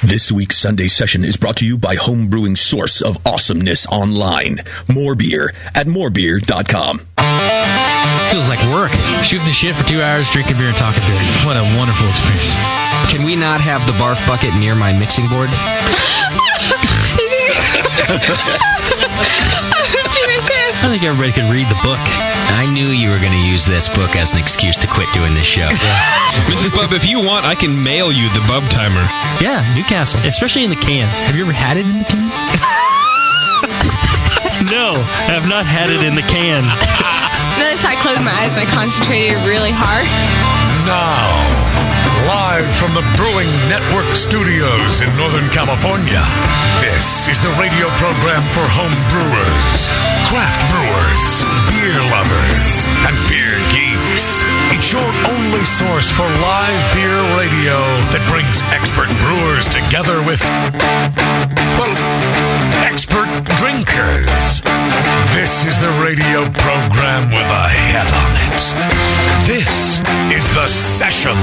This week's Sunday session is brought to you by home brewing source of awesomeness online. More beer at morebeer.com. Feels like work. Shooting the shit for 2 hours, drinking beer and talking beer. What a wonderful experience. Can we not have the barf bucket near my mixing board? I think everybody could read the book. I knew you were going to use this book as an excuse to quit doing this show. Mrs. Bub, if you want, I can mail you the Bub Timer. Yeah, Newcastle. Especially in the can. Have you ever had it in the can? No, I have not had it in the can. Notice I closed my eyes and I concentrated really hard. Now, live from the Brewing Network studios in Northern California, this is the radio program for home brewers, craft brewers, beer lovers, and beer geeks. It's your only source for live beer radio that brings expert brewers together with, well, expert drinkers. This is the radio program with a head on it. This is The Session.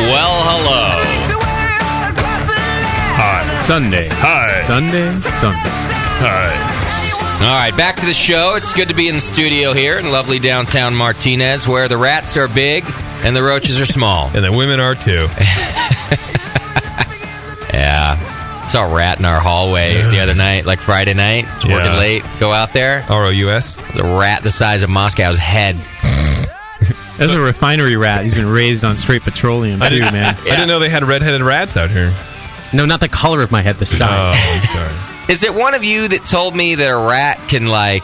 Well, hello. Hi. Sunday. Hi. Sunday. Hi. All right, back to the show. It's good to be in the studio here in lovely downtown Martinez, where the rats are big and the roaches are small. And the women are too. Yeah. Saw a rat in our hallway the other night, like Friday night. It's working late. Go out there. ROUS. The rat the size of Moscow's head. That's a refinery rat. He's been raised on straight petroleum, too, man. I didn't know they had redheaded rats out here. No, not the color of my head, the size. Oh, I'm sorry. Is it one of you that told me that a rat can, like,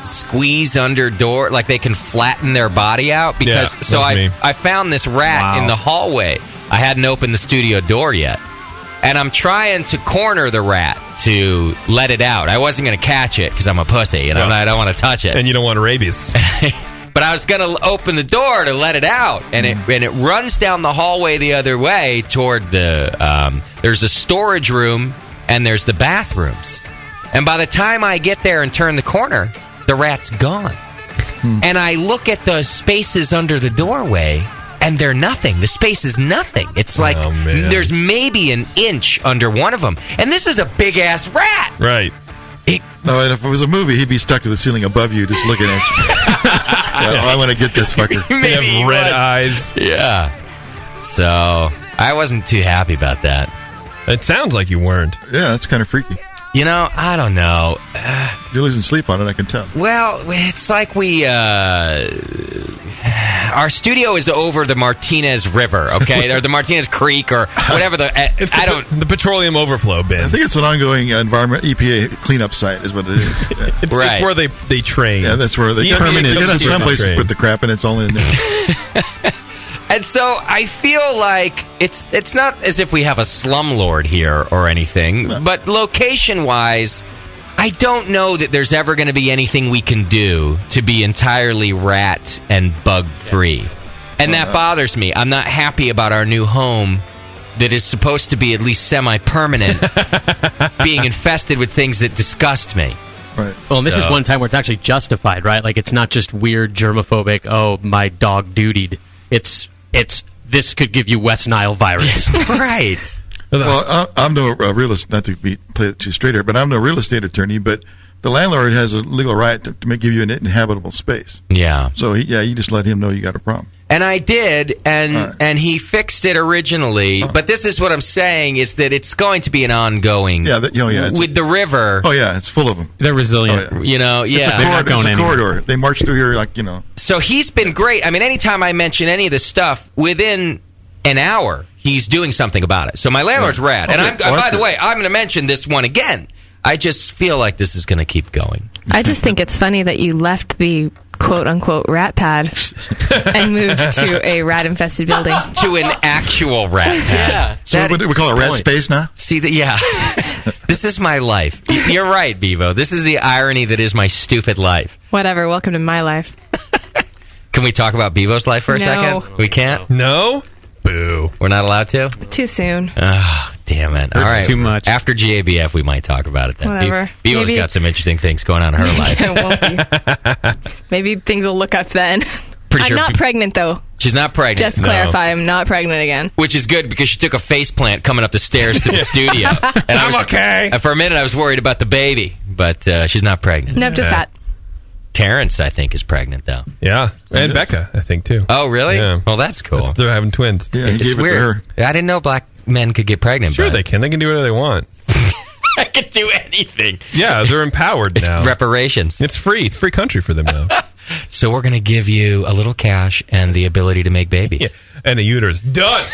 squeeze under door, like they can flatten their body out? Because so I found this rat in the hallway. I hadn't opened the studio door yet. And I'm trying to corner the rat to let it out. I wasn't going to catch it because I'm a pussy, and I don't want to touch it. And you don't want rabies. But I was going to open the door to let it out, and it runs down the hallway the other way toward the... there's a storage room, and there's the bathrooms. And by the time I get there and turn the corner, the rat's gone. And I look at the spaces under the doorway, and they're nothing. The space is nothing. It's like there's maybe an inch under one of them. And this is a big-ass rat. Right. No, and if it was a movie, he'd be stuck to the ceiling above you, just looking at you. I want to get this fucker. Maybe he have red eyes. Yeah. So, I wasn't too happy about that. It sounds like you weren't. Yeah, that's kind of freaky. You know, I don't know. You're losing sleep on it, I can tell. Well, it's like we... our studio is over the Martinez River, okay? Or the Martinez Creek, or whatever the... the petroleum overflow bin. I think it's an ongoing environment EPA cleanup site is what it is. It's where they train. Yeah, that's where they... permanent. Get on someplace to put the crap in, it's all in there. And so I feel like it's not as if we have a slumlord here or anything, but location-wise, I don't know that there's ever going to be anything we can do to be entirely rat and bug-free. And that bothers me. I'm not happy about our new home that is supposed to be at least semi-permanent being infested with things that disgust me. Right. Well, this is one time where it's actually justified, right? Like, it's not just weird, germophobic, oh, my dog dutied. It's this could give you West Nile virus. Right. Well, I'm no real estate, not to play it too straight here, but I'm no real estate attorney, but the landlord has a legal right to give you an inhabitable space. Yeah. So, you just let him know you got a problem. And I did, and he fixed it originally. But this is what I'm saying, is that it's going to be an ongoing... with the river... Oh, yeah, it's full of them. They're resilient. Oh, yeah. You know, yeah. It's a corridor. They march through here like, So he's been great. I mean, anytime I mention any of this stuff, within an hour, he's doing something about it. So my landlord's rad. Okay. And by the way, I'm going to mention this one again. I just feel like this is going to keep going. I just think it's funny that you left the quote-unquote rat pad and moved to a rat-infested building. To an actual rat pad. Yeah. So what do we call it, rat space now? See, this is my life. You're right, Bevo. This is the irony that is my stupid life. Whatever. Welcome to my life. Can we talk about Bevo's life for a second? We can't? No? Boo. We're not allowed to? Too soon. Oh, Damn it. All right. too much. After GABF, we might talk about it then. Whatever. Bevo's Maybe- got some interesting things going on in her life. It won't be. Maybe things will look up then. Pretty I'm sure not pregnant, though. She's not pregnant. Just clarify, I'm not pregnant again. Which is good because she took a face plant coming up the stairs to the studio. And I'm okay. And for a minute, I was worried about the baby, but she's not pregnant. No, just that. Terrence, I think, is pregnant, though. Yeah. And Becca, I think, too. Oh, really? Yeah. Well, that's cool. They're having twins. Yeah, he It's gave it weird. to her. I didn't know black men could get pregnant. Sure, but they can. They can do whatever they want. I could do anything. Yeah, they're empowered now. Reparations. It's free. It's free country for them now. So we're going to give you a little cash and the ability to make babies. Yeah. And a uterus. Done.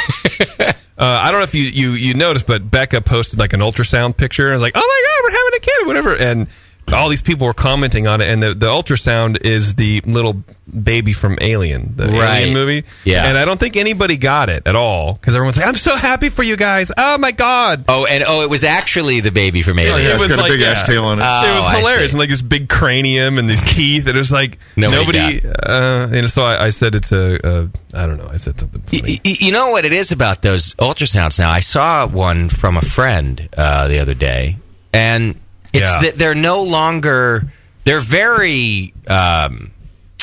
I don't know if you noticed, but Becca posted like an ultrasound picture. I was like, oh my God, we're having a kid, whatever. And all these people were commenting on it. And the ultrasound is the little baby from Alien, the Alien movie. Yeah. And I don't think anybody got it at all because everyone's like, I'm so happy for you guys. Oh my God. Oh, and it was actually the baby from Oh, Alien. yeah, It it's was got like, a big ass tail on it. It was I hilarious, see. and like this big cranium and these teeth, and it was like Nobody and so I said it's I don't know. I said something funny. You know what it is about those ultrasounds now? I saw one from a friend the other day, and it's that they're no longer. They're very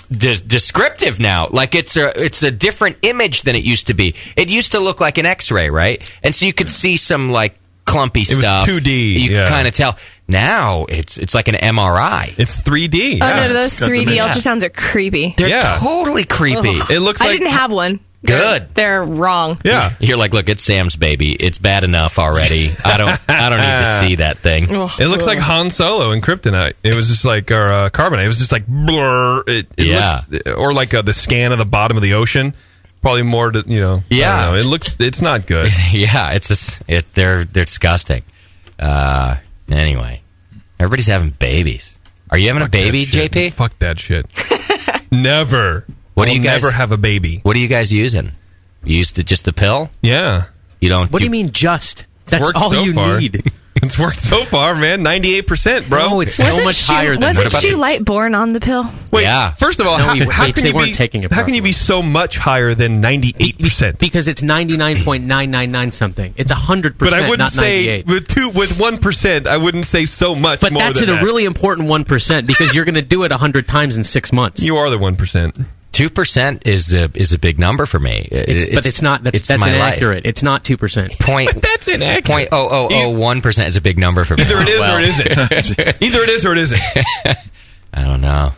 descriptive now. Like it's a different image than it used to be. It used to look like an X-ray, right? And so you could see some like clumpy stuff. It was 2D. You could kind of tell. Now it's like an MRI. It's 3D. Oh, yeah. no, those 3D ultrasounds are creepy. They're totally creepy. Ugh. It looks I like didn't have one. Good. They're wrong. Yeah. You're like, look, it's Sam's baby. It's bad enough already. I don't need to see that thing. It looks like Han Solo in Kryptonite. It was just like Carbonite. It was just like blur. It looks, or like the scan of the bottom of the ocean. Probably more to Yeah. I don't know. It's not good. Yeah, they're disgusting. Anyway, everybody's having babies. Are you having a baby, JP? Fuck that shit. Never. What do you guys never have a baby? What are you guys using? You used just the pill? Yeah. You don't. What do you mean just? It's That's worked all so you far. need. It's worked so far, man. 98%, bro. No, it's so much higher than that. Wasn't she light born on the pill? Wait, Yeah. first of all, No, how can they you weren't be taking it how can you be so much higher than 98%? Because it's 99.999 something. It's 100%, But I wouldn't not say 98. with 1%. I wouldn't say so much But more that's than a that. really important 1% because you're going to do it 100 times in 6 months. You are the 1%. 2% is a big number for me. But it's not. That's my inaccurate. life. It's not 2%. Point. That's inaccurate. 0.0001% is a big number for me. Either it is or it isn't. Either it is or it isn't. I don't know.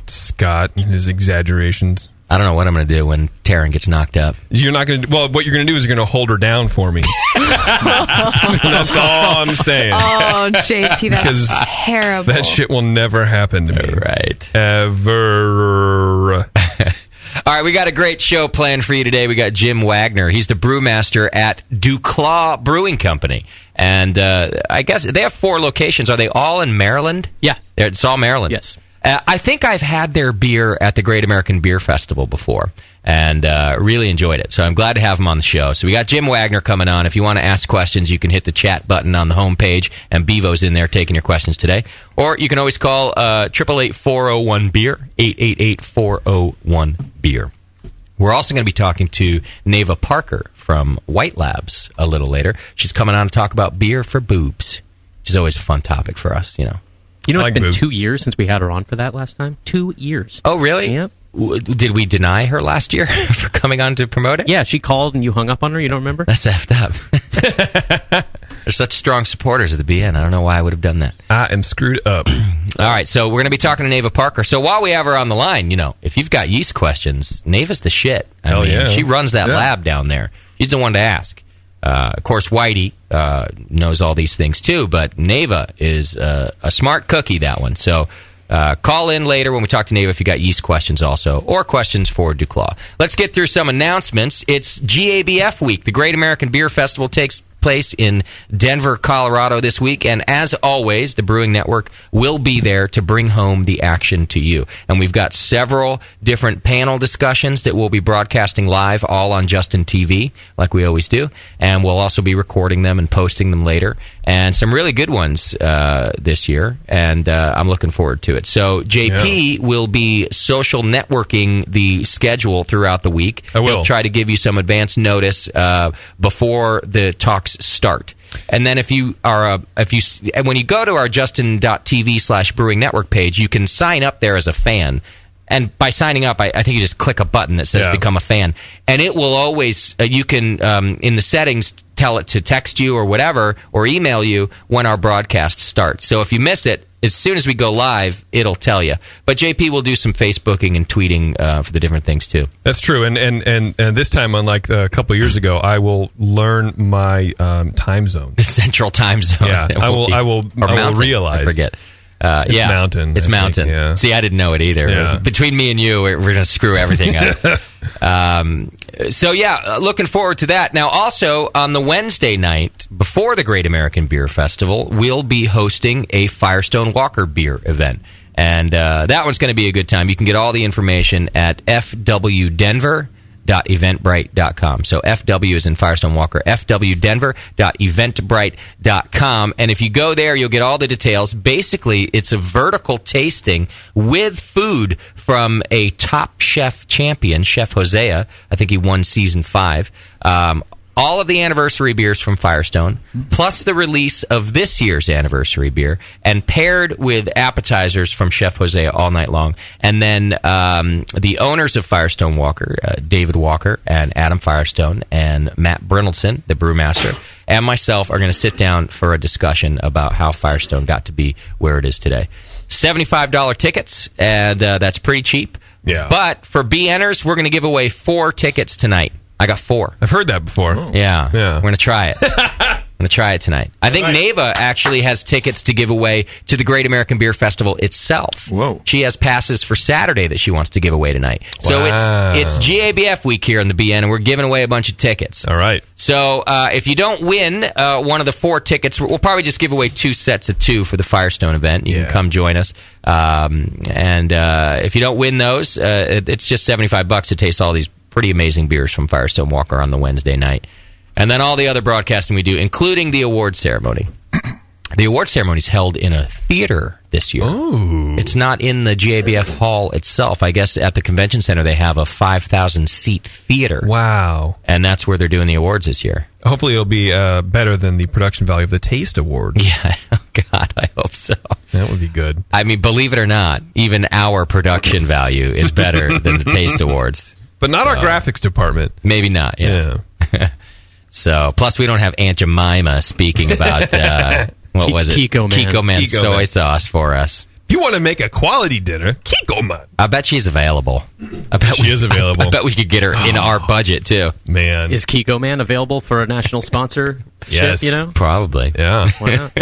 Scott and his exaggerations. I don't know what I'm going to do when Taryn gets knocked up. You're not going to. Well, what you're going to do is you're going to hold her down for me. That's all I'm saying. Oh, JP, that's Because terrible. that shit will never happen to me. Right. Ever. All right, we got a great show planned for you today. We got Jim Wagner. He's the brewmaster at DuClaw Brewing Company. And I guess they have 4 locations. Are they all in Maryland? Yeah. It's all Maryland. Yes. I think I've had their beer at the Great American Beer Festival before and really enjoyed it. So I'm glad to have him on the show. So we got Jim Wagner coming on. If you want to ask questions, you can hit the chat button on the homepage, and Bevo's in there taking your questions today. Or you can always call 888-401-BEER, 888-401-BEER. We're also going to be talking to Neva Parker from White Labs a little later. She's coming on to talk about beer for boobs, which is always a fun topic for us, you know. You know, it's like been boob. 2 years since we had her on for that last time. 2 years. Oh, really? Yep. Did we deny her last year for coming on to promote it? Yeah, she called and you hung up on her. You don't remember? That's effed up. They're such strong supporters of the BN. I don't know why I would have done that. I am screwed up. All right, so we're going to be talking to Neva Parker. So while we have her on the line, you know, if you've got yeast questions, Neva's the shit. I mean, yeah. she runs that lab down there. She's the one to ask. Of course, Whitey knows all these things too, but Neva is a smart cookie, that one. So call in later when we talk to Neva if you got yeast questions also, or questions for DuClaw. Let's get through some announcements. It's GABF week. The Great American Beer Festival takes place in Denver, Colorado this week, and as always, the Brewing Network will be there to bring home the action to you. And we've got several different panel discussions that we'll be broadcasting live, all on Justin TV, like we always do, and we'll also be recording them and posting them later. and some really good ones this year, and I'm looking forward to it. So JP will be social networking the schedule throughout the week. I will. He'll try to give you some advance notice before the talks start. And then when you go to our justin.tv/brewing network page, you can sign up there as a fan. And by signing up, I think you just click a button that says become a fan. And it will always, you can, in the settings, tell it to text you or whatever, or email you when our broadcast starts. So if you miss it, as soon as we go live, it'll tell you. But JP will do some Facebooking and tweeting for the different things too. That's true. And this time, unlike a couple of years ago, I will learn my time zone. The central time zone. Yeah, I will realize. I forget. It's Mountain. It's Mountain. Think, yeah. See, I didn't know it either. Yeah. Between me and you, we're going to screw everything up. Looking forward to that. Now, also, on the Wednesday night, before the Great American Beer Festival, we'll be hosting a Firestone Walker beer event. And that one's going to be a good time. You can get all the information at fwdenver.eventbrite.com. So FW is in Firestone Walker, fwdenver.eventbrite.com. And if you go there, you'll get all the details. Basically, it's a vertical tasting with food from a top chef champion, Chef Hosea. I think he won season 5. All of the anniversary beers from Firestone, plus the release of this year's anniversary beer, and paired with appetizers from Chef Hosea all night long. And then the owners of Firestone Walker, David Walker and Adam Firestone, and Matt Brynildson, the brewmaster, and myself are going to sit down for a discussion about how Firestone got to be where it is today. $75 tickets, and that's pretty cheap. Yeah. But for BNers, we're going to give away 4 tickets tonight. I got 4. I've heard that before. Oh. Yeah. We're going to try it. I'm going to try it tonight. I think Neva actually has tickets to give away to the Great American Beer Festival itself. Whoa. She has passes for Saturday that she wants to give away tonight. So it's GABF week here in the BN, and we're giving away a bunch of tickets. All right. So if you don't win one of the 4 tickets, we'll probably just give away 2 sets of 2 for the Firestone event. You can come join us. And if you don't win those, it's just $75 to taste all these pretty amazing beers from Firestone Walker on the Wednesday night. And then all the other broadcasting we do, including the award ceremony. The award ceremony is held in a theater this year. Ooh. It's not in the GABF hall itself. I guess at the convention center they have a 5,000-seat theater. Wow. And that's where they're doing the awards this year. Hopefully it'll be better than the production value of the Taste Award. Yeah, oh God, I hope so. That would be good. I mean, believe it or not, even our production value is better than the Taste Awards. But not our graphics department. Maybe not, yeah. So, plus we don't have Aunt Jemima speaking about, what was it? Kiko Man soy sauce for us. If you want to make a quality dinner, Kiko Man. I bet she's available. She is available. I bet we could get her in our budget, too. Man. Is Kiko Man available for a national sponsor? Yes. You know? Probably. Yeah. Why not?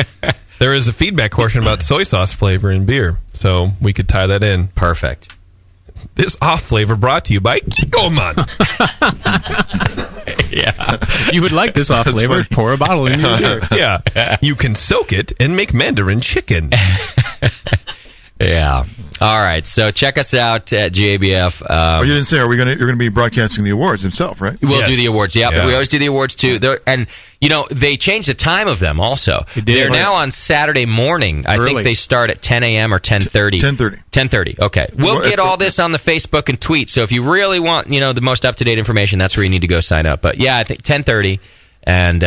There is a feedback question about soy sauce flavor in beer, so we could tie that in. Perfect. This off flavor brought to you by Kiko Man. Yeah. You would like this off flavor? Pour a bottle in your beer. Yeah. You can soak it and make Mandarin chicken. Yeah. All right. So check us out at GABF. You didn't say you're going to be broadcasting the awards themselves, right? We'll do the awards. Yeah. We always do the awards too. And they changed the time of them also. They're now on Saturday morning. I think they start at 10 a.m. or 10:30. 10:30. 10:30. Okay. We'll get all this on the Facebook and tweet. So if you really want, the most up to date information, that's where you need to go sign up. But yeah, I think 10:30. And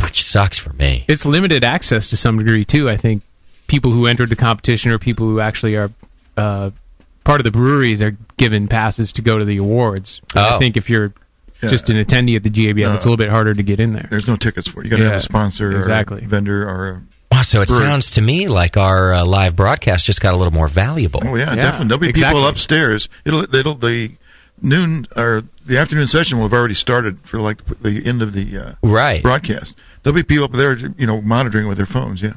which sucks for me. It's limited access to some degree too. I think people who entered the competition or people who actually are part of the breweries are given passes to go to the awards. I think if you're just an attendee at the GABF, it's a little bit harder to get in there. There's no tickets for it. You got to have a sponsor or a vendor or a Wow, so it sounds to me like our live broadcast just got a little more valuable. Oh yeah, definitely. There'll be people upstairs. The noon or the afternoon session will have already started for like the end of the broadcast. There'll be people up there, monitoring with their phones. Yeah.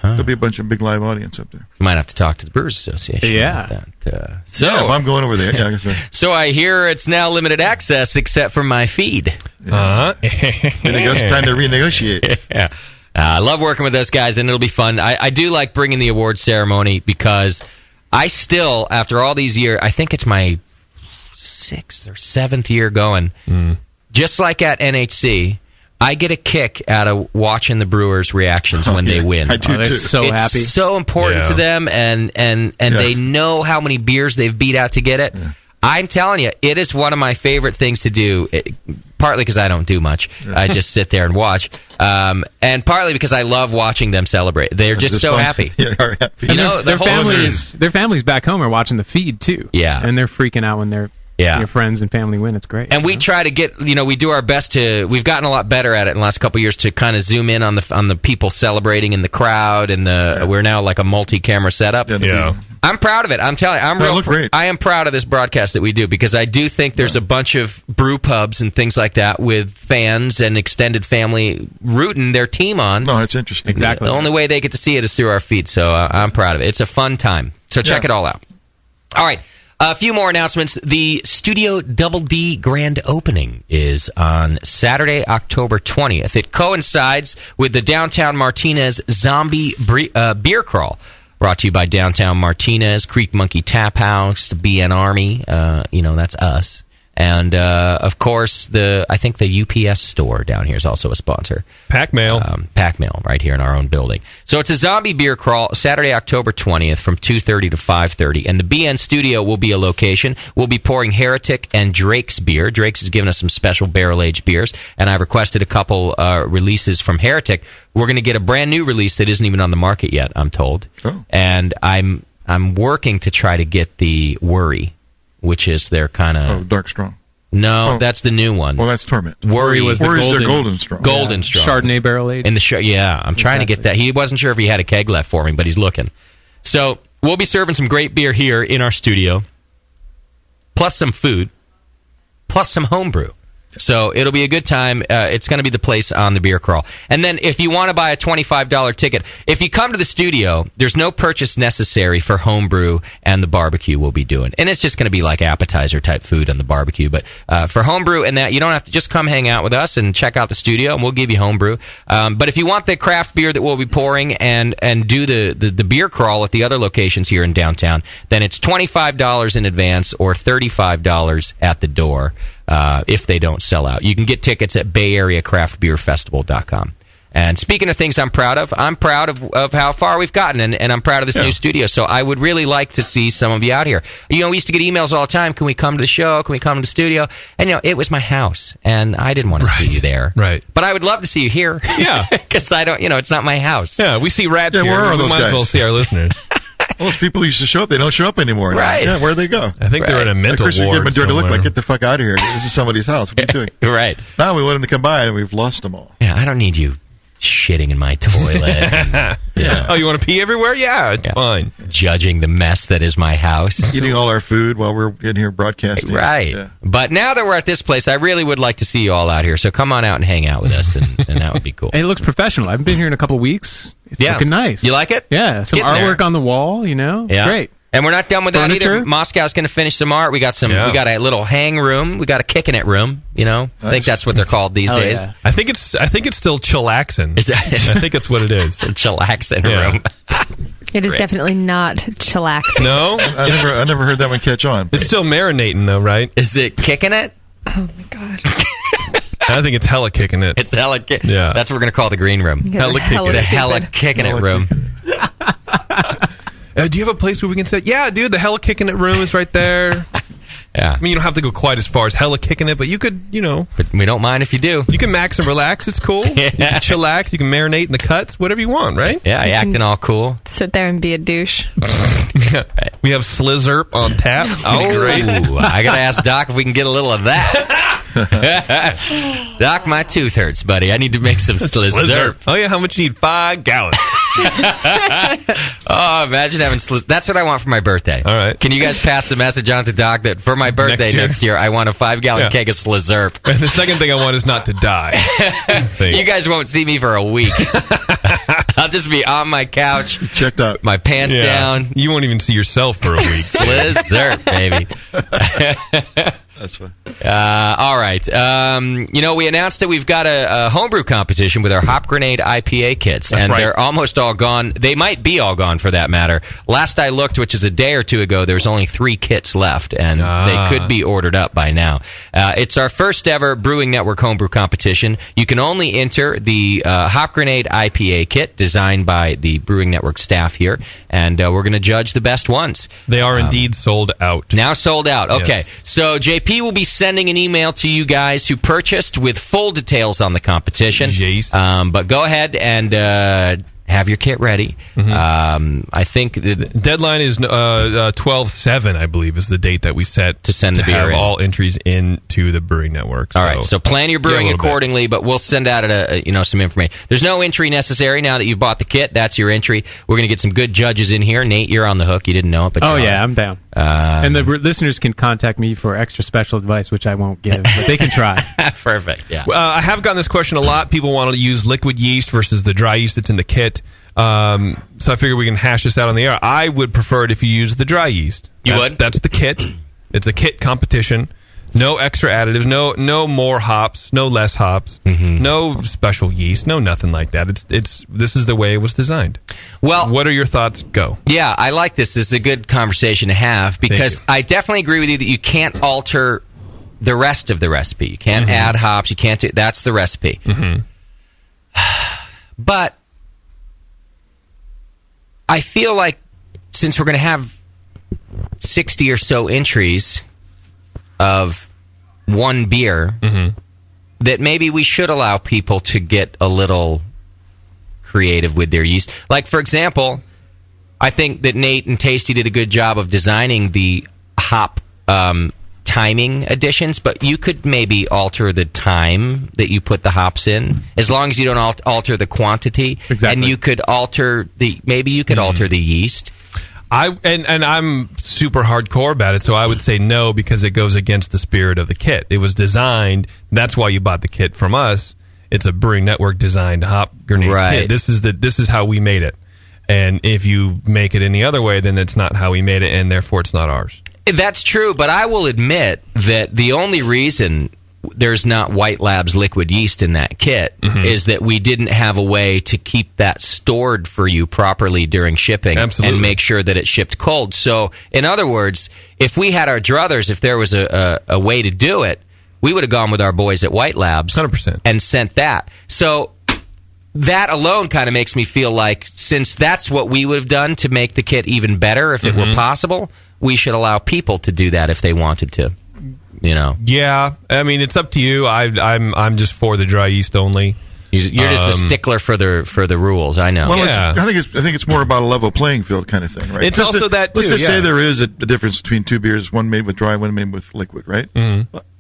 There'll be a bunch of big live audience up there. You might have to talk to the Brewers Association about that. So if I'm going over there, I guess. So I hear it's now limited access except for my feed. And it's time to renegotiate. Yeah. I love working with those guys, and it'll be fun. I do like bringing the award ceremony because I still, after all these years, I think it's my 6th or 7th year going, just like at NHC, I get a kick out of watching the Brewers' reactions when they win. I do they're too. so it's happy. so important to them, and they know how many beers they've beat out to get it. Yeah. I'm telling you, it is one of my favorite things to do. Partly because I don't do much. I just sit there and watch. And partly because I love watching them celebrate. They're just so happy. Yeah, they're happy. You know, their families back home are watching the feed too. Yeah. And they're freaking out when their friends and family win. It's great. And we try to get, we do our best to, we've gotten a lot better at it in the last couple of years to kind of zoom in on the people celebrating in the crowd, and we're now like a multi-camera setup. Yeah. I'm proud of it. I'm telling you, I am proud of this broadcast that we do, because I do think there's a bunch of brew pubs and things like that with fans and extended family rooting their team on. No, it's interesting. Exactly. The only way they get to see it is through our feed, so I'm proud of it. It's a fun time. So check it all out. All right. A few more announcements. The Studio Double D grand opening is on Saturday, October 20th. It coincides with the Downtown Martinez Zombie Beer Crawl, brought to you by Downtown Martinez, Creek Monkey Tap House, the BN Army. That's us. And, of course, I think the UPS store down here is also a sponsor. Pack Mail. Pack Mail, right here in our own building. So it's a zombie beer crawl, Saturday, October 20th from 2:30 to 5:30. And the BN studio will be a location. We'll be pouring Heretic and Drake's beer. Drake's has given us some special barrel-aged beers, and I've requested a couple releases from Heretic. We're going to get a brand-new release that isn't even on the market yet, I'm told. Oh. And I'm working to try to get the Worry, which is their kind of... Oh, Dark Strong. No, that's the new one. Well, that's Torment. Worry was the Worry's their Golden Strong. Golden Strong. Chardonnay barrel aged. In the I'm trying to get that. He wasn't sure if he had a keg left for me, but he's looking. So we'll be serving some great beer here in our studio, plus some food, plus some homebrew. So it'll be a good time. It's going to be the place on the beer crawl. And then if you want to buy a $25 ticket, if you come to the studio, there's no purchase necessary for homebrew and the barbecue we'll be doing. And it's just going to be like appetizer type food on the barbecue. But for homebrew and that, you don't have to just come hang out with us and check out the studio, and we'll give you homebrew. But if you want the craft beer that we'll be pouring and do the beer crawl at the other locations here in downtown, then it's $25 in advance or $35 at the door. If they don't sell out. You can get tickets at BayAreaCraftBeerFestival.com. And speaking of things I'm proud of how far we've gotten, and I'm proud of this new studio. So I would really like to see some of you out here. We used to get emails all the time. Can we come to the show? Can we come to the studio? And, it was my house, and I didn't want to see you there. Right. But I would love to see you here. Yeah. Because I don't, it's not my house. Yeah, we see rats here. Where are We those might guys? as well see our listeners. All those people used to show up, they don't show up anymore. Right. Yeah, where'd they go? I think they're in a mental Chris, you ward gave them a dirty look somewhere. like, get the fuck out of here. This is somebody's house. What are you doing? Right. Now we want them to come by, and we've lost them all. Yeah, I don't need you shitting in my toilet. Yeah. Oh, you want to pee everywhere? Yeah, it's fine. Judging the mess that is my house. Eating all our food while we're in here broadcasting. Right. Yeah. But now that we're at this place, I really would like to see you all out here. So come on out and hang out with us, and that would be cool. It looks professional. I've been here in a couple weeks. It's looking nice. You like it? Yeah. Some Getting artwork there. on the wall, Yeah. Great. And we're not done with that Furniture? either. Moscow's going to finish some art. We got we got a little hang room. We got a kicking it room. I think that's what they're called these days. Yeah. I think it's still chillaxing. Is that? I think it's what it is. It's a chillaxing room. It is definitely not chillaxing. No, I never heard that one catch on. it's still marinating though, right? Is it kicking it? Oh my god. I think it's hella kicking it. It's hella kicking. Yeah. That's what we're going to call the green room. You guys are Hella The stupid. hella kicking it room. Do you have a place where we can say, yeah, dude, the hella kicking it room is right there? Yeah. I mean, you don't have to go quite as far as hella kicking it, but you could, But we don't mind if you do. you can max and relax. It's cool. You can chillax. You can marinate in the cuts, whatever you want, right? Yeah, acting all cool. Sit there and be a douche. We have Slizzurp on tap. Oh, Great. I got to ask Doc if we can get a little of that. Doc, my tooth hurts, buddy. I need to make some Slizzurp. Oh, yeah, how much you need? 5 gallons. Oh, imagine having Slizzurp. That's what I want for my birthday. All right. Can you guys pass the message on to Doc that for my birthday next year, I want a 5-gallon keg of Slizzurp? And the second thing I want is not to die. You guys won't see me for a week. I'll just be on my couch, Checked out. my pants down. You won't even see yourself for a week. Slizzurp, baby. That's fine. All right. We announced that we've got a homebrew competition with our Hop Grenade IPA kits, they're almost all gone. They might be all gone, for that matter. Last I looked, which is a day or two ago, there's only 3 kits left, and they could be ordered up by now. It's our first ever Brewing Network homebrew competition. You can only enter the Hop Grenade IPA kit designed by the Brewing Network staff here, and we're going to judge the best ones. They are indeed sold out. Now sold out. Okay. Yes. So JP will be sending an email to you guys who purchased with full details on the competition. But go ahead and have your kit ready. I think the deadline is 12/7, I believe, is the date that we set to send the beer have in. all entries into the Brewing Network. All right, so plan your brewing accordingly, but we'll send out some information. There's no entry necessary now that you've bought the kit. That's your entry. We're going to get some good judges in here. Nate, you're on the hook. You didn't know it, but I'm down. And the listeners can contact me for extra special advice, which I won't give, but they can try. Perfect. Yeah. I have gotten this question a lot. People want to use liquid yeast versus the dry yeast that's in the kit. So I figure we can hash this out on the air. I would prefer it if you use the dry yeast. You would? That's the kit. It's a kit competition. No extra additives. No more hops. No less hops. No special yeast. No nothing like that. This is the way it was designed. Well, what are your thoughts? Go. Yeah, I like this. This is a good conversation to have because I definitely agree with you that you can't alter the rest of the recipe. You can't add hops. You can't do. That's the recipe. But I feel like since we're going to have 60 or so entries of one beer, that maybe we should allow people to get a little creative with their yeast. Like, for example, I think that Nate and Tasty did a good job of designing the hop timing additions, but you could maybe alter the time that you put the hops in, as long as you don't alter the quantity. Exactly. And you could alter alter the yeast. I'm super hardcore about it, so I would say no because it goes against the spirit of the kit. It was designed. That's why you bought the kit from us. It's a Brewing Network designed hop grenade kit. This is how we made it. And if you make it any other way, then it's not how we made it, and therefore it's not ours. That's true, but I will admit that the only reason there's not White Labs liquid yeast in that kit is that we didn't have a way to keep that stored for you properly during shipping and make sure that it shipped cold. So, in other words, if we had our druthers, if there was a way to do it, we would have gone with our boys at White Labs 100%. And sent that. So that alone kind of makes me feel like since that's what we would have done to make the kit even better if it were possible, we should allow people to do that if they wanted to. You know? Yeah, I mean it's up to you. I'm just for the dry yeast only. You're just a stickler for the rules. I know. Well, I think it's more about a level playing field kind of thing, right? It's also that too. Let's just say there is a difference between two beers, one made with dry, one made with liquid, right?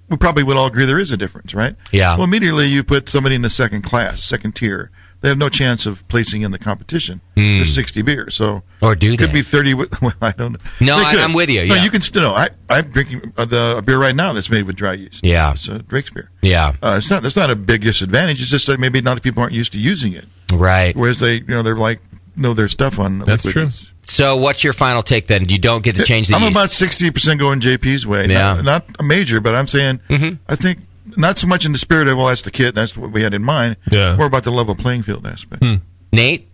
We probably would all agree there is a difference, right? Yeah. Well, immediately you put somebody in the second class, second tier. They have no chance of placing in the competition. There's 60 beers, so or do could they? be 30. Well, I don't know. No, I'm with you. Yeah. No, you can still. No, I'm drinking a beer right now that's made with dry yeast. Yeah, it's Drake's beer. Yeah, it's not. That's not a big disadvantage. It's just that maybe not people aren't used to using it. Right. Whereas they're like know their stuff on. That's liquid true. yeast. So, what's your final take then? You don't get to change the I'm yeast. about 60% going JP's way. Yeah. Not a major, but I'm saying I think. Not so much in the spirit of, well, that's the kit, that's what we had in mind. Yeah. More about the level playing field aspect. Nate?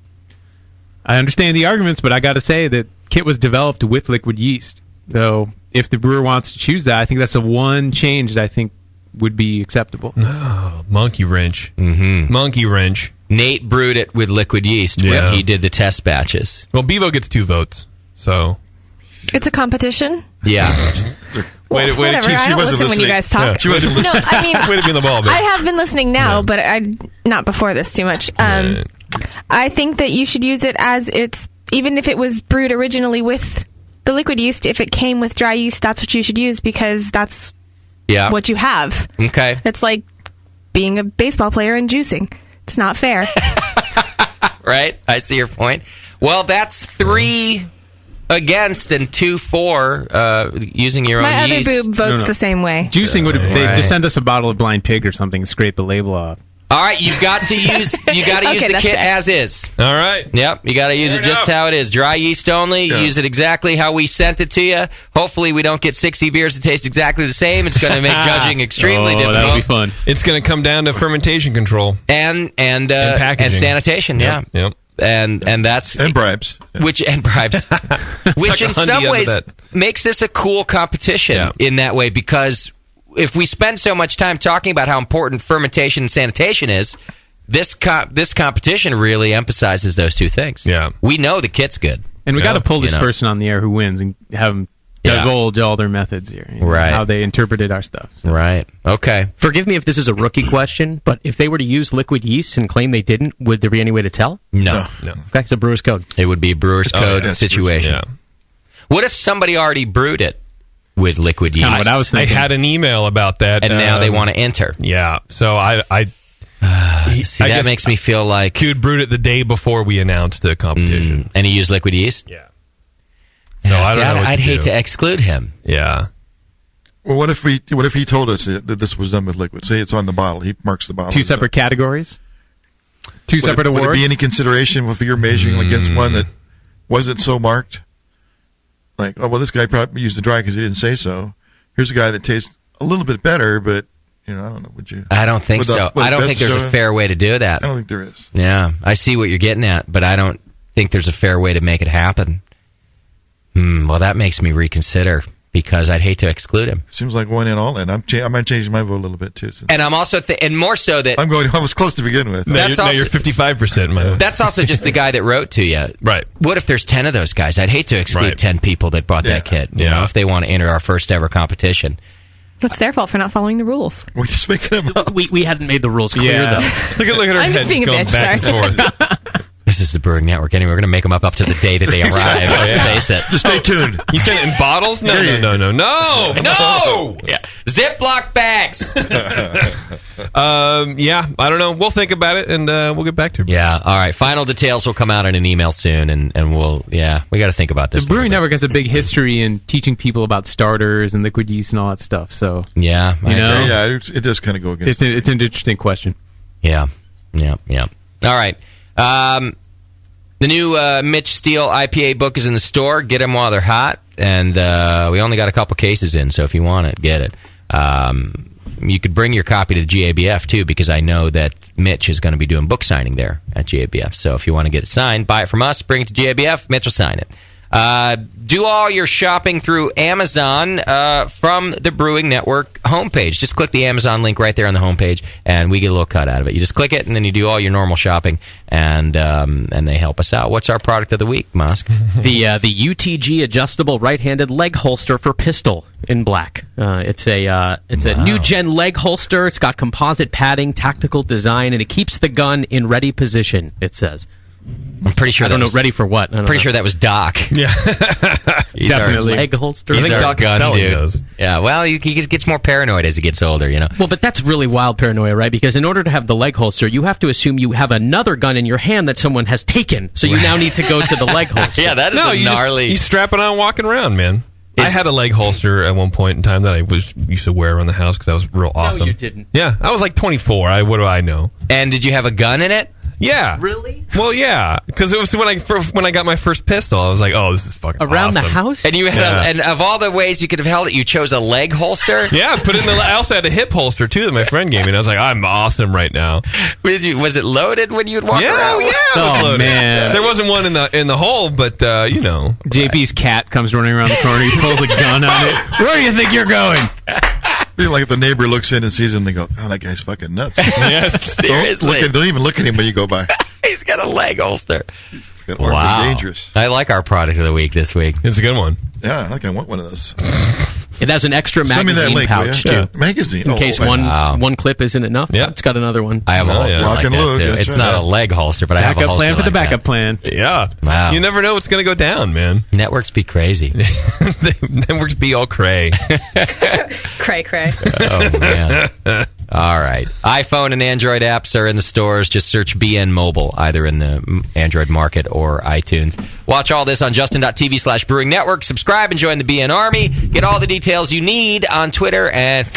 I understand the arguments, but I got to say that kit was developed with liquid yeast. So if the brewer wants to choose that, I think that's the one change that I think would be acceptable. Oh, monkey wrench. Monkey wrench. Nate brewed it with liquid yeast when he did the test batches. Well, Bevo gets 2 votes, so... It's a competition? Yeah. Whatever. I don't listen when you guys talk. Yeah, she wasn't listening. No, I mean, way to be in the ball, I have been listening now, but not before this too much. I think that you should use it as even if it was brewed originally with the liquid yeast, if it came with dry yeast, that's what you should use because that's what you have. Okay. It's like being a baseball player and juicing. It's not fair. Right? I see your point. Well, that's 3 against and 2 for using your My own yeast. other boob votes the same way. Juicing would they just send us a bottle of Blind Pig or something and scrape the label off. All right, you've got to use the kit as is. All right. Yep, you got to use it just how it is. Dry yeast only. Yeah. Use it exactly how we sent it to you. Hopefully, we don't get 60 beers that taste exactly the same. It's going to make judging extremely difficult. That'll be fun. It's going to come down to fermentation control and packaging and sanitation. Yep. Yeah. Yep. And that's bribes, which in some ways makes this a cool competition in that way, because if we spend so much time talking about how important fermentation and sanitation is, this competition really emphasizes those two things. Yeah, we know the kit's good, and we got to pull this person on the air who wins and have them divulge all their methods here, right? How they interpreted our stuff, right? Okay. Forgive me if this is a rookie question, but if they were to use liquid yeast and claim they didn't, would there be any way to tell? No. Okay, it's a brewer's code. It would be a brewer's code situation. Yeah. What if somebody already brewed it with liquid yeast? What I was thinking. I had an email about that, and now they want to enter. Yeah, so I that makes me feel like he had brewed it the day before we announced the competition, and he used liquid yeast. Yeah. So I don't know. I'd hate to exclude him. Yeah. Well, what if he told us that this was done with liquid? Say it's on the bottle. He marks the bottle. Two separate categories. Two separate awards. Would it be any consideration if you're measuring against one that wasn't so marked? Like, oh well, this guy probably used the dry because he didn't say so. Here's a guy that tastes a little bit better, but I don't know. Would you? I don't think so. I don't think there's a fair way to do that. I don't think there is. Yeah, I see what you're getting at, but I don't think there's a fair way to make it happen. Well, that makes me reconsider, because I'd hate to exclude him. Seems like one in, all in. I might change my vote a little bit too. And I'm also and more so that I was close to begin with. Now you're 55%. That's also just the guy that wrote to you. Right. What if there's 10 of those guys? I'd hate to exclude 10 people that bought that kit. You know, if they want to enter our first ever competition. It's their fault for not following the rules. We're just making them up. We hadn't made the rules clear, though. Look at her I'm head just being a going bitch, back sorry. and forth. This is the Brewing Network. Anyway, we're going to make them up to the day that they arrive. Let's face it. Just stay tuned. You said it in bottles? No. No! Yeah. Ziploc bags! I don't know. We'll think about it, and we'll get back to it. Yeah, all right. Final details will come out in an email soon, and we'll, we got to think about this. The Brewing Network has a big history in teaching people about starters and liquid yeast and all that stuff, so... Yeah. It does kind of go against it. It's an interesting question. Yeah. All right. The new Mitch Steele IPA book is in the store. Get them while they're hot. And we only got a couple cases in, so if you want it, get it. You could bring your copy to the GABF, too, because I know that Mitch is going to be doing book signing there at GABF. So if you want to get it signed, buy it from us, bring it to GABF, Mitch will sign it. Do all your shopping through Amazon from the Brewing Network homepage. Just click the Amazon link right there on the homepage, and we get a little cut out of it. You just click it, and then you do all your normal shopping, and they help us out. What's our product of the week, Mosk? The UTG adjustable right-handed leg holster for pistol in black. It's a new gen leg holster. It's got composite padding, tactical design, and it keeps the gun in ready position. It says. I'm pretty sure. I don't know. Ready for what? Pretty sure that was Doc. Yeah, definitely leg holster. He's our Doc's gun dude. Those. Yeah, well, he gets more paranoid as he gets older. Well, but that's really wild paranoia, right? Because in order to have the leg holster, you have to assume you have another gun in your hand that someone has taken. So you now need to go to the leg holster. Yeah, that is gnarly. You strap it on, walking around, man. I had a leg holster at one point in time that I used to wear around the house because that was real awesome. No, you didn't. Yeah, I was like 24. What do I know? And did you have a gun in it? Yeah. Really? Well, yeah, because it was when I got my first pistol. I was like, "Oh, this is fucking around awesome." the house." And you had and of all the ways you could have held it, you chose a leg holster. Yeah, put it in I also had a hip holster too that my friend gave me, and I was like, "I'm awesome right now." Was it loaded when you'd walk around? Yeah, it was loaded. Man. There wasn't one in the hole, but JP's cat comes running around the corner. He pulls a gun on it. Where do you think you're going? Like the neighbor looks in and sees him and they go, "Oh, that guy's fucking nuts." Yes, seriously. Don't even look at him when you go by. He's got a leg holster. Wow, dangerous. I like our product of the week this week. It's a good one. Yeah, I think I want one of those. It has an extra magazine pouch too. Magazine, in case one clip isn't enough. Yeah, it's got another one. I have a holster like that too. It's not a leg holster, but I have a holster plan for the like backup plan. Yeah, wow. You never know what's going to go down, man. Networks be crazy. Networks be all cray. Cray. Oh man. All right. iPhone and Android apps are in the stores. Just search BN Mobile, either in the Android market or iTunes. Watch all this on justin.tv/Brewing Network. Subscribe and join the BN Army. Get all the details you need on Twitter and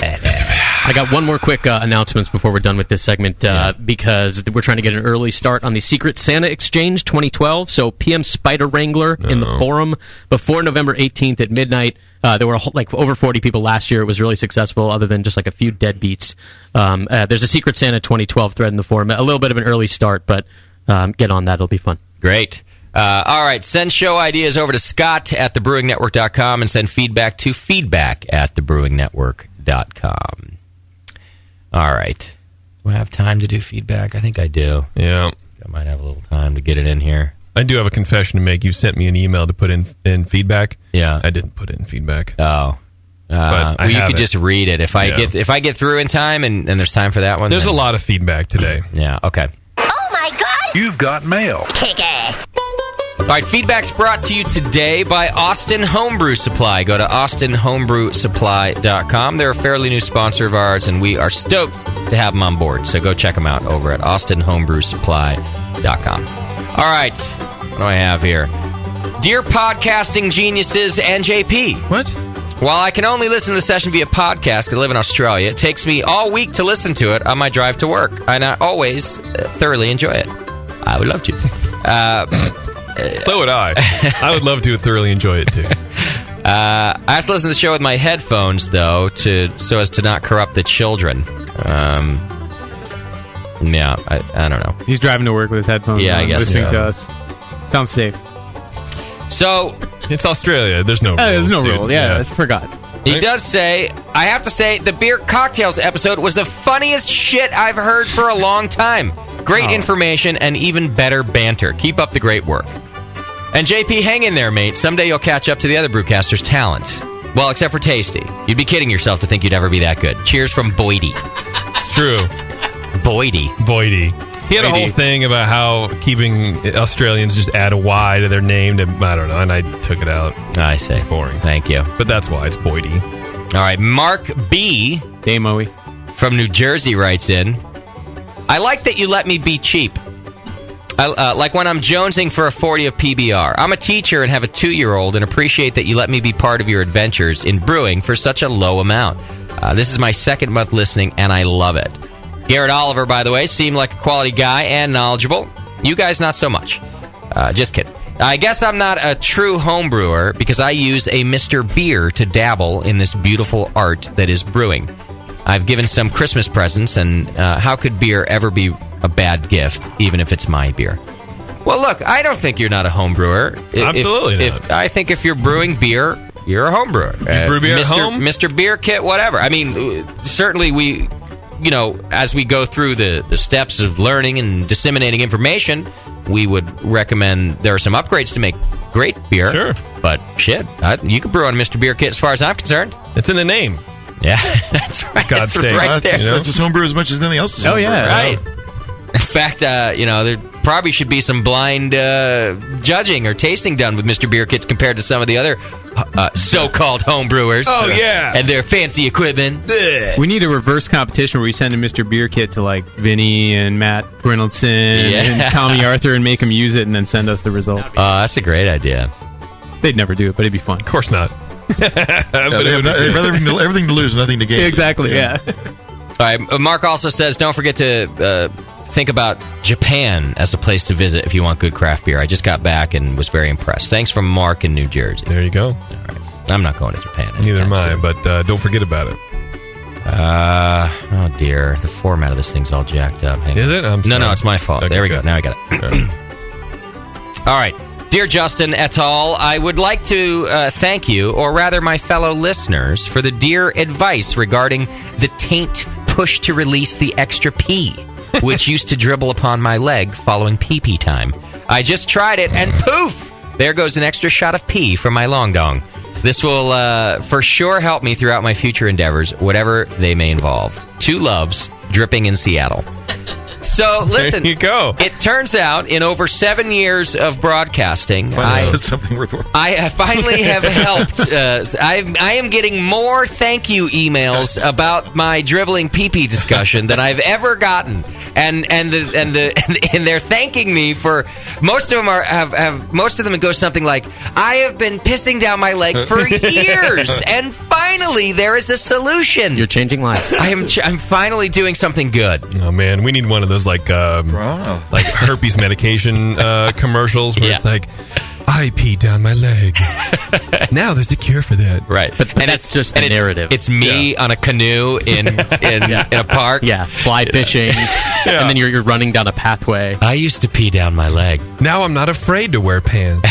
I got one more quick announcements before we're done with this segment because we're trying to get an early start on the Secret Santa Exchange 2012. So PM Spider Wrangler in the forum before November 18th at midnight. There were like over 40 people last year. It was really successful, other than just like a few deadbeats. There's a Secret Santa 2012 thread in the forum. A little bit of an early start, but get on that. It'll be fun. Great. All right. Send show ideas over to Scott at thebrewingnetwork.com and send feedback to feedback at thebrewingnetwork.com. All right. Do I have time to do feedback? I think I do. Yeah. I might have a little time to get it in here. I do have a confession to make. You sent me an email to put in feedback. Yeah. I didn't put it in feedback. Oh. Well, you could just read it. If I get through in time and there's time for that one. There's a lot of feedback today. Yeah, okay. Oh my God! You've got mail. Kick ass. All right, feedback's brought to you today by Austin Homebrew Supply. Go to austinhomebrewsupply.com. They're a fairly new sponsor of ours, and we are stoked to have them on board. So go check them out over at austinhomebrewsupply.com. All right, what do I have here? Dear podcasting geniuses and JP. What? While I can only listen to the session via podcast because I live in Australia, it takes me all week to listen to it on my drive to work, and I always thoroughly enjoy it. I would love to. So would I. I would love to thoroughly enjoy it, too. I have to listen to the show with my headphones, though, so as to not corrupt the children. Yeah, I don't know. He's driving to work with his headphones on, I guess listening to us. Sounds safe. So... It's Australia. There's no rules. There's no rule. Yeah, I forgot. He does say, I have to say, the beer cocktails episode was the funniest shit I've heard for a long time. Great information and even better banter. Keep up the great work. And JP, hang in there, mate. Someday you'll catch up to the other brewcasters' talent. Well, except for Tasty. You'd be kidding yourself to think you'd ever be that good. Cheers from Boydie. It's true. Boydie. He had a whole thing about how keeping Australians just add a Y to their name. I don't know, and I took it out. I see. Boring. Thank you. But that's why it's Boydie. All right, Mark B. Damoe. From New Jersey writes in, I like that you let me be cheap. Like when I'm jonesing for a 40 of PBR. I'm a teacher and have a 2-year-old and appreciate that you let me be part of your adventures in brewing for such a low amount. This is my second month listening, and I love it. Garrett Oliver, by the way, seemed like a quality guy and knowledgeable. You guys, not so much. Just kidding. I guess I'm not a true home brewer because I use a Mr. Beer to dabble in this beautiful art that is brewing. I've given some Christmas presents, and how could beer ever be a bad gift, even if it's my beer? Well, look, I don't think you're not a home brewer. Absolutely not. I think if you're brewing beer, you're a home brewer. You brew beer at home? Mr. Beer Kit, whatever. I mean, certainly we... as we go through the steps of learning and disseminating information, we would recommend there are some upgrades to make great beer. Sure. But shit, you could brew on Mr. Beer Kit as far as I'm concerned. It's in the name. Yeah, that's right. God's that's sake. right there. That's his homebrew as much as anything else is homebrew. Right. In fact, there probably should be some blind judging or tasting done with Mr. Beer Kits compared to some of the other so-called home brewers. Oh, yeah. And their fancy equipment. We need a reverse competition where we send a Mr. Beer Kit to like Vinny and Matt Brynildson and Tommy Arthur and make them use it and then send us the results. That's a great idea. They'd never do it, but it'd be fun. Of course not. They have everything to lose and nothing to gain. Exactly, yeah. All right, Mark also says, don't forget to think about Japan as a place to visit if you want good craft beer. I just got back and was very impressed. Thanks from Mark in New Jersey. There you go. All right. I'm not going to Japan. Neither am I, but don't forget about it. Oh, dear. The format of this thing's all jacked up. Is it? No, it's my fault. Okay, there we good. go. Now I got it. All right. Dear Justin et al., I would like to thank you, or rather my fellow listeners, for the dear advice regarding the taint push to release the extra pee, which used to dribble upon my leg following pee-pee time. I just tried it, and poof! There goes an extra shot of pee from my long dong. This will for sure help me throughout my future endeavors, whatever they may involve. 2 loves, dripping in Seattle. So listen, there you go. It turns out in over 7 years of broadcasting, I finally have helped. I am getting more thank you emails about my dribbling pee-pee discussion than I've ever gotten, and they're thanking me for most of them most of them go something like, I have been pissing down my leg for years, and finally there is a solution. You're changing lives. I'm finally doing something good. Oh man, we need one of those like herpes medication commercials where it's like, I peed down my leg. Now there's a cure for that. Right. But that's just the narrative. It's me on a canoe in a park. Yeah, fly fishing. And then you're running down a pathway. I used to pee down my leg. Now I'm not afraid to wear pants.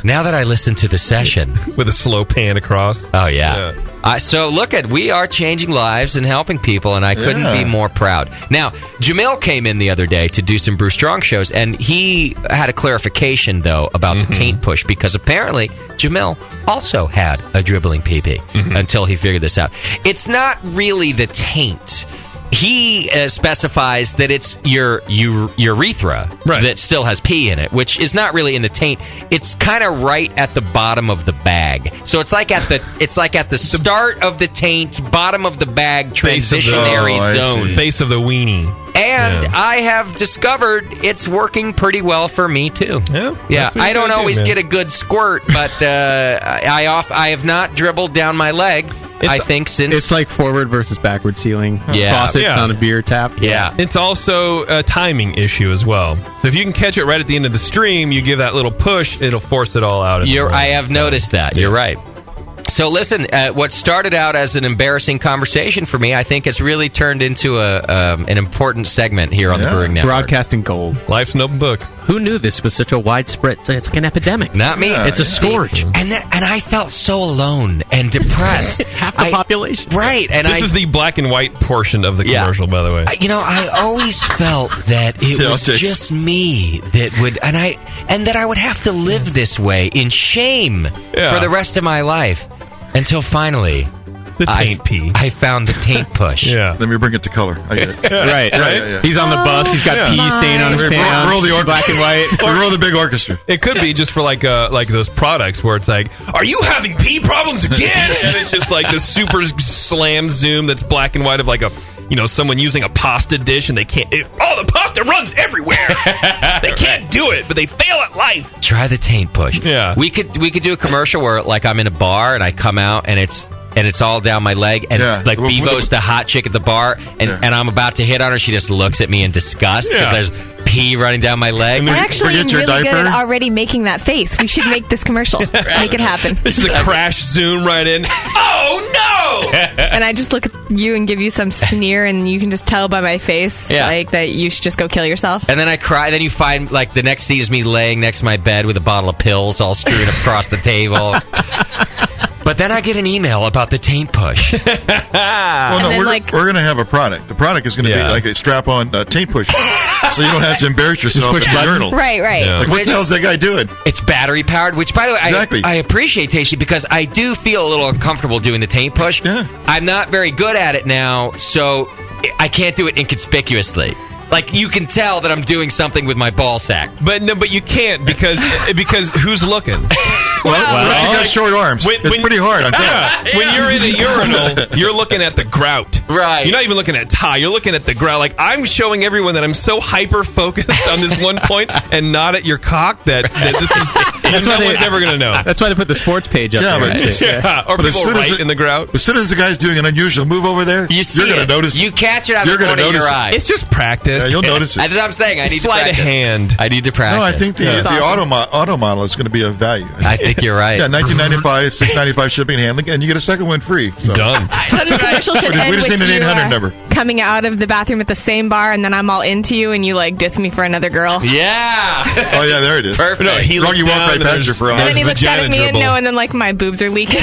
Now that I listen to the session. With a slow pan across. Oh, yeah. So look we are changing lives and helping people, and I couldn't be more proud. Now, Jamil came in the other day to do some Brew Strong shows, and he had a clarification, though, about the taint push, because apparently Jamil also had a dribbling pee-pee until he figured this out. It's not really the taint. He specifies that it's your urethra that still has pee in it, which is not really in the taint. It's kind of right at the bottom of the bag. So it's like at the start of the taint, bottom of the bag, transitionary zone, base of the weenie. And I have discovered it's working pretty well for me too. Yeah. I don't always get a good squirt, but I have not dribbled down my leg. I think since it's like forward versus backward sealing. Faucets on a beer tap. Yeah. It's also a timing issue as well. So if you can catch it right at the end of the stream, you give that little push, it'll force it all out. I have noticed that. You're right. So listen, what started out as an embarrassing conversation for me, I think it's really turned into an important segment here on the Brewing Network. Broadcasting gold. Life's an open book. Who knew this was such a widespread? It's like an epidemic. Not me. It's a scourge. And I felt so alone and depressed. Half the population. Right. And this is the black and white portion of the commercial, by the way. I always felt that it was just me that would, and that I would have to live this way in shame for the rest of my life. Until finally, the taint pee. I found the taint push. Let me bring it to color. I get it. Right. He's on the bus. He's got pee stain on his pants. Roll the black and white. Roll the big orchestra. It could be just for like those products where it's like, are you having pee problems again? And it's just like the super slam zoom that's black and white of like someone using a pasta dish and they can't. The pasta runs everywhere. They can't do it, but they fail at life. Try the taint push. Yeah, we could do a commercial where like I'm in a bar and I come out and it's all down my leg, and like Bevo's the hot chick at the bar, and I'm about to hit on her. She just looks at me in disgust because there's pee running down my leg. I actually am really good at already making that face. We should make this commercial. Make it happen. This is a crash zoom right in. Oh no! And I just look at you and give you some sneer, and you can just tell by my face like that you should just go kill yourself. And then I cry. Then you find like the next scene is me laying next to my bed with a bottle of pills all strewn across the table. But then I get an email about the taint push. Well, no, we're going to have a product. The product is going to be like a strap-on taint push, so you don't have to embarrass yourself in the urinal. Right. Yeah. Like, what the hell is that guy doing? It's battery-powered, which, by the way, I appreciate, Tasty, because I do feel a little uncomfortable doing the taint push. Yeah. I'm not very good at it now, so I can't do it inconspicuously. Like, you can tell that I'm doing something with my ball sack. But you can't because who's looking? Well, you got short arms. It's pretty hard. When you're in a urinal, you're looking at the grout. Right. You're not even looking at tie. You're looking at the grout. Like, I'm showing everyone that I'm so hyper-focused on this one point and not at your cock that this is... no one's ever going to know. That's why they put the sports page up there. Or people write in the grout. As soon as the guy's doing an unusual move over there, you're going to notice it. You catch it out of the corner of your eye. It's just practice. Yeah, you'll notice it. That's what I'm saying. I need to practice. Sleight of hand. I need to practice. No, I think the auto model is going to be of value. I think you're right. Yeah, $19.95, $6.95 shipping and handling, and you get a second one free. So. Done. Then the commercial should end we just with need an you 800 number. coming out of the bathroom at the same bar, and then I'm all into you, and you like diss me for another girl. Yeah. Oh yeah, there it is. Perfect. No, he Wrong, you walk right past her for a And then he looks at me dribble. and then like my boobs are leaking.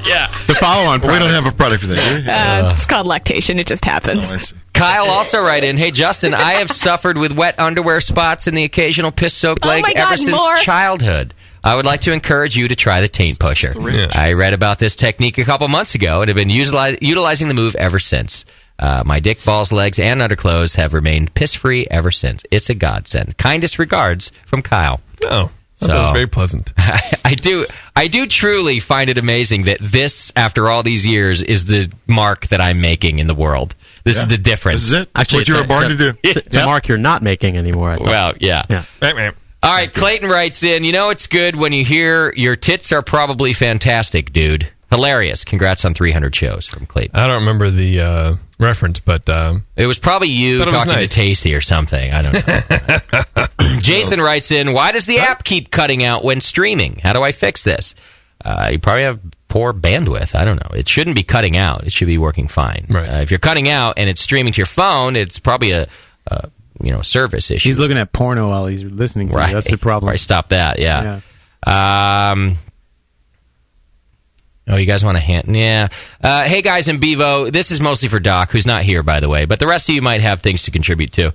Yeah. The follow-on product. We don't have a product for that, do we? It's called lactation. It just happens. Oh, I see. Kyle also write in, hey, Justin, I have suffered with wet underwear spots and the occasional piss-soaked leg ever since childhood. I would like to encourage you to try the taint pusher. I read about this technique a couple months ago and have been utilizing the move ever since. My dick, balls, legs, and underclothes have remained piss-free ever since. It's a godsend. Kindest regards from Kyle. Oh, that was very pleasant. I do truly find it amazing that this, after all these years, is the mark that I'm making in the world. This is the difference. This is it. That's what you were born to do. It's a mark you're not making anymore, I thought. Well, yeah. All right, Clayton writes in, it's good when you hear your tits are probably fantastic, dude. Hilarious. Congrats on 300 shows from Clayton. I don't remember the reference, but... it was probably you talking to Tasty or something. I don't know. Jason writes in, why does the app keep cutting out when streaming? How do I fix this? You probably have poor bandwidth. I don't know. It shouldn't be cutting out. It should be working fine. Right. If you're cutting out and it's streaming to your phone, it's probably a service issue. He's looking at porno while he's listening to you. That's the problem. Right, stop that, yeah. You guys want a hint? Yeah. Hey, guys in Bevo, this is mostly for Doc, who's not here, by the way, but the rest of you might have things to contribute to.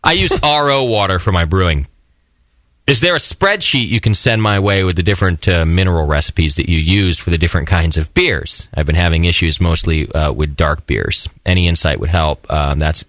I use RO water for my brewing. Is there a spreadsheet you can send my way with the different mineral recipes that you used for the different kinds of beers? I've been having issues mostly with dark beers. Any insight would help. That's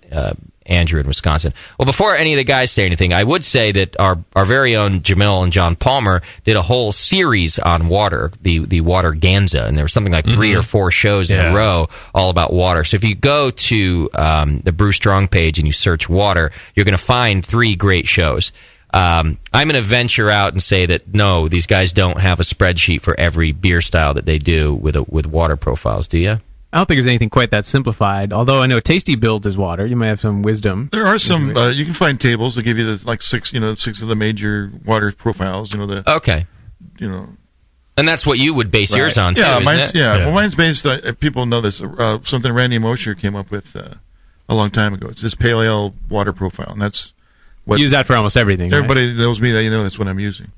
Andrew in Wisconsin. Well, before any of the guys say anything, I would say that our very own Jamil and John Palmer did a whole series on water, the Water Ganza, and there was something like 3 or 4 shows in a row all about water. So if you go to the Brew Strong page and you search water, you're going to find 3 great shows. I'm going to venture out and say that, no, these guys don't have a spreadsheet for every beer style that they do with water profiles, do you? I don't think there's anything quite that simplified. Although I know Tasty builds his water. You might have some wisdom. There are some. You can find tables that give you the 6 of the major water profiles. Okay. And that's what you would base yours on, too, isn't it? Well, mine's based. People know this. Something Randy Mosher came up with a long time ago. It's this pale ale water profile, and that's what use that for almost everything. Everybody knows me. That's what I'm using.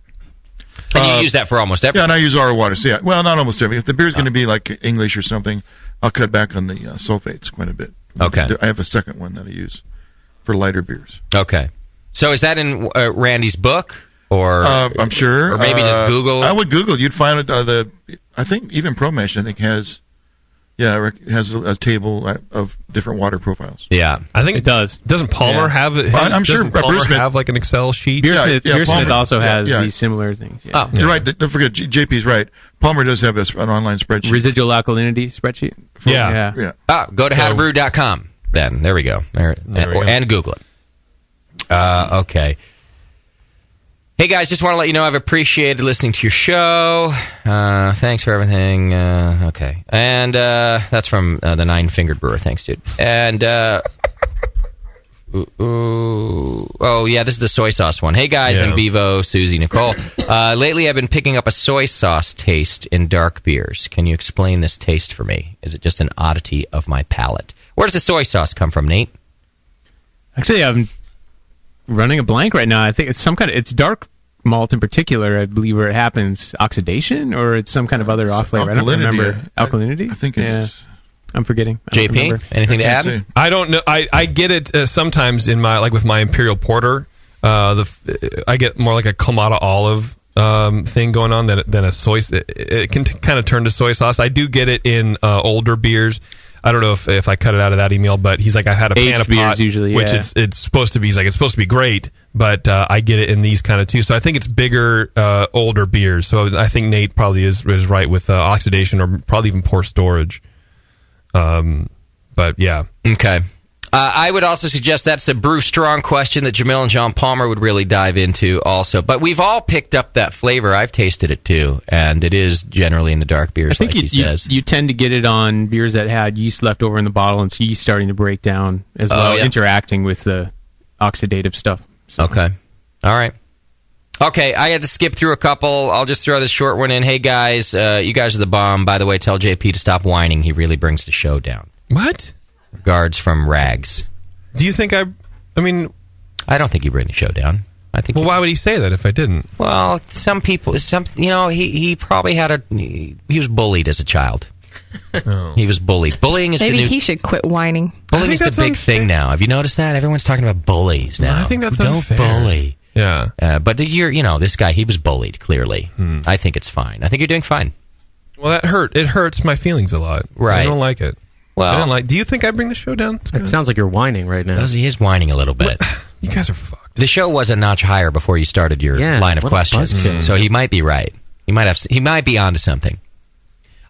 And you use that for almost everything. Yeah, and I use RO water. So well, not almost everything. If the beer's going to be like English or something, I'll cut back on the sulfates quite a bit. Okay. I have a second one that I use for lighter beers. Okay. So is that in Randy's book? Or I'm sure. Or maybe just Google? I would Google. You'd find it. I think even ProMesh, has a table of different water profiles. Yeah. I think it does. Doesn't Palmer have it? I'm sure Palmer Smith have like an Excel sheet? Smith also has these similar things. Yeah. Oh, you're right. Don't forget, JP's right. Palmer does have an online spreadsheet. Residual alkalinity spreadsheet? Yeah. Go to howtobrew.com then. There we go. And Google it. Okay. Hey, guys, just want to let you know I've appreciated listening to your show. Thanks for everything. Okay. And that's from the Nine Fingered Brewer. Thanks, dude. And, this is the soy sauce one. Hey, guys, in Bevo, Susie, Nicole. Lately, I've been picking up a soy sauce taste in dark beers. Can you explain this taste for me? Is it just an oddity of my palate? Where does the soy sauce come from, Nate? Actually, I'm running a blank right now. I think it's it's dark malt in particular, I believe, where it happens. Oxidation, or it's some kind of other off flavor. I don't remember. Alkalinity? I think it is. I'm forgetting. JP, anything to add? I don't know. I get it sometimes in my with my Imperial Porter. I get more like a Clamato olive thing going on than a soy. It can kind of turn to soy sauce. I do get it in older beers. I don't know if I cut it out of that email, but he's like, I've had a Panapot, usually, which it's supposed to be. He's like, it's supposed to be great, but I get it in these kind of too. So I think it's bigger, older beers. So I think Nate probably is right with oxidation or probably even poor storage. But yeah. Okay. I would also suggest that's a Brew Strong question that Jamil and John Palmer would really dive into also. But we've all picked up that flavor. I've tasted it too, and it is generally in the dark beers, I think like he says. You tend to get it on beers that had yeast left over in the bottle, and yeast starting to break down as well, interacting with the oxidative stuff. So. Okay. All right. Okay, I had to skip through a couple. I'll just throw this short one in. Hey, guys, you guys are the bomb. By the way, tell JP to stop whining. He really brings the show down. What? Regards from Rags. Do you think I don't think you bring the show down. I think. Well, why would he say that if I didn't? Well, some people, he probably had he was bullied as a child. Oh. He was bullied. Bullying is maybe he should quit whining. Bullying is the big thing now. Have you noticed that? Everyone's talking about bullies now. Well, I think that's unfair. Don't bully. Yeah. But this guy, he was bullied, clearly. I think it's fine. I think you're doing fine. Well, that hurt. It hurts my feelings a lot. Right. I don't like it. Well, I don't like. Do you think I bring the show down? It sounds like you're whining right now. He is whining a little bit. You guys are fucked. The show was a notch higher before you started your line of questions, so he might be right. He might be onto something.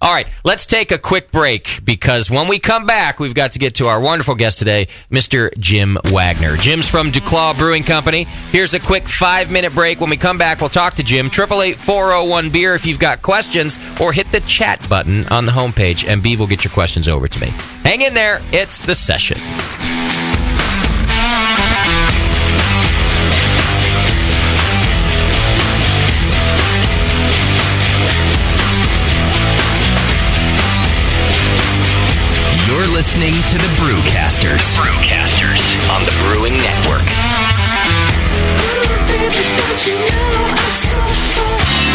All right, let's take a quick break, because when we come back, we've got to get to our wonderful guest today, Mr. Jim Wagner. Jim's from DuClaw Brewing Company. Here's a quick 5-minute break. When we come back, we'll talk to Jim. 888-401-BEER if you've got questions, or hit the chat button on the homepage, and Beav will get your questions over to me. Hang in there. It's The Session. You're listening to the Brewcasters. On the Brewing Network.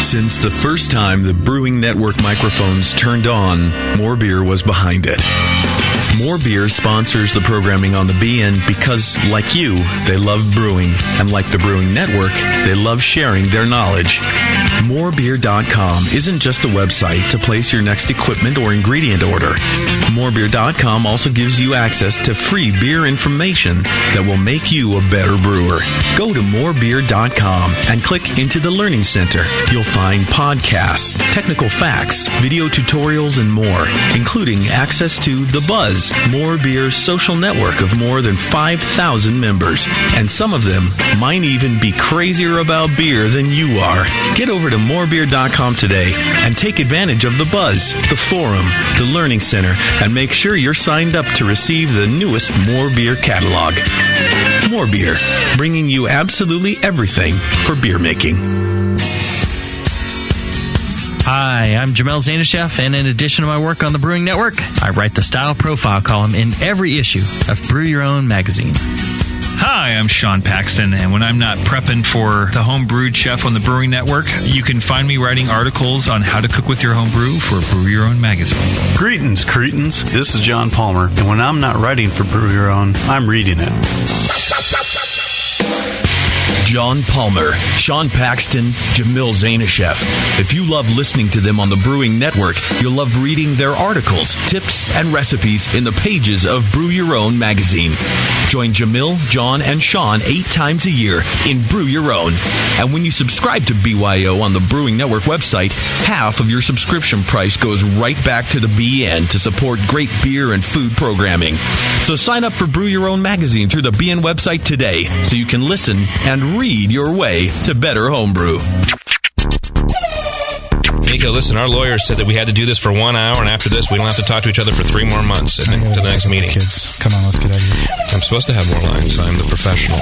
Since the first time the Brewing Network microphones turned on, More Beer was behind it. More Beer sponsors the programming on the BN because, like you, they love brewing. And like the Brewing Network, they love sharing their knowledge. Morebeer.com isn't just a website to place your next equipment or ingredient order. Morebeer.com also gives you access to free beer information that will make you a better brewer. Go to morebeer.com and click into the Learning Center. You'll find podcasts, technical facts, video tutorials, and more, including access to The Buzz, More Beer's social network of more than 5,000 members. And some of them might even be crazier about beer than you are. Get over to morebeer.com today and take advantage of The Buzz, the forum, the Learning Center, and make sure you're signed up to receive the newest More Beer catalog. More Beer, bringing you absolutely everything for beer making. Hi, I'm Jamel Zanishev, and in addition to my work on the Brewing Network, I write the Style Profile column in every issue of Brew Your Own magazine. Hi, I'm Sean Paxton, and when I'm not prepping for the Homebrewed Chef on the Brewing Network, you can find me writing articles on how to cook with your home brew for Brew Your Own magazine. Greetings, cretins. This is John Palmer, and when I'm not writing for Brew Your Own, I'm reading it. John Palmer, Sean Paxton, Jamil Zanishev. If you love listening to them on the Brewing Network, you'll love reading their articles, tips, and recipes in the pages of Brew Your Own magazine. Join Jamil, John, and Sean 8 times a year in Brew Your Own. And when you subscribe to BYO on the Brewing Network website, half of your subscription price goes right back to the BN to support great beer and food programming. So sign up for Brew Your Own magazine through the BN website today so you can listen and read your way to better homebrew. Nico, listen, our lawyers said that we had to do this for 1 hour, and after this, we don't have to talk to each other for 3 more months to the next meeting. Kids, come on, let's get out of here. I'm supposed to have more lines. I'm the professional.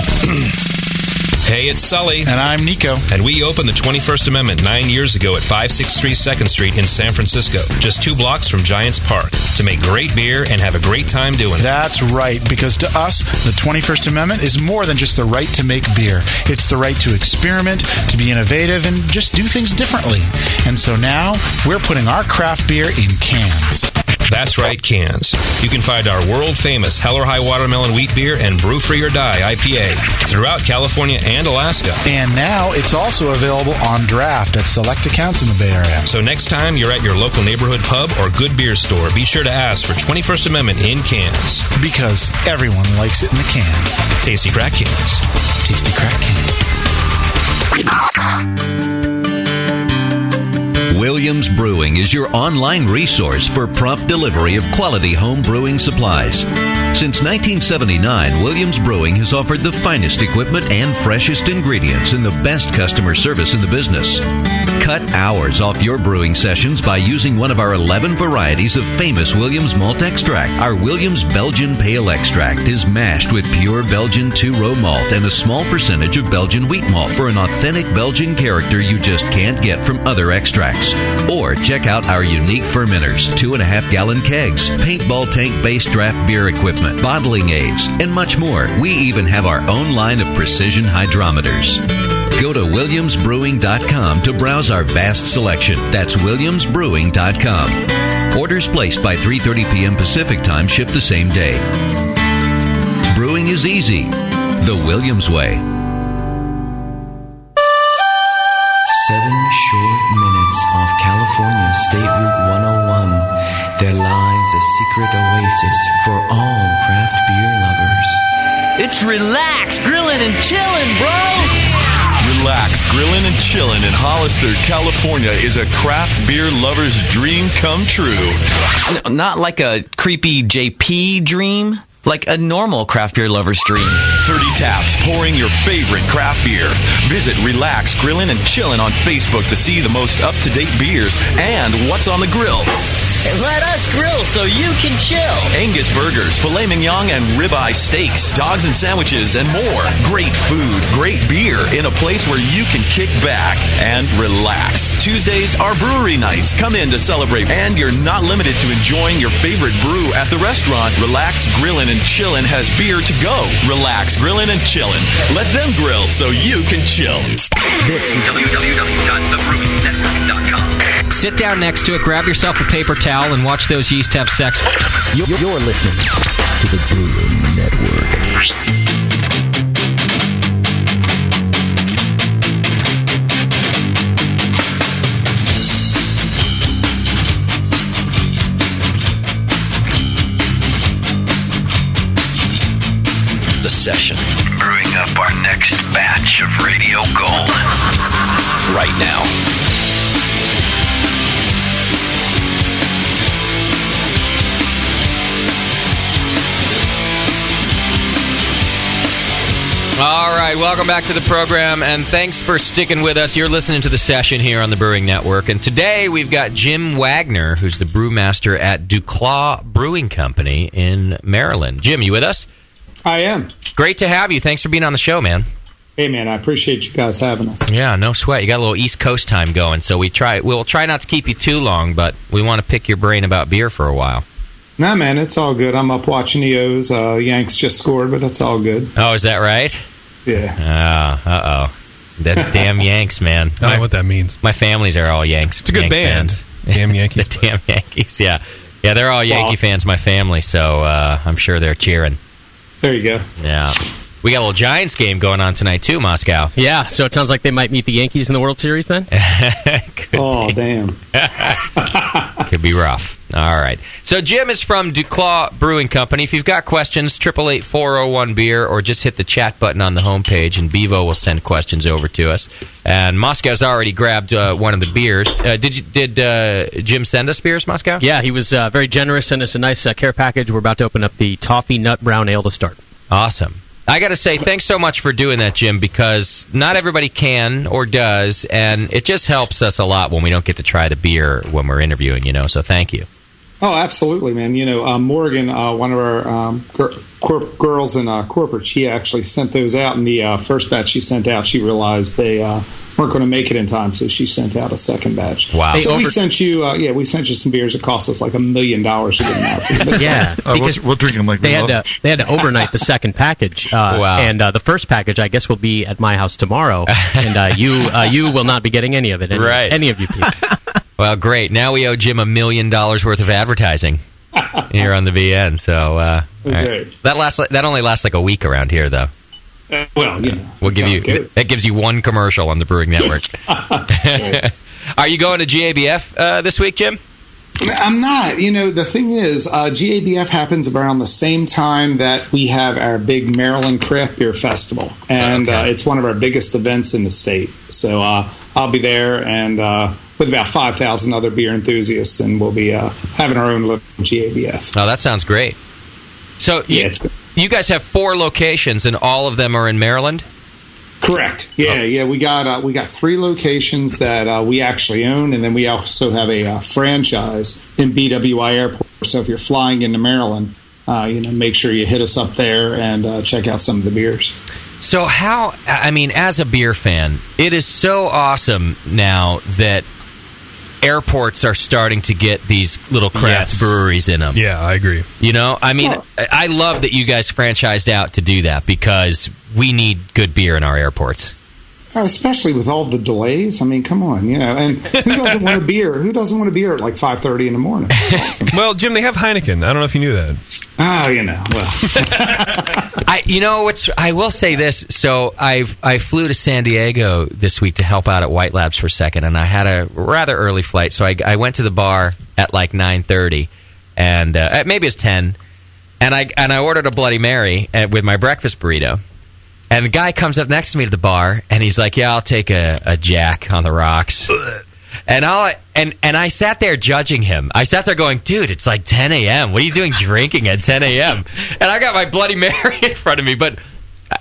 Hey, it's Sully. And I'm Nico. And we opened the 21st Amendment 9 years ago at 563 2nd Street in San Francisco, just 2 blocks from Giants Park, to make great beer and have a great time doing it. That's right, because to us, the 21st Amendment is more than just the right to make beer. It's the right to experiment, to be innovative, and just do things differently. And so now, we're putting our craft beer in cans. That's right, cans. You can find our world-famous Hell or High Watermelon Wheat Beer and Brew Free or Die IPA throughout California and Alaska. And now it's also available on draft at select accounts in the Bay Area. So next time you're at your local neighborhood pub or good beer store, be sure to ask for 21st Amendment in cans. Because everyone likes it in the can. Tasty crack cans. Tasty crack can. Williams Brewing is your online resource for prompt delivery of quality home brewing supplies. Since 1979, Williams Brewing has offered the finest equipment and freshest ingredients and the best customer service in the business. Cut hours off your brewing sessions by using one of our 11 varieties of famous Williams malt extract. Our Williams Belgian Pale Extract is mashed with pure Belgian 2-row malt and a small percentage of Belgian wheat malt for an authentic Belgian character you just can't get from other extracts. Or check out our unique fermenters, 2.5-gallon kegs, paintball tank-based draft beer equipment, bottling aids, and much more. We even have our own line of precision hydrometers. Go to williamsbrewing.com to browse our vast selection. That's williamsbrewing.com. Orders placed by 3:30 p.m. Pacific Time ship the same day. Brewing is easy. The Williams way. 7 short minutes off California State Route 101, there lies a secret oasis for all craft beer lovers. It's Relax Grillin' and Chillin', bro! Relax Grillin' and Chillin' in Hollister, California is a craft beer lover's dream come true. Not like a creepy JP dream. Like a normal craft beer lover's dream. 30 taps pouring your favorite craft beer. Visit Relax Grillin' and Chillin' on Facebook to see the most up-to-date beers and what's on the grill. Let us grill so you can chill. Angus burgers, filet mignon, and ribeye steaks, dogs and sandwiches, and more. Great food, great beer in a place where you can kick back and relax. Tuesdays are brewery nights. Come in to celebrate, and you're not limited to enjoying your favorite brew at the restaurant. Relax Grillin' and Chillin' has beer to go. Relax Grillin' and Chillin'. Let them grill so you can chill. This is www.thebrewingnetwork.com. Sit down next to it, grab yourself a paper towel, and watch those yeast have sex. You're listening to the Brewing Network. The session. Brewing up our next batch of Radio Gold. Right now. All right, welcome back to the program, and thanks for sticking with us. You're listening to the session here on the Brewing Network, and today we've got Jim Wagner, who's the brewmaster at DuClaw Brewing Company in Maryland. Jim, you with us? I am. Great to have you. Thanks for being on the show, man. Hey, man, I appreciate you guys having us. Yeah, no sweat. You got a little East Coast time going, so we'll try not to keep you too long, but we want to pick your brain about beer for a while. Nah, man, it's all good. I'm up watching the O's. Yanks just scored, but that's all good. Oh, is that right? Yeah. Uh-oh. That damn Yanks, man. I don't know what that means. My families are all Yanks. It's a good Yanks band. Fans. Damn Yankees. The damn Yankees, yeah. Yeah, they're all Yankee fans, my family, so I'm sure they're cheering. There you go. Yeah. We got a little Giants game going on tonight, too, Moscow. Yeah, so it sounds like they might meet the Yankees in the World Series then? Oh, damn. Could be rough. All right. So Jim is from DuClaw Brewing Company. If you've got questions, 888-401-BEER, or just hit the chat button on the homepage, and Bevo will send questions over to us. And Moscow's already grabbed one of the beers. Did Jim send us beers, Moscow? Yeah, he was very generous, sent us a nice care package. We're about to open up the Toffee Nut Brown Ale to start. Awesome. I got to say, thanks so much for doing that, Jim, because not everybody can or does, and it just helps us a lot when we don't get to try the beer when we're interviewing, so thank you. Oh, absolutely, man. Morgan, one of our girls in corporate, she actually sent those out, and the first batch she sent out, she realized they weren't going to make it in time, so she sent out a second batch. Wow. So we sent you some beers. It cost us like $1 million to get them out. Yeah, because we'll drink them like they had to overnight the second package. Wow. And the first package, I guess, will be at my house tomorrow, and you will not be getting any of it. Any of you people. Well, great. Now we owe Jim $1 million worth of advertising here on the BN. So right. That only lasts like a week around here, though. We'll give you that gives you one commercial on the Brewing Network. Are you going to GABF this week, Jim? I'm not. The thing is, GABF happens around the same time that we have our big Maryland Craft Beer Festival, and it's one of our biggest events in the state. So I'll be there, and with about 5,000 other beer enthusiasts, and we'll be having our own little GABF. Oh, that sounds great. So it's good. You guys have 4 locations, and all of them are in Maryland? Correct. Yeah. We got 3 locations that we actually own, and then we also have a franchise in BWI Airport. So if you're flying into Maryland, make sure you hit us up there and check out some of the beers. So as a beer fan, it is so awesome now that airports are starting to get these little craft breweries in them. Yeah, I agree. I love that you guys franchised out to do that because we need good beer in our airports. especially with all the delays. I mean, come on, and who doesn't want a beer? Who doesn't want a beer at like 5:30 in the morning? That's awesome. Well, Jim, they have Heineken. I don't know if you knew that. I will say this. So I flew to San Diego this week to help out at White Labs for a second, and I had a rather early flight. So I went to the bar at like 9:30, and maybe it's 10, and I ordered a Bloody Mary with my breakfast burrito. And the guy comes up next to me to the bar, and he's like, "Yeah, I'll take a Jack on the rocks." And I sat there judging him. I sat there going, "Dude, it's like 10 a.m. What are you doing drinking at 10 a.m.?" And I got my Bloody Mary in front of me, but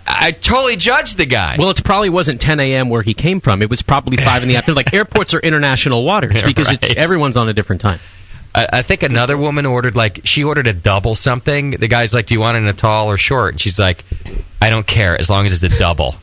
I totally judged the guy. Well, it probably wasn't 10 a.m. where he came from. It was probably 5 in the afternoon. Like, airports are international waters because everyone's on a different time. I think another woman ordered a double something. The guy's like, "Do you want it in a tall or short?" And she's like, "I don't care as long as it's a double."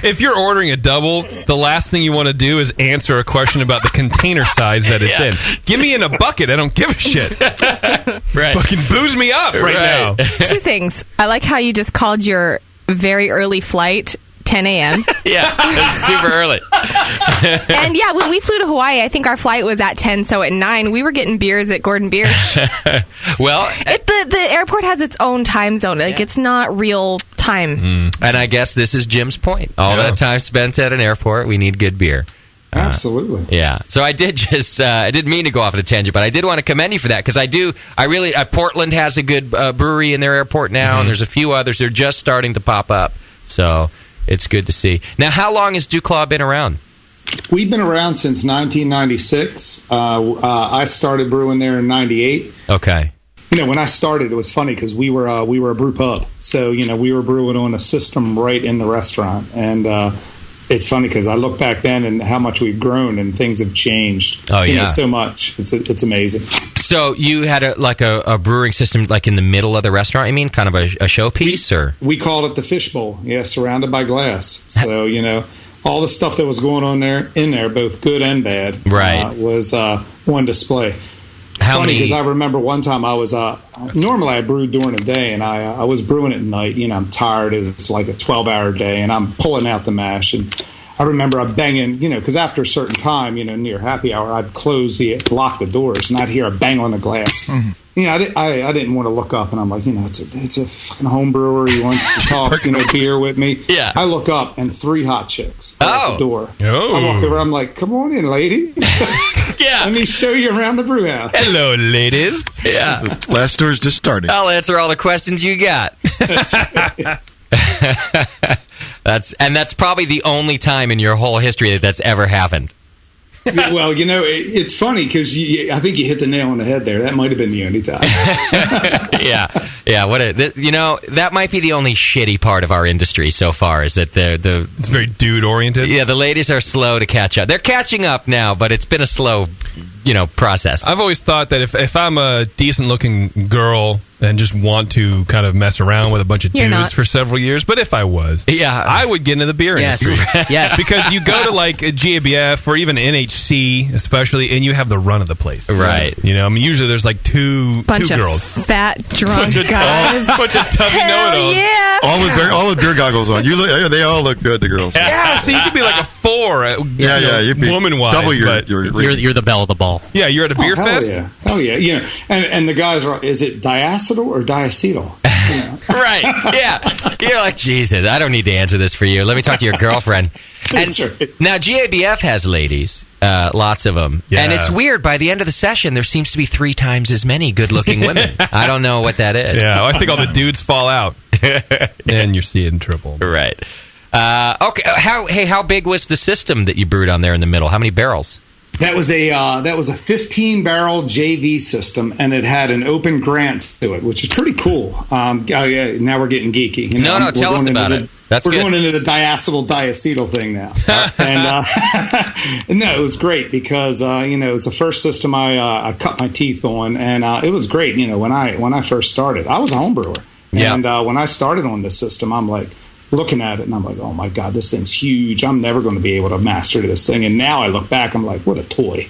If you're ordering a double, the last thing you want to do is answer a question about the container size that it's in. Give me in a bucket. I don't give a shit. Right. Fucking booze me up right now. Two things. I like how you just called your very early flight 10 a.m. Yeah, it was super early. And yeah, when we flew to Hawaii, I think our flight was at 10, so at 9, we were getting beers at Gordon Beer. Well, the airport has its own time zone. Like, it's not real time. And I guess this is Jim's point. All that time spent at an airport, we need good beer. Absolutely. Yeah. So I did I didn't mean to go off on a tangent, but I did want to commend you for that, because Portland has a good brewery in their airport now, and there's a few others. They're just starting to pop up. So it's good to see. Now, how long has DuClaw been around? We've been around since 1996. I started brewing there in 98. Okay. When I started, it was funny because we were a brew pub. So, we were brewing on a system right in the restaurant. And it's funny because I look back then and how much we've grown and things have changed. Oh, yeah. So much. It's amazing. So you had a brewing system like in the middle of the restaurant, you mean? Kind of a showpiece? Or we called it the fishbowl. Yeah, surrounded by glass. So, all the stuff that was going on in there, both good and bad, right, was on display. It's funny because I remember one time I was normally I brewed during the day, and I was brewing at night. I'm tired. It was like a 12-hour day, and I'm pulling out the mash. And I remember I'm banging, because after a certain time, near happy hour, I'd lock the doors, and I'd hear a bang on the glass. Mm-hmm. I didn't want to look up, and I'm like, it's a fucking home brewer. He wants to talk, beer with me. Yeah. I look up, and 3 hot chicks at the door. Oh. I walk over. I'm like, come on in, ladies. Yeah. Let me show you around the brew house. Hello, ladies. Yeah. The last tour's just starting. I'll answer all the questions you got. That's probably the only time in your whole history that's ever happened. Well, it's funny because I think you hit the nail on the head there. That might have been the only time. Yeah. That might be the only shitty part of our industry so far, is that it's very dude oriented. Yeah, the ladies are slow to catch up. They're catching up now, but it's been a slow, process. I've always thought that if I'm a decent looking girl and just want to kind of mess around with a bunch of dudes for several years, but if I was, I would get into the beer industry. Yes. Because you go to like a GABF or even NHC especially, and you have the run of the place. Right. Usually there's like two girls. Fat, drunk guys. Bunch of tubby know-it-alls. Yeah. All with beer goggles on. They all look good, the girls. Yeah, so you could be like a 4 you'd be woman-wise. Double you're the belle of the ball. Yeah, you're at a beer fest? Hell yeah. And the guys are, is it diacetyl or diacetyl? Right. Yeah. You're like, Jesus, I don't need to answer this for you. Let me talk to your girlfriend. And now GABF has ladies, lots of them. Yeah. And it's weird. By the end of the session, there seems to be 3 times as many good-looking women. I don't know what that is. Yeah, I think all the dudes fall out. And you're seeing triple. Right. Okay. How big was the system that you brewed on there in the middle? How many barrels? That was a 15-barrel JV system, and it had an open grant to it, which is pretty cool. Now we're getting geeky. Tell us about it. We're going into the diacetyl thing now. And no, it was great because it was the first system I cut my teeth on, and it was great. When I first started, I was a home brewer, and when I started on this system, I'm like looking at it, and I'm like, oh my God, this thing's huge. I'm never going to be able to master this thing. And now I look back, I'm like, what a toy.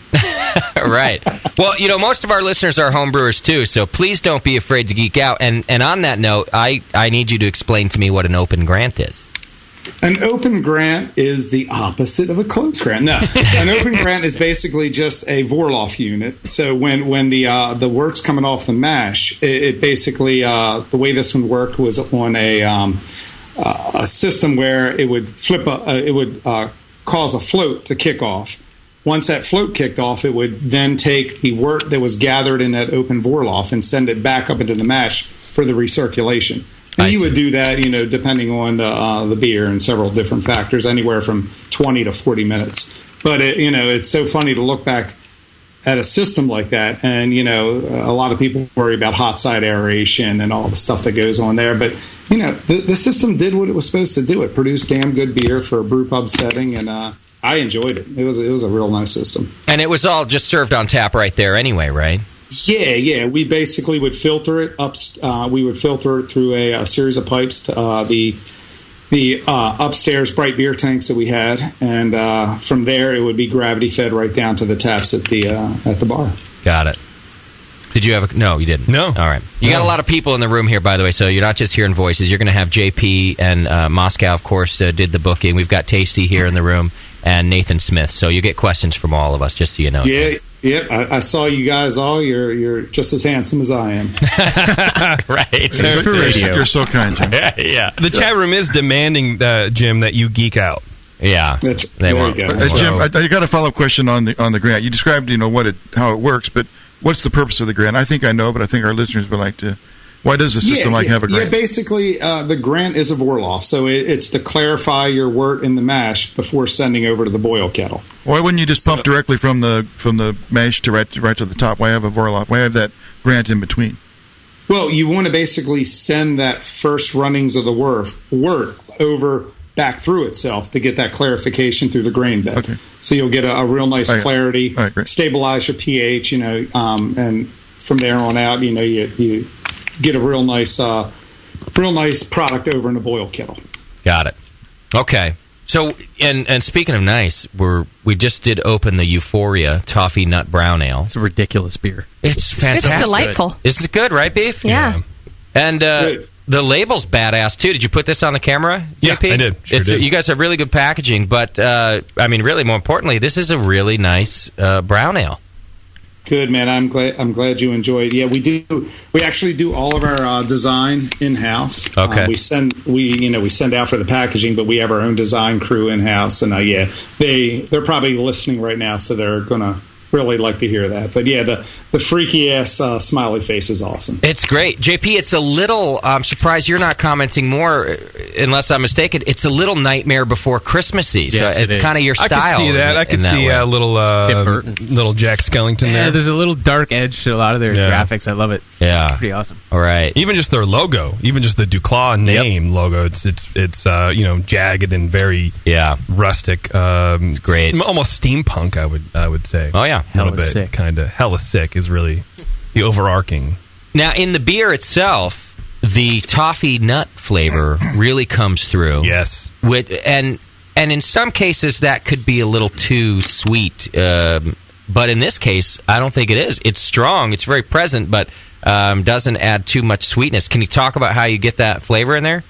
Right. Well, most of our listeners are homebrewers too, so please don't be afraid to geek out. And on that note, I need you to explain to me what an open grant is. An open grant is the opposite of a closed grant. No, an open grant is basically just a Vorloff unit. So when the wort's coming off the mash, it basically the way this one worked was on a system where it would cause a float to kick off. Once that float kicked off, it would then take the wort that was gathered in that open Vorloff and send it back up into the mash for the recirculation. And you would do that, depending on the beer and several different factors, anywhere from 20 to 40 minutes. But it's so funny to look back at a system like that, and a lot of people worry about hot side aeration and all the stuff that goes on there. But the system did what it was supposed to do. It produced damn good beer for a brew pub setting, and I enjoyed it. It was a real nice system. And it was all just served on tap right there anyway, right? Yeah. We basically would filter it up. We would filter it through a series of pipes to the upstairs bright beer tanks that we had, and from there it would be gravity fed right down to the taps at the bar. Got it. Did you have no, you didn't. No. All right. You got a lot of people in the room here, by the way, so you're not just hearing voices. You're going to have JP and Moscow, of course, did the booking. We've got Tasty here in the room and Nathan Smith. So you get questions from all of us, just so you know. Yeah. I saw you guys all. You're just as handsome as I am. Right. You're so kind, Jim. Yeah. The chat room is demanding, Jim, that you geek out. Yeah. They won't. Jim, I got a follow-up question on the grant. You described, how it works, but what's the purpose of the grant? I think I know, but I think our listeners would like to. Why does a system have a grant? Yeah, basically, the grant is a Vorloff, so it's to clarify your wort in the mash before sending over to the boil kettle. Why wouldn't you just pump directly from the mash to right to the top? Why have a Vorloff? Why have that grant in between? Well, you want to basically send that first runnings of the wort over back through itself to get that clarification through the grain bed. Okay. So you'll get a real nice clarity, stabilize your pH, and from there on out, you get a real nice product over in a boil kettle. Got it. Okay. So, and speaking of nice, we just did open the Euphoria Toffee Nut Brown Ale. It's a ridiculous beer. It's fantastic. It's delightful. This is good, right, Beef? Yeah. And the label's badass too. Did you put this on the camera, Yeah, JP? I did. Sure did. You guys have really good packaging, but really more importantly, this is a really nice brown ale. Good, man. I'm glad you enjoyed. Yeah, we actually do all of our design in house. Okay. We send out for the packaging, but we have our own design crew in house, and they're probably listening right now, so they're gonna really like to hear that. But yeah, the freaky ass smiley face is awesome. It's great, JP. It's a little. I'm surprised you're not commenting more, unless I'm mistaken. It's a little Nightmare Before Christmassy. So yes, it's kind of your style. I could see that. I could see a little Jack Skellington there. There's a little dark edge to a lot of their graphics. I love it. Yeah, it's pretty awesome. All right. Even just their logo, even just the DuClaw name logo. It's jagged and very rustic. It's great. Almost steampunk. I would say. Oh yeah, a little bit. Kind of hella sick is really the overarching. Now in the beer itself, the toffee nut flavor really comes through. Yes. And in some cases that could be a little too sweet. But in this case, I don't think it is. It's strong. It's very present, but doesn't add too much sweetness. Can you talk about how you get that flavor in there?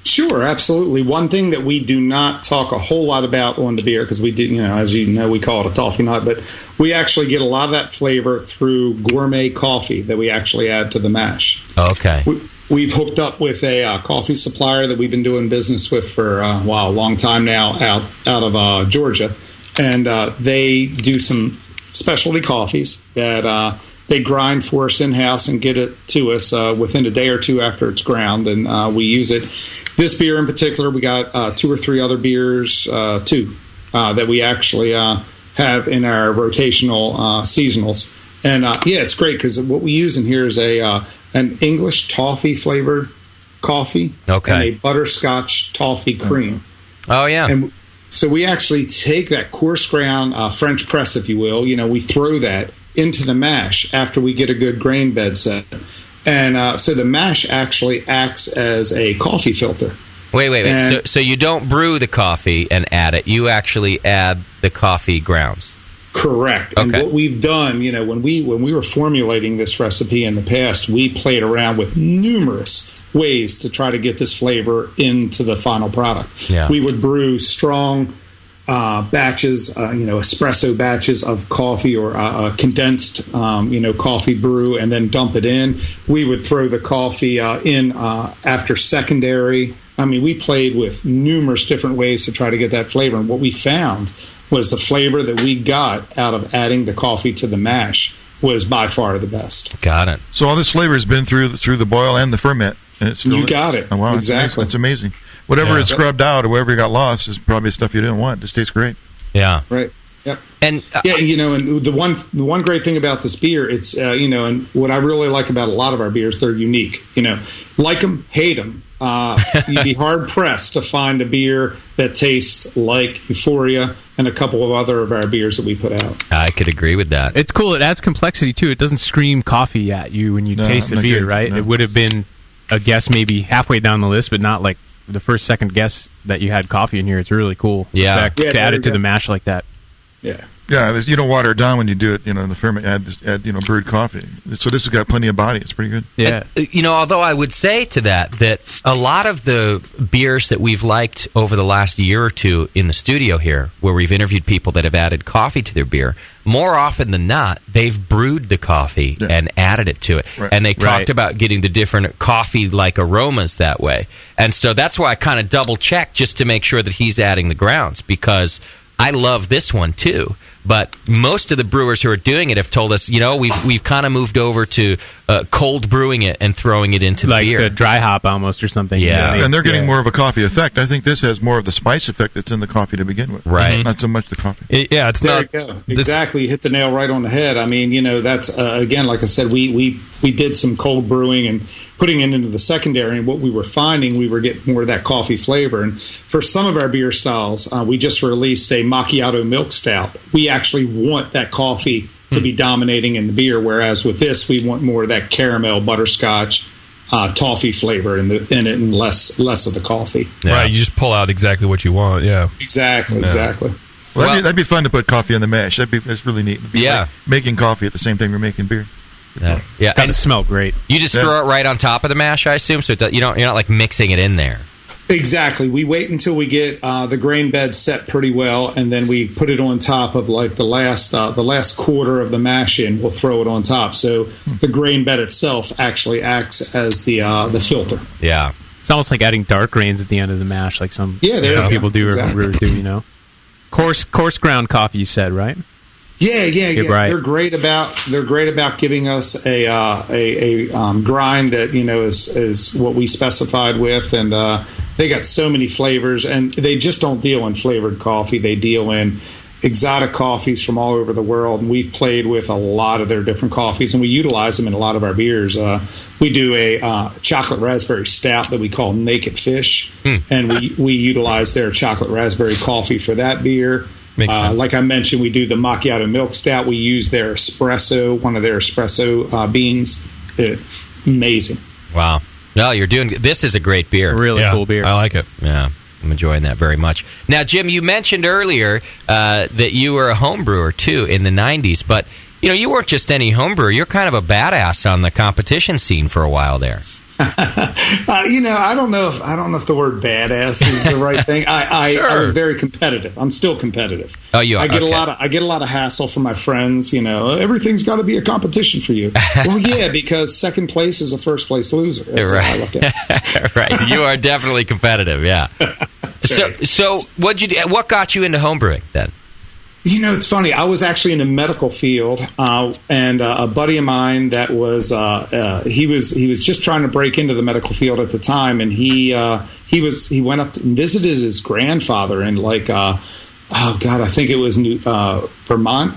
Sure, absolutely. One thing that we do not talk a whole lot about on the beer, because we do, as you know, we call it a toffee nut, but we actually get a lot of that flavor through gourmet coffee that we actually add to the mash. Okay. We've hooked up with a coffee supplier that we've been doing business with for a long time now, out of Georgia, and they do some specialty coffees that they grind for us in-house and get it to us within a day or two after it's ground, and we use it. This beer in particular, we got 2 or 3 other beers, that we actually have in our rotational seasonals. And it's great because what we use in here is an English toffee flavored coffee and a butterscotch toffee cream. Oh, yeah. And so we actually take that coarse ground French press, if you will. We throw that into the mash after we get a good grain bed set. And so the mash actually acts as a coffee filter. Wait. So you don't brew the coffee and add it. You actually add the coffee grounds. Correct. And what we've done, when we were formulating this recipe in the past, we played around with numerous ways to try to get this flavor into the final product. Yeah. We would brew strong batches, espresso batches of coffee or condensed, coffee brew, and then dump it in. We would throw the coffee in after secondary. I mean, we played with numerous different ways to try to get that flavor. And what we found was the flavor that we got out of adding the coffee to the mash was by far the best. Got it. So all this flavor has been through the boil and the ferment, and it's still You got it. Oh, wow, Exactly. It's amazing. Whatever is scrubbed out or whatever got lost is probably stuff you didn't want. It just tastes great. Yeah. Right. Yep. And and the one great thing about this beer, it's and what I really like about a lot of our beers, they're unique. Like them, hate them. You'd be hard pressed to find a beer that tastes like Euphoria and a couple of other of our beers that we put out. I could agree with that. It's cool. It adds complexity too. It doesn't scream coffee at you when you taste the beer, right? No. It would have been a guess maybe halfway down the list, but not like the first, second guess that you had coffee in here. It's really cool. Yeah. To add it to the mash like that. Yeah. Yeah, you don't water it down when you do it, in the ferment, add brewed coffee. So this has got plenty of body. It's pretty good. Yeah. And, although I would say to that a lot of the beers that we've liked over the last year or two in the studio here, where we've interviewed people that have added coffee to their beer, more often than not, they've brewed the coffee and added it to it. Right. And they talked about getting the different coffee-like aromas that way. And so that's why I kind of double-check just to make sure that he's adding the grounds, because I love this one too. But most of the brewers who are doing it have told us, we've kind of moved over to cold brewing it and throwing it into the beer. Like a dry hop almost or something. Yeah. And they're getting more of a coffee effect. I think this has more of the spice effect that's in the coffee to begin with. Right. Not so much the coffee. It's there not. You go. Exactly. You hit the nail right on the head. I mean, that's, again, like I said, we did some cold brewing and putting it into the secondary, and what we were finding, we were getting more of that coffee flavor. And for some of our beer styles, we just released a macchiato milk stout. We actually want that coffee to be dominating in the beer, whereas with this, we want more of that caramel, butterscotch, toffee flavor in it, and less of the coffee. Yeah. Right, you just pull out exactly what you want. Yeah, exactly. Well, that'd be fun to put coffee in the mash. That's really neat. It'd be like making coffee at the same time you're making beer. Yeah, and it smell great. You just throw it right on top of the mash, I assume. So you're not like mixing it in there. Exactly. We wait until we get the grain bed set pretty well, and then we put it on top of like the last quarter of the mash in. We'll throw it on top, so the grain bed itself actually acts as the filter. Yeah, it's almost like adding dark grains at the end of the mash, like some people do or brewers do. Coarse ground coffee, you said, right? Yeah. Right. They're great about giving us a grind that is what we specified with, and they got so many flavors, and they just don't deal in flavored coffee. They deal in exotic coffees from all over the world, and we've played with a lot of their different coffees, and we utilize them in a lot of our beers. We do a chocolate raspberry stout that we call Naked Fish, and we utilize their chocolate raspberry coffee for that beer. Like I mentioned, we do the macchiato milk stout. We use their espresso, one of their espresso beans. Amazing. Wow. No, this is a great beer. Really cool beer. I like it. Yeah, I'm enjoying that very much. Now, Jim, you mentioned earlier that you were a home brewer, too, in the 90s. But, you weren't just any home brewer. You're kind of a badass on the competition scene for a while there. I don't know if the word badass is the right thing. I was very competitive. I'm still competitive. Oh, you are? I get a lot of hassle from my friends. Everything's got to be a competition for you. Well, yeah, because second place is a first place loser. That's right. how I look at it. Right. You are definitely competitive. Yeah. So what got you into homebrewing then? It's funny. I was actually in the medical field, and a buddy of mine that was he was just trying to break into the medical field at the time, and he went up and visited his grandfather in I think it was Vermont,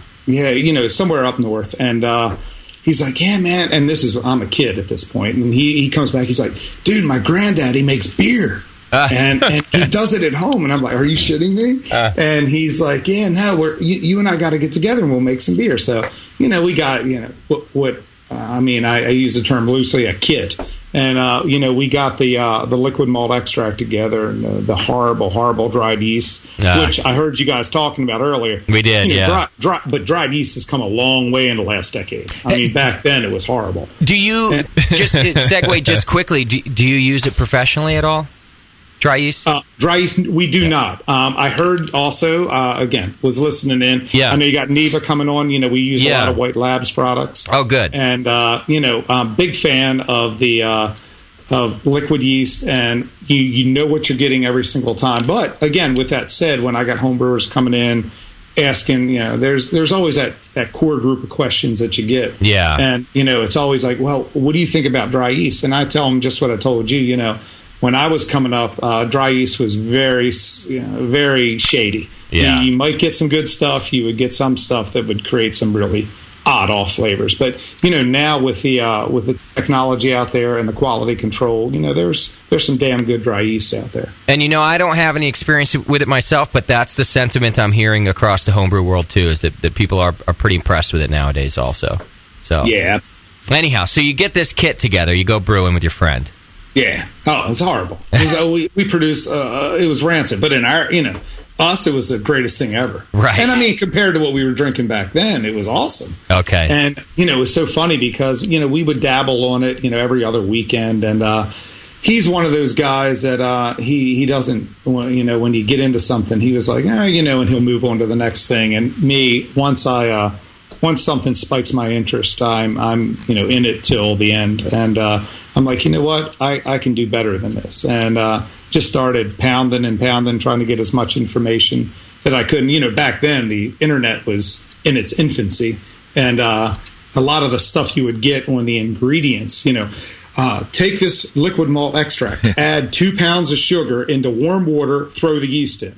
somewhere up north, and he's like, yeah, man, and I'm a kid at this point, and he comes back, he's like, dude, my granddaddy makes beer. And he does it at home, and I'm like, "Are you shitting me?" And he's like, "Yeah, no, you and I got to get together, and we'll make some beer." So, we got, I use the term loosely, a kit, And we got the liquid malt extract together, and the horrible dried yeast, which I heard you guys talking about earlier. We did, but dried yeast has come a long way in the last decade. I mean, back then it was horrible. Do you just segue just quickly? Do you use it professionally at all? Dry yeast? Dry yeast, we do not. I heard also, again, was listening in. Yeah. I know you got Neva coming on. We use a lot of White Labs products. Oh, good. And, big fan of the of liquid yeast, and you know what you're getting every single time. But, again, with that said, when I got homebrewers coming in asking, there's always that core group of questions that you get. Yeah. And, it's always like, well, what do you think about dry yeast? And I tell them just what I told you, when I was coming up, dry yeast was very, very shady. Yeah. You might get some good stuff. You would get some stuff that would create some really odd off flavors. But now with the technology out there and the quality control, there's some damn good dry yeast out there. And I don't have any experience with it myself, but that's the sentiment I'm hearing across the homebrew world too. Is that people are pretty impressed with it nowadays, also. So yeah. Anyhow, so you get this kit together, you go brewing with your friend. Yeah. Oh, it's horrible. We produced, it was rancid, but in our, us, it was the greatest thing ever. Right. And I mean, compared to what we were drinking back then, it was awesome. Okay. And, it was so funny because, we would dabble on it, every other weekend. And he's one of those guys that he doesn't, when you get into something, he was like, and he'll move on to the next thing. And me, once something spikes my interest, I'm in it till the end. And I'm like, you know what? I can do better than this. And just started pounding, trying to get as much information that I could. And, back then, the internet was in its infancy. And a lot of the stuff you would get on the ingredients, take this liquid malt extract, add 2 pounds of sugar into warm water, throw the yeast in.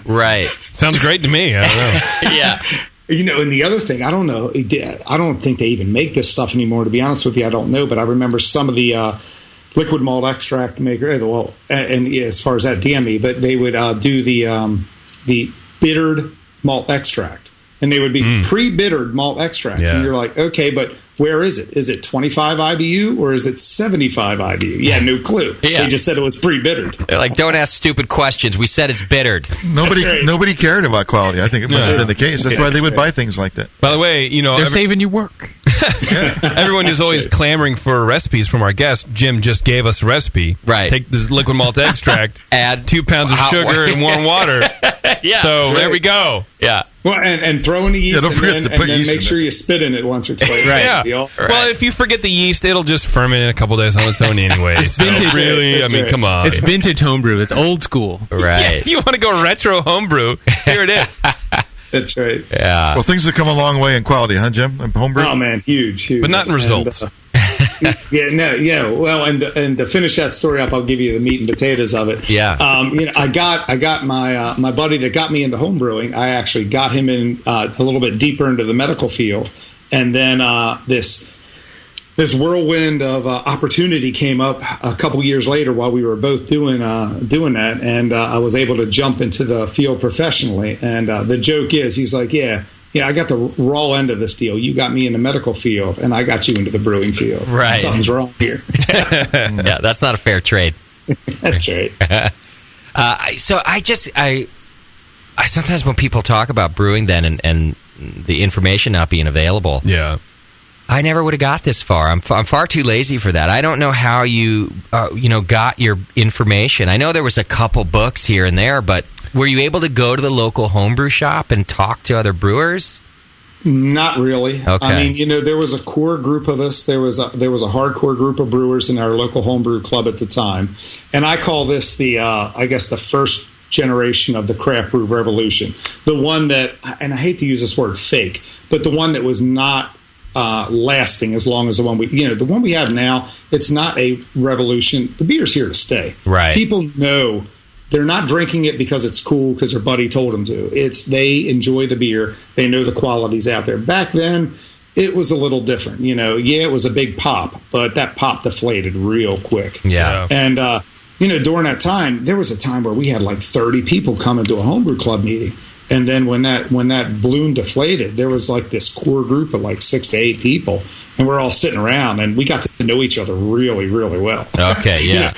Right. Sounds great to me. I don't know. Yeah. And the other thing, I don't know, I don't think they even make this stuff anymore, to be honest with you. I don't know, but I remember some of the liquid malt extract maker, and as far as that DME, but they would do the bittered malt extract, and they would be pre-bittered malt extract. Yeah. And you're like, okay, but where is it? Is it 25 IBU or is it 75 IBU? Yeah, no clue. Yeah. They just said it was pre-bittered. They're like, don't ask stupid questions. We said it's bittered. Nobody cared about quality. I think it must have been the case. That's why they would buy things like that. By the way, they're saving you work. Everyone who's always clamoring for recipes from our guest, Jim just gave us a recipe. Right. Take this liquid malt extract, add 2 pounds of sugar and warm water. Yeah. So there we go. Yeah. Well, and throw in the yeast, and then make sure you spit in it once or twice. Right. Yeah. Right. Well, if you forget the yeast, it'll just ferment in a couple days on its own anyway. It's vintage. Really, I mean, come on. It's vintage homebrew. It's old school. Right. Yeah, if you want to go retro homebrew, here it is. That's right. Yeah. Well, things have come a long way in quality, huh, Jim? Homebrew? Oh, man, huge. But not in results. Well, and to finish that story up, I'll give you the meat and potatoes of it. Yeah. I got my buddy that got me into homebrewing. I actually got him in a little bit deeper into the medical field, and then this whirlwind of opportunity came up a couple years later while we were both doing that, and I was able to jump into the field professionally. And the joke is, he's like, yeah, I got the raw end of this deal. You got me in the medical field, and I got you into the brewing field. Right. Something's wrong here. Yeah, that's not a fair trade. That's right. So I sometimes when people talk about brewing then and the information not being available, yeah, I never would have got this far. I'm far too lazy for that. I don't know how you got your information. I know there was a couple books here and there, but were you able to go to the local homebrew shop and talk to other brewers? Not really. Okay. I mean, there was a core group of us. There was a hardcore group of brewers in our local homebrew club at the time, and I call this the first generation of the craft brew revolution. The one that, and I hate to use this word fake, but the one that was not lasting as long as the one we have now. It's not a revolution. The beer's here to stay. Right. People know. They're not drinking it because it's cool because their buddy told them to. They enjoy the beer. They know the quality's out there. Back then, it was a little different. It was a big pop, but that pop deflated real quick. Yeah. And, during that time, there was a time where we had like 30 people come into a homebrew club meeting. And then when that balloon deflated, there was like this core group of like 6 to 8 people, and we're all sitting around, and we got to know each other really, really well. Okay, yeah.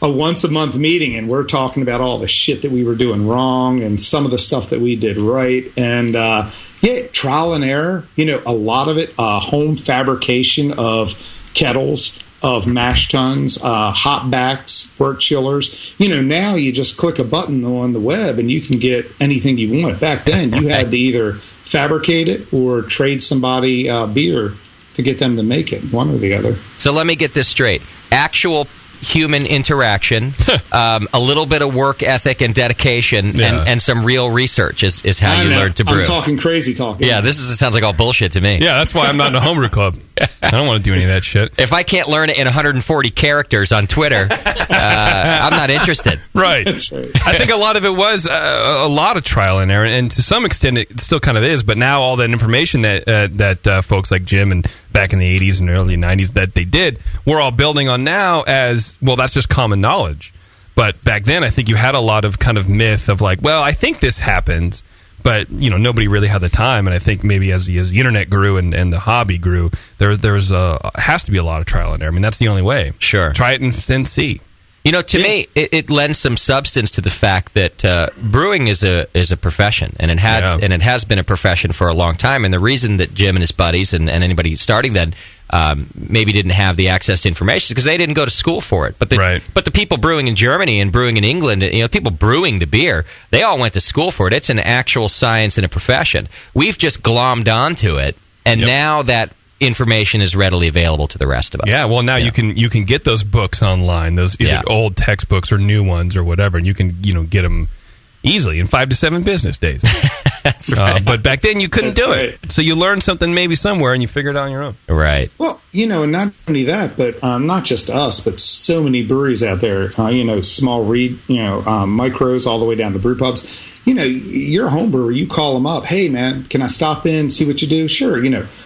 A once a month meeting, and we're talking about all the shit that we were doing wrong and some of the stuff that we did right. And trial and error. A lot of it home fabrication of kettles, of mash tuns, hot backs, work chillers. Now you just click a button on the web and you can get anything you want. Back then, you had to either fabricate it or trade somebody beer to get them to make it, one or the other. So let me get this straight. Actual human interaction, a little bit of work ethic and dedication, and some real research is how you learn to brew. I'm talking crazy talking. Yeah, this sounds like all bullshit to me. Yeah, that's why I'm not in a homebrew club. I don't want to do any of that shit. If I can't learn it in 140 characters on Twitter, I'm not interested. Right. That's right. I think a lot of it was a lot of trial and error, and to some extent it still kind of is, but now all that information that folks like Jim and back in the 80s and early 90s that they did, we're all building on now as, well, that's just common knowledge. But back then, I think you had a lot of kind of myth of like, well, I think this happened, but nobody really had the time. And I think maybe as the internet grew and the hobby grew, there has to be a lot of trial and error. I mean, that's the only way. Sure. Try it and then see. To me, it lends some substance to the fact that brewing is a profession, and it has been a profession for a long time. And the reason that Jim and his buddies and anybody starting then maybe didn't have the access to information is because they didn't go to school for it. But the people brewing in Germany and brewing in England, people brewing the beer, they all went to school for it. It's an actual science and a profession. We've just glommed onto it, and now that information is readily available to the rest of us. Yeah, well, now you can get those books online, those either old textbooks or new ones or whatever, and you can get them easily in 5 to 7 business days. That's right. But back then you couldn't do it, so you learned something maybe somewhere and you figured it out on your own. Right. Well, and not only that, but not just us, but so many breweries out there. Small reed, micros, all the way down to brew pubs. You're a home brewer. You call them up. Hey, man, can I stop in and see what you do? Sure.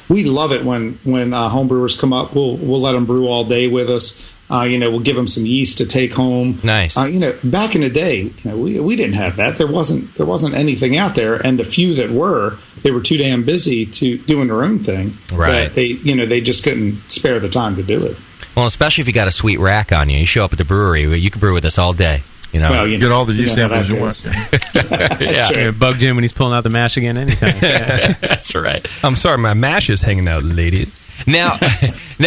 We love it when home brewers come up. We'll let them brew all day with us. We'll give them some yeast to take home. Nice. Back in the day, we didn't have that. There wasn't anything out there, and the few that were, they were too damn busy to doing their own thing. Right. They just couldn't spare the time to do it. Well, especially if you got a sweet rack on you. You show up at the brewery, you can brew with us all day. Well, get all the yeast samples you want. Yeah. Bug Jim when he's pulling out the mash again anytime. Yeah. That's right. I'm sorry, my mash is hanging out, ladies. Now,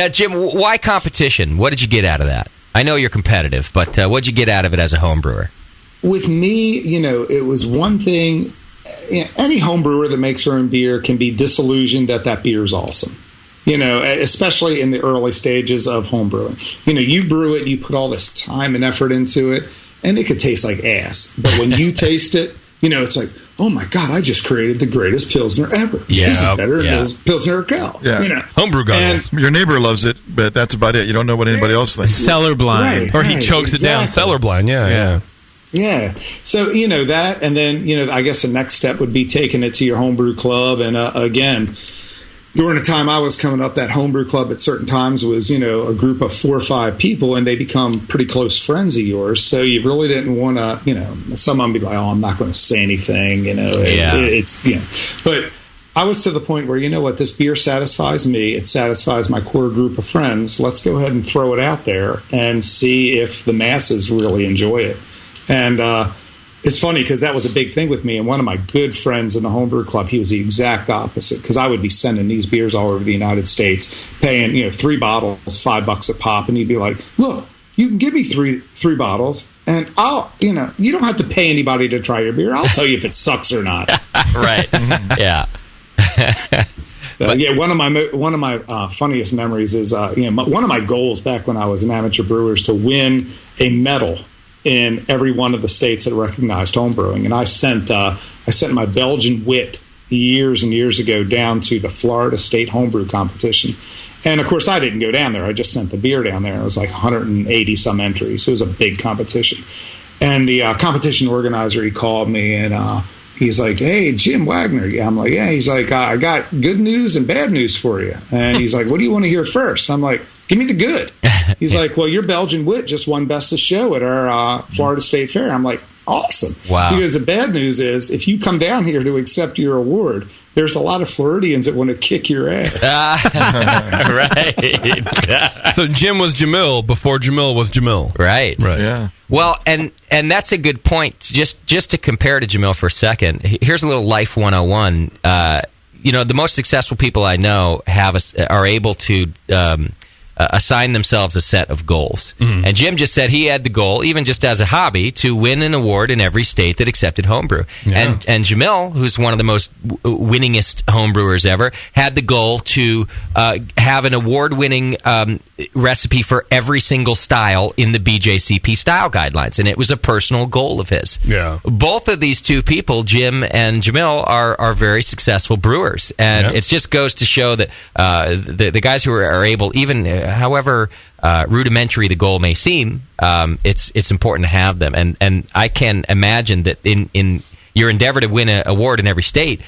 Jim, why competition? What did you get out of that? I know you're competitive, but what did you get out of it as a home brewer? With me, it was one thing. Any home brewer that makes their own beer can be disillusioned that beer is awesome. Especially in the early stages of home brewing. You brew it, you put all this time and effort into it, and it could taste like ass. But when you taste it, it's like, oh my God, I just created the greatest Pilsner ever. Yeah. This is better than Pilsner Urquell. Yeah. Homebrew goggles. Your neighbor loves it, but that's about it. You don't know what anybody else thinks. Cellar blind. Or he chokes it down. Cellar blind, yeah. Yeah. So, that, and then, I guess the next step would be taking it to your homebrew club. And again, during the time I was coming up, that homebrew club at certain times was, a group of 4 or 5 people, and they become pretty close friends of yours. So you really didn't want to, some of them be like, oh, I'm not going to say anything, But I was to the point where, this beer satisfies me. It satisfies my core group of friends. Let's go ahead and throw it out there and see if the masses really enjoy it. And it's funny because that was a big thing with me. And one of my good friends in the homebrew club, he was the exact opposite, because I would be sending these beers all over the United States, paying 3 bottles, $5 a pop, and he'd be like, "Look, you can give me three bottles, and I'll, you don't have to pay anybody to try your beer. I'll tell you if it sucks or not." Right? Yeah. One of my funniest memories is one of my goals back when I was an amateur brewer is to win a medal in every one of the states that recognized homebrewing. And I sent my Belgian wit years and years ago down to the Florida State Homebrew Competition. And, of course, I didn't go down there. I just sent the beer down there. It was like 180-some entries. It was a big competition. And the competition organizer, he called me, and he's like, "Hey, Jim Wagner." Yeah, I'm like, "Yeah." He's like, "I got good news and bad news for you." And he's like, "What do you want to hear first?" I'm like, "Give me the good." He's like, "Well, your Belgian wit just won Best of Show at our Florida State Fair." I'm like, awesome. Wow. Because the bad news is, if you come down here to accept your award, there's a lot of Floridians that want to kick your ass. Right. So Jim was Jamil before Jamil was Jamil. Right. Yeah. Well, and that's a good point. Just to compare to Jamil for a second, here's a little life 101. The most successful people I know are able to assign themselves a set of goals. And Jim just said he had the goal, even just as a hobby, to win an award in every state that accepted homebrew. Yeah. And Jamil, who's one of the most winningest homebrewers ever, had the goal to have an award-winning recipe for every single style in the BJCP style guidelines, and it was a personal goal of his. Yeah. Both of these two people, Jim and Jamil, are very successful brewers, and it just goes to show that the guys who are able, even however rudimentary the goal may seem, it's important to have them. And I can imagine that in your endeavor to win an award in every state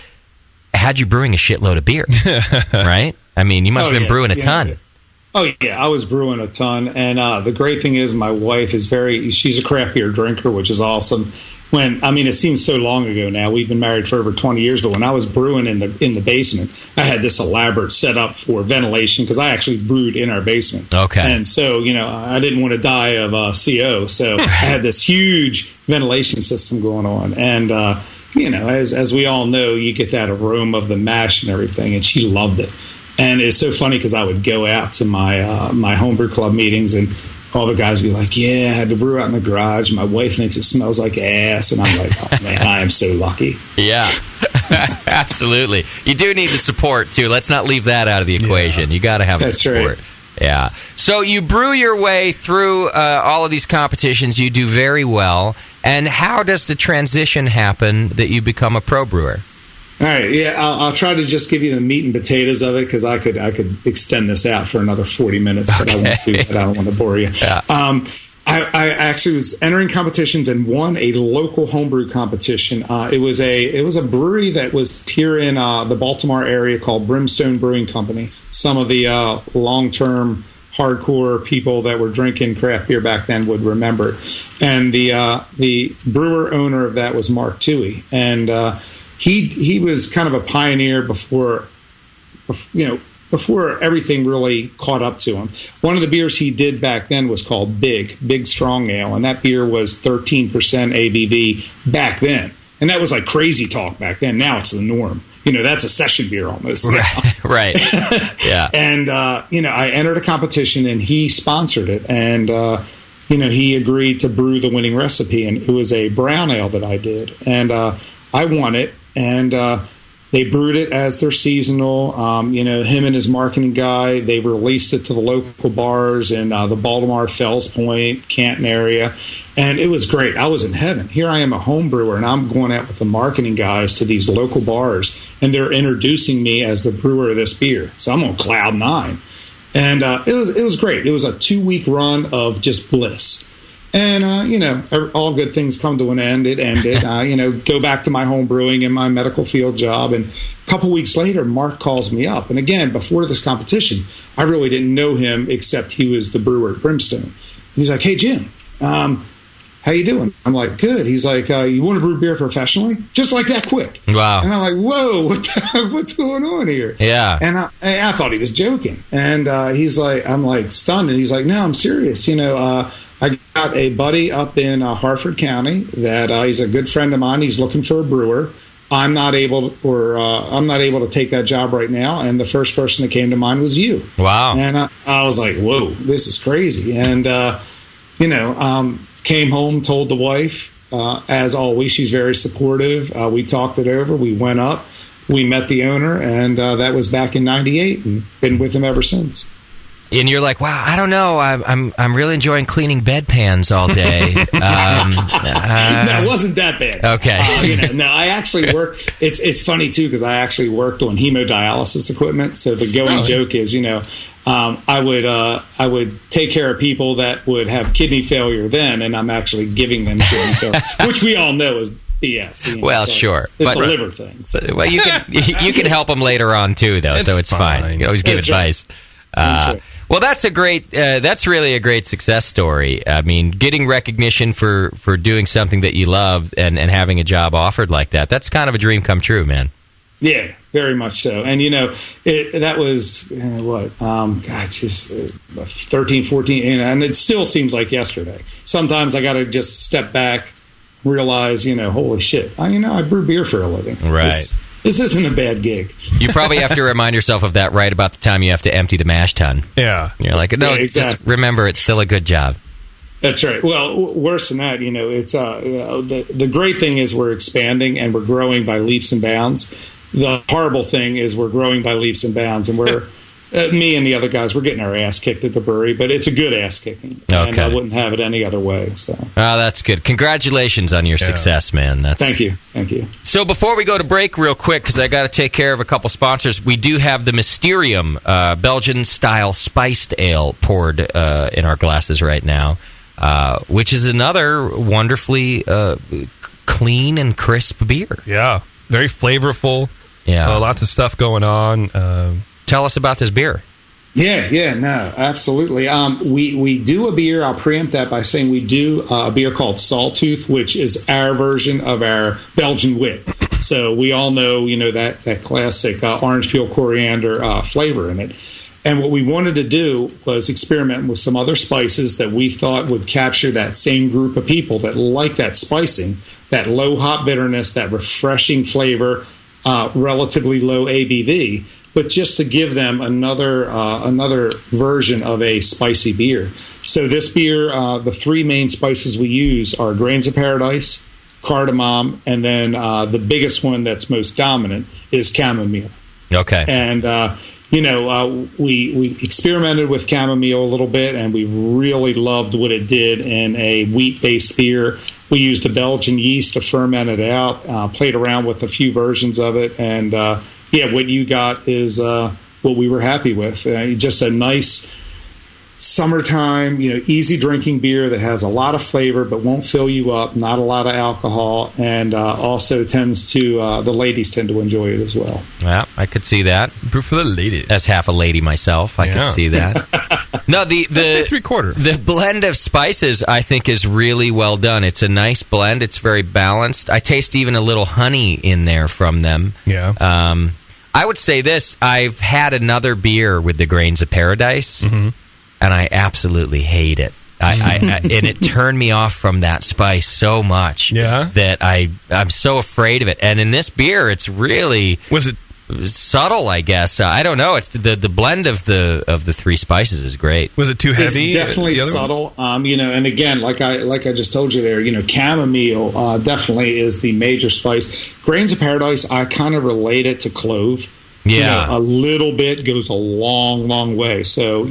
had you brewing a shitload of beer, right? I mean, you must have been brewing a ton. Oh, yeah, I was brewing a ton. And the great thing is my wife is she's a craft beer drinker, which is awesome. It seems so long ago now. We've been married for over 20 years, but when I was brewing in the basement, I had this elaborate setup for ventilation because I actually brewed in our basement. Okay. And so, I didn't want to die of CO, so I had this huge ventilation system going on. And, as we all know, you get that aroma of the mash and everything, and she loved it. And it's so funny because I would go out to my homebrew club meetings, and all the guys would be like, yeah, I had to brew out in the garage. My wife thinks it smells like ass. And I'm like, oh, man, I am so lucky. Yeah, absolutely. You do need the support, too. Let's not leave that out of the equation. You got to have the support. Right. Yeah. So you brew your way through all of these competitions. You do very well. And how does the transition happen that you become a pro brewer? All right, yeah, I'll try to just give you the meat and potatoes of it because I could extend this out for another 40 minutes, but I won't do that. I don't want to bore you. Yeah. I actually was entering competitions and won a local homebrew competition. It was a brewery that was here in the Baltimore area called Brimstone Brewing Company. Some of the long-term hardcore people that were drinking craft beer back then would remember. And the brewer owner of that was Mark Toohey, and he was kind of a pioneer before everything really caught up to him. One of the beers he did back then was called Big Strong Ale, and that beer was 13% ABV back then. And that was like crazy talk back then. Now it's the norm. That's a session beer almost. Right. Yeah. And, I entered a competition, and he sponsored it. And, he agreed to brew the winning recipe. And it was a brown ale that I did. And I won it. And they brewed it as their seasonal. Him and his marketing guy, they released it to the local bars in the Baltimore, Fells Point, Canton area. And it was great. I was in heaven. Here I am, a home brewer, and I'm going out with the marketing guys to these local bars, and they're introducing me as the brewer of this beer. So I'm on cloud nine. And it was great. It was a 2-week run of just bliss. And, all good things come to an end. It ended. Go back to my home brewing and my medical field job. And a couple weeks later, Mark calls me up. And again, before this competition, I really didn't know him except he was the brewer at Brimstone. He's like, hey, Jim, how you doing? I'm like, good. He's like, you want to brew beer professionally? Just like that quick. Wow. And I'm like, whoa, what's going on here? Yeah. And I thought he was joking. And he's like, I'm like stunned. And he's like, no, I'm serious. I got a buddy up in Harford County that he's a good friend of mine. He's looking for a brewer. I'm not able to take that job right now. And the first person that came to mind was you. Wow. And I was like, whoa, this is crazy. And came home, told the wife. As always, she's very supportive. We talked it over. We went up. We met the owner, and that was back in '98, and been with him ever since. And you're like, wow, I don't know. I'm really enjoying cleaning bedpans all day. No, it wasn't that bad. Okay. No, I actually worked. It's funny too because I actually worked on hemodialysis equipment. So the going joke is, I would take care of people that would have kidney failure then, and I'm actually giving them kidney failure, which we all know is BS. Well, sure, it's a liver thing. So. Well, you can help them later on too, though, so it's fine. You can always give advice. Right. Well, that's really a great success story. I mean, getting recognition for doing something that you love and having a job offered like that, that's kind of a dream come true, man. Yeah, very much so. And, that was, 13, 14, and it still seems like yesterday. Sometimes I got to just step back, realize, holy shit, I brew beer for a living. Right. This isn't a bad gig. You probably have to remind yourself of that right about the time you have to empty the mash tun. Yeah. You're like, no, exactly. Just remember, it's still a good job. That's right. Well, worse than that, it's the great thing is we're expanding and we're growing by leaps and bounds. The horrible thing is we're growing by leaps and bounds, and we're me and the other guys, we're getting our ass kicked at the brewery, but it's a good ass kicking, and I wouldn't have it any other way. So, that's good. Congratulations on your success, man. Thank you. So before we go to break, real quick, because I got to take care of a couple sponsors, we do have the Mysterium Belgian-style spiced ale poured in our glasses right now, which is another wonderfully clean and crisp beer. Yeah, very flavorful. Yeah, lots of stuff going on. Tell us about this beer. Yeah, no, absolutely. We do a beer. I'll preempt that by saying we do a beer called Sawtooth, which is our version of our Belgian Wit. So we all know, that classic orange peel coriander flavor in it. And what we wanted to do was experiment with some other spices that we thought would capture that same group of people that like that spicing, that low hop bitterness, that refreshing flavor, relatively low ABV, but just to give them another version of a spicy beer. So this beer, the three main spices we use are grains of paradise, cardamom, and then the biggest one that's most dominant is chamomile. Okay. And we experimented with chamomile a little bit, and we really loved what it did in a wheat-based beer. We used a Belgian yeast to ferment it out, played around with a few versions of it, and what you got is what we were happy with. Just a nice summertime, easy drinking beer that has a lot of flavor but won't fill you up, not a lot of alcohol, and also tends to, the ladies tend to enjoy it as well. Yeah, I could see that. Brew for the ladies. As half a lady myself, I could see that. No, the 3/4. The blend of spices, I think, is really well done. It's a nice blend. It's very balanced. I taste even a little honey in there from them. Yeah. I would say this. I've had another beer with the grains of paradise, and I absolutely hate it. And it turned me off from that spice so much that I'm so afraid of it. And in this beer, it's really... Was it subtle, I guess. I don't know. It's the blend of the three spices is great. Was it too heavy? It's definitely subtle. And again, like I just told you there, chamomile definitely is the major spice. Grains of paradise, I kind of relate it to clove. Yeah, a little bit goes a long, long way. So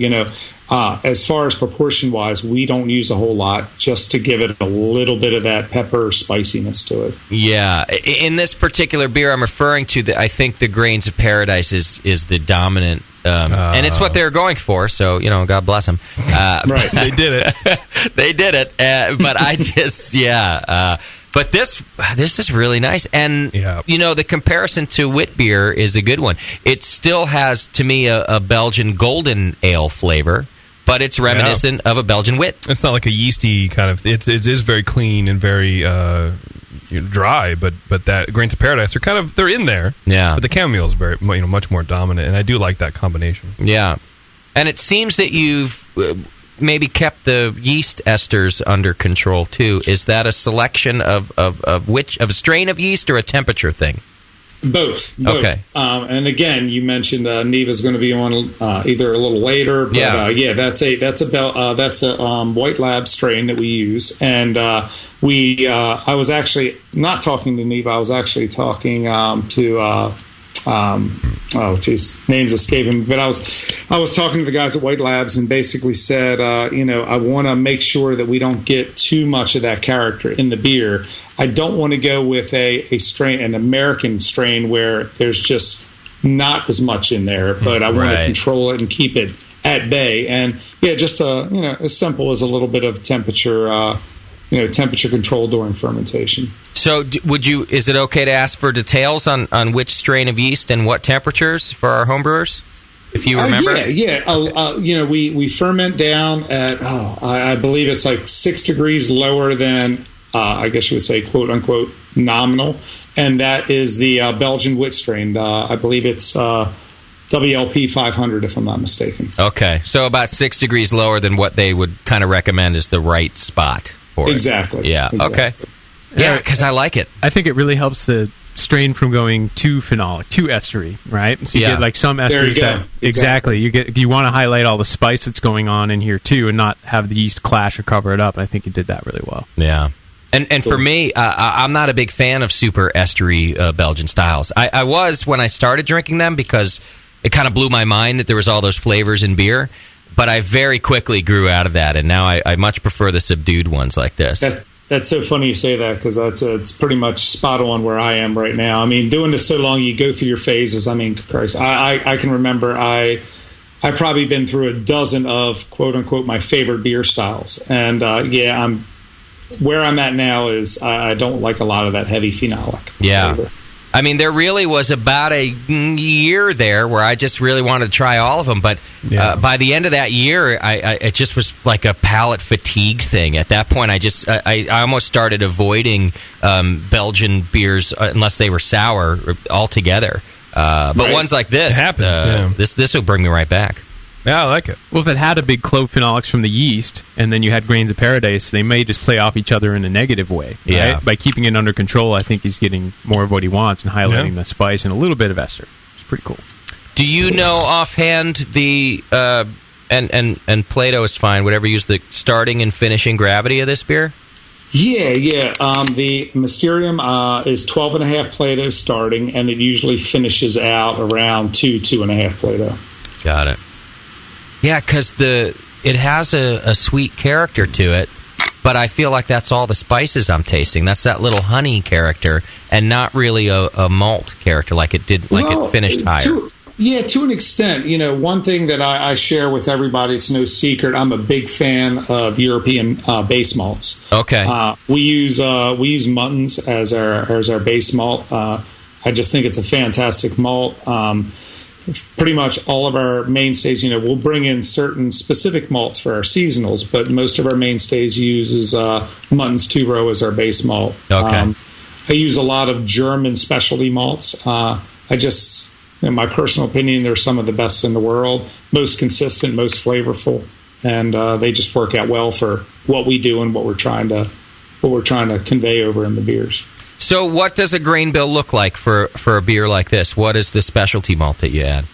as far as proportion wise, we don't use a whole lot, just to give it a little bit of that pepper spiciness to it. Yeah, in this particular beer I'm referring to, I think the grains of paradise is the dominant, and it's what they're going for. So God bless them. Right, they did it. They did it. But I just but this is really nice, and the comparison to wit beer is a good one. It still has, to me, a Belgian golden ale flavor, but it's reminiscent of a Belgian wit. It's not like a yeasty kind of. It is very clean and very dry, but that grains of paradise, they're in there. Yeah, but the chamomile is very much more dominant, and I do like that combination. Yeah, and it seems that you've maybe kept the yeast esters under control too. Is that a selection of a strain of yeast or a temperature thing? Both. Okay. And again, you mentioned Neva's going to be on either a little later, but that's a White Lab strain that we use, and I was actually not talking to Neva. I was actually talking to. Name's escaping. But I was talking to the guys at White Labs and basically said, I want to make sure that we don't get too much of that character in the beer. I don't want to go with a strain, an American strain, where there's just not as much in there. But I want to control it and keep it at bay. And just as simple as a little bit of temperature, temperature control during fermentation. So is it okay to ask for details on which strain of yeast and what temperatures for our homebrewers? if you remember. We ferment down at I believe it's like 6 degrees lower than I guess you would say quote unquote nominal, and that is the Belgian wit strain. I believe it's WLP 500 if I'm not mistaken. Okay, so about 6 degrees lower than what they would kind of recommend is the right spot for it. Exactly. Yeah. Exactly. Okay. Yeah, because I like it. I think it really helps the strain from going too phenolic, too estery, right? So you get like some esters that exactly you want to highlight all the spice that's going on in here too, and not have the yeast clash or cover it up. And I think you did that really well. Yeah. And for me, I'm not a big fan of super estery Belgian styles. I was when I started drinking them because it kind of blew my mind that there was all those flavors in beer. But I very quickly grew out of that, and now I much prefer the subdued ones like this. That's so funny you say that, because it's pretty much spot on where I am right now. I mean, doing this so long, you go through your phases. I mean, Christ, I can remember I've probably been through a dozen of quote unquote my favorite beer styles, and where I'm at now is I don't like a lot of that heavy phenolic flavor. I mean, there really was about a year there where I just really wanted to try all of them. But by the end of that year, it just was like a palate fatigue thing. At that point, I almost started avoiding Belgian beers unless they were sour altogether. But ones like this, this will bring me right back. Yeah, I like it. Well, if it had a big clove phenolics from the yeast, and then you had grains of paradise, they may just play off each other in a negative way. Right? Yeah. By keeping it under control, I think he's getting more of what he wants and highlighting the spice and a little bit of ester. It's pretty cool. Do you know offhand the and Plato is fine, whatever you use, the starting and finishing gravity of this beer? Yeah. The Mysterium is 12.5 Plato starting, and it usually finishes out around 2.5 Plato. Got it. Yeah, because it has a sweet character to it, but I feel like that's all the spices I'm tasting. That's that little honey character, and not really a malt character like it did, it finished higher. To an extent. You know, one thing that I share with everybody, it's no secret, I'm a big fan of European base malts. Okay. We use Muttons as our base malt. I just think it's a fantastic malt. Pretty much all of our mainstays, we'll bring in certain specific malts for our seasonals, but most of our mainstays uses Muttons 2-row as our base malt. Okay. I use a lot of German specialty malts. In my personal opinion, they're some of the best in the world, most consistent, most flavorful, and they just work out well for what we do and what we're trying to convey over in the beers. So what does a grain bill look like for a beer like this? What is the specialty malt that you add?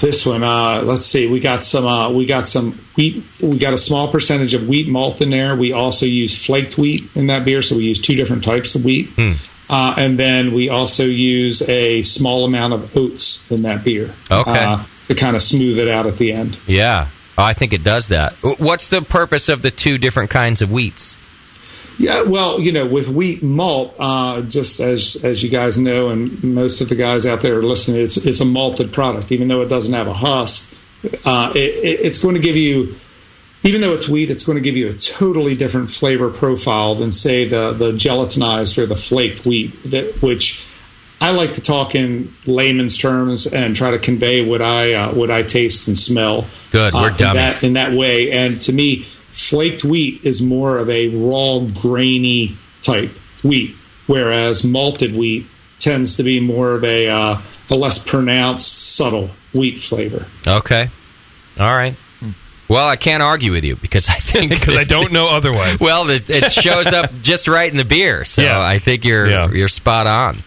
This one, let's see. We got some wheat. We got a small percentage of wheat malt in there. We also use flaked wheat in that beer, so we use 2 different types of wheat. And then we also use a small amount of oats in that beer. Okay. To kind of smooth it out at the end. Yeah. I think it does that. What's the purpose of the 2 different kinds of wheats? Yeah, well, with wheat malt, just as you guys know, and most of the guys out there are listening, it's a malted product. Even though it doesn't have a husk, it's going to give you, even though it's wheat, it's going to give you a totally different flavor profile than, say, the gelatinized or the flaked wheat, which I like to talk in layman's terms and try to convey what I taste and smell. Good, we're dummies. In that way, and to me, flaked wheat is more of a raw, grainy type wheat, whereas malted wheat tends to be more of a less pronounced, subtle wheat flavor. Okay. All right. Well, I can't argue with you because I think because I don't know otherwise. Well, it shows up just right in the beer, so I think you're spot on.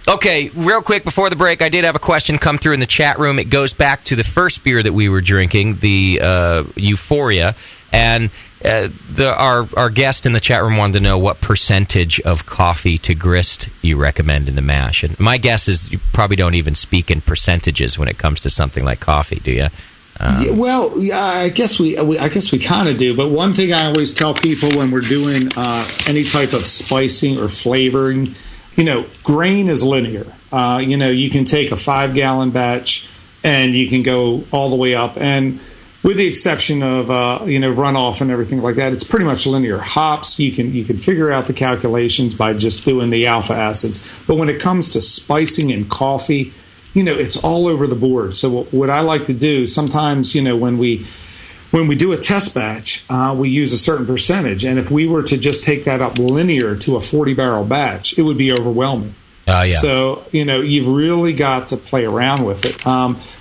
Okay, real quick before the break, I did have a question come through in the chat room. It goes back to the first beer that we were drinking, the Euphoria, and our guest in the chat room wanted to know what percentage of coffee to grist you recommend in the mash. And my guess is you probably don't even speak in percentages when it comes to something like coffee, do you? I guess we kind of do. But one thing I always tell people when we're doing any type of spicing or flavoring, grain is linear. You can take a 5-gallon batch and you can go all the way up. And with the exception of, runoff and everything like that, it's pretty much linear. Hops, you can figure out the calculations by just doing the alpha acids. But when it comes to spicing and coffee, it's all over the board. So what I like to do sometimes, when we do a test batch, we use a certain percentage. And if we were to just take that up linear to a 40-barrel batch, it would be overwhelming. So, you've really got to play around with it.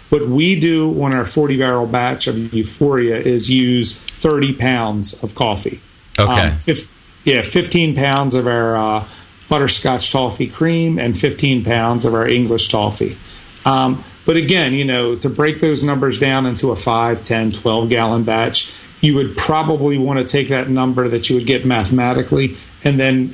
What we do on our 40-barrel batch of Euphoria is use 30 pounds of coffee. Okay. 15 pounds of our butterscotch toffee cream and 15 pounds of our English toffee. But again, to break those numbers down into a 5, 10, 12-gallon batch, you would probably want to take that number that you would get mathematically and then,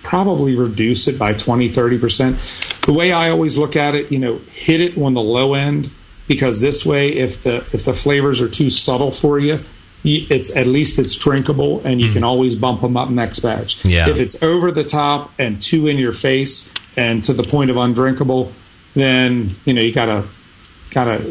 probably reduce it by 20, 30%. The way I always look at it, hit it on the low end, because this way, if the flavors are too subtle for you, it's drinkable, and you can always bump them up next batch. Yeah. If it's over the top and too in your face and to the point of undrinkable, then you gotta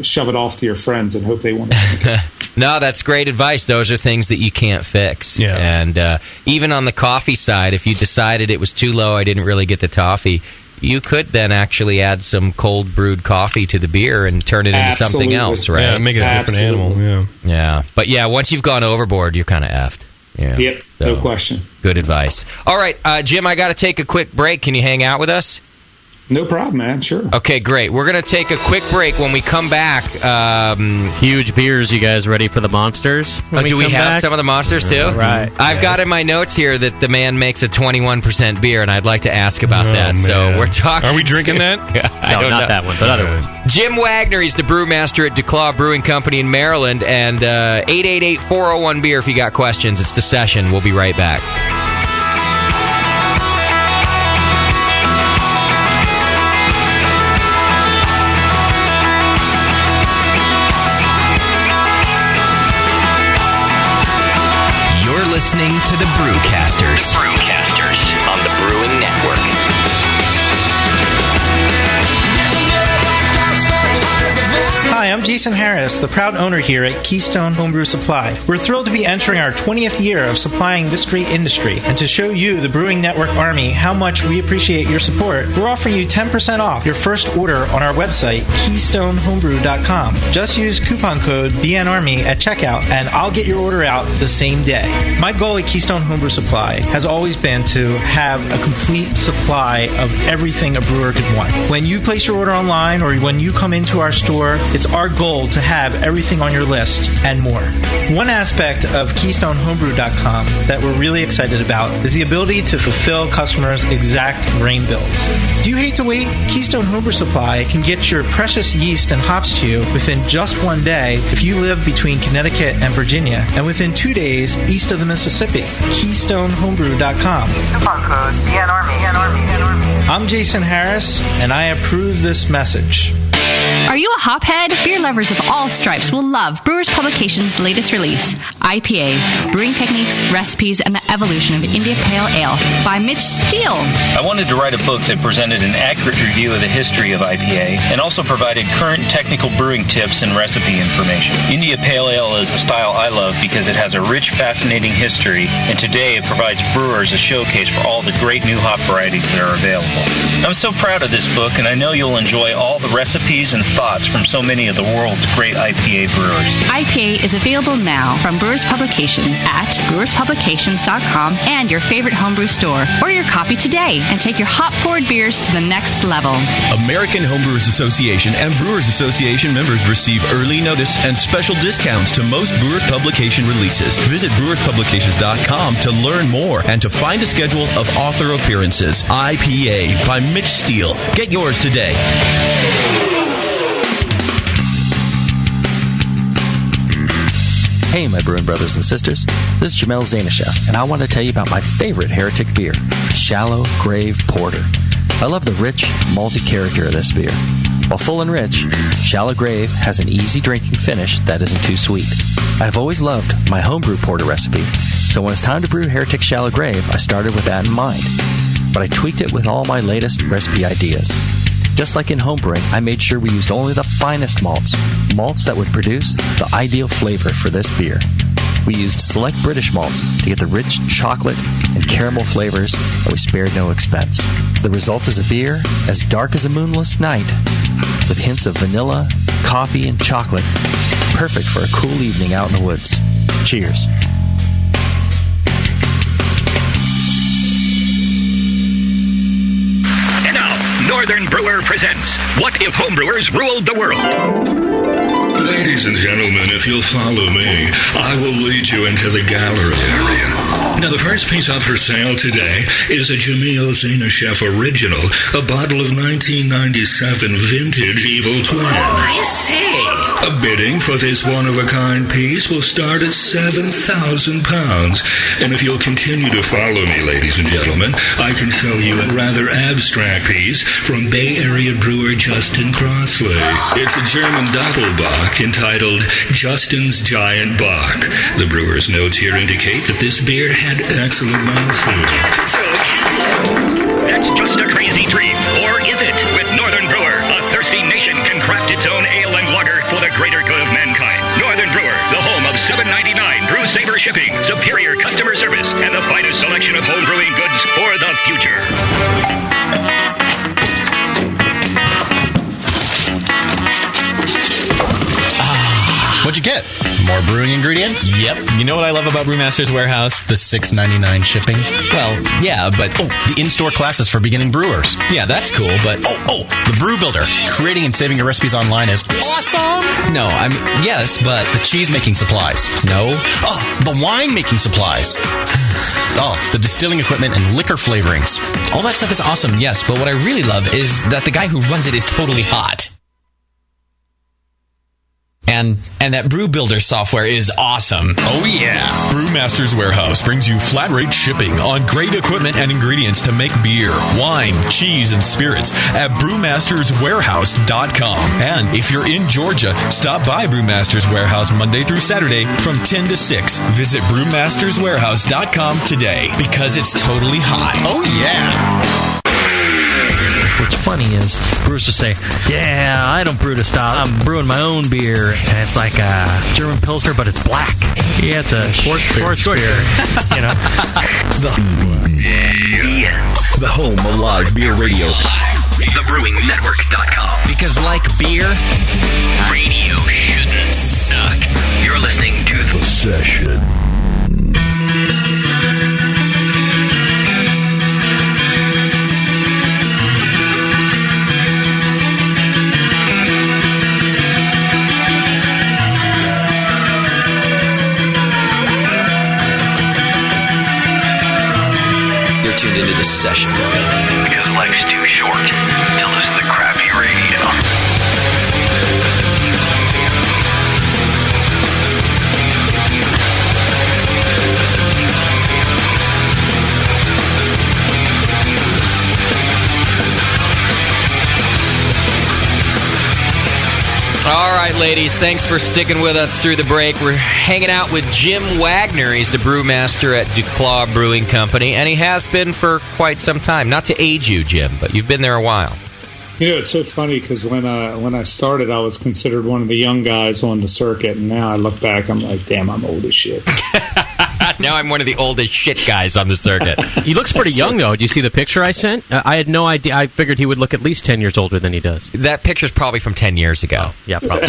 shove it off to your friends and hope they want to drink it. No, that's great advice. Those are things that you can't fix. Yeah. And even on the coffee side, if you decided it was too low, I didn't really get the toffee, you could then actually add some cold brewed coffee to the beer and turn it into something else, right? Yeah, make it a different animal. Yeah. But once you've gone overboard, you're kind of effed. Yeah. Yep, no question. Good advice. All right, Jim, I got to take a quick break. Can you hang out with us? No problem, man. Sure. Okay, great. We're going to take a quick break. When we come back... huge beers. You guys ready for the monsters? Do we have some of the monsters, too? Right. I've got in my notes here that the man makes a 21% beer, and I'd like to ask about that. Man. So we're talking... Are we drinking that? No, not that one, but other ones. Jim Wagner, he's the brewmaster at DuClaw Brewing Company in Maryland, and 888-401-BEER if you got questions. It's The Session. We'll be right back. Listening to the Brewcasters. Brewcasters on the Brewing Network. Hi, I'm Jason Harris, the proud owner here at Keystone Homebrew Supply. We're thrilled to be entering our 20th year of supplying this great industry, and to show you, the Brewing Network Army, how much we appreciate your support, we're offering you 10% off your first order on our website, KeystoneHomebrew.com. Just use coupon code BNARMY at checkout, and I'll get your order out the same day. My goal at Keystone Homebrew Supply has always been to have a complete supply of everything a brewer could want. When you place your order online or when you come into our store, it's our goal to have everything on your list and more. One aspect of KeystoneHomebrew.com that we're really excited about is the ability to fulfill customers' exact grain bills. Do you hate to wait? Keystone Homebrew Supply can get your precious yeast and hops to you within just one day if you live between Connecticut and Virginia, and within 2 days east of the Mississippi. KeystoneHomebrew.com. Coupon code BNARMY. I'm Jason Harris, and I approve this message. Are you a hophead? Beer lovers of all stripes will love Brewers Publications' latest release, IPA, Brewing Techniques, Recipes, and the Evolution of India Pale Ale by Mitch Steele. I wanted to write a book that presented an accurate review of the history of IPA and also provided current technical brewing tips and recipe information. India Pale Ale is a style I love because it has a rich, fascinating history, and today it provides brewers a showcase for all the great new hop varieties that are available. I'm so proud of this book, and I know you'll enjoy all the recipes and thoughts from so many of the world's great IPA brewers. IPA is available now from Brewers Publications at brewerspublications.com and your favorite homebrew store. Order your copy today and take your hop-forward beers to the next level. American Homebrewers Association and Brewers Association members receive early notice and special discounts to most Brewers Publication releases. Visit brewerspublications.com to learn more and to find a schedule of author appearances. IPA by Mitch Steele. Get yours today. Hey, my brewing brothers and sisters. This is Jamel Zanishev, and I want to tell you about my favorite heretic beer, Shallow Grave Porter. I love the rich, malty character of this beer. While full and rich, Shallow Grave has an easy drinking finish that isn't too sweet. I've always loved my homebrew porter recipe, so when it's time to brew Heretic Shallow Grave, I started with that in mind. But I tweaked it with all my latest recipe ideas. Just like in homebrewing, I made sure we used only the finest malts that would produce the ideal flavor for this beer. We used select British malts to get the rich chocolate and caramel flavors, and we spared no expense. The result is a beer as dark as a moonless night, with hints of vanilla, coffee, and chocolate. Perfect for a cool evening out in the woods. Cheers. And now, Northern Brewer presents What If Homebrewers Ruled the World? Ladies and gentlemen, if you'll follow me, I will lead you into the gallery area. Now, the first piece up for sale today is a Jamil Zainasheff original, a bottle of 1997 vintage Evil Twin. Oh, I see. A bidding for this one-of-a-kind piece will start at £7,000. And if you'll continue to follow me, ladies and gentlemen, I can show you a rather abstract piece from Bay Area brewer Justin Crossley. It's a German Doppelbock entitled Justin's Giant Bock. The brewer's notes here indicate that this beer had excellent mouthfeel. That's just a crazy dream, or is it? With Northern Brewer, a thirsty nation can craft its own ale and lager for the greater good of mankind. Northern Brewer, the home of $7.99 Brew Saver shipping, superior customer service, and the finest selection of home brewing goods for the future. What'd you get? More brewing ingredients? Yep. You know what I love about Brewmaster's Warehouse? The $6.99 shipping? Well, yeah, but... Oh, the in-store classes for beginning brewers. Yeah, that's cool, but... Oh, the Brew Builder. Creating and saving your recipes online is awesome! No, yes, but... The cheese-making supplies. No. Oh, the wine-making supplies. Oh, the distilling equipment and liquor flavorings. All that stuff is awesome, yes, but what I really love is that the guy who runs it is totally hot. And that Brew Builder software is awesome. Oh, yeah. Brewmaster's Warehouse brings you flat rate shipping on great equipment and ingredients to make beer, wine, cheese, and spirits at brewmasterswarehouse.com. And if you're in Georgia, stop by Brewmaster's Warehouse Monday through Saturday from 10 to 6. Visit brewmasterswarehouse.com today because it's totally hot. Oh, yeah. What's funny is brewers will say, yeah, I don't brew to style. I'm brewing my own beer. And it's like a German Pilsner, but it's black. Yeah, it's a sports beer. You know? The home of live beer radio. TheBrewingNetwork.com. Because like beer, radio shouldn't suck. You're listening to The Session. Tuned into this session because life's too short to listen to crappy radio. All right, ladies, thanks for sticking with us through the break. We're hanging out with Jim Wagner. He's the brewmaster at DuClaw Brewing Company, and he has been for quite some time. Not to age you, Jim, but you've been there a while. You know, it's so funny because when I started, I was considered one of the young guys on the circuit, and now I look back, I'm like, damn, I'm old as shit. Now I'm one of the oldest shit guys on the circuit. He looks pretty young, though. Did you see the picture I sent? I had no idea. I figured he would look at least 10 years older than he does. That picture's probably from 10 years ago. Yeah, probably.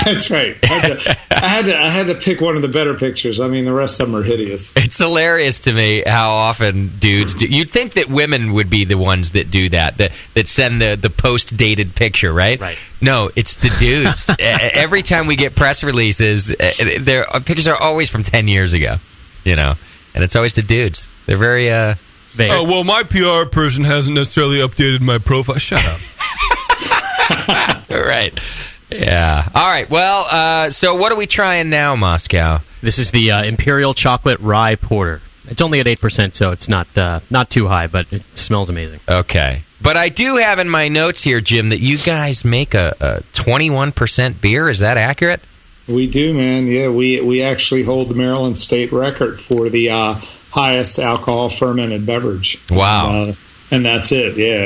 That's right. I had to pick one of the better pictures. I mean, the rest of them are hideous. It's hilarious to me how often dudes do. You'd think that women would be the ones that do that send the post-dated picture, right? Right. No, it's the dudes. Every time we get press releases, their pictures are always from 10 years ago. You know, and it's always the dudes. They're very vague. Oh, well, my PR person hasn't necessarily updated my profile. Shut up. Right. Yeah. All right. Well, so what are we trying now, Moscow? This is the Imperial Chocolate Rye Porter. It's only at 8%, so it's not too high, but it smells amazing. Okay. But I do have in my notes here, Jim, that you guys make a 21% beer. Is that accurate? We do, man. Yeah, we actually hold the Maryland state record for the highest alcohol fermented beverage. Wow. And that's it. Yeah,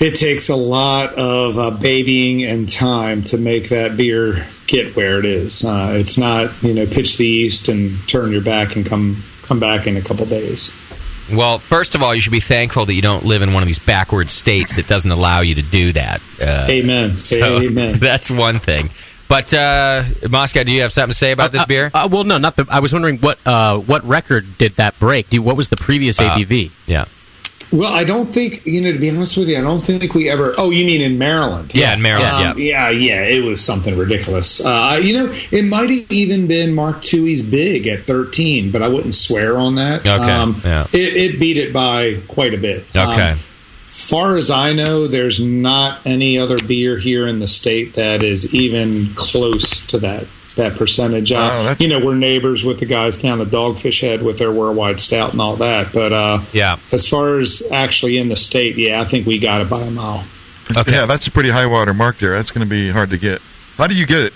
it takes a lot of babying and time to make that beer get where it is. It's not, pitch the yeast and turn your back and come back in a couple days. Well, first of all, you should be thankful that you don't live in one of these backward states that doesn't allow you to do that. Amen. Amen. That's one thing. But Moscow, do you have something to say about this beer? Well, no, not the. I was wondering what record did that break? What was the previous ABV? Yeah. Well, I don't think, to be honest with you, I don't think we ever... Oh, you mean in Maryland? Yeah, in Maryland, yeah, it was something ridiculous. It might have even been Mark Toohey's big at 13, but I wouldn't swear on that. Okay, It beat it by quite a bit. Okay. Far as I know, there's not any other beer here in the state that is even close to that percentage. We're neighbors with the guys down at Dogfish Head with their Worldwide Stout and all that. But as far as actually in the state, I think we got it by a mile. Okay. Yeah, that's a pretty high water mark there. That's going to be hard to get. How do you get it?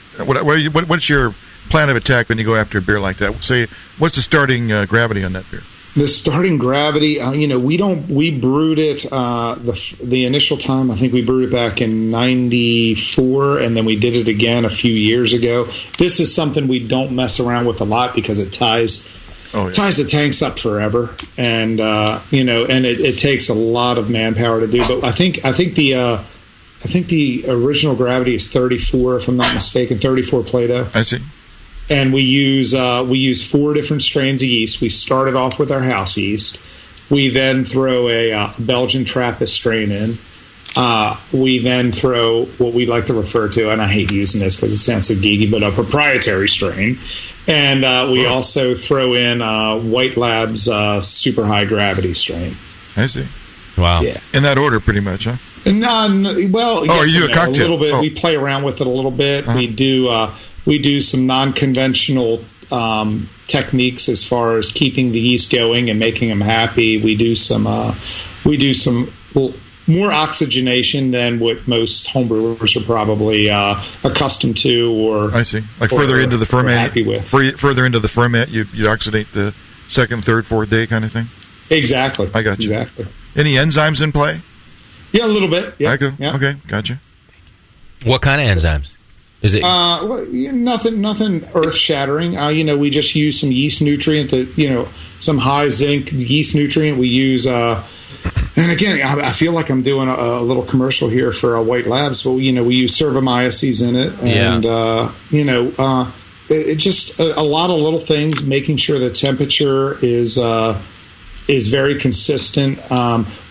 What's your plan of attack when you go after a beer like that? Say, what's the starting gravity on that beer? The starting gravity, we brewed it the initial time. I think we brewed it back in '94, and then we did it again a few years ago. This is something we don't mess around with a lot because it ties the tanks up forever, and it takes a lot of manpower to do. But I think the original gravity is 34, if I'm not mistaken, 34 Plato. I see. And we use 4 different strains of yeast. We started off with our house yeast. We then throw a Belgian Trappist strain in. We then throw what we like to refer to, and I hate using this because it sounds so geeky, but a proprietary strain. And we also throw in White Lab's super high gravity strain. I see. Wow. Yeah. In that order, pretty much, huh? Well, are you a cocktail? A little bit. We play around with it a little bit. Uh-huh. We do some non-conventional techniques as far as keeping the yeast going and making them happy. We do some more oxygenation than what most homebrewers are probably accustomed to. Or I see, further into the ferment. Happy with further into the ferment, you oxidate the second, third, fourth day kind of thing. Exactly. I got you. Exactly. Any enzymes in play? Yeah, a little bit. Yeah. Okay, gotcha. What kind of enzymes? Is it nothing earth shattering? We just use some yeast nutrient some high zinc yeast nutrient. We use, and again, I feel like I'm doing a little commercial here for White Labs. But we use cervomyces in it, and it just a lot of little things, making sure the temperature is very consistent.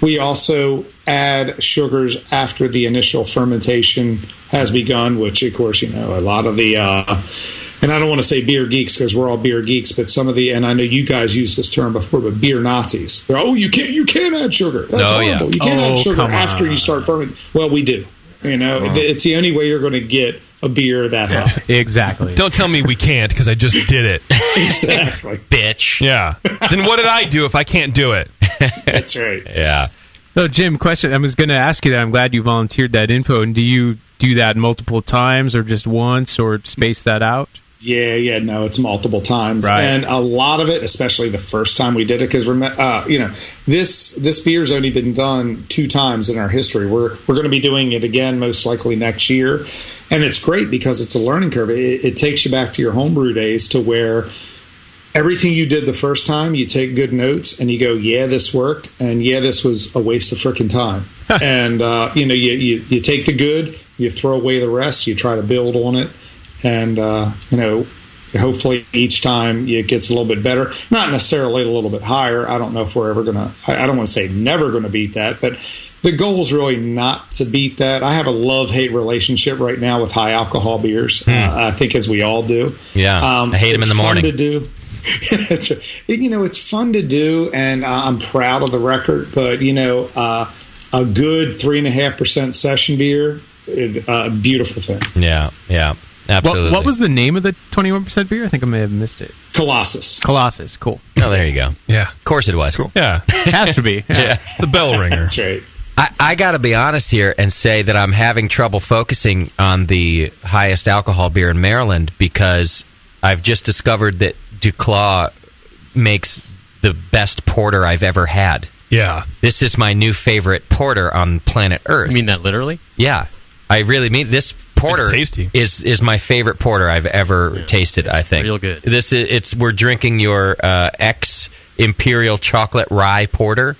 We also add sugars after the initial fermentation has begun, which, of course, a lot of the, and I don't want to say beer geeks because we're all beer geeks, but some of the, and I know you guys used this term before, but beer Nazis. You can't add sugar. That's horrible. You can't add sugar after you start fermenting. Well, we do. It's the only way you're going to get a beer that high. Exactly. Don't tell me we can't because I just did it. Exactly. Bitch. Yeah. Then what did I do if I can't do it? That's right. Yeah. So, Jim, question. I was going to ask you that. I'm glad you volunteered that info. And do you do that multiple times or just once or space that out? Yeah, no, it's multiple times. Right. And a lot of it, especially the first time we did it, because this beer's only been done 2 times in our history. We're going to be doing it again most likely next year. And it's great because it's a learning curve. It takes you back to your homebrew days to where everything you did the first time, you take good notes and you go, yeah, this worked, and yeah, this was a waste of frickin' time. And you take the good, you throw away the rest, you try to build on it, and hopefully each time it gets a little bit better. Not necessarily a little bit higher. I don't know if we're ever gonna. I don't want to say never going to beat that, but the goal is really not to beat that. I have a love-hate relationship right now with high alcohol beers. I think as we all do. Yeah, I hate them in the morning. Fun to do. It's fun to do, and I'm proud of the record. But a good 3.5% session beer, a beautiful thing. Yeah, absolutely. What was the name of the 21% beer? I think I may have missed it. Colossus, cool. Oh, there you go. Yeah, of course it was. Cool. Yeah, has to be. Yeah. The bell ringer. That's right. I got to be honest here and say that I'm having trouble focusing on the highest alcohol beer in Maryland because I've just discovered that DuClaw makes the best porter I've ever had. Yeah. This is my new favorite porter on planet Earth. You mean that literally? Yeah. I really mean this porter is my favorite porter I've ever tasted. I think real good. We're drinking your X Imperial Chocolate Rye Porter.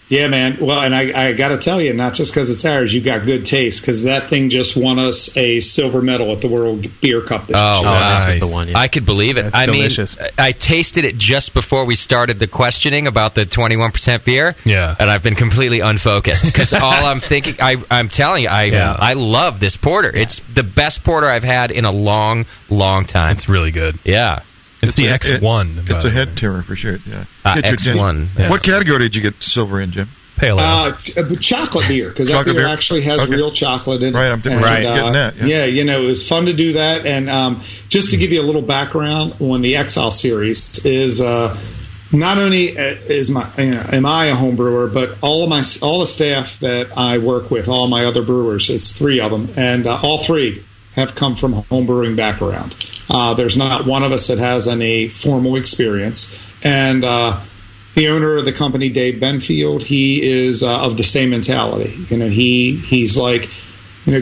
Yeah, man. Well, and I got to tell you, not just because it's ours, you got good taste, because that thing just won us a silver medal at the World Beer Cup this year. This was the one. Yeah. I could believe it. That's delicious. mean, I tasted it just before we started the questioning about the 21% beer. Yeah. And I've been completely unfocused because all I'm thinking, I'm telling you, I love this porter. Yeah. It's the best porter I've had in a long, long time. It's really good. Yeah. It's the X1. It's a head tearer for sure. Yeah. X1. Yes. What category did you get silver in, Jim? Pale ale. Chocolate beer, because that beer actually has real chocolate in it. Right, I'm getting that. Yeah, it was fun to do that. And just to give you a little background on the Exile series is not only am I a home brewer, but all the staff that I work with, all my other brewers, it's 3 of them, and all 3 have come from a home brewing background. There's not one of us that has any formal experience. And the owner of the company, Dave Benfield, he is of the same mentality. He's like,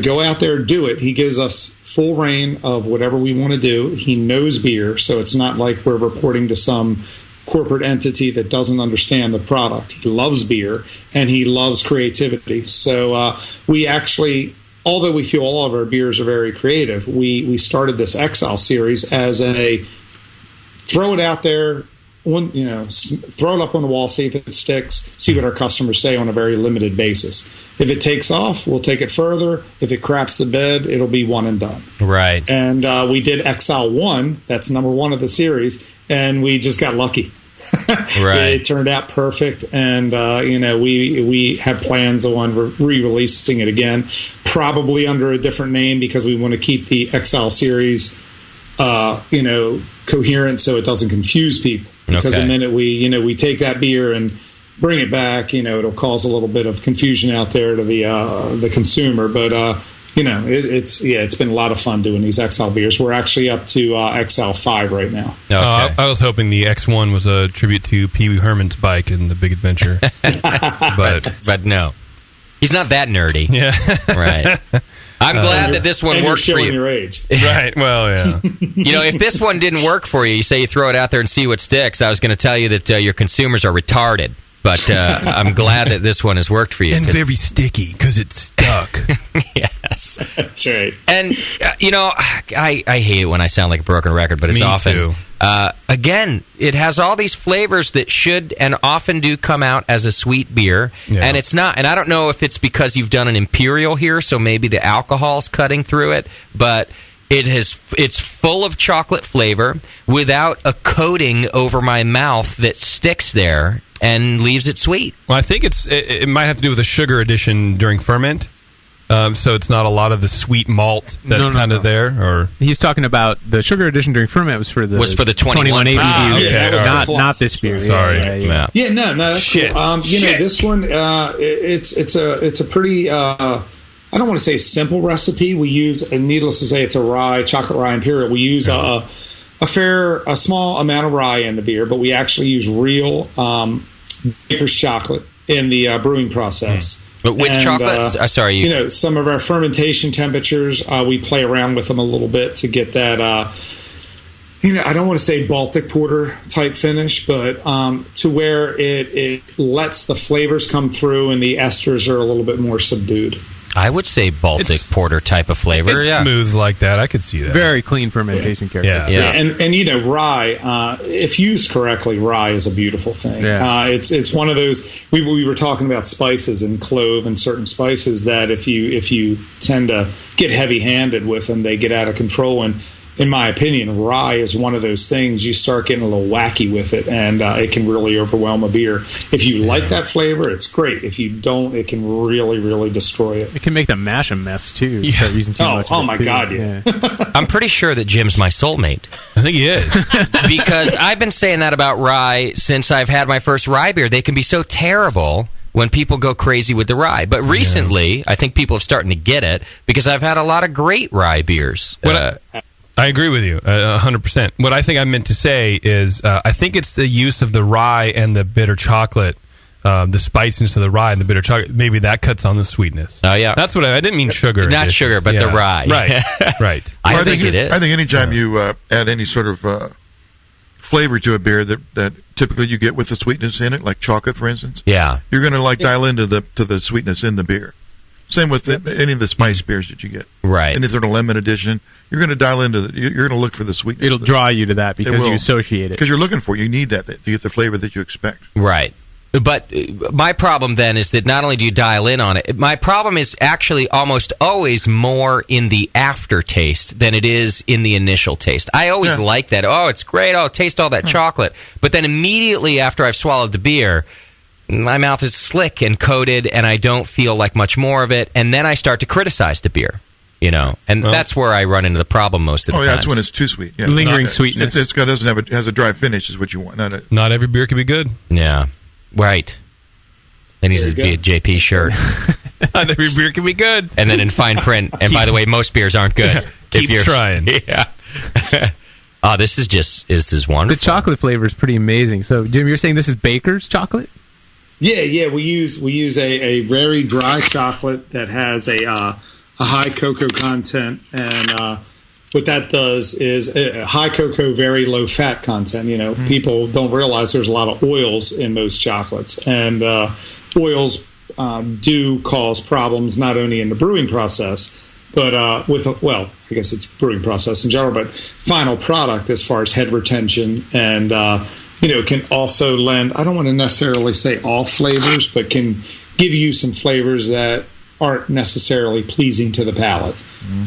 go out there, do it. He gives us full reign of whatever we want to do. He knows beer, so it's not like we're reporting to some corporate entity that doesn't understand the product. He loves beer, and he loves creativity. So we actually, although we feel all of our beers are very creative, we started this Exile series as a throw it out there, throw it up on the wall, see if it sticks, see what our customers say on a very limited basis. If it takes off, we'll take it further. If it craps the bed, it'll be one and done. Right. And we did Exile 1, that's number 1 of the series, and we just got lucky. Right. It turned out perfect, and we have plans on re-releasing it again, probably under a different name, because we want to keep the Exile series coherent so it doesn't confuse people. Because the minute we take that beer and bring it back, it'll cause a little bit of confusion out there to the consumer. But it's been a lot of fun doing these Exile beers. We're actually up to Exile 5 right now. Okay. I was hoping the X1 was a tribute to Pee Wee Herman's bike in The Big Adventure, but no, he's not that nerdy. Yeah, right. I'm glad that this one worked for you. Your age. Right. Well, yeah. If this one didn't work for you, you say you throw it out there and see what sticks. I was going to tell you that your consumers are retarded, but I'm glad that this one has worked for you. And very sticky because it's stuck. Yes, that's right. And I hate it when I sound like a broken record, but it's Me often. Too. Again, it has all these flavors that should and often do come out as a sweet beer, and it's not. And I don't know if it's because you've done an imperial here, so maybe the alcohol's cutting through it, but it's full of chocolate flavor without a coating over my mouth that sticks there and leaves it sweet. Well, I think it might have to do with the sugar addition during ferment. So it's not a lot of the sweet malt that's kind of there, or he's talking about the sugar addition during ferment was for the 21 ABV, not this beer. Sorry, no, that's shit. Cool. This one, it's a pretty. I don't want to say simple recipe. We use, and needless to say, it's a chocolate rye imperial. We use a small amount of rye in the beer, but we actually use real baker's chocolate in the brewing process. But which chocolate? Sorry, some of our fermentation temperatures, we play around with them a little bit to get that. I don't want to say Baltic porter type finish, but to where it lets the flavors come through and the esters are a little bit more subdued. I would say Baltic porter type of flavor. It's smooth like that. I could see that. Very clean fermentation character. Yeah. And rye, if used correctly, rye is a beautiful thing. Yeah. It's one of those. We were talking about spices and clove and certain spices that if you tend to get heavy handed with them, they get out of control. And in my opinion, rye is one of those things you start getting a little wacky with it, and it can really overwhelm a beer. If you like that flavor, it's great. If you don't, it can really, really destroy it. It can make the mash a mess, too. You start using too much of it, my too. God, yeah. I'm pretty sure that Jim's my soulmate. I think he is. Because I've been saying that about rye since I've had my first rye beer. They can be so terrible when people go crazy with the rye. But recently, I think people are starting to get it because I've had a lot of great rye beers. I agree with you 100%. What I think I meant to say is I think it's the use of the rye and the bitter chocolate the spiciness of the rye and the bitter chocolate. Maybe that cuts on the sweetness. Oh yeah, that's what I didn't mean sugar. Not sugar, but the rye. Right. I think it is. I think anytime you add any sort of flavor to a beer that typically you get with the sweetness in it, like chocolate, for instance. Yeah, you're going to dial into the sweetness in the beer. Same with any of the spice beers that you get. Right. Any sort of lemon edition, you're going to dial into you're going to look for the sweetness. It'll draw you to that because you associate it. Because you're looking for it. You need that to get the flavor that you expect. Right. But my problem then is that not only do you dial in on it, my problem is actually almost always more in the aftertaste than it is in the initial taste. I always like that. Oh, it's great. Oh, taste all that chocolate. But then immediately after I've swallowed the beer, my mouth is slick and coated, and I don't feel like much more of it. And then I start to criticize the beer, and that's where I run into the problem most of the time. That's when it's too sweet. Yeah, lingering sweetness. It has a dry finish, is what you want. Not every beer can be good. Yeah, right. It needs to be a JP shirt. Not every beer can be good. And then in fine print. And by the way, most beers aren't good. Keep trying. Yeah. Oh, this is wonderful. The chocolate flavor is pretty amazing. So, Jim, you're saying this is Baker's chocolate? Yeah. We use a very dry chocolate that has a high cocoa content, and what that does is high cocoa, very low fat content. People don't realize there's a lot of oils in most chocolates, and oils do cause problems not only in the brewing process, but I guess it's brewing process in general, but final product as far as head retention and can also lend, I don't want to necessarily say all flavors, but can give you some flavors that aren't necessarily pleasing to the palate.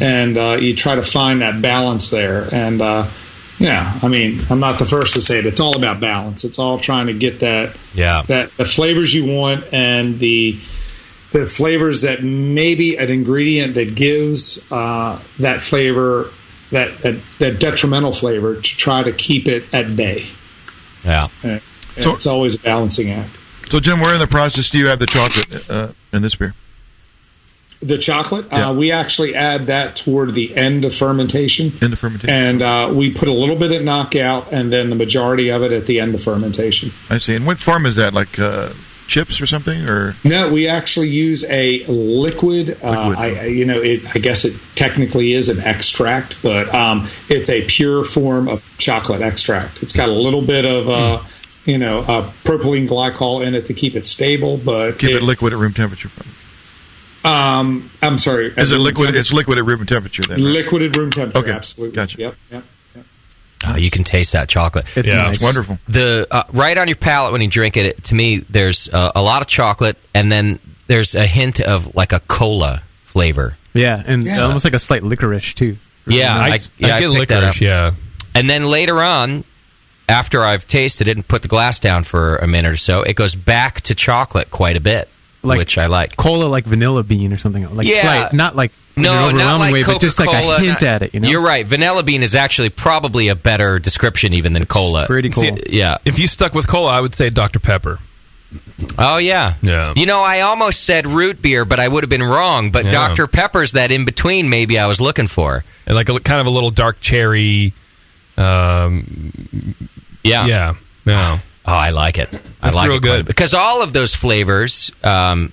And you try to find that balance there. And, I'm not the first to say it. It's all about balance. It's all trying to get that the flavors you want and the flavors that maybe an ingredient that gives that flavor, that detrimental flavor, to try to keep it at bay. Yeah. So it's always a balancing act. So, Jim, where in the process do you add the chocolate in this beer? The chocolate? Yeah. We actually add that toward the end of fermentation. And we put a little bit at knockout and then the majority of it at the end of fermentation. I see. And what form is that? Like chips or something? Or no, we actually use a liquid. I guess it technically is an extract, but it's a pure form of chocolate extract. It's got a little bit of propylene glycol in it to keep it stable, but keep it liquid at room temperature. I'm sorry. Is it liquid? It's liquid at room temperature then. Right? Liquid at room temperature. Okay. Absolutely. Gotcha. Yep. Oh, you can taste that chocolate. It's nice. It's wonderful. The right on your palate when you drink it. To me, there's a lot of chocolate, and then there's a hint of like a cola flavor. Yeah, and almost like a slight licorice too. Really I get licorice. Yeah, and then later on, after I've tasted it and put the glass down for a minute or so, it goes back to chocolate quite a bit, which I like. Cola, like vanilla bean or something. Like slight, not like in an not overwhelming like way, Coca-Cola, but just like a hint at it. You're right. Vanilla bean is actually probably a better description even than cola. Pretty cool. Yeah. If you stuck with cola, I would say Dr. Pepper. Oh, yeah. Yeah. I almost said root beer, but I would have been wrong. But Dr. Pepper's that in between maybe I was looking for. And like kind of a little dark cherry. Yeah. Oh, I like it. I like real it good because all of those flavors are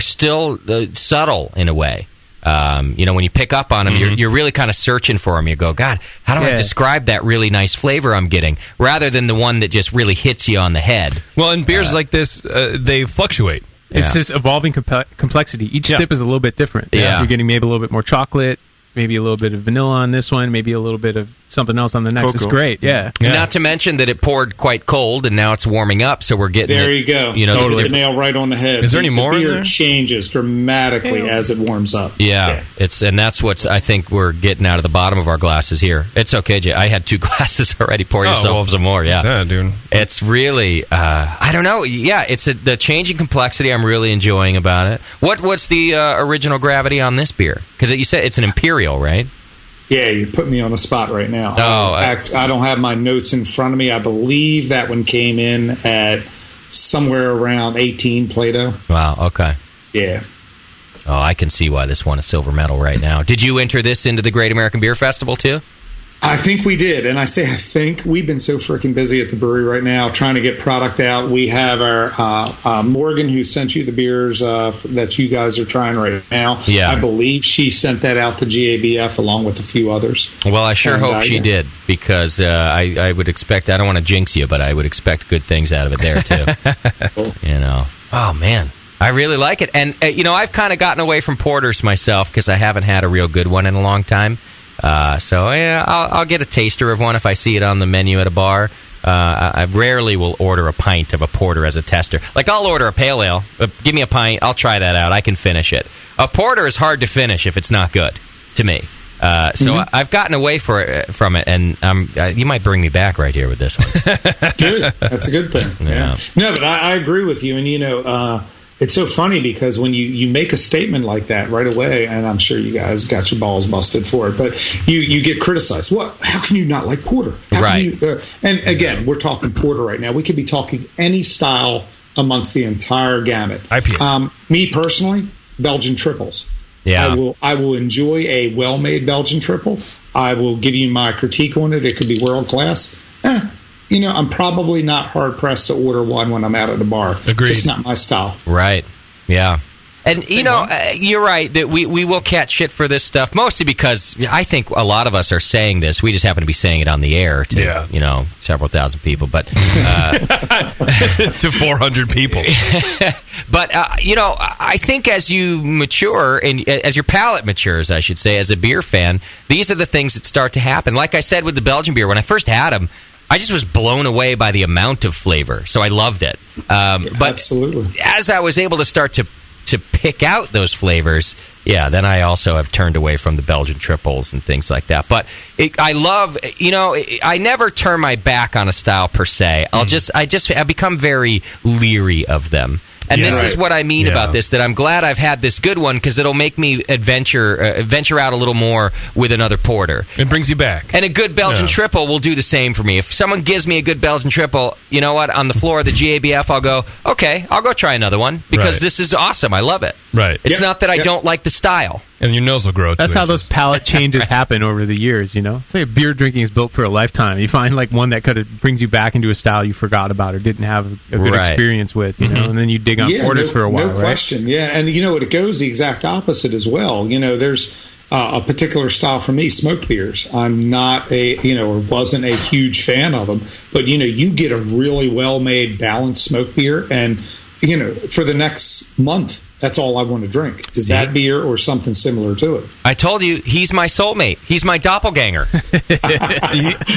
still subtle in a way. When you pick up on them, you're really kind of searching for them. You go, God, how do I describe that really nice flavor I'm getting, rather than the one that just really hits you on the head. Well, in beers like this, they fluctuate. It's this evolving complexity. Each sip is a little bit different. Yeah. You're getting maybe a little bit more chocolate, maybe a little bit of vanilla on this one, maybe a little bit of something else on the next. Cocoa. It's great, yeah. Not to mention that it poured quite cold, and now it's warming up, so we're getting There you go. Totally. The nail right on the head. Is there any more The in beer there? changes dramatically as it warms up. Yeah, and that's what I think we're getting out of the bottom of our glasses here. It's okay, Jay. I had 2 glasses already. Pour yourself some more. Yeah, dude. It's really, I don't know. Yeah, it's the changing complexity I'm really enjoying about it. What's the original gravity on this beer? Because you said it's an imperial, right? Yeah, you put me on the spot right now. Oh, I don't have my notes in front of me. I believe that one came in at somewhere around 18 Plato. Wow, okay. Yeah. Oh, I can see why this won a silver medal right now. Did you enter this into the Great American Beer Festival, too? I think we did, and I say I think. We've been so freaking busy at the brewery right now trying to get product out. We have our Morgan, who sent you the beers that you guys are trying right now. Yeah. I believe she sent that out to GABF along with a few others. Well, I sure hope she did, because I would expect, I don't want to jinx you, but I would expect good things out of it there, too. You know. Oh, man. I really like it. And, I've kind of gotten away from porters myself because I haven't had a real good one in a long time. I'll get a taster of one if I see it on the menu at a bar. I rarely will order a pint of a porter as a tester. Like, I'll order a pale ale. Give me a pint. I'll try that out. I can finish it. A porter is hard to finish if it's not good, to me. I've gotten away from it, and you might bring me back right here with this one. Good. That's a good thing. Yeah. No, but I agree with you. And, it's so funny because when you make a statement like that right away, and I'm sure you guys got your balls busted for it, but you get criticized. What? How can you not like porter? Right. And again, we're talking porter right now. We could be talking any style amongst the entire gamut. IPA. Me personally, Belgian triples. Yeah. I will enjoy a well-made Belgian triple. I will give you my critique on it. It could be world class. I'm probably not hard-pressed to order one when I'm out at the bar. Agreed. It's not my style. Right. Yeah. And, you're right that we will catch shit for this stuff, mostly because I think a lot of us are saying this. We just happen to be saying it on the air to, several thousand people. But to 400 people. But, I think as you mature, and as your palate matures, I should say, as a beer fan, these are the things that start to happen. Like I said with the Belgian beer, when I first had them, I just was blown away by the amount of flavor, so I loved it. But absolutely, as I was able to start to pick out those flavors, then I also have turned away from the Belgian triples and things like that. But I love, I never turn my back on a style per se. I become very leery of them. And this is what I mean about this, that I'm glad I've had this good one because it'll make me venture out a little more with another porter. It brings you back. And a good Belgian triple will do the same for me. If someone gives me a good Belgian triple, you know what, on the floor of the GABF, I'll go, okay, I'll go try another one because this is awesome. I love it. Right. It's not that I don't like the style. And your nose will grow. That's how those palate changes happen over the years, Say beer drinking is built for a lifetime. You find like one that brings you back into a style you forgot about or didn't have a good experience with, and then you dig on porters for a while, no question. Yeah, and it goes the exact opposite as well. There's a particular style for me, smoked beers. I'm not or wasn't a huge fan of them, but you get a really well-made, balanced smoked beer, and for the next month, that's all I want to drink. Is that beer or something similar to it? I told you, he's my soulmate. He's my doppelganger.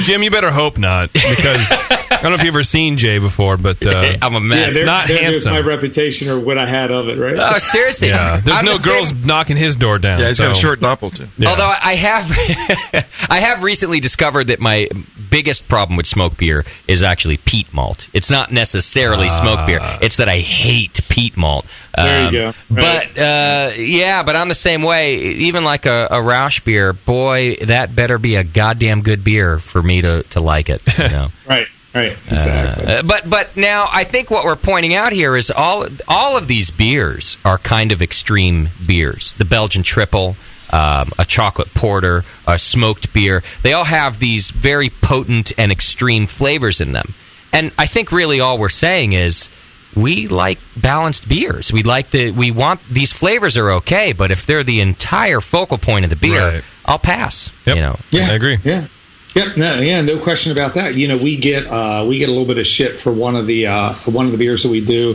Jim, you better hope not, because I don't know if you've ever seen Jay before, but I'm a mess. Not handsome. My reputation or what I had of it, right? Oh, seriously? Yeah. There's no girls knocking his door down. Yeah, he's got a short doppel, too. Yeah. Although I have recently discovered that my biggest problem with smoked beer is actually peat malt. It's not necessarily smoked beer. It's that I hate peat malt. There you go. Right. But but I'm the same way. Even like a Roush beer, boy, that better be a goddamn good beer for me to like it. Right. Exactly. But now I think what we're pointing out here is all of these beers are kind of extreme beers. The Belgian triple, a chocolate porter, a smoked beer. They all have these very potent and extreme flavors in them. And I think really all we're saying is we like balanced beers. We want these flavors are okay, but if they're the entire focal point of the beer, I'll pass. Yep. Yeah, I agree. Yeah. Yep. No question about that. We get a little bit of shit for one of the beers that we do.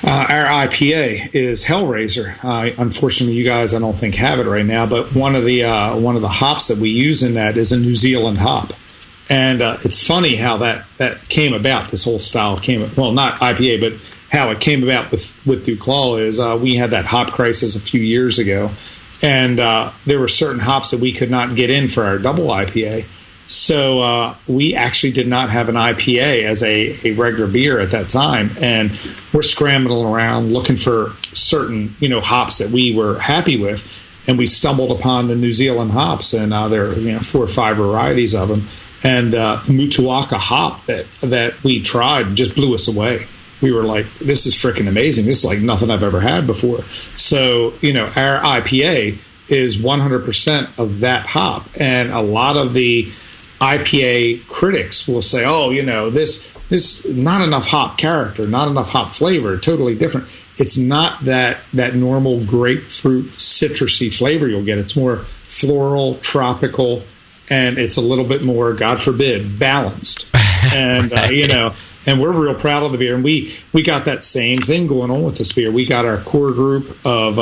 Our IPA is Hellraiser. Unfortunately, you guys I don't think have it right now, but one of the hops that we use in that is a New Zealand hop. And it's funny how that came about. This whole style not IPA, but how it came about with DuClaw is we had that hop crisis a few years ago, and there were certain hops that we could not get in for our double IPA. So we actually did not have an IPA as a regular beer at that time, and we're scrambling around looking for certain hops that we were happy with, and we stumbled upon the New Zealand hops, and there are 4 or 5 varieties of them. And Mutuaka hop that we tried just blew us away. We were like, this is freaking amazing. This is like nothing I've ever had before. So, our IPA is 100% of that hop. And a lot of the IPA critics will say, "Oh, this not enough hop character, not enough hop flavor, totally different." It's not that normal grapefruit citrusy flavor you'll get. It's more floral, tropical, and it's a little bit more, God forbid, balanced. And Right. And we're real proud of the beer. And we got that same thing going on with this beer. We got our core group of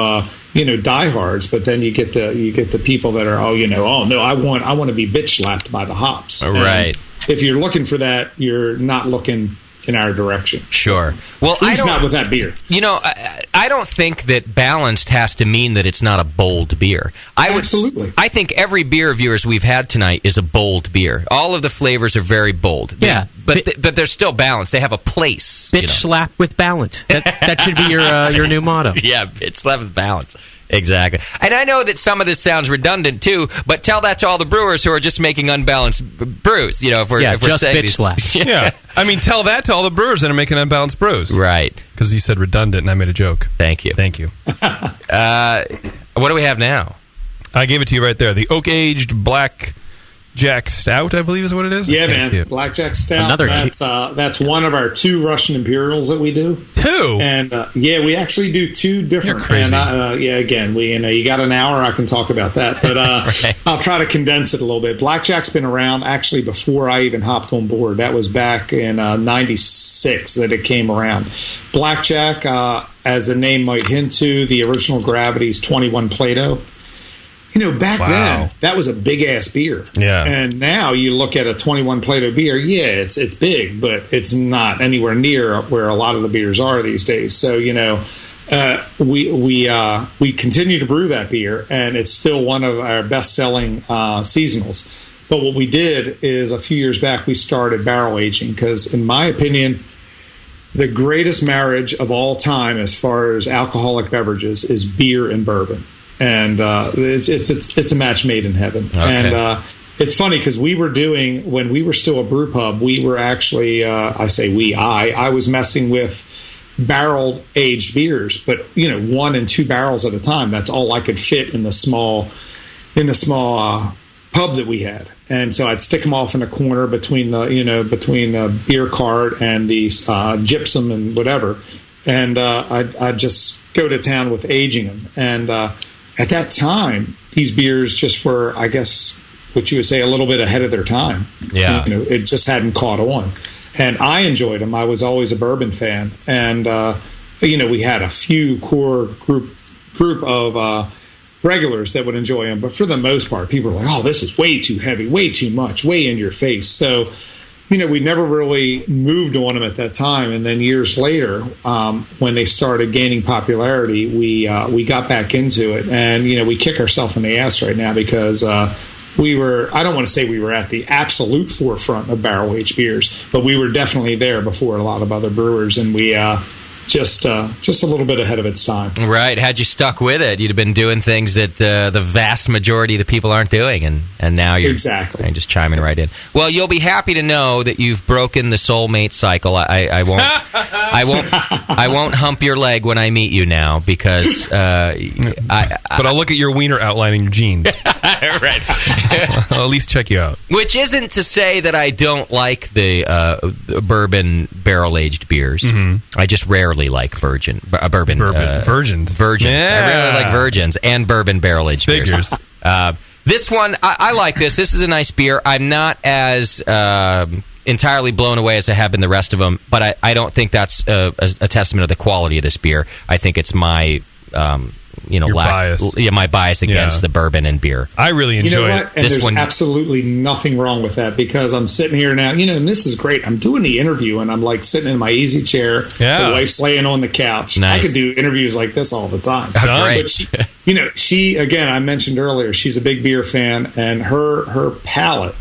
diehards, but then you get the people that are I want to be bitch slapped by the hops. Right. And if you're looking for that, you're not looking in our direction. Sure. Well, not with that beer. I don't think that balanced has to mean that it's not a bold beer. Absolutely. I think every beer reviewers we've had tonight is a bold beer. All of the flavors are very bold. Yeah. But they're still balanced. They have a place. Bitch slap with balance. That should be your new motto. Yeah, bitch slap with balance. Exactly. And I know that some of this sounds redundant too, but tell that to all the brewers who are just making unbalanced brews. If we're just saying bitch these, slap. Yeah. I mean, tell that to all the brewers that are making unbalanced brews. Right. Because you said redundant and I made a joke. Thank you. Thank you. What do we have now? I gave it to you right there. The oak-aged Black Jack Stout, I believe is what it is. Yeah, man. Blackjack Stout. That's one of our 2 Russian Imperials that we do. 2? And we actually do 2 different. You're crazy. And again, you got an hour, I can talk about that, but Right. I'll try to condense it a little bit. Blackjack's been around actually before I even hopped on board. That was back in '96 that it came around. Blackjack, as the name might hint to, the original Gravity's 21 Plato. Back then, that was a big-ass beer. Yeah. And now you look at a 21 Plato beer, it's big, but it's not anywhere near where a lot of the beers are these days. So, we continue to brew that beer, and it's still one of our best-selling seasonals. But what we did is a few years back, we started barrel aging because, in my opinion, the greatest marriage of all time as far as alcoholic beverages is beer and bourbon. And it's a match made in heaven. Okay. And it's funny because when we were still a brew pub, we were actually I was messing with barrel aged beers, but 1 and 2 barrels at a time. That's all I could fit in the small pub that we had. And so I'd stick them off in a corner between the beer cart and the gypsum and whatever, and I'd just go to town with aging them. And at that time, these beers just were, I guess, what you would say, a little bit ahead of their time. Yeah. It just hadn't caught on. And I enjoyed them. I was always a bourbon fan. And, we had a few core group of regulars that would enjoy them. But for the most part, people were like, oh, this is way too heavy, way too much, way in your face. So, we never really moved on them at that time. And then years later, when they started gaining popularity, we got back into it. And, we kick ourselves in the ass right now because I don't want to say we were at the absolute forefront of barrel-aged beers, but we were definitely there before a lot of other brewers. And we just a little bit ahead of its time. Right. Had you stuck with it, you'd have been doing things that the vast majority of the people aren't doing, and now you're just chiming right in. Well, you'll be happy to know that you've broken the soulmate cycle. I won't hump your leg when I meet you now because but I'll look at your wiener outline in your jeans. Right. I'll at least check you out. Which isn't to say that I don't like the bourbon barrel-aged beers. Mm-hmm. I just rarely like bourbon. Virgins. Yeah. I really like virgins and bourbon barrel-aged beers. This one, I like this. This is a nice beer. I'm not as entirely blown away as I have been the rest of them, but I don't think that's a testament of the quality of this beer. I think it's my... bias. Yeah, my bias against the bourbon and beer. I really enjoy it. And there's absolutely nothing wrong with that because I'm sitting here now, and this is great. I'm doing the interview and I'm like sitting in my easy chair. Yeah. The wife's laying on the couch. Nice. I could do interviews like this all the time. Great. But she, again, I mentioned earlier, she's a big beer fan, and her palate,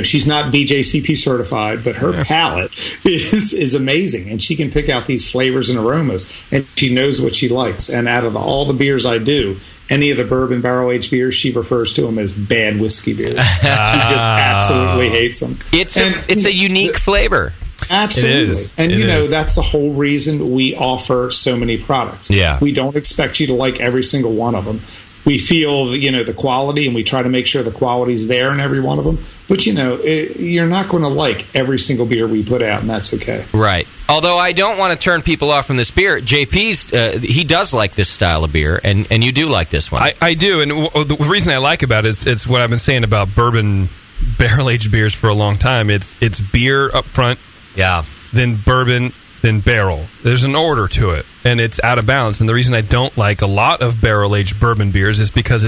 she's not BJCP certified, but her palate is amazing, and she can pick out these flavors and aromas, and she knows what she likes. And out of all the beers I do, any of the bourbon barrel-aged beers, she refers to them as bad whiskey beers. She just absolutely hates them. It's a unique flavor. Absolutely. And, that's the whole reason we offer so many products. Yeah. We don't expect you to like every single one of them. we feel, the quality, and we try to make sure the quality's there in every one of them. But, you're not going to like every single beer we put out, and that's okay. Right. Although I don't want to turn people off from this beer. JP's, he does like this style of beer, and you do like this one. I do, and the reason I like about it is what I've been saying about bourbon barrel-aged beers for a long time. It's beer up front, then bourbon, then barrel. There's an order to it, and it's out of balance. And the reason I don't like a lot of barrel-aged bourbon beers is because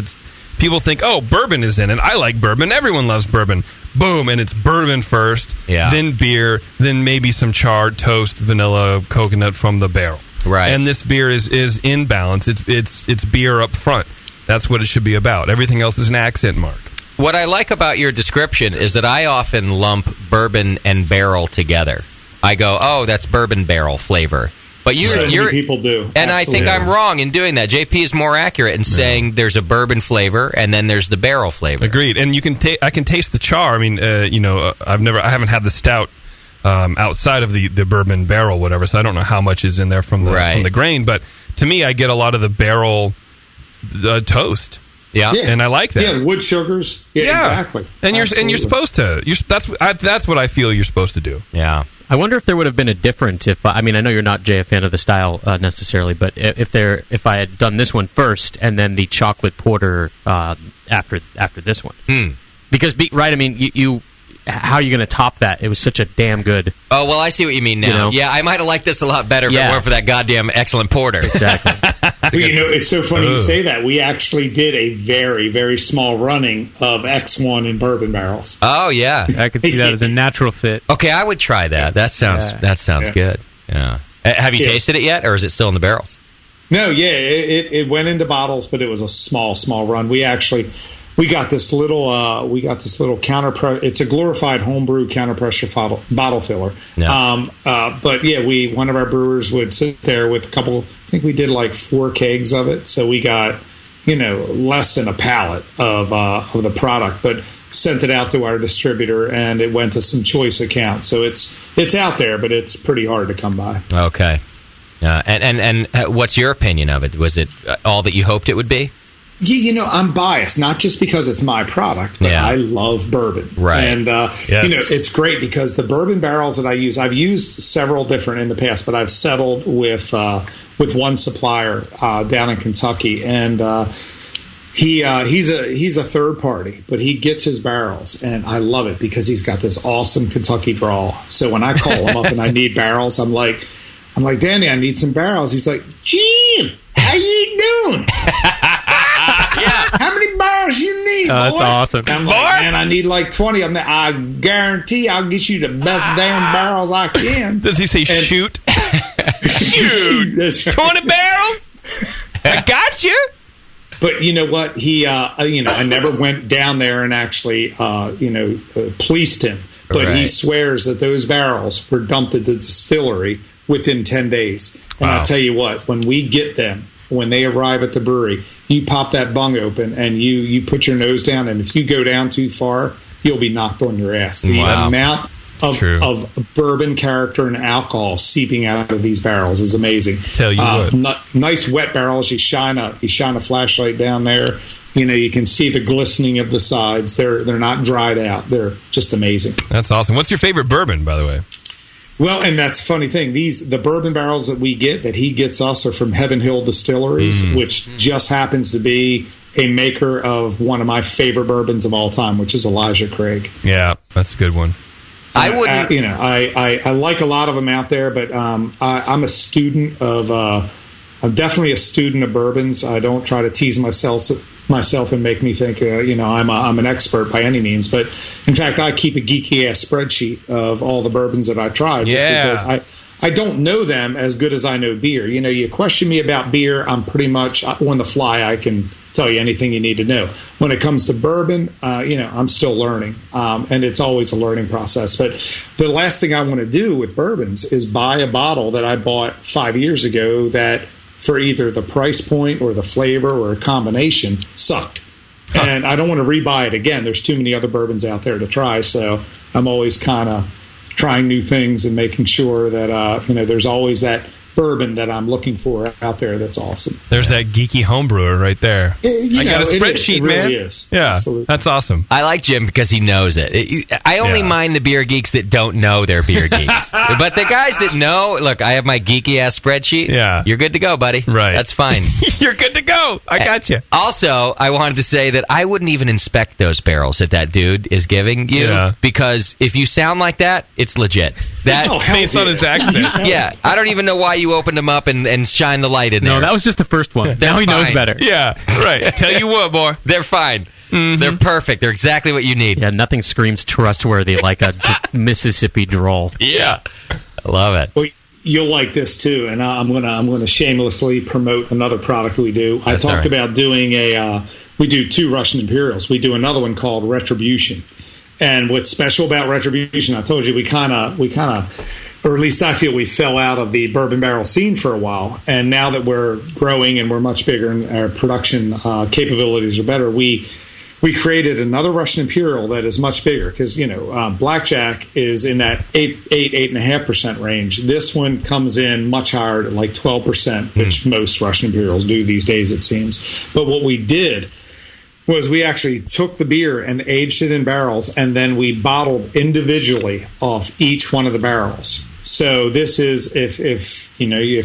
people think, oh, bourbon is in it. I like bourbon. Everyone loves bourbon. Boom, and it's bourbon first, then beer, then maybe some charred toast, vanilla, coconut from the barrel. Right. And this beer is in balance. It's beer up front. That's what it should be about. Everything else is an accent mark. What I like about your description is that I often lump bourbon and barrel together. I go, oh, that's bourbon barrel flavor. But many people do. And absolutely. I think I'm wrong in doing that. JP is more accurate in saying there's a bourbon flavor and then there's the barrel flavor. Agreed. And I can taste the char. I mean, I haven't had the stout outside of the bourbon barrel, whatever. So I don't know how much is in there from the grain. But to me, I get a lot of the barrel toast. Yeah, and I like that. Yeah, wood sugars. Yeah, exactly. And you're supposed to. That's what I feel you're supposed to do. Yeah. I wonder if there would have been a difference if I know you're not, Jay, a fan of the style necessarily, but if I had done this one first and then the chocolate porter after this one, because right, I mean you how are you going to top that? It was such a damn good. Oh well, I see what you mean now. Yeah, I might have liked this a lot better if it weren't for that goddamn excellent porter. Exactly. It's so funny you say that. We actually did a very, very small running of X1 in bourbon barrels. Oh yeah, I could see that as a natural fit. Okay, I would try that. That sounds good. Yeah. Have you tasted it yet, or is it still in the barrels? No, it went into bottles, but it was a small run. We got this little counter. It's a glorified homebrew counter pressure bottle filler. No. But one of our brewers would sit there with a couple. I think we did like 4 kegs of it, so we got less than a pallet of the product, but sent it out to our distributor, and it went to some choice accounts. So it's out there, but it's pretty hard to come by. Okay. And what's your opinion of it? Was it all that you hoped it would be? I'm biased, not just because it's my product, but I love bourbon. Right. And, it's great because the bourbon barrels that I use, I've used several different in the past, but I've settled with one supplier down in Kentucky. And he's a third party, but he gets his barrels. And I love it because he's got this awesome Kentucky drawl. So when I call him up and I need barrels, I'm like, Danny, I need some barrels. He's like, Jim, how you doing? How many barrels you need, boy? That's awesome. I'm like, man, I need like 20 of them. I guarantee I'll get you the best damn barrels I can. Does he say shoot? Shoot. That's right. 20 barrels? I got you. But you know what? He, I never went down there and actually, policed him. But he swears that those barrels were dumped at the distillery within 10 days. And I'll tell you what, when we get them, when they arrive at the brewery, you pop that bung open and you put your nose down, and if you go down too far, you'll be knocked on your ass. The amount of bourbon character and alcohol seeping out of these barrels is amazing. Tell you what. Nice wet barrels. You shine a flashlight down there. You can see the glistening of the sides. They're not dried out. They're just amazing. That's awesome. What's your favorite bourbon, by the way? Well, and that's a funny thing. The bourbon barrels that we get, that he gets us, are from Heaven Hill Distilleries, which just happens to be a maker of one of my favorite bourbons of all time, which is Elijah Craig. Yeah, that's a good one. I wouldn't. I like a lot of them out there, but I'm a student of. I'm definitely a student of bourbons. I don't try to tease myself and make me think I'm an expert by any means, but in fact I keep a geeky ass spreadsheet of all the bourbons that I tried because I don't know them as good as I know beer. You question me about beer, I'm pretty much on the fly. I can tell you anything you need to know. When it comes to bourbon, I'm still learning, and it's always a learning process. But the last thing I want to do with bourbons is buy a bottle that I bought 5 years ago that, for either the price point or the flavor or a combination, sucked. And I don't want to rebuy it again. There's too many other bourbons out there to try, so I'm always kind of trying new things and making sure that there's always that bourbon that I'm looking for out there that's awesome. There's that geeky homebrewer right there. I got a spreadsheet, man. Is. Yeah, Absolutely. that's awesome. I like Jim because he knows it. I only mind the beer geeks that don't know they're beer geeks. But the guys that know, look, I have my geeky ass spreadsheet. Yeah. You're good to go, buddy. Right. That's fine. You're good to go. I got you. Also, I wanted to say that I wouldn't even inspect those barrels that dude is giving you because if you sound like that, it's legit. Based on his accent. Yeah. I don't even know why you opened them up and shine the light in there. No, that was just the first one. Now he knows better. Yeah, right. Tell you what, boy. They're fine. Mm-hmm. They're perfect. They're exactly what you need. Yeah, nothing screams trustworthy like a Mississippi drawl. Yeah. I love it. Well, you'll like this too, and I'm gonna shamelessly promote another product we do. I talked about doing we do 2 Russian Imperials. We do another one called Retribution. And what's special about Retribution, I told you, we kind of, or at least I feel we fell out of the bourbon barrel scene for a while. And now that we're growing and we're much bigger and our production capabilities are better, we created another Russian Imperial that is much bigger because, Blackjack is in that 8.5% range. This one comes in much higher at like 12%, which most Russian Imperials do these days, it seems. But what we did was we actually took the beer and aged it in barrels, and then we bottled individually off each one of the barrels. So this is, if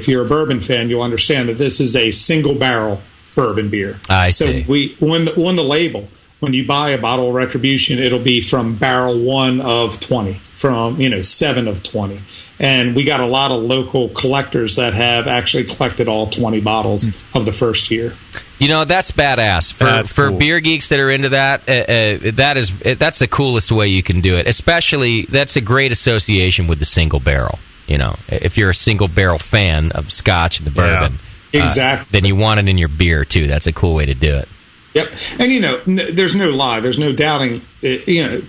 you're a bourbon fan, you'll understand that this is a single barrel bourbon beer. I see. So we on the label, when you buy a bottle of Retribution, it'll be from barrel 1 of 20, from 7 of 20. And we got a lot of local collectors that have actually collected all 20 bottles of the first year. That's badass. For cool. Beer geeks that are into that, that's the coolest way you can do it. Especially, that's a great association with the single barrel. If you're a single barrel fan of Scotch and the bourbon, exactly, then you want it in your beer too. That's a cool way to do it. Yep, and there's no lie, there's no doubting.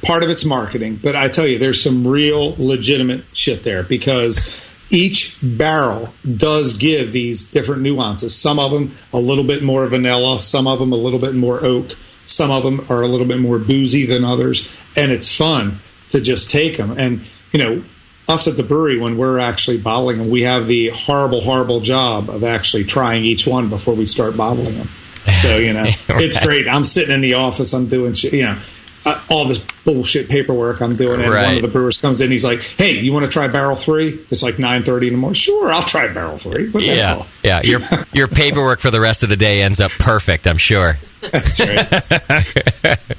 Part of it's marketing, but I tell you, there's some real legitimate shit there because each barrel does give these different nuances. Some of them a little bit more vanilla, some of them a little bit more oak, some of them are a little bit more boozy than others, and it's fun to just take them. And us at the brewery, when we're actually bottling them, we have the horrible job of actually trying each one before we start bottling them. So, Right. It's great. I'm sitting in the office, I'm doing shit, all this bullshit paperwork I'm doing, and one of the brewers comes in, he's like, hey, you want to try barrel 3? It's like 9:30 in the morning. Sure, I'll try barrel 3. What the hell? Yeah. Your paperwork for the rest of the day ends up perfect, I'm sure. That's right.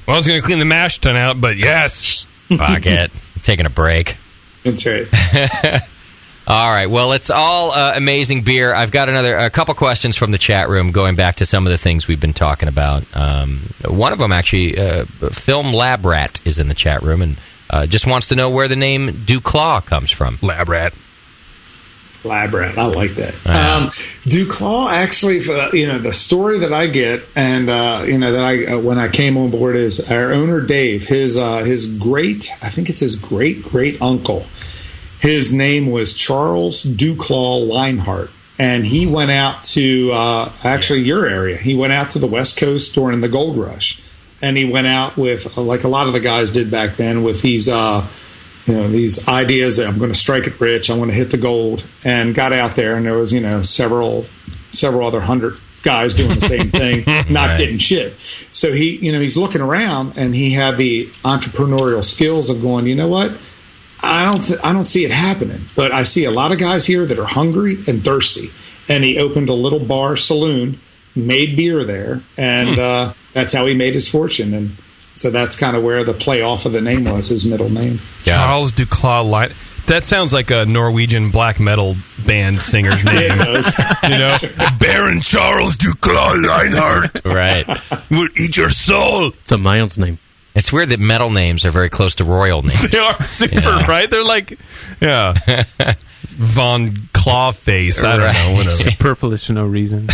Well, I was going to clean the mash tun out, but yes. Fuck it. I'm taking a break. That's right. All right. Well, it's all amazing beer. I've got a couple questions from the chat room going back to some of the things we've been talking about. One of them, actually, Film Lab Rat is in the chat room and just wants to know where the name DuClaw comes from. Lab Rat. I like that. DuClaw, actually, the story that I get, and that I when I came on board is our owner Dave. His great uncle. His name was Charles DuClaw Leinhart, and he went out to actually your area. He went out to the West Coast during the Gold Rush, and he went out with, like a lot of the guys did back then, with these these ideas that I'm going to strike it rich, I want to hit the gold, and got out there, and there was several other 100 guys doing the same thing, not getting shit. So he's looking around, and he had the entrepreneurial skills of going, you know what? I don't see it happening, but I see a lot of guys here that are hungry and thirsty. And he opened a little bar saloon, made beer there, and that's how he made his fortune. And so that's kind of where the play off of the name was, his middle name. Yeah. Charles DuClaw. That sounds like a Norwegian black metal band singer's name. Baron Charles DuClaw Leinhart. Right. Will eat your soul. It's a man's name. It's weird that metal names are very close to royal names. They are super, right? They're like, Von Clawface. I don't know. Whatever. Superfluous for no reason.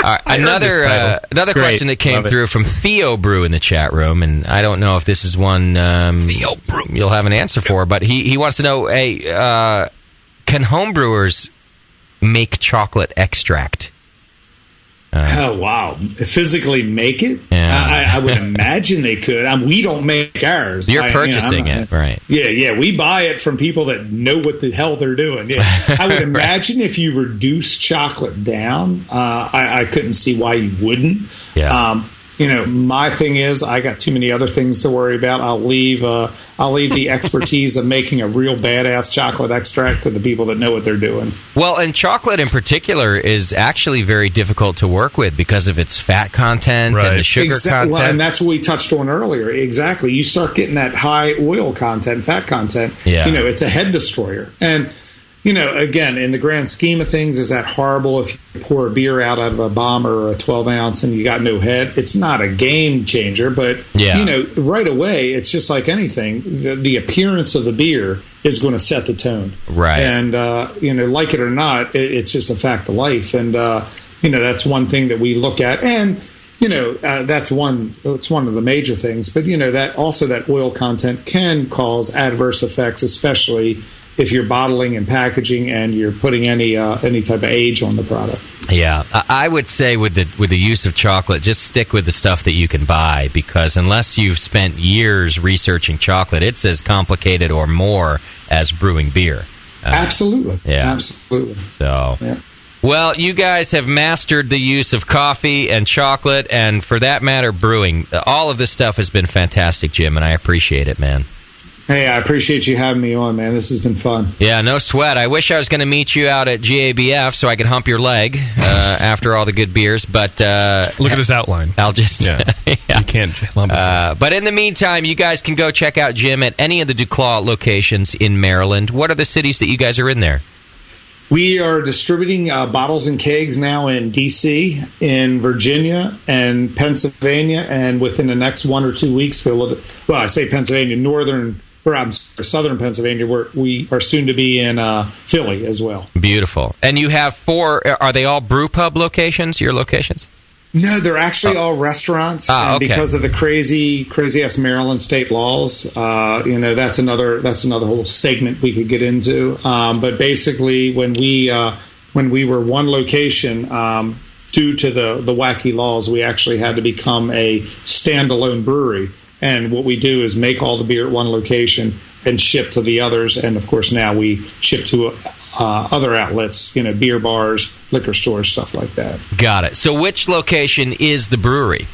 All right, another question that came through from Theo Brew in the chat room, and I don't know if this is one Theo Brew you'll have an answer for, but he wants to know, can homebrewers make chocolate extract? Oh, wow. Physically make it? Yeah. I would imagine they could. We don't make ours. You're purchasing it, right? Yeah. We buy it from people that know what the hell they're doing. Yeah. I would imagine if you reduce chocolate down, I couldn't see why you wouldn't. Yeah. My thing is I got too many other things to worry about. I'll leave the expertise of making a real badass chocolate extract to the people that know what they're doing. Well, and chocolate in particular is actually very difficult to work with because of its fat content and the sugar content. Well, and that's what we touched on earlier. Exactly. You start getting that high oil content, fat content. Yeah. It's a head destroyer. And again, in the grand scheme of things, is that horrible if you pour a beer out of a bomber or a 12-ounce and you got no head? It's not a game changer, but, right away, it's just like anything. The appearance of the beer is going to set the tone. Right. And, like it or not, it's just a fact of life. And, that's one thing that we look at. And, it's one of the major things. But, that also that oil content can cause adverse effects, especially if you're bottling and packaging and you're putting any type of age on the product. Yeah, I would say with the use of chocolate, just stick with the stuff that you can buy, because unless you've spent years researching chocolate, it's as complicated or more as brewing beer. Absolutely. Yeah. Absolutely. So, well, you guys have mastered the use of coffee and chocolate, and for that matter, brewing. All of this stuff has been fantastic, Jim, and I appreciate it, man. Hey, I appreciate you having me on, man. This has been fun. Yeah, no sweat. I wish I was going to meet you out at GABF so I could hump your leg after all the good beers. But look at his outline. I'll just you can't lump it. But in the meantime, you guys can go check out Jim at any of the DuClaw locations in Maryland. What are the cities that you guys are in there? We are distributing bottles and kegs now in D.C., in Virginia, and Pennsylvania, and within the next 1 or 2 weeks, I say Pennsylvania, southern Pennsylvania, where we are soon to be in Philly as well. Beautiful. And you have 4, are they all brew pub locations, your locations? No, they're actually all restaurants. And because of the crazy ass Maryland state laws, that's another whole segment we could get into. But basically, when we were one location, due to the wacky laws, we actually had to become a standalone brewery. And what we do is make all the beer at one location and ship to the others. And of course, now we ship to other outlets, beer bars, liquor stores, stuff like that. Got it. So which location is the brewery?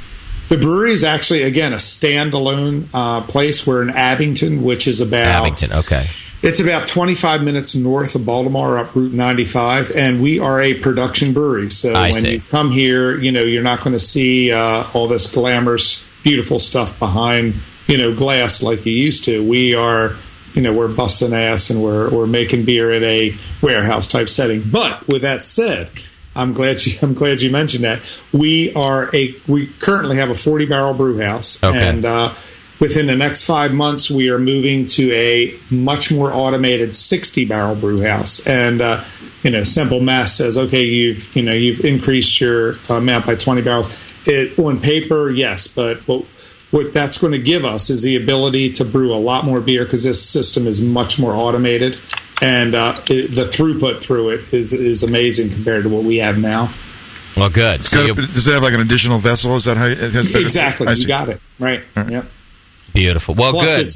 The brewery is actually, again, a standalone place. We're in Abington, which is about... Abington, okay. It's about 25 minutes north of Baltimore, up Route 95, and we are a production brewery. So when you come here, you're not going to see all this glamorous, beautiful stuff behind, glass like you used to. We are... we're busting ass and we're making beer in a warehouse type setting. But with that said, I'm glad you mentioned that. We currently have a 40-barrel brew house, and within the next 5 months, we are moving to a much more automated 60-barrel brew house. And simple math says, okay, you've increased your amount by 20 barrels. On paper, yes, but what that's going to give us is the ability to brew a lot more beer, because this system is much more automated, and the throughput through it is amazing compared to what we have now. Well, good. Does it have like an additional vessel? Is that how it has better? Exactly. You got it. Right. Yep. Beautiful. Well, good.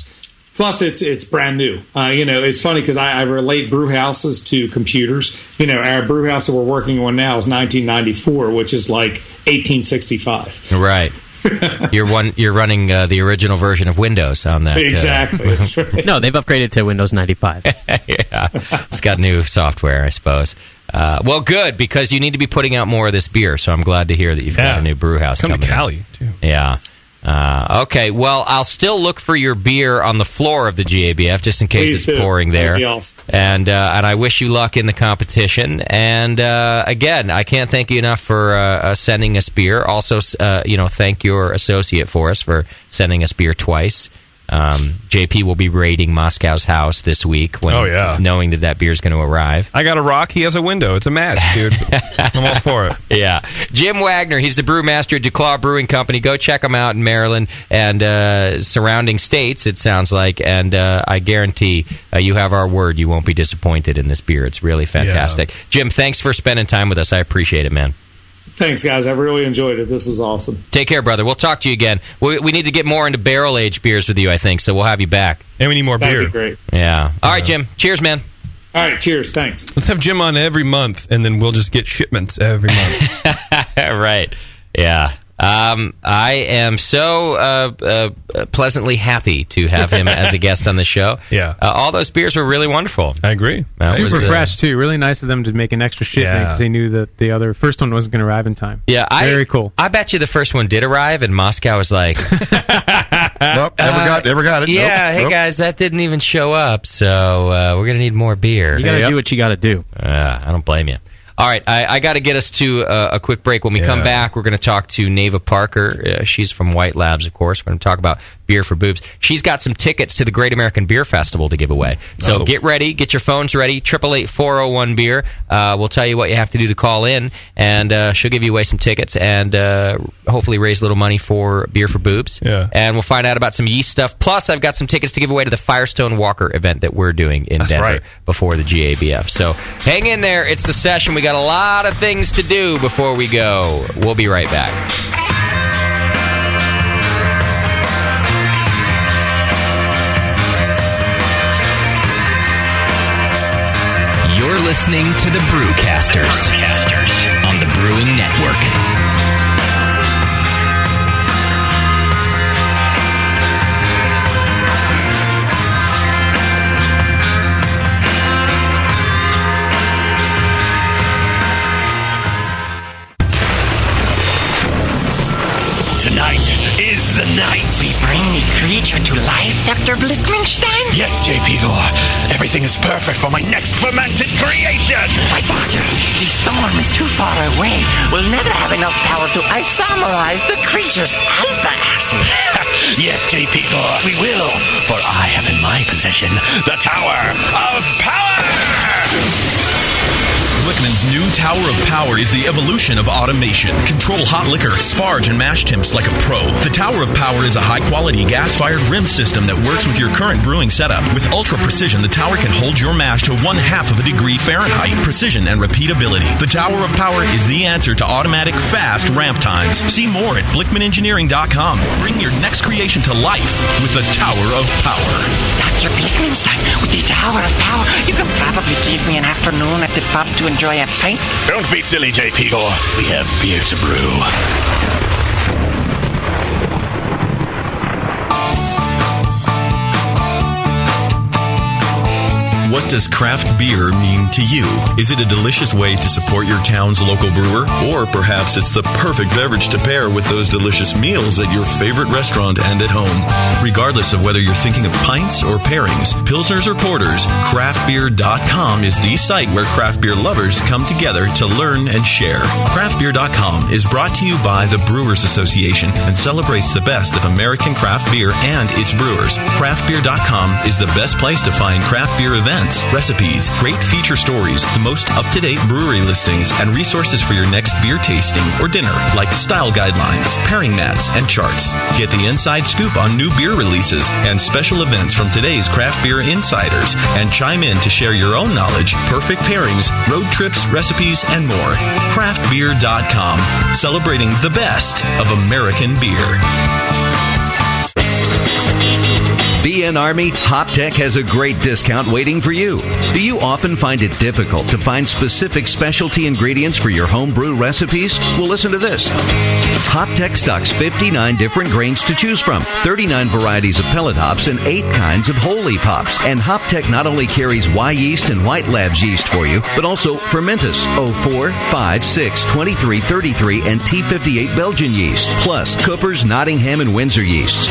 Plus, it's brand new. It's funny because I relate brew houses to computers. Our brew house that we're working on now is 1994, which is like 1865. Right. You're running the original version of Windows on that. Exactly. That's right. No, they've upgraded to Windows 95. Yeah, it's got new software, I suppose. Well, good, because you need to be putting out more of this beer. So I'm glad to hear that you've got a new brew house coming to Cali too. Yeah. Okay, well, I'll still look for your beer on the floor of the GABF just in case it's pouring there. That'd be awesome. And I wish you luck in the competition. And again, I can't thank you enough for sending us beer. Also, thank your associate for us for sending us beer twice. JP will be raiding Moscow's house this week, knowing that beer is going to arrive. I got a rock. He has a window. It's a match, dude. I'm all for it. Yeah. Jim Wagner, he's the brewmaster at DuClaw Brewing Company. Go check him out in Maryland and surrounding states, it sounds like. And I guarantee you have our word. You won't be disappointed in this beer. It's really fantastic. Yeah. Jim, thanks for spending time with us. I appreciate it, man. Thanks, guys. I really enjoyed it. This was awesome. Take care, brother. We'll talk to you again. We need to get more into barrel-aged beers with you, I think, so we'll have you back. And we need more That'd beer. be great. Yeah. All right, Jim. Cheers, man. All right, cheers. Thanks. Let's have Jim on every month, and then we'll just get shipments every month. Right. Yeah. I am so pleasantly happy to have him as a guest on the show. Yeah. All those beers were really wonderful. I agree. Super fresh, too. Really nice of them to make an extra shipment because they knew that the first one wasn't going to arrive in time. Yeah. Very cool. I bet you the first one did arrive, and Moscow was like... Nope, never got it. Yeah, nope, hey guys, that didn't even show up, so we're going to need more beer. You got to do what you got to do. I don't blame you. All right, I got to get us to a quick break. When we come back, we're going to talk to Neva Parker. She's from White Labs, of course. We're going to talk about beer for boobs. She's got some tickets to the Great American Beer Festival to give away. So get ready, get your phones ready. 888-401-BEER. We'll tell you what you have to do to call in, and she'll give you away some tickets and hopefully raise a little money for Beer for Boobs. Yeah. And we'll find out about some yeast stuff. Plus, I've got some tickets to give away to the Firestone Walker event that we're doing in Denver before the GABF. So hang in there. It's the session. We got a lot of things to do before we go. We'll be right back. You're listening to the Brewcasters on the Brewing Network. Tonight is the night. We bring the creature to life, Dr. Blitzmingstein? Yes, J.P. Gore. Everything is perfect for my next fermented creation. My doctor, the storm is too far away. We'll never have enough power to isomerize the creature's alpha acids. Yes, J.P. Gore, we will. For I have in my possession the Tower of Power. Blickman's new Tower of Power is the evolution of automation. Control hot liquor, sparge, and mash temps like a pro. The Tower of Power is a high-quality gas-fired rim system that works with your current brewing setup. With ultra precision, the tower can hold your mash to 1/2 of a degree Fahrenheit. Precision and repeatability. The Tower of Power is the answer to automatic, fast ramp times. See more at BlickmanEngineering.com. Bring your next creation to life with the Tower of Power. Dr. Blitzmingstein, with the Tower of Power, you can probably give me an afternoon at the pub to enjoy a pint. Don't be silly, J.P. Gore. We have beer to brew. What does craft beer mean to you? Is it a delicious way to support your town's local brewer? Or perhaps it's the perfect beverage to pair with those delicious meals at your favorite restaurant and at home. Regardless of whether you're thinking of pints or pairings, pilsners or porters, craftbeer.com is the site where craft beer lovers come together to learn and share. Craftbeer.com is brought to you by the Brewers Association and celebrates the best of American craft beer and its brewers. Craftbeer.com is the best place to find craft beer events, recipes, great feature stories, the most up-to-date brewery listings, and resources for your next beer tasting or dinner, like style guidelines, pairing mats, and charts. Get the inside scoop on new beer releases and special events from today's craft beer insiders, and chime in to share your own knowledge, perfect pairings, road trips, recipes, and more. Craftbeer.com, celebrating the best of American beer. BN Army, HopTech has a great discount waiting for you. Do you often find it difficult to find specific specialty ingredients for your homebrew recipes? Well, listen to this. HopTech stocks 59 different grains to choose from, 39 varieties of pellet hops, and 8 kinds of whole leaf hops. And HopTech not only carries Y yeast and White Labs yeast for you, but also Fermentus, 04, 5, 6, 23, 33, and T58 Belgian yeast, plus Cooper's, Nottingham, and Windsor yeasts.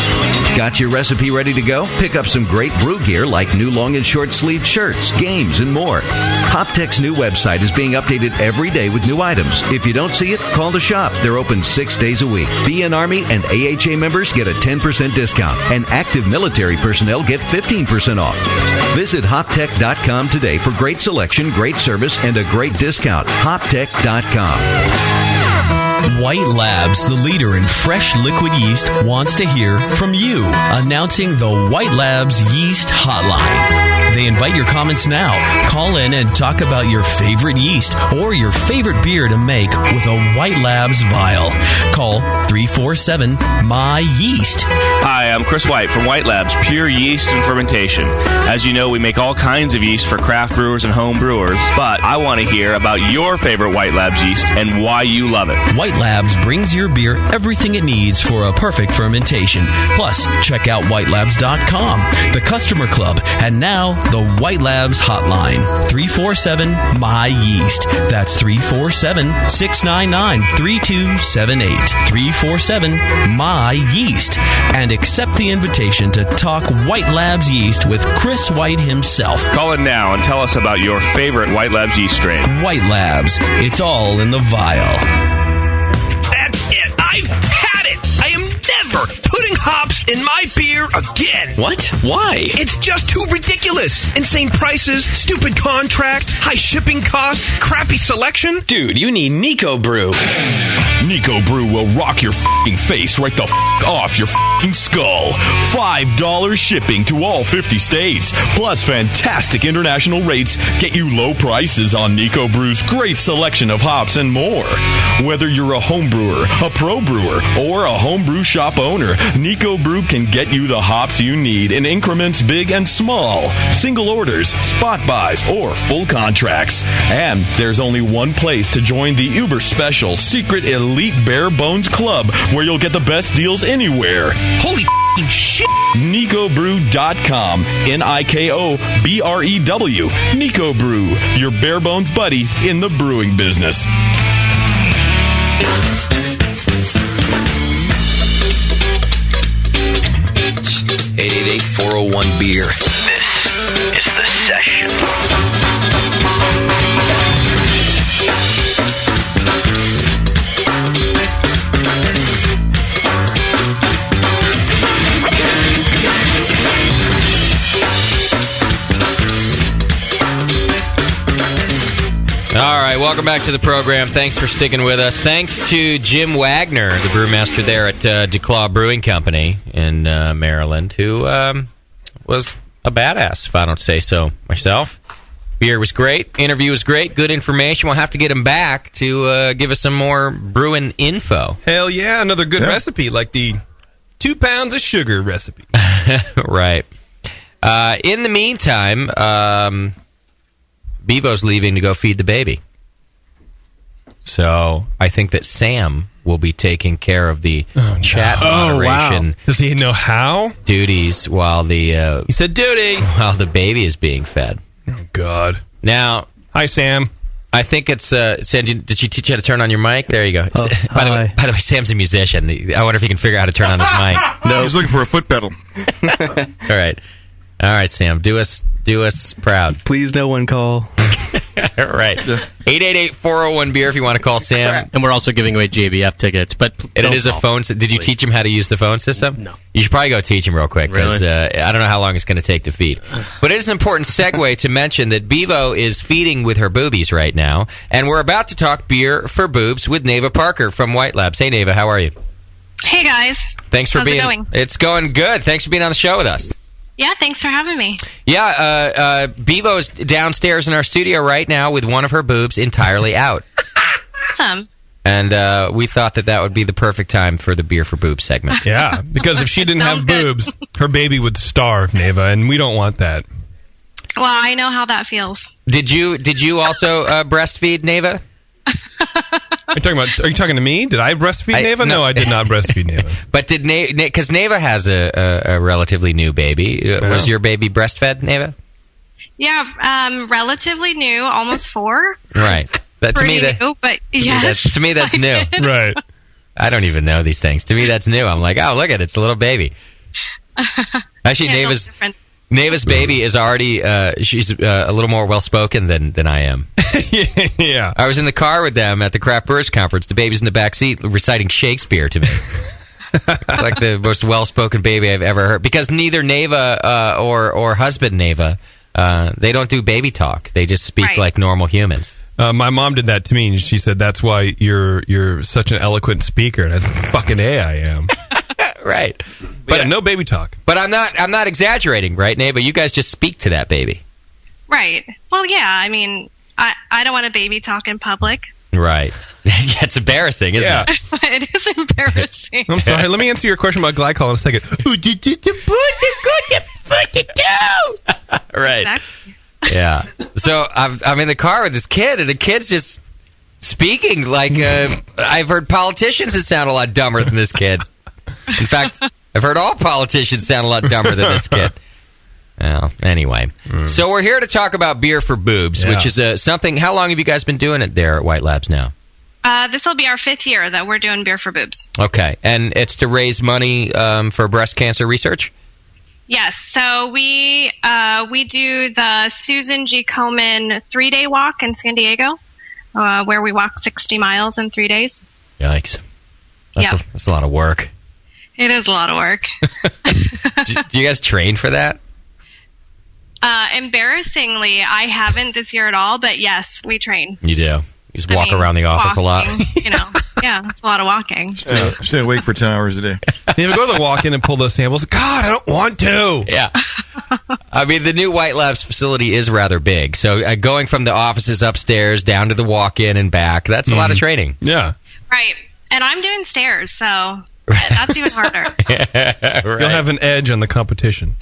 Got your recipe ready to go? Pick up some great brew gear like new long and short sleeved shirts, games, and more. HopTech's new website is being updated every day with new items. If you don't see it, call the shop. They're open 6 days a week. BN Army and AHA members get a 10% discount, and active military personnel get 15% off. Visit HopTech.com today for great selection, great service, and a great discount. HopTech.com. White Labs, the leader in fresh liquid yeast, wants to hear from you. Announcing the White Labs Yeast Hotline. They invite your comments now. Call in and talk about your favorite yeast or your favorite beer to make with a White Labs vial. Call 347-MY-YEAST. Hi, I'm Chris White from White Labs Pure Yeast and Fermentation. As you know, we make all kinds of yeast for craft brewers and home brewers, but I want to hear about your favorite White Labs yeast and why you love it. White Labs brings your beer everything it needs for a perfect fermentation. Plus, check out whitelabs.com, the customer club, and now the White Labs hotline. 347-MY-YEAST. That's 347-699-3278. 347-MY-YEAST. And accept the invitation to talk White Labs yeast with Chris White himself. Call in now and tell us about your favorite White Labs yeast strain. White Labs. It's all in the vial. That's it. I've had it. I am never putting hops in my beer again. What? Why? It's just too ridiculous. Insane prices, stupid contracts, high shipping costs, crappy selection. Dude, you need Nico Brew. Nico Brew will rock your f***ing face right the f*** off your f***ing skull. $5 shipping to all 50 states. Plus fantastic international rates get you low prices on Nico Brew's great selection of hops and more. Whether you're a home brewer, a pro brewer, or a home brew shop owner, Nico Brew can get you the hops you need in increments big and small. Single orders, spot buys, or full contracts. And there's only one place to join the uber special secret elite bare bones club where you'll get the best deals anywhere. Holy f***ing shit! NicoBrew.com. NIKOBREW. Nico Brew, your bare bones buddy in the brewing business. 888-401-BEER. This is The Session. All right, welcome back to the program. Thanks for sticking with us. Thanks to Jim Wagner, the brewmaster there at DuClaw Brewing Company in Maryland, who was a badass, if I don't say so myself. Beer was great. Interview was great. Good information. We'll have to get him back to give us some more brewing info. Hell yeah, another good recipe, like the 2 pounds of sugar recipe. Right. In the meantime, Bevo's leaving to go feed the baby. So I think that Sam will be taking care of the chat moderation. Wow. Does he know how? Duties while the... he said duty! While the baby is being fed. Oh, God. Now... Hi, Sam. I think it's... Sam, did she teach you how to turn on your mic? There you go. Oh, by the way, Sam's a musician. I wonder if he can figure out how to turn on his mic. No, he's looking for a foot pedal. All right, Sam. Do us proud. Please, no one call. All right. 888-401-BEER if you want to call Sam. And we're also giving away JBF tickets. But it is a phone. Did you teach him how to use the phone system? No. You should probably go teach him real quick because Really? I don't know how long it's going to take to feed. But it is an important segue to mention that Bevo is feeding with her boobies right now, and we're about to talk beer for boobs with Neva Parker from White Labs. Hey, Neva, how are you? Hey, guys. Thanks for How's being. it going? It's going good. Thanks for being on the show with us. Yeah, thanks for having me. Yeah, Bevo's downstairs in our studio right now with one of her boobs entirely out. Awesome. And we thought that would be the perfect time for the Beer for Boobs segment. Yeah, because if she didn't have boobs, her baby would starve, Neva, and we don't want that. Well, I know how that feels. Did you also breastfeed, Neva? Are you talking to me? Did I breastfeed Neva? No, I did not breastfeed Neva. But did because Neva has a relatively new baby. Was your baby breastfed, Neva? Yeah, relatively new, almost 4. Right. That, Pretty new, but yes. To me, that's new. Right. I don't even know these things. To me, that's new. I'm like, oh, look at it. It's a little baby. Actually, Neva's baby is already, she's a little more well-spoken than I am. Yeah. I was in the car with them at the Craft Brewers Conference. The baby's in the back seat reciting Shakespeare to me. It's like the most well-spoken baby I've ever heard. Because neither Neva or husband Neva, they don't do baby talk. They just speak like normal humans. My mom did that to me, and she said, that's why you're such an eloquent speaker. And I said, fucking A, I am. Right. But no baby talk. But I'm not exaggerating, right, Neva? You guys just speak to that baby. Right. Well, yeah. I mean, I don't want a baby talk in public. Right. It's embarrassing, isn't it? It is embarrassing. I'm sorry. Let me answer your question about glycol in a second. Right. Exactly. Yeah. So I'm in the car with this kid, and the kid's just speaking like I've heard politicians that sound a lot dumber than this kid. In fact, I've heard all politicians sound a lot dumber than this kid. Well, anyway. So we're here to talk about beer for boobs, which is something. How long have you guys been doing it there at White Labs now? This will be our 5th year that we're doing beer for boobs. Okay, and it's to raise money for breast cancer research? Yes. So we do the Susan G. Komen 3-day walk in San Diego, where we walk 60 miles in 3 days. Yikes. That's a lot of work. It is a lot of work. Do you guys train for that? Embarrassingly, I haven't this year at all, but yes, we train. You do. You just walk around the office walking, a lot. Yeah, it's a lot of walking. Stay awake for 10 hours a day. You go to the walk-in and pull those samples. God, I don't want to. Yeah. I mean, the new White Labs facility is rather big. So going from the offices upstairs down to the walk-in and back, that's a lot of training. Yeah. Right. And I'm doing stairs, so that's even harder. Right. You'll have an edge on the competition.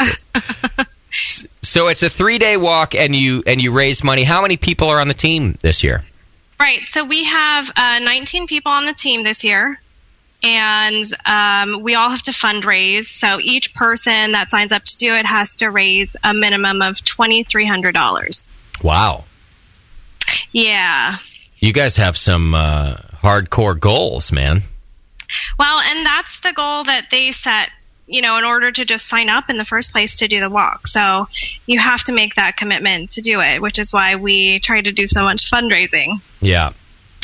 So it's a 3-day walk, and you raise money. How many people are on the team this year? Right. So we have 19 people on the team this year, and we all have to fundraise. So each person that signs up to do it has to raise a minimum of $2,300. Wow. Yeah. You guys have some hardcore goals, man. Well, and that's the goal that they set, in order to just sign up in the first place to do the walk. So you have to make that commitment to do it, which is why we try to do so much fundraising. Yeah.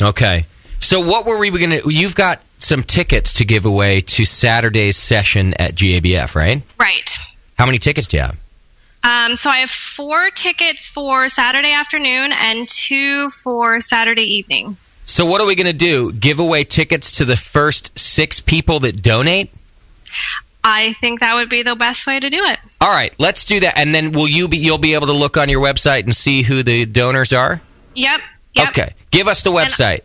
Okay. So what were we going to... You've got some tickets to give away to Saturday's session at GABF, right? Right. How many tickets do you have? So I have 4 tickets for Saturday afternoon and 2 for Saturday evening. So what are we going to do? Give away tickets to the first 6 people that donate? I think that would be the best way to do it. All right, let's do that. And then you'll be able to look on your website and see who the donors are? Yep. Okay. Give us the website.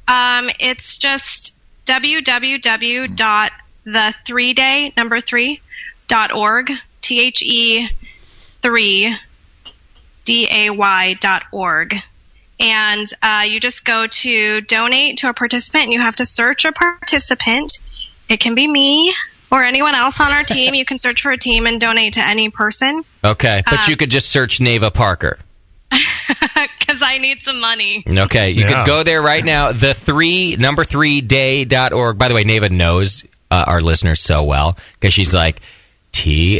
And, it's just www.the3day.org. THE3DAY.org. And you just go to donate to a participant, and you have to search a participant. It can be me or anyone else on our team. You can search for a team and donate to any person. Okay, but you could just search Neva Parker. Because I need some money. Okay, you could go there right now, the3day.org. By the way, Neva knows our listeners so well, because she's like, THE,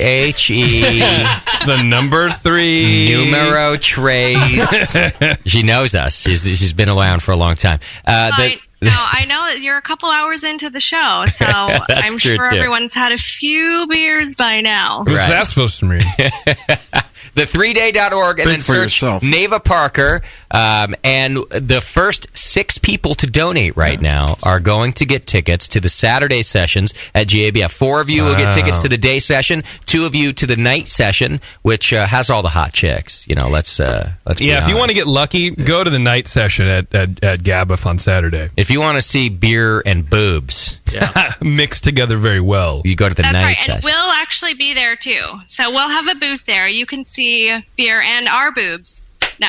the number 3, numero tres. She knows us. She's been around for a long time. I know that you're a couple hours into the show, so I'm sure everyone's had a few beers by now. Who's that supposed to mean? The3day.org, and then search Neva Parker. And the first 6 people to donate right now are going to get tickets to the Saturday sessions at GABF. 4 of you will get tickets to the day session, 2 of you to the night session, which has all the hot chicks. Let's be honest. If you want to get lucky, go to the night session at GABF on Saturday. If you want to see beer and boobs mixed together very well, you go to the night session. And we'll actually be there too. So we'll have a booth there. You can see beer and our boobs. No,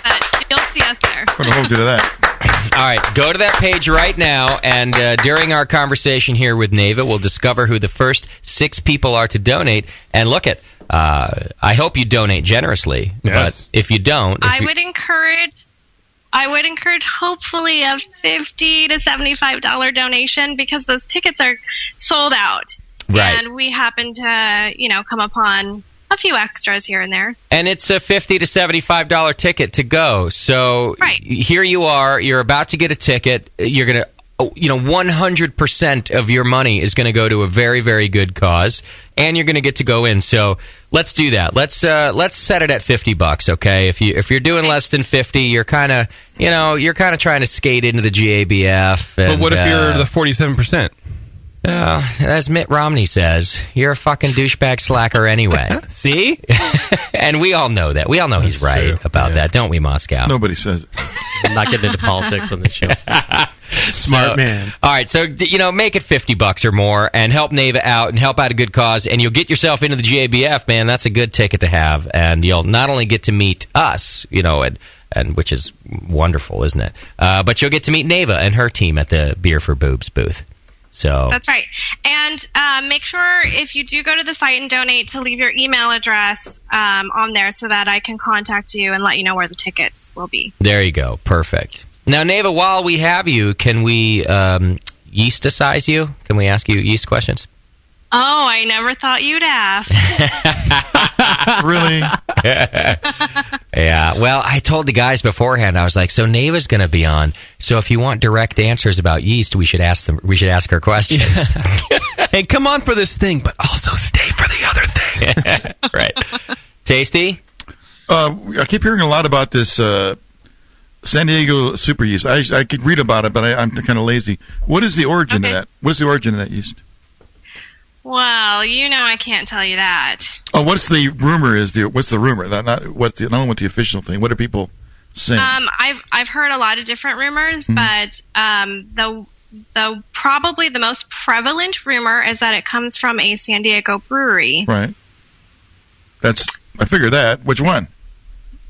but you'll see us there. What a hold you to that. All right, go to that page right now, and during our conversation here with Neva, we'll discover who the first 6 people are to donate. And look at, I hope you donate generously, but if you don't... I would encourage hopefully a $50 to $75 donation, because those tickets are sold out. Right. And we happen to, come upon a few extras here and there. And it's a $50 to $75 ticket to go. So here you are. You're about to get a ticket. You're going to, 100% of your money is going to go to a very, very good cause, and you're going to get to go in. So let's do that. Let's set it at $50. Okay. If you're doing less than 50, you're kind of trying to skate into the GABF. But what if you're the 47%? As Mitt Romney says, you're a fucking douchebag slacker anyway. See? And we all know that. We all know he's right about that, don't we, Moscow? Nobody says it. I'm not getting into politics on this show. Smart man. All right, so, make it $50 or more and help Neva out and help out a good cause, and you'll get yourself into the GABF, man. That's a good ticket to have. And you'll not only get to meet us, and which is wonderful, isn't it? But you'll get to meet Neva and her team at the Beer for Boobs booth. So that's right. And make sure if you do go to the site and donate to leave your email address on there so that I can contact you and let you know where the tickets will be. There you go. Perfect. Now, Neva, while we have you, can we yeasticize you? Can we ask you yeast questions? Oh, I never thought you'd ask. Really? Yeah. Well, I told the guys beforehand. I was like, "So Neva's going to be on. So if you want direct answers about yeast, we should ask them. We should ask her questions." Hey, come on for this thing, but also stay for the other thing. Right. Tasty. I keep hearing a lot about this San Diego super yeast. I could read about it, but I'm kind of lazy. What is the origin of that? What's the origin of that yeast? Well, I can't tell you that. Oh, what's the rumor? What's the rumor? Not what the official thing. What are people saying? I've heard a lot of different rumors, but the probably the most prevalent rumor is that it comes from a San Diego brewery. Right. I figured that. Which one?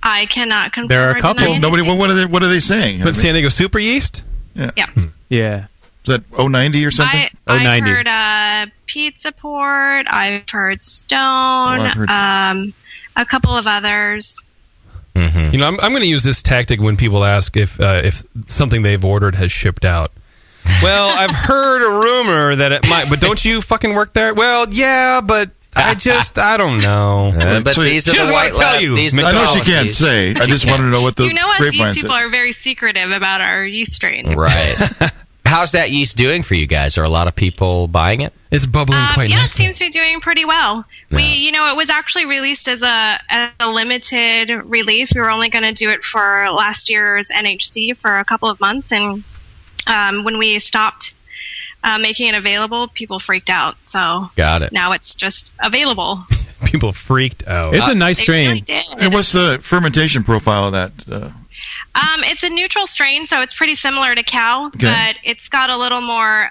I cannot confirm. There are a couple. Nobody. What are they saying? But San Diego super yeast? Yeah. Yeah. Yeah. Is that 090 or something? I've heard Pizza Port. I've heard Stone. I've heard a couple of others. Mm-hmm. I'm going to use this tactic when people ask if something they've ordered has shipped out. Well, I've heard a rumor that it might, but don't you fucking work there? Well, yeah, but I don't know. But so these are she doesn't want to tell you. I know she can't say. I just wanted to know what the us yeast said. people are very secretive about our yeast strains. Right. How's that yeast doing for you guys? Are a lot of people buying it? It's bubbling quite Yeah, nicely. it seems to be doing pretty well. Yeah. It was actually released as a limited release. We were only going to do it for last year's NHC for a couple of months, and when we stopped making it available, people freaked out. So got it. Now it's just available. People freaked out. It's a nice strain. Really did. And what's the fermentation profile of that? It's a neutral strain, so it's pretty similar to Cal, but it's got a little more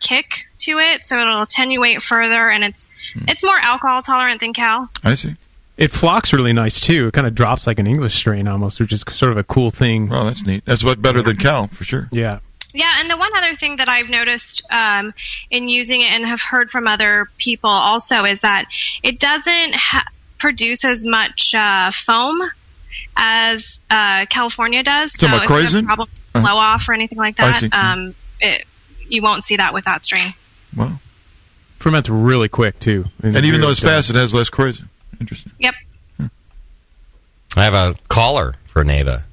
kick to it, so it'll attenuate further, and it's more alcohol tolerant than Cal. I see. It flocks really nice too. It kind of drops like an English strain almost, which is sort of a cool thing. Well, that's neat. That's better than Cal for sure. Yeah. Yeah, and the one other thing that I've noticed in using it and have heard from other people also is that it doesn't produce as much foam as California does. So if you have problems blow off or anything like that, you won't see that with that strain. Wow. Ferments really quick too. And even though it's fast, it has less krausen. Interesting. Yep. I have a caller for Neva.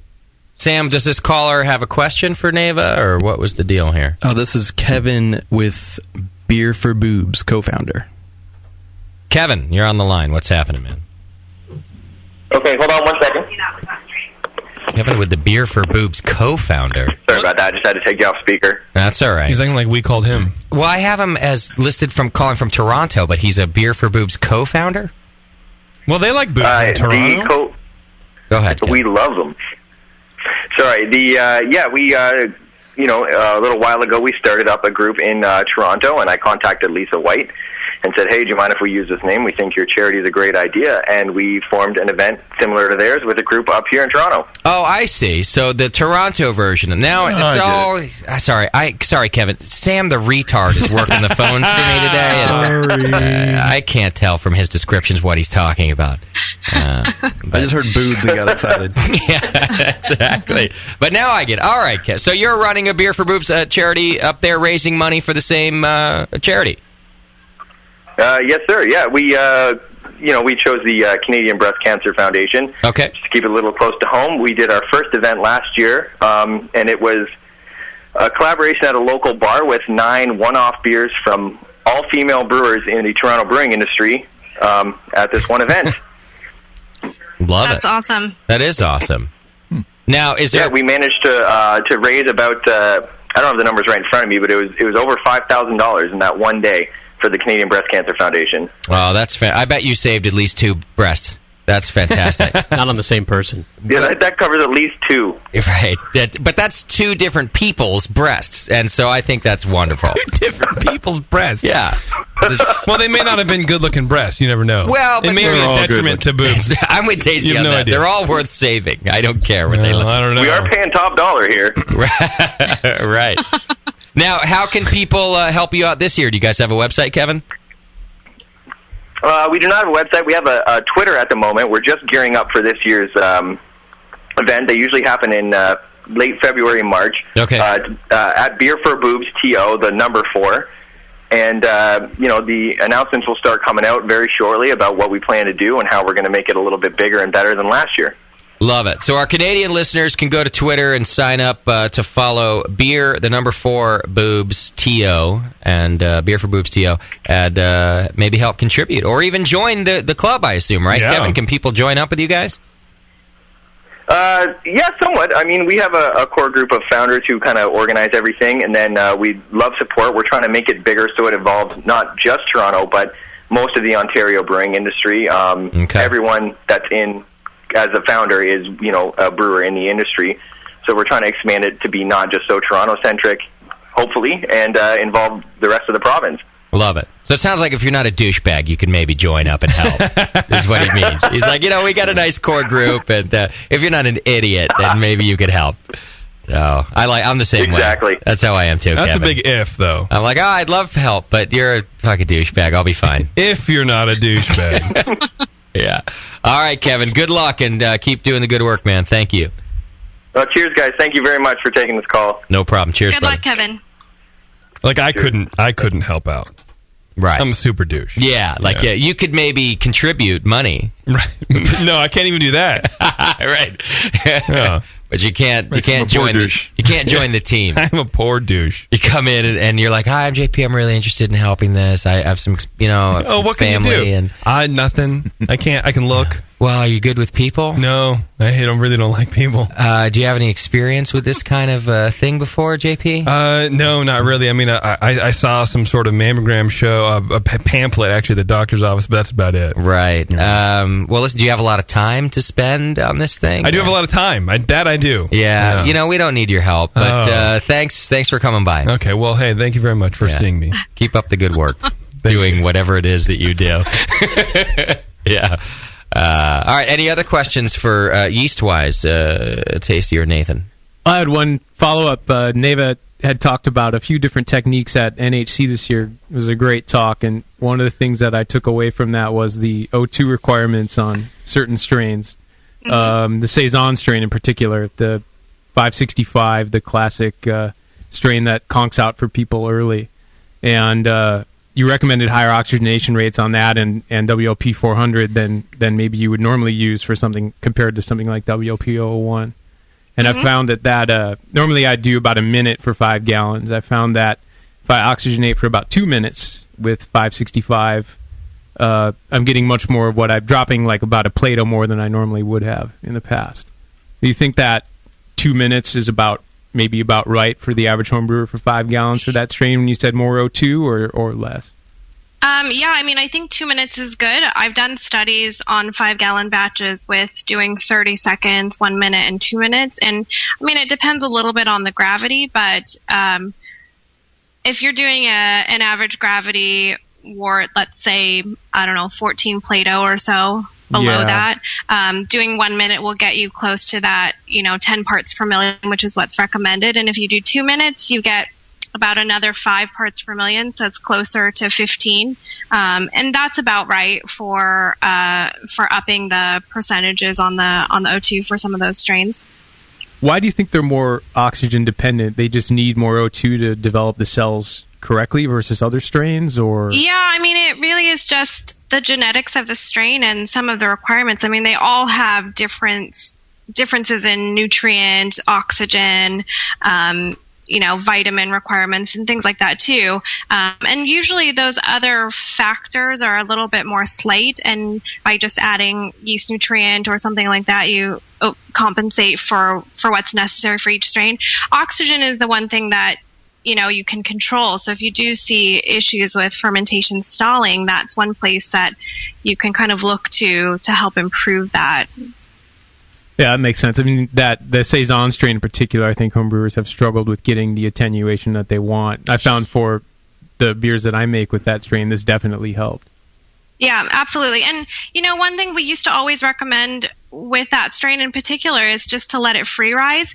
Sam, does this caller have a question for Neva, or what was the deal here? Oh, this is Kevin with Beer for Boobs, co-founder. Kevin, you're on the line. What's happening, man? Okay, hold on 1 second. Kevin with the Beer for Boobs co-founder. Sorry about that. I just had to take you off speaker. That's all right. He's acting like we called him. Well, I have him as listed from calling from Toronto, but he's a Beer for Boobs co-founder? Well, they like boobs in Toronto. Go ahead. We love them. Sorry. We a little while ago we started up a group in Toronto, and I contacted Lisa White and said, hey, do you mind if we use this name? We think your charity is a great idea. And we formed an event similar to theirs with a group up here in Toronto. Oh, I see. So the Toronto version. Now it's all... Sorry, Kevin. Sam the retard is working the phones for me today. And, I can't tell from his descriptions what he's talking about. I just heard boobs and got excited. Yeah, exactly. But now I get it. All right, Kev. So you're running a Beer for Boobs charity up there, raising money for the same charity. Yes, sir. Yeah, we chose the Canadian Breast Cancer Foundation. Okay. Just to keep it a little close to home. We did our first event last year, and it was a collaboration at a local bar with 9 one-off beers from all-female brewers in the Toronto brewing industry at this one event. Love That's awesome. That is awesome. Now, is there... Yeah, we managed to raise about I don't have the numbers right in front of me, but it was over $5,000 in that one day for the Canadian Breast Cancer Foundation. Oh, that's I bet you saved at least 2 breasts. That's fantastic. Not on the same person. Yeah, that covers at least 2. Right. But that's 2 different people's breasts, and so I think that's wonderful. 2 different people's breasts. Yeah. Well, they may not have been good-looking breasts. You never know. Well, but it may be a detriment to boobs. I'm with Tasty You have on no that. idea. They're all worth saving. I don't care what they look. I don't know. We are paying top dollar here. Right. Now, how can people help you out this year? Do you guys have a website, Kevin? We do not have a website. We have a Twitter at the moment. We're just gearing up for this year's event. They usually happen in late February, March. Okay. At Beer for Boobs TO, the number 4. And, the announcements will start coming out very shortly about what we plan to do and how we're going to make it a little bit bigger and better than last year. Love it. So our Canadian listeners can go to Twitter and sign up to follow Beer, the number 4 Boobs TO, and Beer for Boobs TO, and maybe help contribute or even join the club. I assume, right, Kevin? Can people join up with you guys? Yeah, somewhat. I mean, we have a core group of founders who kind of organize everything, and then we love support. We're trying to make it bigger so it involves not just Toronto, but most of the Ontario brewing industry. Everyone that's in as a founder is, a brewer in the industry. So we're trying to expand it to be not just so Toronto-centric, hopefully, and involve the rest of the province. Love it. So it sounds like if you're not a douchebag, you can maybe join up and help, is what he means. He's like, we got a nice core group, and if you're not an idiot, then maybe you could help. So I'm the same way. Exactly. That's how I am too, That's Kevin. a big if, though. I'm like, I'd love help, but you're a fucking douchebag. I'll be fine. If you're not a douchebag. Yeah. All right, Kevin. Good luck, and keep doing the good work, man. Thank you. Well, cheers, guys. Thank you very much for taking this call. No problem. Cheers, Good buddy. luck, Kevin. Like, I couldn't help out. Right. I'm a super douche. Yeah, you could maybe contribute money. Right. No, I can't even do that. Right. Yeah. But you can't Makes him a poor douche. you can't join the team. I'm a poor douche. You come in and you're like, "Hi, I'm JP. I'm really interested in helping this. I have some, what can family you do? and nothing. I can look. Well, are you good with people? No, I really don't like people. Do you have any experience with this kind of thing before, JP? No, not really. I mean, I saw some sort of mammogram show, a pamphlet actually at the doctor's office, but that's about it. Right. Well, listen, do you have a lot of time to spend on this thing? I do have a lot of time. I do. Yeah. We don't need your help, but thanks for coming by. Okay, well, hey, thank you very much for seeing me. Keep up the good work, doing whatever it is that you do. Yeah. All right, any other questions for yeast-wise, Tasty or Nathan? I had one follow-up. Neva had talked about a few different techniques at NHC this year. It was a great talk, and one of the things that I took away from that was the O2 requirements on certain strains. The Saison strain in particular, the 565, the classic strain that conks out for people early. And you recommended higher oxygenation rates on that and WLP 400 than maybe you would normally use for something compared to something like WLP 001. And I found that normally I do about a minute for 5 gallons. I found that if I oxygenate for about 2 minutes with 565, I'm getting much more of what I'm dropping, like about a Plato more than I normally would have in the past. Do you think that 2 minutes is maybe about right for the average home brewer for 5 gallons for that strain when you said more O2 or less? Yeah, I mean, I think 2 minutes is good. I've done studies on 5-gallon batches with doing 30 seconds, 1 minute, and 2 minutes. And I mean, it depends a little bit on the gravity, but if you're doing an average gravity wort, let's say, 14 Plato or so below that, doing 1 minute will get you close to that, 10 parts per million, which is what's recommended. And if you do 2 minutes, you get about another 5 parts per million, so it's closer to 15, and that's about right for upping the percentages on the O2 for some of those strains. Why do you think they're more oxygen dependent? They just need more O2 to develop the cells correctly versus other strains, or? Yeah, I mean, it really is just the genetics of the strain and some of the requirements. I mean, they all have differences in nutrient, oxygen, vitamin requirements and things like that too. And usually those other factors are a little bit more slight, and by just adding yeast nutrient or something like that, you compensate for what's necessary for each strain. Oxygen is the one thing that you can control. So if you do see issues with fermentation stalling, that's one place that you can kind of look to help improve that. Yeah, that makes sense. I mean, the Saison strain in particular, I think homebrewers have struggled with getting the attenuation that they want. I found for the beers that I make with that strain, this definitely helped. Yeah, absolutely. And, one thing we used to always recommend with that strain in particular is just to let it free rise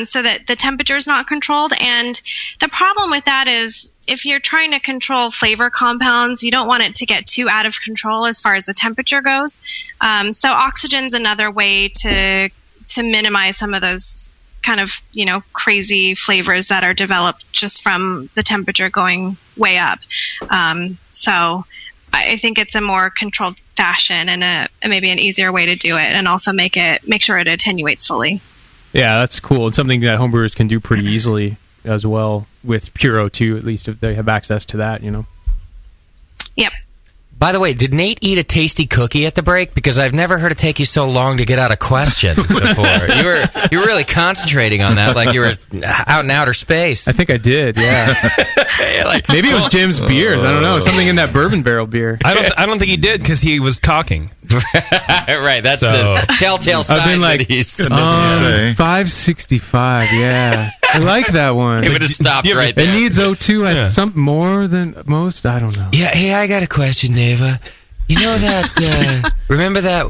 so that the temperature is not controlled. And the problem with that is if you're trying to control flavor compounds, you don't want it to get too out of control as far as the temperature goes. So oxygen's another way to minimize some of those kind of, crazy flavors that are developed just from the temperature going way up. So I think it's a more controlled fashion and maybe an easier way to do it, and also make sure it attenuates fully. Yeah, that's cool. It's something that homebrewers can do pretty easily as well with Pure O2, at least if they have access to that, Yep. By the way, did Nate eat a tasty cookie at the break? Because I've never heard it take you so long to get out a question before. You were really concentrating on that, like you were out in outer space. I think I did, yeah. Maybe it was Jim's beers. I don't know. Something in that bourbon barrel beer. I don't think he did because he was talking. Right, that's the telltale sign. I've been like, that he's 565, yeah. I like that one. It would have stopped right there. It needs O2 something more than most. I don't know. Yeah, hey, I got a question, Neva. You know that, remember that?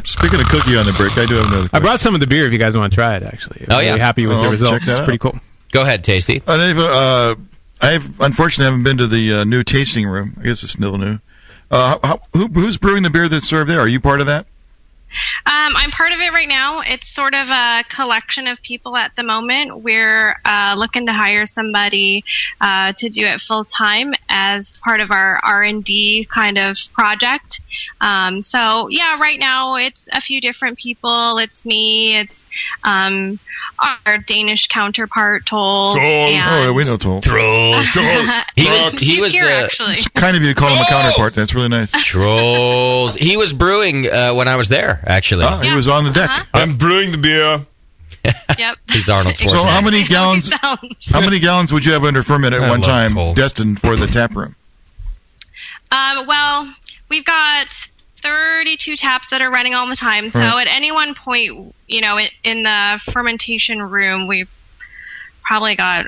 Speaking of cookie on the break, I do have another question. I brought some of the beer if you guys want to try it, actually. I'm really happy with the results. It's pretty cool. Go ahead, Tasty. Neva, I unfortunately haven't been to the new tasting room. I guess it's still new. Who's brewing the beer that's served there? Are you part of that? I'm part of it right now. It's sort of a collection of people at the moment. We're looking to hire somebody to do it full time as part of our R&D kind of project. So yeah, right now it's a few different people. It's me. It's our Danish counterpart, Toll. Oh, we know Toll. He was here actually. It's kind of you to call him a counterpart. That's really nice. Trolls. He was brewing when I was there. Actually, he was on the deck. I'm brewing the beer. Yep. He's Arnold Schwarzenegger. So how many gallons? How many gallons would you have under ferment at one time, destined for the tap room? Well, we've got 32 taps that are running all the time. So at any one point, in the fermentation room, we've probably got,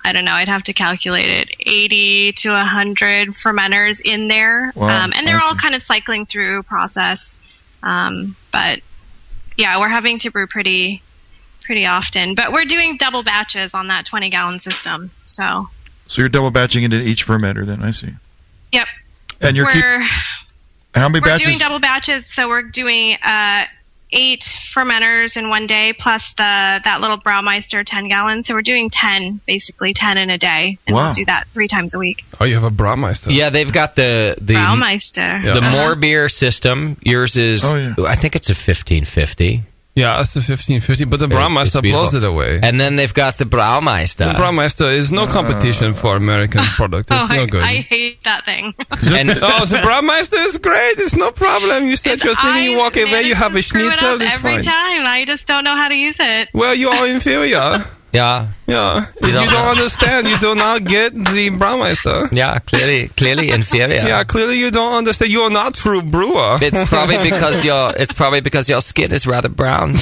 I don't know, I'd have to calculate it, 80 to 100 fermenters in there. Wow, and they're all kind of cycling through process. But yeah, we're having to brew pretty often. But we're doing double batches on that 20-gallon system. So you're double batching into each fermenter then, I see. Yep. And how many batches? We're doing double batches, so we're doing 8 fermenters in one day, plus that little Braumeister 10 gallons. So we're doing 10 in a day, and we'll do that 3 times a week. Oh, you have a Braumeister? Yeah, they've got the Braumeister. The more beer system. Yours is, I think it's a 1550. Yeah, it's the 1550, but the Braumeister blows it away. And then they've got the Braumeister. The Braumeister is no competition for American product. It's no good. I hate that thing. The Braumeister is great. It's no problem. You set your thing, you walk away, you have a schnitzel. It's every fine. time. I just don't know how to use it. Well, you are inferior. Yeah. If you don't understand, you do not get the Braumeister. Yeah, clearly inferior. Yeah, clearly you don't understand. You are not true brewer. It's probably because your skin is rather brown.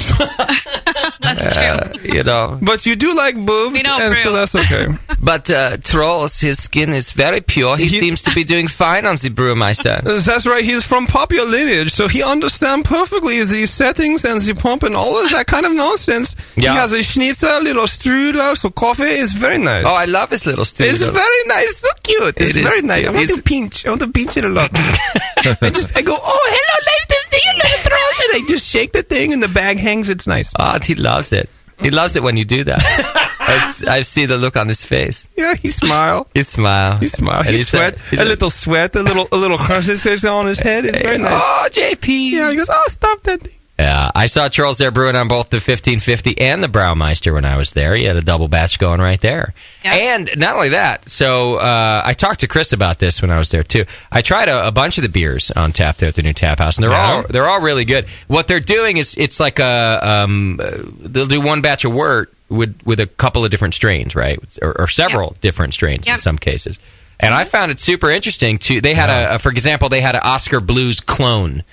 That's true. But you do like boobs, so that's okay. But Trolls, his skin is very pure. He seems to be doing fine on the Brewmeister. That's right. He's from popular lineage, so he understands perfectly the settings and the pump and all of that kind of nonsense. Yeah. He has a schnitzel, little strudel, so coffee is very nice. Oh, I love his little strudel. It's very nice, so cute. It's very nice. I want to pinch it a lot. I go, oh, hello, nice to see you, little Trolls. And I just shake the thing and the bag hangs. It's nice. Oh, he loves it. He loves it when you do that. I see the look on his face. Yeah, he smile. He smile. He sweat. A little sweat. A little crushes on his head. It's very nice. Oh, JP. Yeah, he goes, oh, stop that thing. Yeah, I saw Charles there brewing on both the 1550 and the Braumeister when I was there. He had a double batch going right there. Yeah. And not only that, so I talked to Chris about this when I was there too. I tried a bunch of the beers on tap there at the new tap house, and they're all really good. What they're doing is it's like they'll do one batch of wort with a couple of different strains, right? Or several different strains in some cases. And I found it super interesting too. They had for example, they had an Oscar Blues clone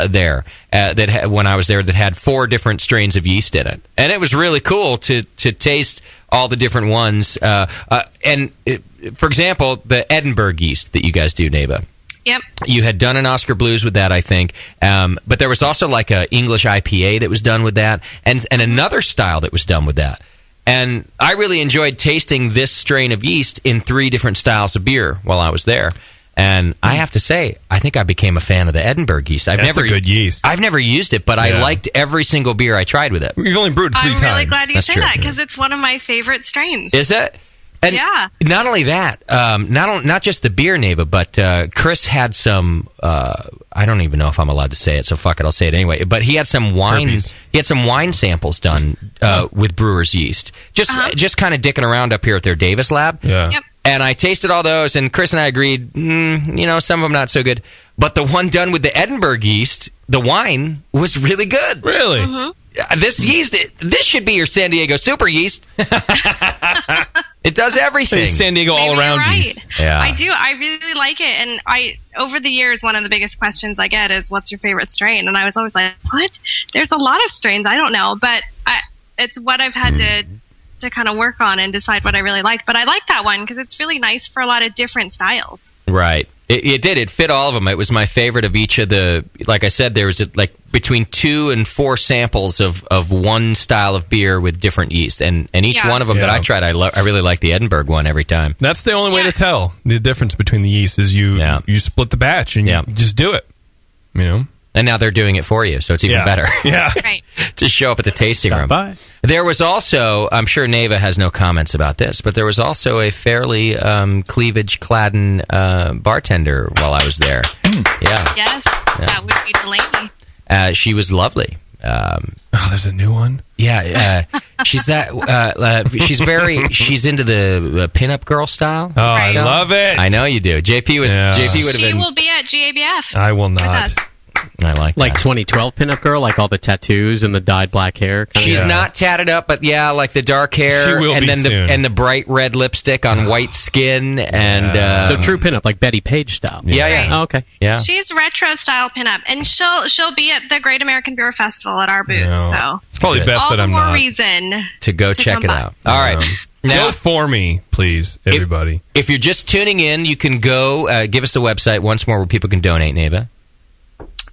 there that when I was there that had 4 different strains of yeast in it, and it was really cool to taste all the different ones. For example, the Edinburgh yeast that you guys do, Neva. Yep. You had done an Oscar Blues with that, I think, but there was also like a English IPA that was done with that, and another style that was done with that. And I really enjoyed tasting this strain of yeast in 3 different styles of beer while I was there. And I have to say, I think I became a fan of the Edinburgh yeast. That's a good yeast. I've never used it, but I liked every single beer I tried with it. You've only brewed 3 times. I'm really glad you That's say true. that because it's one of my favorite strains. Is it? And yeah. Not only that, not just the beer, Neva, but Chris had some. I don't even know if I'm allowed to say it, so fuck it, I'll say it anyway. But he had some wine. Herpes. He had some wine samples done with brewer's yeast. Just kind of dicking around up here at their Davis lab. Yeah. Yep. And I tasted all those, and Chris and I agreed, some of them not so good. But the one done with the Edinburgh yeast, the wine, was really good. Really? Mm-hmm. This yeast, this should be your San Diego super yeast. It does everything. San Diego all Maybe around you're right. yeast. Yeah. I do. I really like it. And over the years, one of the biggest questions I get is, what's your favorite strain? And I was always like, what? There's a lot of strains. I don't know. But it's what I've had to kind of work on and decide what I really like. But I like that one because it's really nice for a lot of different styles. Right. It did. It fit all of them. It was my favorite of each of the. Like I said, there was between 2 and 4 samples of one style of beer with different yeast, and each one of them that I tried, I really liked the Edinburgh one every time. That's the only way to tell the difference between the yeast is you split the batch and you just do it. And now they're doing it for you, so it's even better. Yeah. Right. To show up at the tasting room. By. There was also, I'm sure Neva has no comments about this, but there was also a fairly cleavage-claden bartender while I was there. Yeah. Yes, that would be Delaney. She was lovely. There's a new one? Yeah. She's she's into the pinup girl style. Oh, I love it. I know you do. JP would have She been. will be at GABF. I will not. With us. I like 2012 pinup girl, like all the tattoos and the dyed black hair. She's not tatted up, but like the dark hair, She will and be then soon. the bright red lipstick on white skin, and so true pinup, like Betty Page style. Yeah. Oh, okay. Yeah. She's retro style pinup, and she'll be at the Great American Beer Festival at our booth. So It's probably best all that the I'm more not. reason to go check come it by. out. All right. Now, go for me, please, everybody. If you're just tuning in, you can go give us the website once more where people can donate, Neva.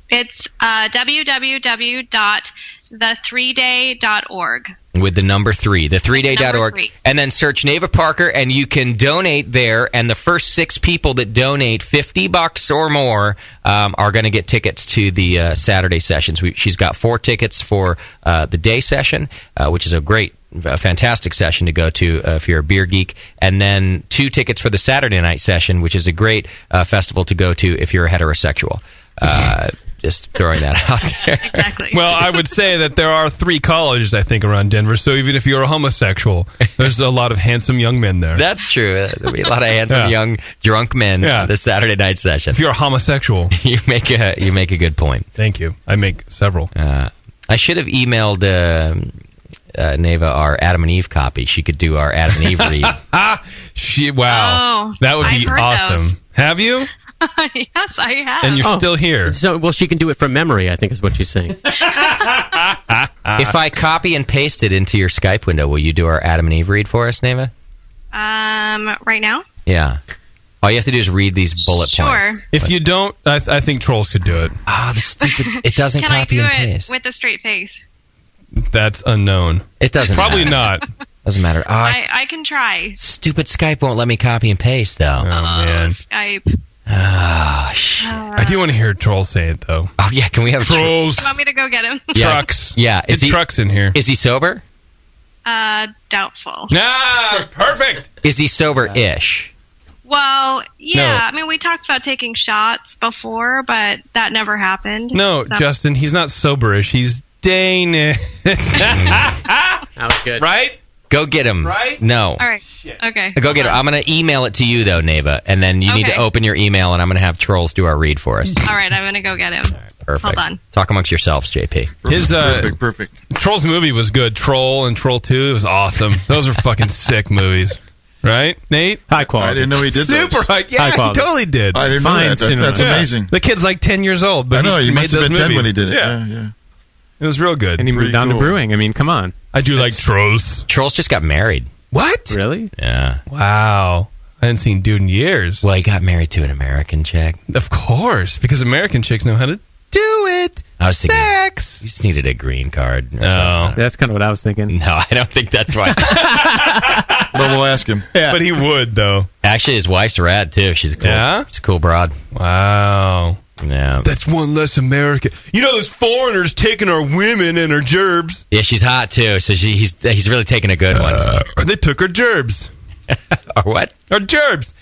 It's www.the3day.org. With the number 3, the3day.org. 3. And then search Neva Parker, and you can donate there. And the first 6 people that donate $50 or more are going to get tickets to the Saturday sessions. She's got 4 tickets for the day session, which is a fantastic session to go to if you're a beer geek. And then 2 tickets for the Saturday night session, which is a great festival to go to if you're a heterosexual. Just throwing that out there. Exactly. Well, I would say that there are 3 colleges, I think, around Denver. So even if you're a homosexual, there's a lot of handsome young men there. That's true. There'll be a lot of handsome young drunk men the Saturday night session. If you're a homosexual, you make a good point. Thank you. I make several. I should have emailed Neva our Adam and Eve copy. She could do our Adam and Eve read. Wow. That would be awesome. Those. Have you? Yes, I have. And you're still here. So, she can do it from memory, I think is what she's saying. If I copy and paste it into your Skype window, will you do our Adam and Eve read for us, Neva? Right now? Yeah. All you have to do is read these bullet points. Sure. If you don't, I think trolls could do it. The stupid... It doesn't Can copy I and do paste. it with a straight face? That's unknown. It doesn't Probably matter. not. Doesn't matter. I can try. Stupid Skype won't let me copy and paste, though. Oh, man. Skype. I do want to hear trolls say it, though. Oh, yeah. Can we have trolls? You want me to go get him? Trucks. Yeah. Is trucks in here. Is he sober? Doubtful. Perfect. Is he sober-ish? Well, yeah. No. I mean, we talked about taking shots before, but that never happened. No, so. Justin, he's not soberish. He's Danish. That was good. Right? Go get him. Right? No. All right. Okay. Go get him. I'm going to email it to you, though, Neva, and then you need to Okay. open your email, and I'm going to have Trolls do our read for us. All right, I'm gonna go get him. Perfect. Hold on. Talk amongst yourselves, JP. His perfect. Trolls movie was good. Troll and Troll 2, it was awesome. Those are fucking sick movies. Right, Nate? High quality. I didn't know he did those. Super high. Yeah, he totally did. I didn't know that. That's amazing. The kid's like 10 years old, but I know, he made must have those been 10 movies. when he did it. Yeah. Yeah. It was real good. And he moved on to brewing. I mean, come on. I do like Trolls. Trolls just got married. What? Really? Yeah. Wow. I hadn't seen dude in years. Well, he got married to an American chick. Of course, because American chicks know how to do it. I was thinking, Sex. you just needed a green card. No. That's kind of what I was thinking. No, I don't think that's why. But we'll ask him. Yeah. But he would, though. Actually, his wife's rad, too. She's cool. Yeah? She's a cool broad. Wow. Yeah. That's one less American. You know, those foreigners taking our women and our gerbs. Yeah, she's hot, too. So he's really taking a good one. They took our gerbs. Or what? Our gerbs.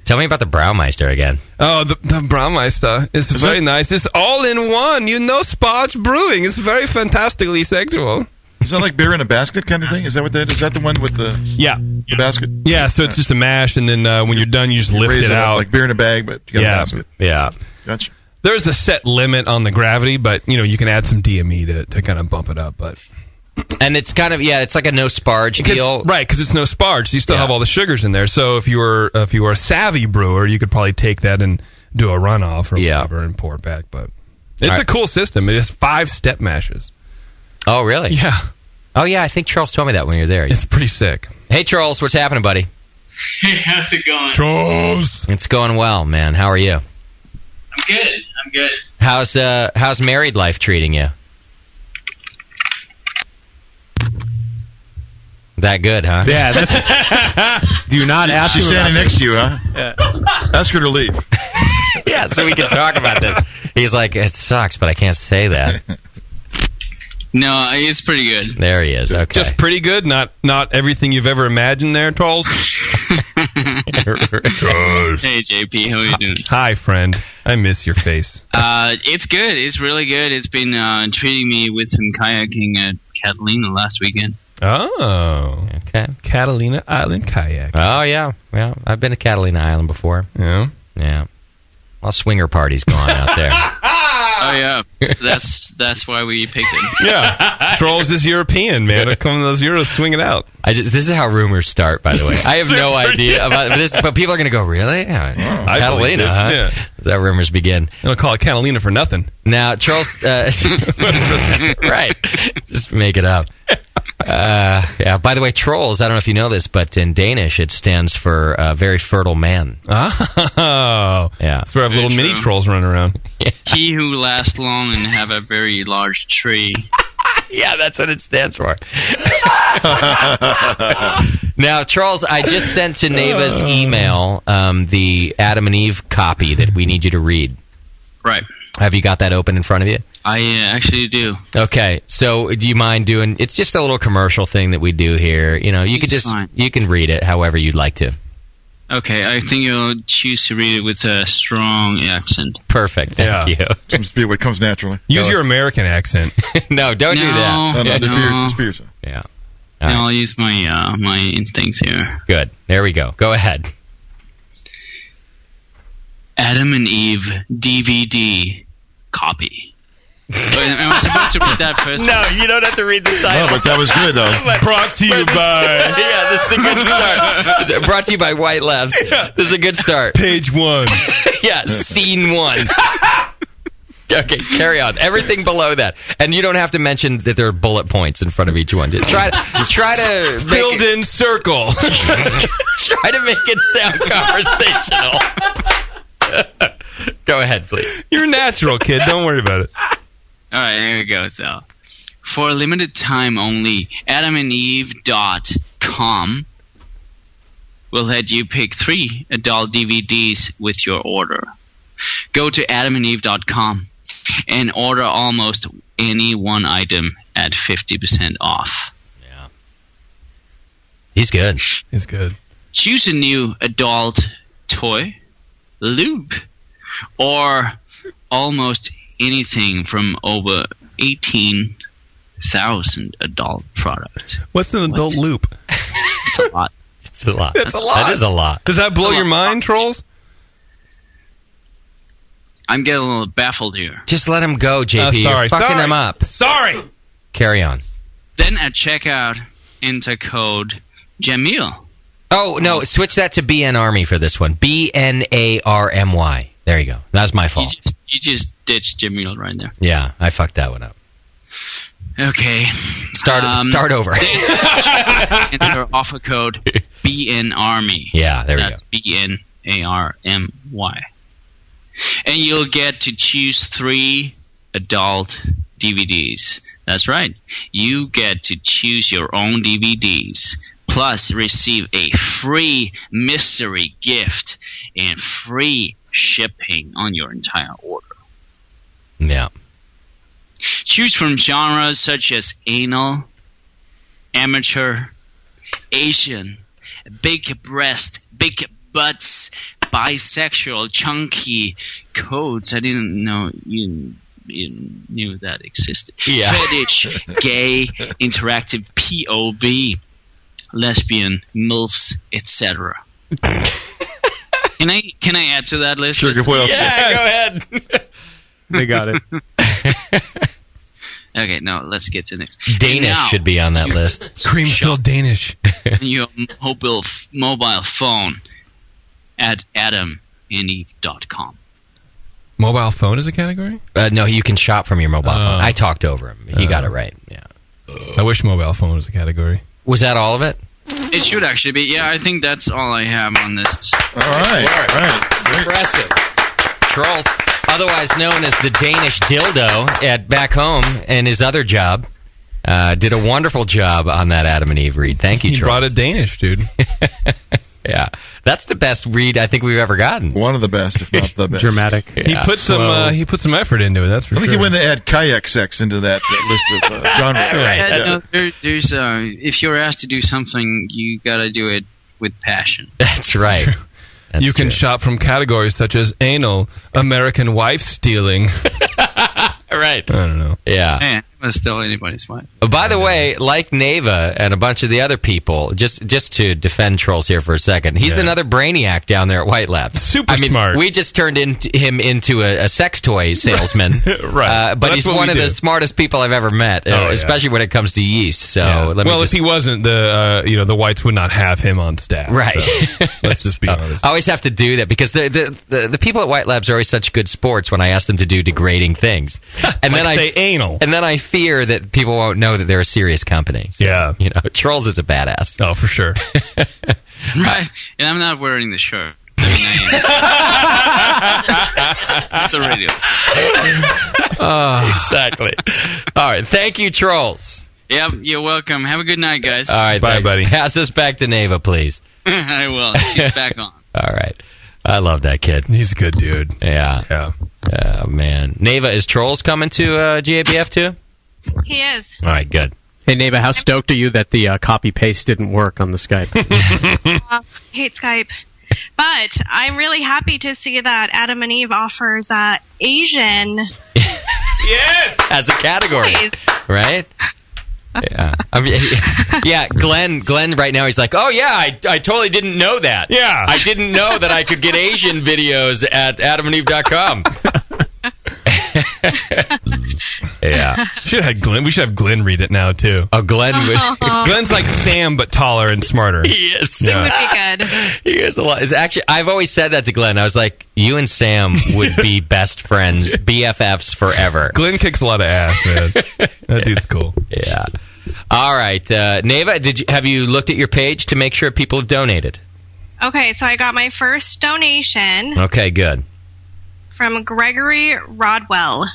Tell me about the Braumeister again. Oh, the Braumeister is very nice. It's all in one. You know Spotch Brewing. It's very fantastically sexual. Is that like beer in a basket kind of thing? Is that what that is? Is that the one with the the basket? Yeah, so it's just a mash, and then when you're done, you just lift raise it out. like beer in a bag, but you got a basket. Yeah. Gotcha. There's a set limit on the gravity, but you can add some DME to kind of bump it up. But And it's kind of it's like a no sparge deal, right? Because it's no sparge, so you still have all the sugars in there. So if you were a savvy brewer, you could probably take that and do a runoff or whatever and pour it back. But it's a cool system. It has 5 step mashes. Oh, really? Yeah. Oh, yeah. I think Charles told me that when you were there. It's pretty sick. Hey, Charles, what's happening, buddy? Hey, how's it going? Charles, it's going well, man. How are you? I'm good. How's married life treating you? That good, huh? Yeah, that's. Do not ask. She's standing next to you, huh? Yeah. Ask her to leave. Yeah, so we can talk about this. He's like, it sucks, but I can't say that. No, it's pretty good. There he is. Okay. Just pretty good. Not everything you've ever imagined there, Charles. Hey, JP, how are you doing? Hi, friend. I miss your face. It's good. It's really good. It's been treating me with some kayaking at Catalina last weekend. Oh. Okay. Catalina Island kayak. Oh, yeah. Well, I've been to Catalina Island before. Yeah. Yeah. A lot of swinger parties going on out there. Oh, yeah. That's why we picked it. Yeah. Trolls is European, man. Come on, those Euros, swing it out. This is how rumors start, by the way. I have no idea about this, but people are going to go, really? Yeah. Catalina, huh? Yeah. That's how rumors begin. They don't call it Catalina for nothing. Now, Charles, right. Just make it up. Yeah. By the way, Trolls, I don't know if you know this, but in Danish, it stands for very fertile man. Oh. Yeah. So we have little mini trolls running around. He who lasts long and have a very large tree. Yeah, that's what it stands for. Now, Charles, I just sent to Neva's email the Adam and Eve copy that we need you to read. Right. Have you got that open in front of you? I actually do. Okay, so do you mind doing? It's just a little commercial thing that we do here. You could you can read it however you'd like to. Okay, I think you'll choose to read it with a strong accent. Perfect. Thank you. Seems to be what comes naturally. Use your American accent. No, don't do that. Just be yourself. Yeah. Now I'll use my my instincts here. Good. There we go. Go ahead. Adam and Eve DVD copy. Am I supposed to read that first? No, you don't have to read the title. No, but that was good, though. Brought to you by... Yeah, this is a good start. Brought to you by White Labs. Yeah. This is a good start. Page 1. Yeah, scene 1. Okay, carry on. Everything below that. And you don't have to mention that there are bullet points in front of each one. Just try to filled in circle. Try to make it sound conversational. Go ahead, please. You're natural, kid. Don't worry about it. All right, here we go. So, for a limited time only, adamandeve.com will let you pick 3 adult DVDs with your order. Go to adamandeve.com and order almost any one item at 50% off. Yeah. He's good. He's good. Choose a new adult toy, lube, or almost anything from over 18 3,000 adult products. What's an adult loop? It's a lot. It's a lot. That's a lot. That is a lot. Does that blow your mind, Trolls? I'm getting a little baffled here. Just let him go, JP. Sorry. You're fucking him up. Sorry. Carry on. Then at checkout, enter code Jamil. Oh, no, switch that to BN Army for this one. BNARMY. There you go. That was my fault. You just ditched Jamil right there. Yeah, I fucked that one up. Okay. Start over. Enter offer code BN Army. Yeah, there we That's BNARMY. And you'll get to choose 3 adult DVDs. That's right. You get to choose your own DVDs, plus receive a free mystery gift and free shipping on your entire order. Yeah. Choose from genres such as anal, amateur, Asian, big breast, big butts, bisexual, chunky, codes. I didn't know you knew that existed. Yeah. Fetish, gay, interactive, POV, lesbian, MILFs, etc. Can I add to that list? Sure. What else? Yeah, go ahead. They got it. Okay, now let's get to the next. Danish Now, should be on that list. Cream-filled Danish. your mobile phone at adamandeve.com. Mobile phone is a category? No, you can shop from your mobile phone. I talked over him. He got it right. Yeah. I wish mobile phone was a category. Was that all of it? It should actually be. Yeah, I think that's all I have on this. All right. Impressive. Trolls, otherwise known as the Danish dildo at back home and his other job, did a wonderful job on that Adam and Eve read. Thank you, He Trolls. brought a Danish, dude. Yeah. That's the best read I think we've ever gotten. One of the best, if not the best. Dramatic. He put some effort into it. That's for I think sure. he went to add kayak sex into that list of genres. There's if you're asked to do something, you gotta do it with passion. That's right. You can shop from categories such as anal, American wife stealing. Right. I don't know. Yeah. Man, I'm gonna steal anybody's wife. By the way, like Neva and a bunch of the other people, just to defend Trolls here for a second, he's another brainiac down there at White Labs. Super smart. We just turned him into a sex toy salesman. Right. But he's one of the smartest people I've ever met, especially when it comes to yeast. So if he wasn't, the whites would not have him on staff. Right. So, let's just be honest. I always have to do that because the people at White Labs are always such good sports when I ask them to do degrading things. And Like then say anal. And then I fear that people won't know that they're a serious company. So, Yeah. Trolls is a badass. Oh, for sure. Right. And I'm not wearing the shirt. It's a radio. Exactly. All right. Thank you, Trolls. Yep, you're welcome. Have a good night, guys. All right. Bye, thanks. buddy. Pass this back to Neva, please. I will. She's back on. All right. I love that kid. He's a good dude. Yeah. Yeah. Oh, man. Neva, is Trolls coming to GABF too? He is. All right, good. Hey, Neva, how stoked are you that the copy-paste didn't work on the Skype? Hate Skype. But I'm really happy to see that Adam and Eve offers Asian. Yes! As a category. Toys. Right? Yeah. I mean, yeah, Glenn right now, he's like, oh, yeah, I totally didn't know that. Yeah. I didn't know that I could get Asian videos at adamandeve.com. Yeah. We should have Glenn read it now, too. Oh, Glenn. Glenn's like Sam, but taller and smarter. He is. It would be good. He is a lot. It's actually, I've always said that to Glenn. I was like, you and Sam would be best friends, BFFs forever. Glenn kicks a lot of ass, man. That dude's cool. Yeah. All right. Neva, have you looked at your page to make sure people have donated? Okay, so I got my first donation Okay, good. from Gregory Rodwell.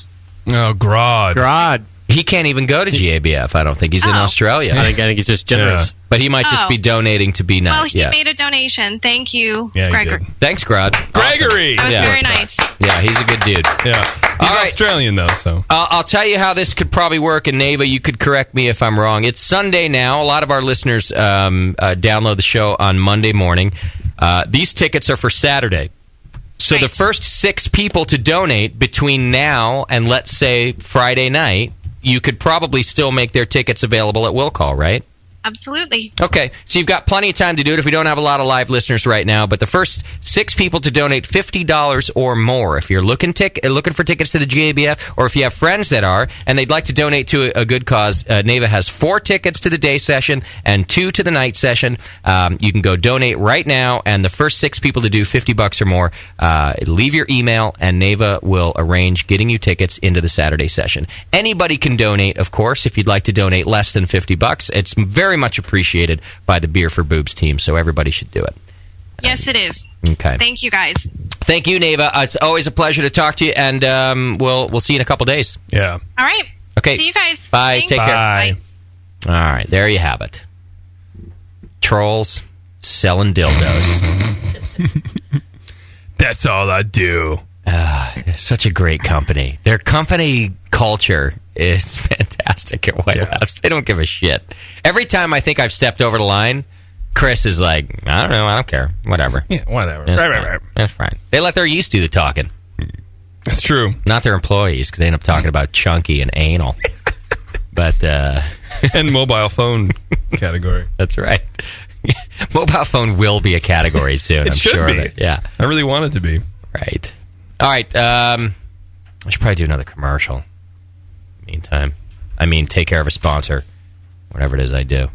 Oh, Grod. He can't even go to GABF, I don't think. He's in Australia. I think he's just generous. Yeah. But he might just be donating to be nice. Well, he made a donation. Thank you, Gregory. Thanks, Grod. Gregory! That was very nice. Yeah, he's a good dude. Yeah. He's Australian, though, so. I'll tell you how this could probably work, and Neva, you could correct me if I'm wrong. It's Sunday now. A lot of our listeners download the show on Monday morning. These tickets are for Saturday. So the first 6 people to donate between now and, let's say, Friday night, you could probably still make their tickets available at will call, right? Absolutely. Okay, so you've got plenty of time to do it if we don't have a lot of live listeners right now. But the first 6 people to donate $50 or more, if you're looking for tickets to the GABF, or if you have friends that are, and they'd like to donate to a good cause, NAVA has 4 tickets to the day session and 2 to the night session. You can go donate right now, and the first 6 people to do $50 or more, leave your email, and NAVA will arrange getting you tickets into the Saturday session. Anybody can donate, of course, if you'd like to donate less than $50. It's very much appreciated by the Beer for Boobs team, so everybody should do it. Yes, it is. Okay. Thank you, guys. Thank you, Neva. It's always a pleasure to talk to you, and we'll see you in a couple days. Yeah. All right. Okay. See you guys. Bye. Thanks. Take care. Bye. All right. There you have it. Trolls selling dildos. That's all I do. Such a great company. Their company culture is fantastic at White Labs. They don't give a shit. Every time I think I've stepped over the line, Chris is like, I don't know, I don't care. Whatever. Yeah, whatever. Right. That's fine. They let their yeast do the talking. That's true. Not their employees, because they end up talking about chunky and anal. But and mobile phone category. That's right. Mobile phone will be a category soon. I'm should sure. be. Yeah. I really want it to be. Right. All right. I should probably do another commercial. Meantime, take care of a sponsor, whatever it is I do.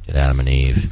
Did Adam and Eve.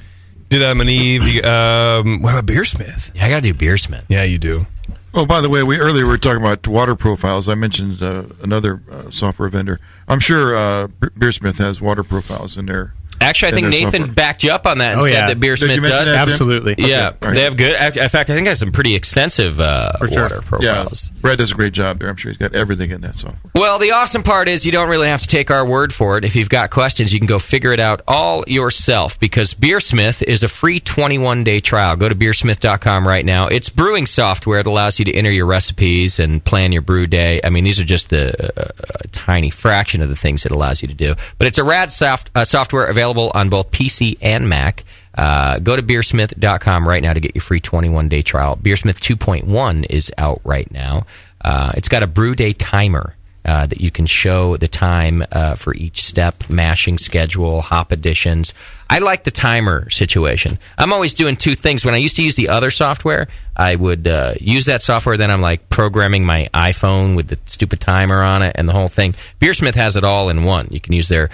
What about Beersmith? Yeah, I got to do Beersmith. Yeah, you do. Oh, by the way, earlier we were talking about water profiles. I mentioned another software vendor. I'm sure Beersmith has water profiles in there. Actually, I think Nathan software. backed you up on that and said that Beersmith does. That, absolutely. Yeah, okay. Right. They have good. In fact, I think they have some pretty extensive water profiles. Yeah, Brad does a great job there. I'm sure he's got everything in that software. Well, the awesome part is you don't really have to take our word for it. If you've got questions, you can go figure it out all yourself, because Beersmith is a free 21-day trial. Go to beersmith.com right now. It's brewing software that allows you to enter your recipes and plan your brew day. I mean, these are just the tiny fraction of the things it allows you to do. But it's a rad software available on both PC and Mac. Go to beersmith.com right now to get your free 21-day trial. Beersmith 2.1 is out right now. It's got a brew day timer that you can show the time for each step, mashing schedule, hop additions. I like the timer situation. I'm always doing 2 things. When I used to use the other software, I would use that software, then I'm like programming my iPhone with the stupid timer on it and the whole thing. Beersmith has it all in one. You can use their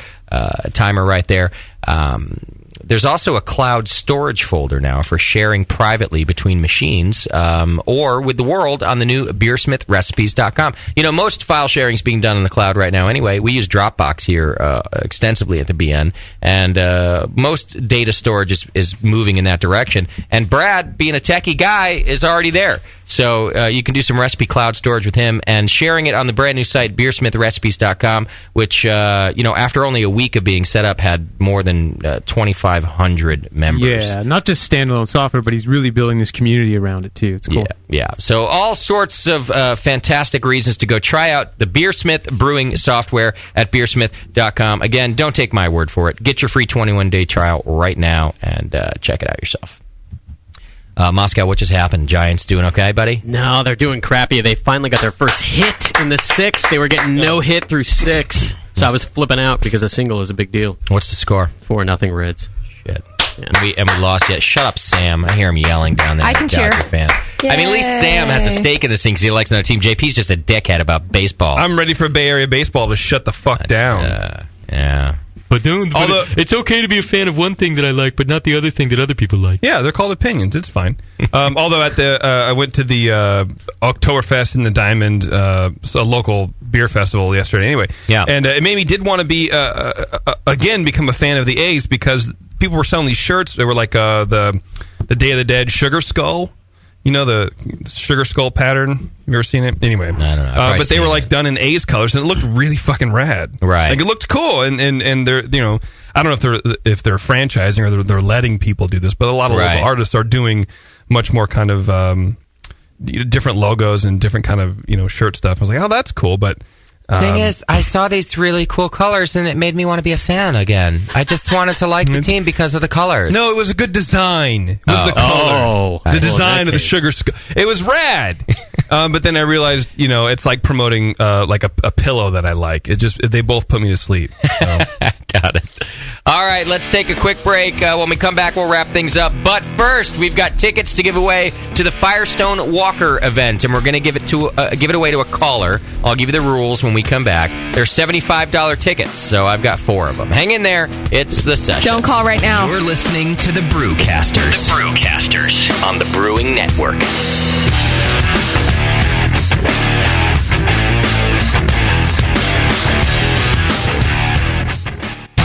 timer right there. There's also a cloud storage folder now for sharing privately between machines or with the world on the new beersmithrecipes.com. You know, most file sharing is being done in the cloud right now anyway. We use Dropbox here extensively at the BN, and most data storage is moving in that direction. And Brad, being a techie guy, is already there. So you can do some recipe cloud storage with him and sharing it on the brand new site, beersmithrecipes.com, which, after only a week of being set up, had more than 2,500 members. Yeah, not just standalone software, but he's really building this community around it, too. It's cool. Yeah. So all sorts of fantastic reasons to go try out the Beersmith brewing software at beersmith.com. Again, don't take my word for it. Get your free 21-day trial right now and check it out yourself. Moscow, what just happened? Giants doing okay, buddy? No, they're doing crappy. They finally got their first hit in the 6th. They were getting no hit through 6. So I was flipping out because a single is a big deal. What's the score? 4-0 Reds. Shit. Yeah. And we lost yet. Shut up, Sam. I hear him yelling down there. I can cheer. Fan. I mean, at least Sam has a stake in this thing because he likes another team. JP's just a dickhead about baseball. I'm ready for Bay Area baseball to shut the fuck down. Yeah. But it's okay to be a fan of one thing that I like, but not the other thing that other people like. Yeah, they're called opinions. It's fine. Although I went to the Oktoberfest in the Diamond, a local beer festival yesterday. Anyway, yeah, and it made me did want to be again become a fan of the A's because people were selling these shirts. They were like the Day of the Dead Sugar Skull. You know the Sugar Skull pattern? You ever seen it? Anyway. I don't know. But they were like done in A's colors, and it looked really fucking rad. Right. Like it looked cool, and they're I don't know if they're franchising or they're letting people do this, but a lot of local artists are doing much more kind of different logos and different kind of shirt stuff. I was like, oh, that's cool, but. Thing is, I saw these really cool colors, and it made me want to be a fan again. I just wanted to like the team because of the colors. No, it was a good design. It was the color. The design of the Sugar Skull. It was rad. But then I realized, it's like promoting like a pillow that I like. They both put me to sleep. So. Got it. All right, let's take a quick break. When we come back, we'll wrap things up. But first, we've got tickets to give away to the Firestone Walker event, and we're going to give it away to a caller. I'll give you the rules when we come back. They're $75 tickets, so I've got 4 of them. Hang in there. It's the session. Don't call right now. You're listening to the Brewcasters. The Brewcasters on the Brewing Network.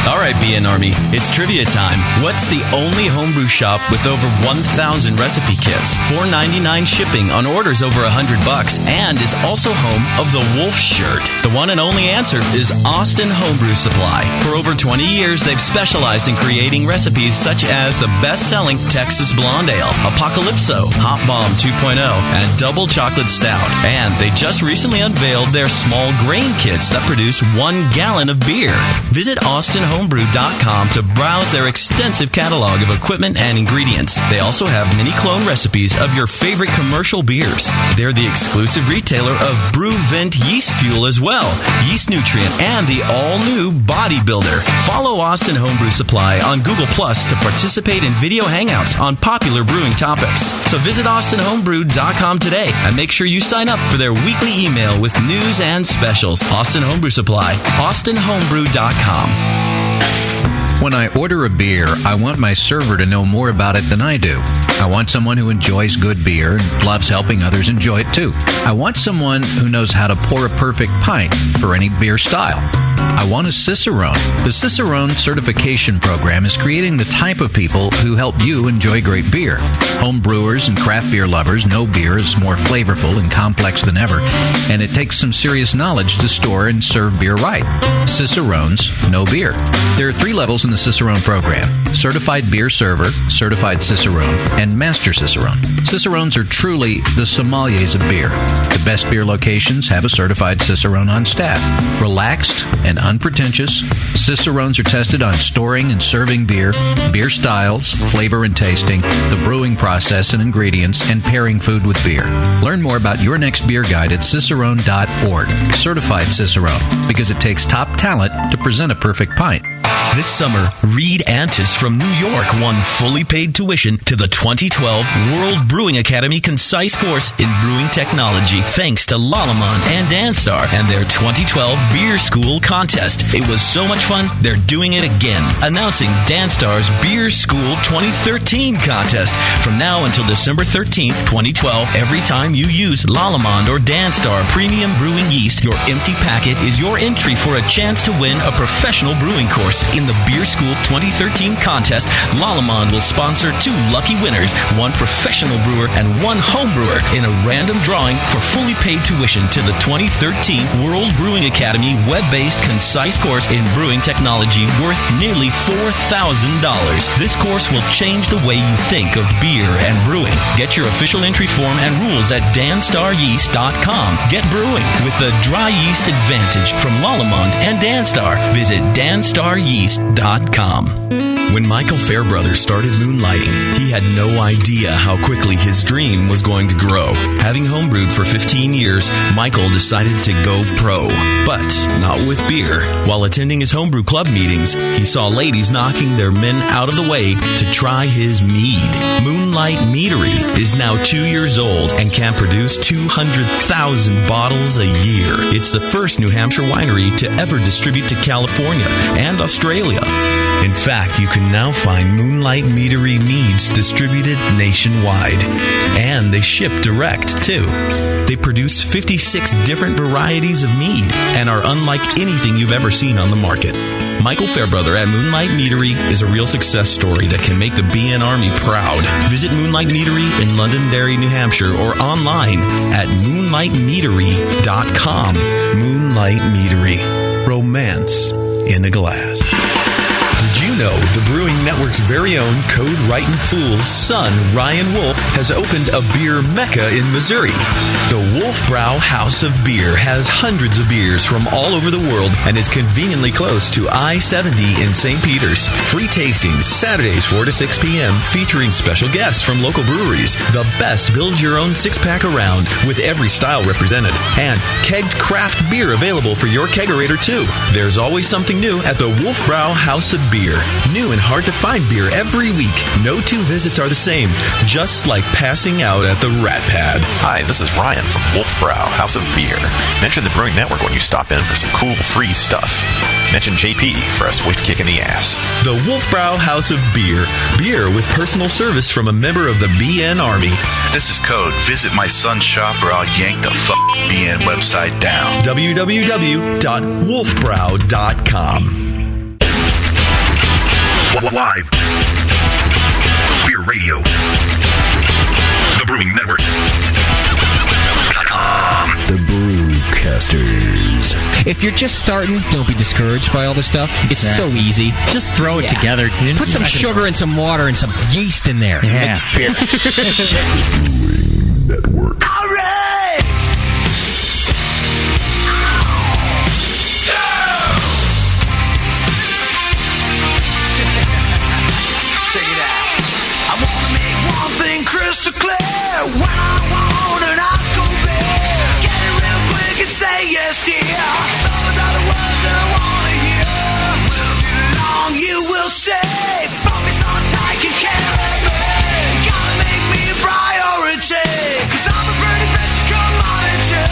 All right, BN Army, it's trivia time. What's the only homebrew shop with over 1,000 recipe kits, $4.99 shipping on orders over $100, and is also home of the Wolf shirt? The one and only answer is Austin Homebrew Supply. For over 20 years, they've specialized in creating recipes such as the best-selling Texas Blonde Ale, Apocalypso, Hop Bomb 2.0, and Double Chocolate Stout. And they just recently unveiled their small grain kits that produce 1 gallon of beer. Visit AustinHomebrew.com to browse their extensive catalog of equipment and ingredients. They also have mini clone recipes of your favorite commercial beers. They're the exclusive retailer of BrewVent yeast fuel as well, Yeast Nutrient, and the all-new Bodybuilder. Follow Austin Homebrew Supply on Google Plus to participate in video hangouts on popular brewing topics. So visit AustinHomebrew.com today and make sure you sign up for their weekly email with news and specials. Austin Homebrew Supply, AustinHomebrew.com. When I order a beer, I want my server to know more about it than I do. I want someone who enjoys good beer and loves helping others enjoy it too. I want someone who knows how to pour a perfect pint for any beer style. I want a Cicerone. The Cicerone certification program is creating the type of people who help you enjoy great beer. Home brewers and craft beer lovers know beer is more flavorful and complex than ever, and it takes some serious knowledge to store and serve beer right. Cicerones know beer. There are 3 levels in the Cicerone program: Certified Beer Server, Certified Cicerone, and Master Cicerone. Cicerones are truly the sommeliers of beer. The best beer locations have a certified Cicerone on staff. Relaxed and unpretentious, Cicerones are tested on storing and serving beer, beer styles, flavor and tasting, the brewing process and ingredients, and pairing food with beer. Learn more about your next beer guide at cicerone.org. Certified Cicerone, because it takes top talent to present a perfect pint. This summer, Reed Antis from New York won fully paid tuition to the 2012 World Brewing Academy Concise Course in Brewing Technology, thanks to Lallemand and Danstar and their 2012 Beer School Contest. It was so much fun, they're doing it again. Announcing Danstar's Beer School 2013 Contest. From now until December 13th, 2012, every time you use Lallemand or Danstar Premium Brewing Yeast, your empty packet is your entry for a chance to win a professional brewing course. In the Beer School 2013 contest, Lallemand will sponsor 2 lucky winners, 1 professional brewer and 1 home brewer, in a random drawing for fully paid tuition to the 2013 World Brewing Academy web-based concise course in brewing technology worth nearly $4,000. This course will change the way you think of beer and brewing. Get your official entry form and rules at danstaryeast.com. Get brewing with the dry yeast advantage from Lallemand and Danstar. Visit danstaryeast.com. When Michael Fairbrother started moonlighting, he had no idea how quickly his dream was going to grow. Having homebrewed for 15 years, Michael decided to go pro, but not with beer. While attending his homebrew club meetings, he saw ladies knocking their men out of the way to try his mead. Moonlight Meadery is now 2 years old and can produce 200,000 bottles a year. It's the first New Hampshire winery to ever distribute to California and Australia. In fact, you can now find Moonlight Meadery meads distributed nationwide. And they ship direct, too. They produce 56 different varieties of mead and are unlike anything you've ever seen on the market. Michael Fairbrother at Moonlight Meadery is a real success story that can make the BN Army proud. Visit Moonlight Meadery in Londonderry, New Hampshire, or online at moonlightmeadery.com. Moonlight Meadery. Romance in a glass. Did you know the Brewing Network's very own Code Writin' Fool's son, Ryan Wolf, has opened a beer mecca in Missouri? The The Wolfbrow House of Beer has hundreds of beers from all over the world and is conveniently close to I-70 in St. Peters. Free tastings Saturdays 4 to 6 p.m. featuring special guests from local breweries. The best build-your-own six-pack around with every style represented. And kegged craft beer available for your kegerator too. There's always something new at the Wolfbrow House of Beer. New and hard-to-find beer every week. No two visits are the same. Just like passing out at the Rat Pad. Hi, this is Ryan from Wolfbrow House of Beer. Mention the Brewing Network when you stop in for some cool free stuff. Mention JP for a swift kick in the ass. The Wolfbrow House of Beer. Beer with personal service from a member of the BN Army. This is Code. Visit my son's shop or I'll yank the BN website down. www.wolfbrow.com. Live. Beer Radio. The Brewing Network. The Brewcasters. If you're just starting, don't be discouraged by all this stuff. It's so easy. Just throw it together. Put some sugar and some water and some yeast in there. Yeah. Beer. Brewing Network. All right. Check it out. I wanna make one thing crystal clear. When I want an Oscar beer, get it real quick and say yes, dear. Those are the words that I wanna hear. We'll get along, you will say. Focus on taking care of me. You gotta make me a priority. 'Cause I'm a pretty bitch commodity.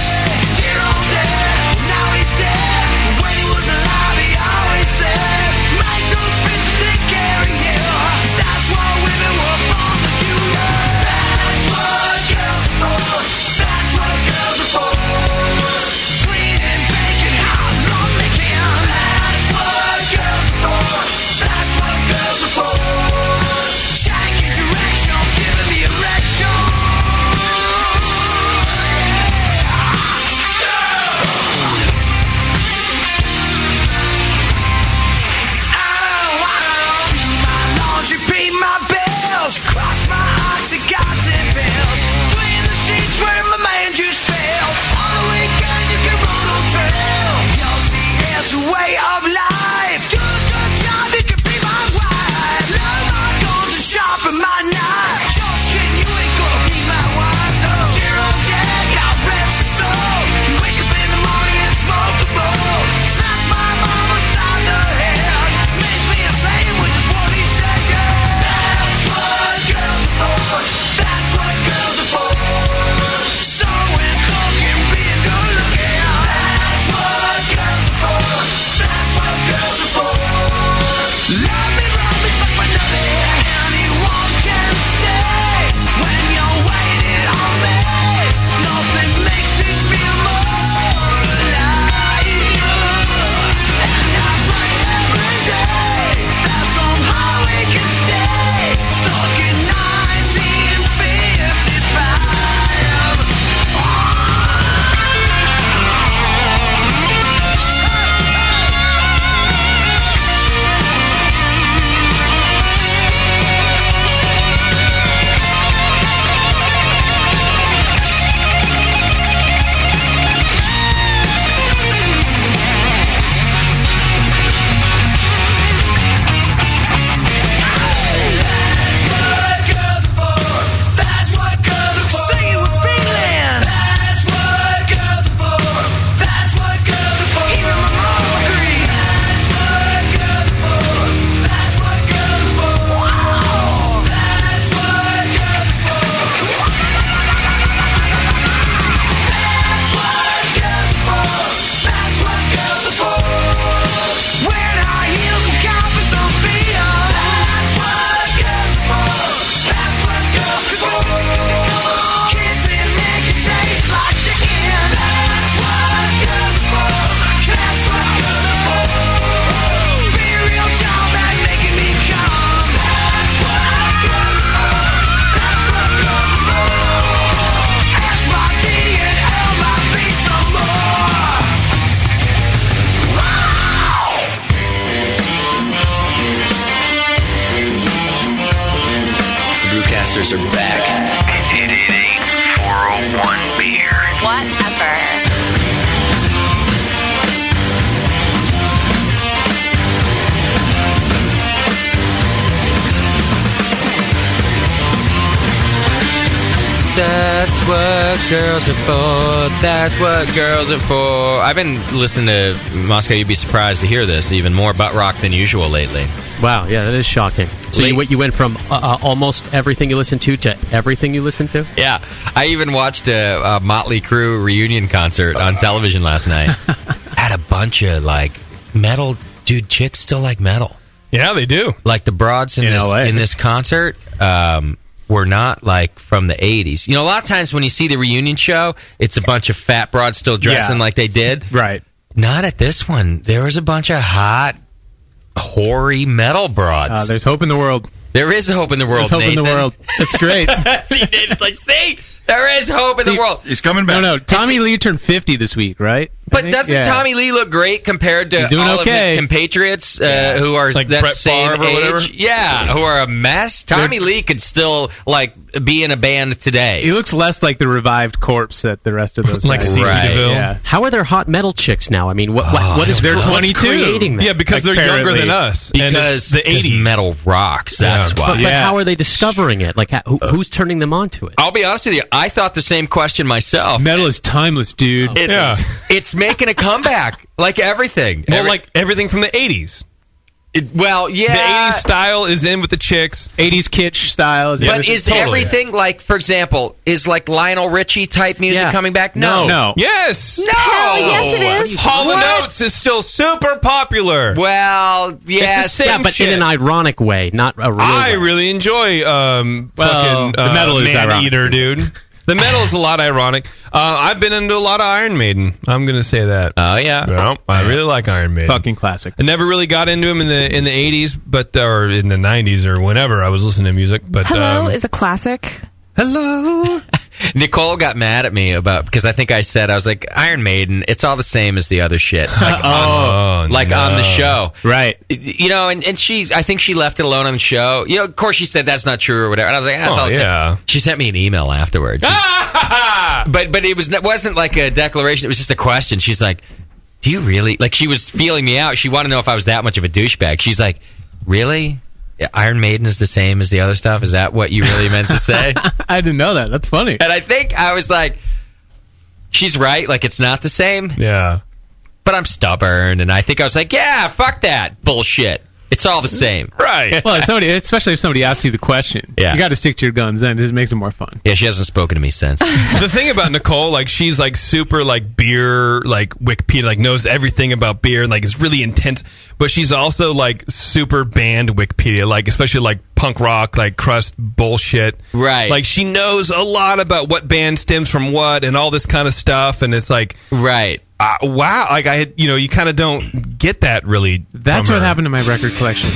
Dear old dad, now he's dead. When he was alive, he always said, make those bitches take care of you. 'Cause that's what women were born to do. That's what girls are for. That's what girls are for. Clean and bacon, hot, love making. That's what girls are for. That's what girls are for. Janky directions, giving me erection. Do my laundry, pay my bills, cross my oxycontin pills, clean the sheets where my man juice spills. On the weekend you can run on trail. You'll see it's a way of life. Do a good job, you can be my wife. Love my guns and sharpen my knife. Just kidding, you ain't gonna be my wife. No. Dear old dad, God rest his soul. You wake up in the morning and smoke a bowl. Slap my mom upside the head. Make me a sandwich is what he said, yeah. That's what girls are for. That's what girls are for. Sewing, cooking, being good looking. That's what girls are for. That's what girls are for. Love me, suck my nutty. Anyone can say when you're waiting on me. Nothing makes me feel more alive. And I pray every day that somehow we can stay stuck in 1955. That's what girls are for. Sing it with feeling. That's what girls are for. That's what girls are for. Even my mom agrees. That's what girls are for. That's what girls are for. Wow. That's what girls are for. That's what girls are for. That's what girls are for. Wearing our heels and copping some beer. That's what girls are for. That's what girls are for. Kissing liquor tastes like chicken. That's what girls are for. That's what girls are for. Be real tall and making me come. That's what girls are for. That's what girls are for. SYD and L might be some more. Wow! Brewcasters are back. It ain't 401 beer. That's what girls are for. That's what girls are for. I've been listening to Moscow. You'd be surprised to hear this. Even more butt rock than usual lately. Wow, yeah, that is shocking. So you went from almost everything you listen to everything you listen to? Yeah. I even watched a Motley Crue reunion concert on television last night. Had a bunch of, like, metal. Dude, chicks still like metal. Yeah, they do. Like, the broads in this concert were not, like, from the 80s. You know, a lot of times when you see the reunion show, it's a bunch of fat broads still dressing like they did. Right. Not at this one. There was a bunch of hot, hoary metal broads. There's hope in the world. There is hope in the world, There's hope Nathan. in the world. That's great. See, Nathan's like, see? There is hope in the world. He's coming back. No, Tommy Lee turned 50 this week, right? But doesn't Tommy Lee look great compared to all of his compatriots who are like that Brett same Favre or age? whatever? Yeah, who are a mess. Tommy Lee could still, like, be in a band today. He looks less like the revived corpse that the rest of those Like guys. C.C. DeVille. Yeah. How are there hot metal chicks now? I mean, what is they're what's 22. creating that? Yeah, because they're younger than us. And it's Because the 80s. metal rocks. That's why. But how are they discovering it? Like, who's turning them on to it? I'll be honest with you. I thought the same question myself. Metal is timeless, dude. It's making a comeback, like everything. Well, like everything from the 80s. Well, yeah. The 80s style is in with the chicks. 80s kitsch style is in. But is everything, like, for example, is like Lionel Richie type music coming back? No. Yes. No. Hell yes, it is. Hall & What? Oates is still super popular. Well, yes. It's the same but shit. in an ironic way, not a real I way. really enjoy fucking the metal is Man ironic. Eater, dude. The metal is a lot ironic. I've been into a lot of Iron Maiden. I'm going to say that. Oh, yeah. Well, I really like Iron Maiden. Fucking classic. I never really got into him in the 80s, but or in the 90s or whenever I was listening to music. But Hello is a classic. Hello. Nicole got mad at me because I think I said, I was like, Iron Maiden, it's all the same as the other shit. Like, on the show. Right. You know, and I think she left it alone on the show. You know, of course she said that's not true or whatever. And I was like, that's all the same. She sent me an email afterwards. But it wasn't like a declaration. It was just a question. She's like, do you really? Like, she was feeling me out. She wanted to know if I was that much of a douchebag. She's like, really? Iron Maiden is the same as the other stuff? Is that what you really meant to say? I didn't know that. That's funny. And I think I was like, she's right. Like, it's not the same. Yeah. But I'm stubborn. And I think I was like, yeah, fuck that bullshit. It's all the same. Right. Well, especially if somebody asks you the question. Yeah. You got to stick to your guns then. It just makes it more fun. Yeah, she hasn't spoken to me since. The thing about Nicole, like, she's like super like beer, like Wikipedia, like knows everything about beer, and like is really intense. But she's also like super band Wikipedia, like especially like punk rock, like crust bullshit. Right. Like she knows a lot about what band stems from what and all this kind of stuff, and it's like right. Wow, like you kind of don't get that really. That's what happened to my record collection.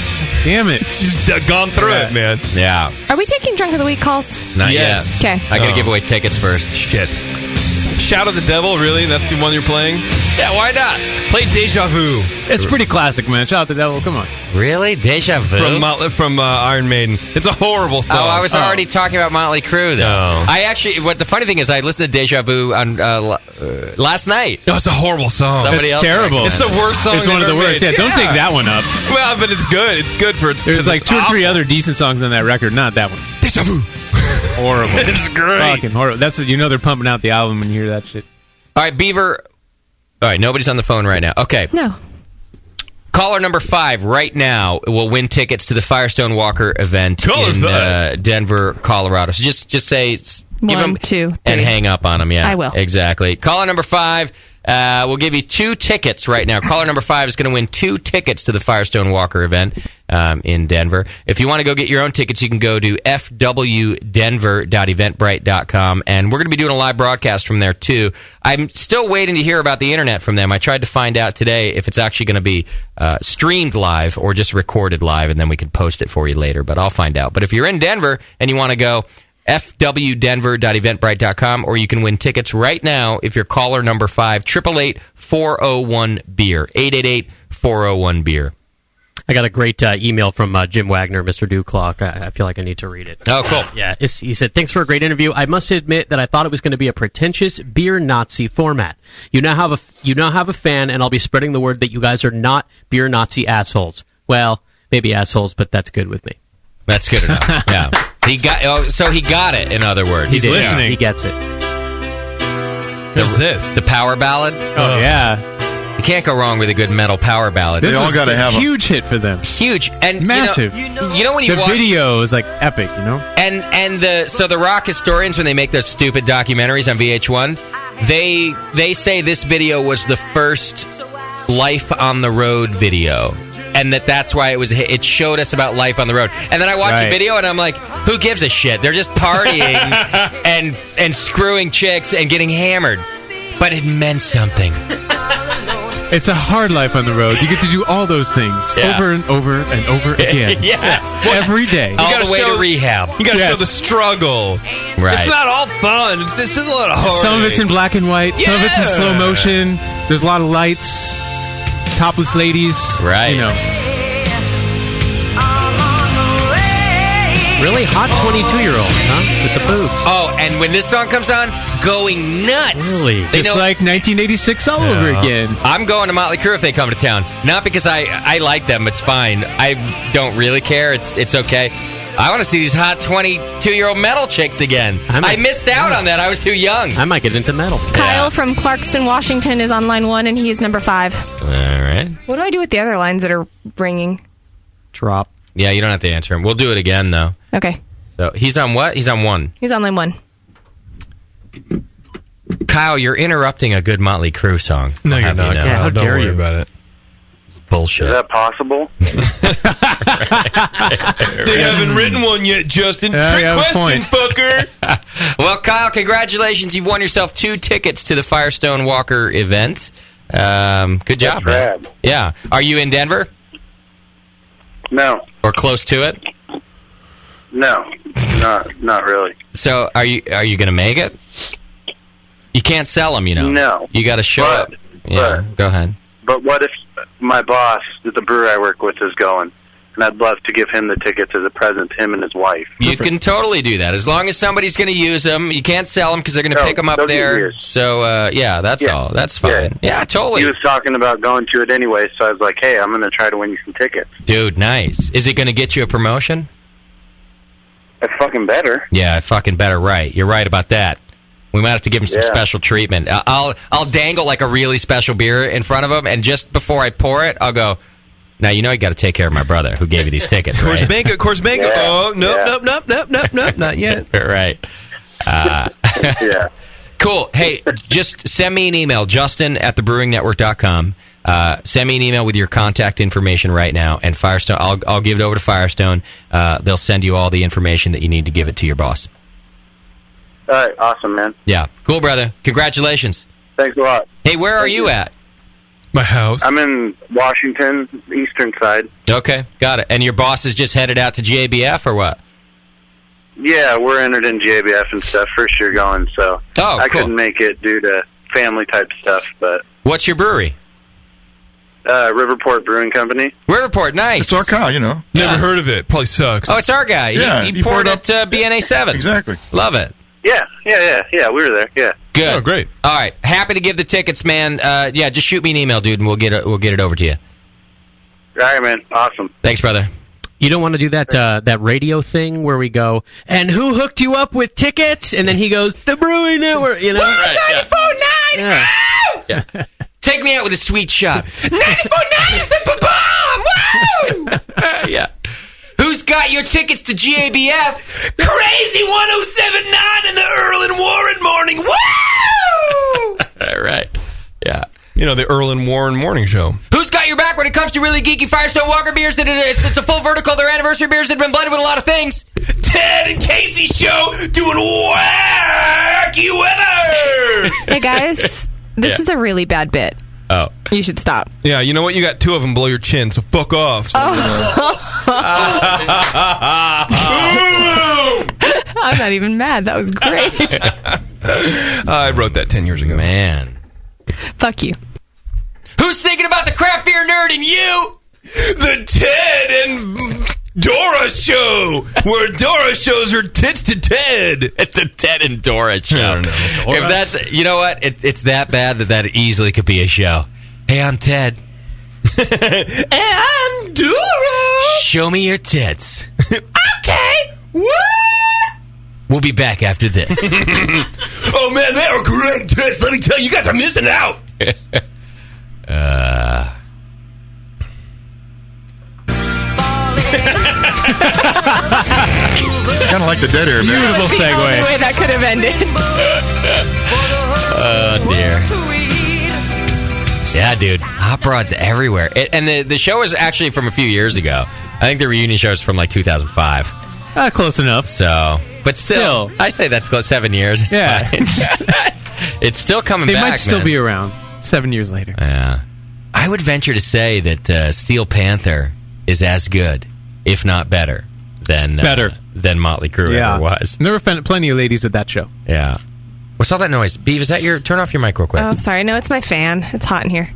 Damn it. She's gone through it, man. Yeah. Are we taking Drunk of the Week calls? Not Yes. yet. Okay. I gotta give away tickets first. Shit. Shout at the Devil, really? That's the one you're playing? Yeah, why not? Play Deja Vu. It's pretty classic, man. Shout out to the Devil. Come on. Really? Deja Vu? From Iron Maiden. It's a horrible song. Oh, I was already talking about Motley Crue, though. Oh. I actually, the funny thing is, I listened to Deja Vu on last night. No, it's a horrible song. Somebody It's else terrible. It's the worst song It's one of the they've ever worst. made. Yeah, don't take that one up. Well, but it's good. It's good for... There's like two or three other decent songs on that record, not that one. Deja Vu. Horrible. It's great. Fucking horrible. That's they're pumping out the album when you hear that shit. All right, Beaver. All right, nobody's on the phone right now. Okay. No. Caller number 5 right now will win tickets to the Firestone Walker event in Denver, Colorado. So just say, give 1, them 2, 3. and hang up on them. Yeah, I will. Exactly. Caller number 5. We'll give you 2 tickets right now. Caller number 5 is going to win 2 tickets to the Firestone Walker event in Denver. If you want to go get your own tickets, you can go to fwdenver.eventbrite.com, and we're going to be doing a live broadcast from there, too. I'm still waiting to hear about the internet from them. I tried to find out today if it's actually going to be streamed live or just recorded live, and then we can post it for you later, but I'll find out. But if you're in Denver and you want to go, fwdenver.eventbrite.com, or you can win tickets right now if you're caller number 5, 888-401-BEER, 888-401-BEER. I got a great email from Jim Wagner, Mr. DuClaw. I feel like I need to read it. Oh, cool. Yeah, he said, thanks for a great interview. I must admit that I thought it was going to be a pretentious beer Nazi format. You now have a fan, and I'll be spreading the word that you guys are not beer Nazi assholes. Well, maybe assholes, but that's good with me. That's good enough. Yeah. He got it. In other words, He's listening. He gets it. Who's this? The power ballad. Oh yeah. You can't go wrong with a good metal power ballad. This was a huge hit for them. Huge and Massive. You know when you the watch, video is like epic. You know. And the rock historians, when they make those stupid documentaries on VH1, they say this video was the first life on the road video, and that's why it was a hit. It showed us about life on the road. And then I watched the video and I'm like, who gives a shit? They're just partying and screwing chicks and getting hammered. But it meant something. It's a hard life on the road. You get to do all those things over and over and over again. Yes. Every day. All the way to rehab. You got to show the struggle. Right. It's not all fun. It's a lot of hard. Some of it's in black and white. Some of it's in slow motion. There's a lot of lights. Topless ladies. Right. You know. Really hot 22-year-olds, huh? With the boobs. Oh, and when this song comes on, going nuts. Really? Just like 1986 all over again. I'm going to Motley Crue if they come to town. Not because I like them. It's fine. I don't really care. It's okay. I want to see these hot 22-year-old metal chicks again. I missed out on that. I was too young. I might get into metal. Kyle from Clarkston, Washington is on line 1, and he's number 5. All right. What do I do with the other lines that are ringing? Drop. Yeah, you don't have to answer him. We'll do it again, though. Okay. So he's on what? He's on 1. He's on line 1. Kyle, you're interrupting a good Motley Crue song. No, you're not. Yeah, how dare you about it? It's bullshit. Is that possible? They haven't written one yet, Justin. you Trick have a question, fucker. Well, Kyle, congratulations. You've won yourself 2 tickets to the Firestone Walker event. Good job, man. Rad. Yeah. Are you in Denver? No. Or close to it? No. Not really. So, are you going to make it? You can't sell them, you know. No. You got to show up. Yeah, go ahead. But what if my boss, the brewer I work with, is going? And I'd love to give him the tickets as a present, him and his wife. You can totally do that. As long as somebody's going to use them. You can't sell them because they're going to pick them up there. So, that's all. That's fine. Yeah, totally. He was talking about going to it anyway, so I was like, hey, I'm going to try to win you some tickets. Dude, nice. Is it going to get you a promotion? It's fucking better. Yeah, fucking better, right. You're right about that. We might have to give him some special treatment. I'll dangle like a really special beer in front of him, and just before I pour it, I'll go, now, you know you got to take care of my brother who gave you these tickets, right? Coors Bank. Yeah. Oh, nope, not yet. Right. Yeah. Cool. Hey, just send me an email, justin@thebrewingnetwork.com. Send me an email with your contact information right now, and Firestone. I'll give it over to Firestone. They'll send you all the information that you need to give it to your boss. All right, awesome, man. Yeah, cool, brother. Congratulations. Thanks a lot. Hey, where are you at? My house. I'm in Washington, eastern side. Okay, got it. And your boss is just headed out to GABF or what? Yeah, we're entered in GABF and stuff. First year going, so I couldn't make it due to family type stuff. But what's your brewery? Riverport Brewing Company. Riverport, nice. It's our cow, you know. Never heard of it. Probably sucks. Oh, it's our guy. Yeah, he poured it BNA 7. Exactly. Love it. Yeah. We were there. Yeah. Good. Oh, great. All right. Happy to give the tickets, man. Yeah, just shoot me an email, dude, and we'll get it over to you. All right, man. Awesome. Thanks, brother. You don't want to do that radio thing where we go, and who hooked you up with tickets? And then he goes, the Brewing Network, you know? Right, 94.9! Yeah. Take me out with a sweet shot. 94.9 is the bomb! Woo! Yeah. Who's got your tickets to GABF? Crazy 1079 in the Earl and Warren morning. Woo! All right. Yeah. You know, the Earl and Warren morning show. Who's got your back when it comes to really geeky Firestone Walker beers? It's a full vertical. They're anniversary beers that have been blended with a lot of things. Ted and Casey show doing wacky weather. Hey, guys, this is a really bad bit. Oh. You should stop. Yeah, you know what? You got 2 of them below your chin, so fuck off. So I'm not even mad. That was great. I wrote that 10 years ago. Man. Fuck you. Who's thinking about the craft beer nerd in you? The Ted and Dora show, where Dora shows her tits to Ted. It's the Ted and Dora show. I don't know. If that's, you know what? It's that bad that easily could be a show. Hey, I'm Ted. And I'm Dora. Show me your tits. Okay. Woo! We'll be back after this. Oh, man, they were great tits. Let me tell you, you guys are missing out. Kind of like the Dead Air, man. Beautiful The only segue. way that could have ended. Oh, dear. Yeah, dude. Hot rods everywhere. And the show is actually from a few years ago. I think the reunion show is from like 2005. Close enough. So, but still, I say that's close 7 years. It's Yeah. fine. It's still coming They back, might still man. be around 7 years later. Yeah. I would venture to say that Steel Panther is as good, if not better, than Motley Crue ever was. There were plenty of ladies at that show. Yeah. What's all that noise? Beav, is that your... Turn off your mic real quick. Oh, sorry. No, it's my fan. It's hot in here.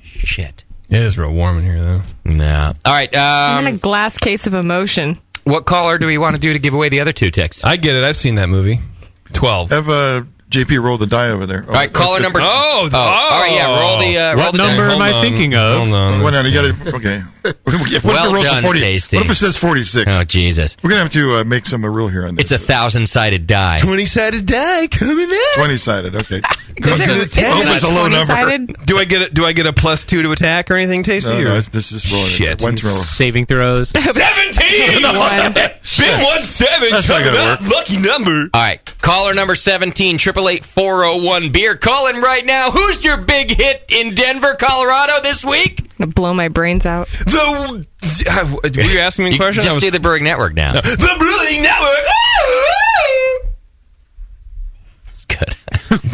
Shit. It is real warm in here, though. Yeah. All right. I'm in a glass case of emotion. What caller do we want to do to give away the other two ticks? I get it. I've seen that movie. 12. Have JP roll the die over there. All right, caller number... All right, yeah, roll the... What number am I thinking of? Hold on. Well, now you got to... Okay. What if Well it rolls done, a 40? Tasty. What if it says 46? Oh, Jesus. We're going to have to make some rule here on this. It's a 1,000-sided die. 20-sided die coming in. 20-sided, okay. It's a low number. 20-sided? Do I get a +2 to attack or anything, Tasty? No, this is rolling. Shit. One roll. Saving throws. 17! Big 1-7. That's not Coming gonna up. Lucky number. All right, caller number 17, 888-401-BEER. Call in right now. Who's your big hit in Denver, Colorado this week? I'm going to blow my brains out. Were you asking me a question? Just do the Brewing Network now. The Brewing Network. It's good.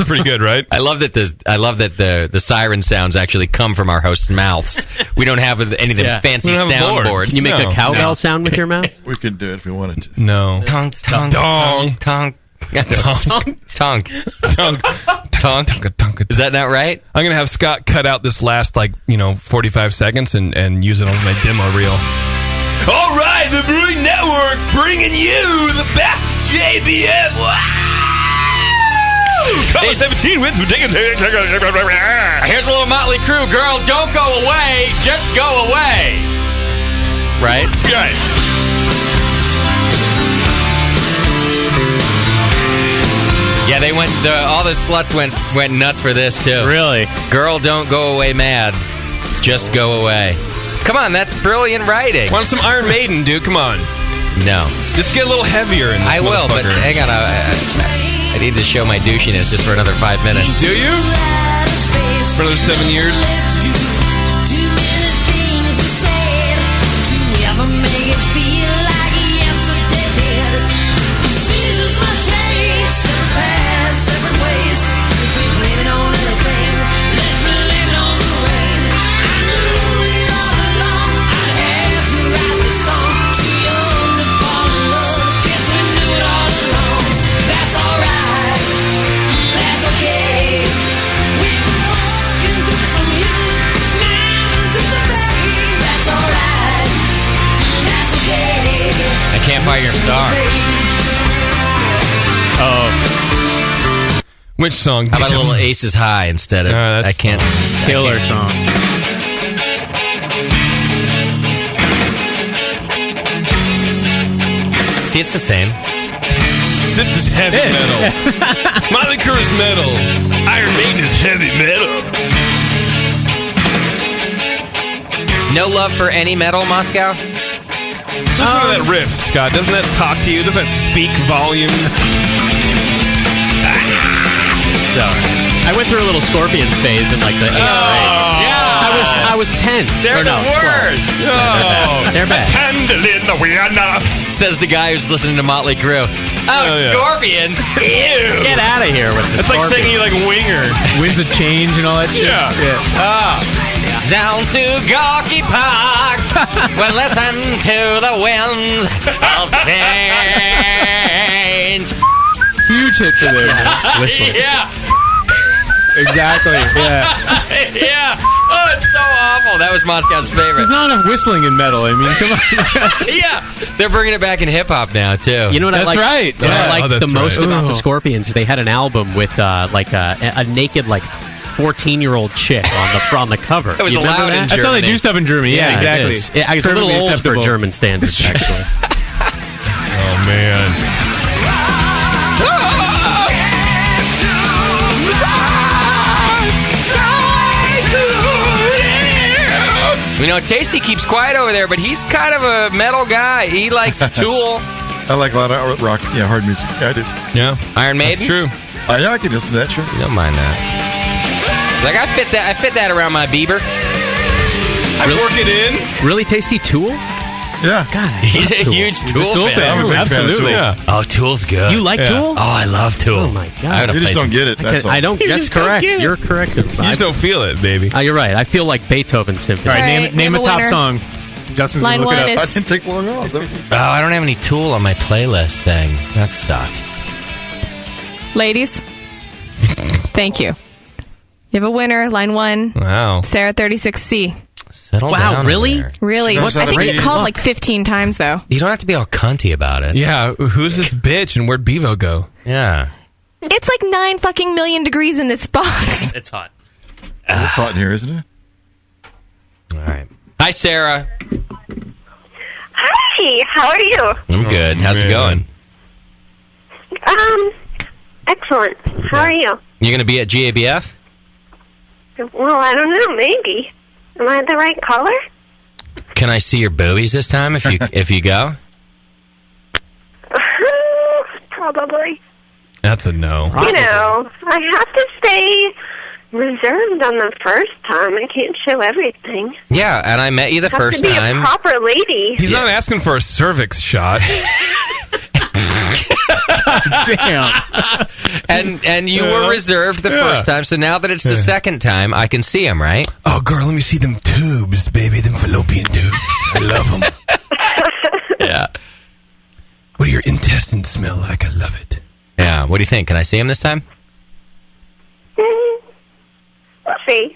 Pretty good, right? I love that the siren sounds actually come from our hosts' mouths. We don't have any of the fancy We don't have a board. soundboards. Can you make a cowbell sound with your mouth? We could do it if we wanted to. No. Tonk, tonk, Dong. tonk, tonk, tonk. Tonk. Is that not right? I'm going to have Scott cut out this last, 45 seconds and use it on my demo reel. All right, the Brewing Network bringing you the best JBM. Wow! Caller 17 wins with tickets. Here's a little Motley Crue. Girl, don't go away. Just go away. Right? Right. Yeah, they went. All the sluts went nuts for this too. Really? Girl, don't go away mad. Just go away. Come on, that's brilliant writing. Want some Iron Maiden, dude? Come on. No. Let's get a little heavier in this I will, but motherfucker. hang on. I need to show my douchiness just for another 5 minutes. Do you? For another 7 years? Campfire Star. Oh. Which song? How about a little Aces High instead of... I can't... Killer song. See, it's the same. This is heavy metal. Motley Crue is metal. Iron Maiden is heavy metal. No love for any metal, Moscow? Listen to that riff, Scott. Doesn't that talk to you? Doesn't that speak volume? So, I went through a little Scorpions phase in the 8th grade. Yeah. I was 10. They're the worst. 12. They're bad. Candle in the wind. Says the guy who's listening to Motley Crue. Yeah. Scorpions. Ew. Get out of here with the It's like Scorpions. singing like Winger. Winds of Change and all that shit. Yeah. Down to Gorky Park. We'll listen to the winds of change. Huge hit for them. Whistling. Yeah. Exactly. Yeah. Yeah. Oh, it's so awful. That was Moscow's favorite. There's not enough whistling in metal. I mean, come on. Yeah. They're bringing it back in hip hop now, too. You know what That's I liked? right. What I Yeah. liked that's the most right. about the Ooh. Scorpions? They had an album with a naked 14-year-old chick on the cover. It was You remember allowed in that? That's how they Germany. do stuff in Germany. Yeah, exactly. It is. It's a little Perfectly old acceptable. for German standards, actually. Oh, man. You know, Tasty keeps quiet over there, but he's kind of a metal guy. He likes Tool. I like a lot of rock, hard music. Yeah, I do. Yeah. Iron Maiden? That's true. Yeah, I can listen to that, sure. You don't mind that. Like, I fit that around my Bieber. I work it in. Really tasty Tool? Yeah. God, He's a huge Tool fan. I'm a big Absolutely. fan of Tool. Oh, Tool's good. You like Tool? Oh, I love Tool. Oh, my God. You just don't get it. That's all. I don't. That's correct. You're correct. You just don't feel it, baby. You're right. I feel like Beethoven Symphony. All right, All right, name a name a top winner. song. Justin's Line gonna look one it up. I is didn't take long off. Oh, I don't have any Tool on my playlist thing. That sucks. ladies. Thank you. You have a winner. Line 1. Wow. Sarah 36C. Settle Wow, down really? over there. Really? What? I think she Really? called like 15 times though. You don't have to be all cunty about it. Yeah, who's this bitch and where'd Bevo go? Yeah. It's like 9 fucking million degrees in this box. It's hot. It's hot in here, isn't it? All right. Hi, Sarah. Hi, how are you? I'm good. How's it going? Excellent. How are you? You going to be at GABF? Well, I don't know, maybe. Am I the right color? Can I see your boobies this time if you go? Probably. That's a no. You know, I have to stay reserved on the first time. I can't show everything. Yeah, and I met you the have first to be time. a proper lady. He's not asking for a cervix shot. Damn. And you were reserved the first time, so now that it's the second time, I can see him, right? Oh, girl, let me see them tubes, baby, them fallopian tubes. I love them. Yeah. What do your intestines smell like? I love it. Yeah. What do you think? Can I see him this time? We'll see.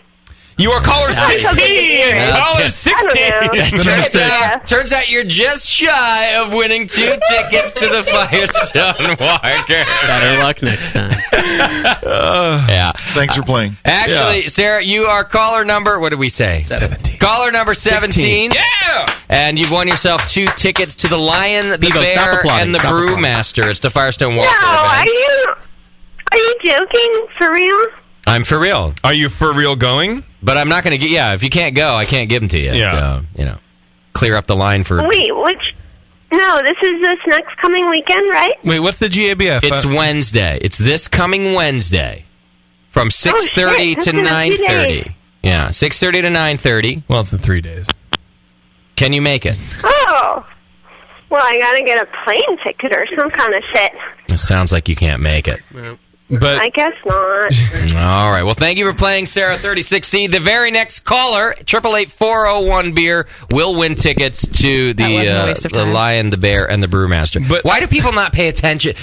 You are caller 16! Caller 16! Turns out you're just shy of winning 2 tickets to the Firestone Walker. Better luck next time. Yeah. Thanks for playing. Actually, Sarah, you are caller number, what did we say? 17. Caller number 17. Yeah! And you've won yourself 2 tickets to the Lion, the Bevo, stop Bear, applauding. and the Stop Brewmaster. It's the Firestone Walker No, event. are you joking? For real? I'm for real. Are you for real going? But I'm not going to get... Yeah, if you can't go, I can't give them to you. Yeah. So, clear up the line for... Wait, no, this is this next coming weekend, right? Wait, what's the GABF? It's Wednesday. It's this coming Wednesday. From 6:30 to 9:30. Yeah, 6:30 to 9:30. Well, it's in 3 days. Can you make it? Oh. Well, I gotta get a plane ticket or some kind of shit. It sounds like you can't make it. But I guess not. All right. Well, thank you for playing, Sarah 36C. The very next caller, 888-401-BEER, will win tickets to the Lion, the Bear, and the Brewmaster. But why do people not pay attention?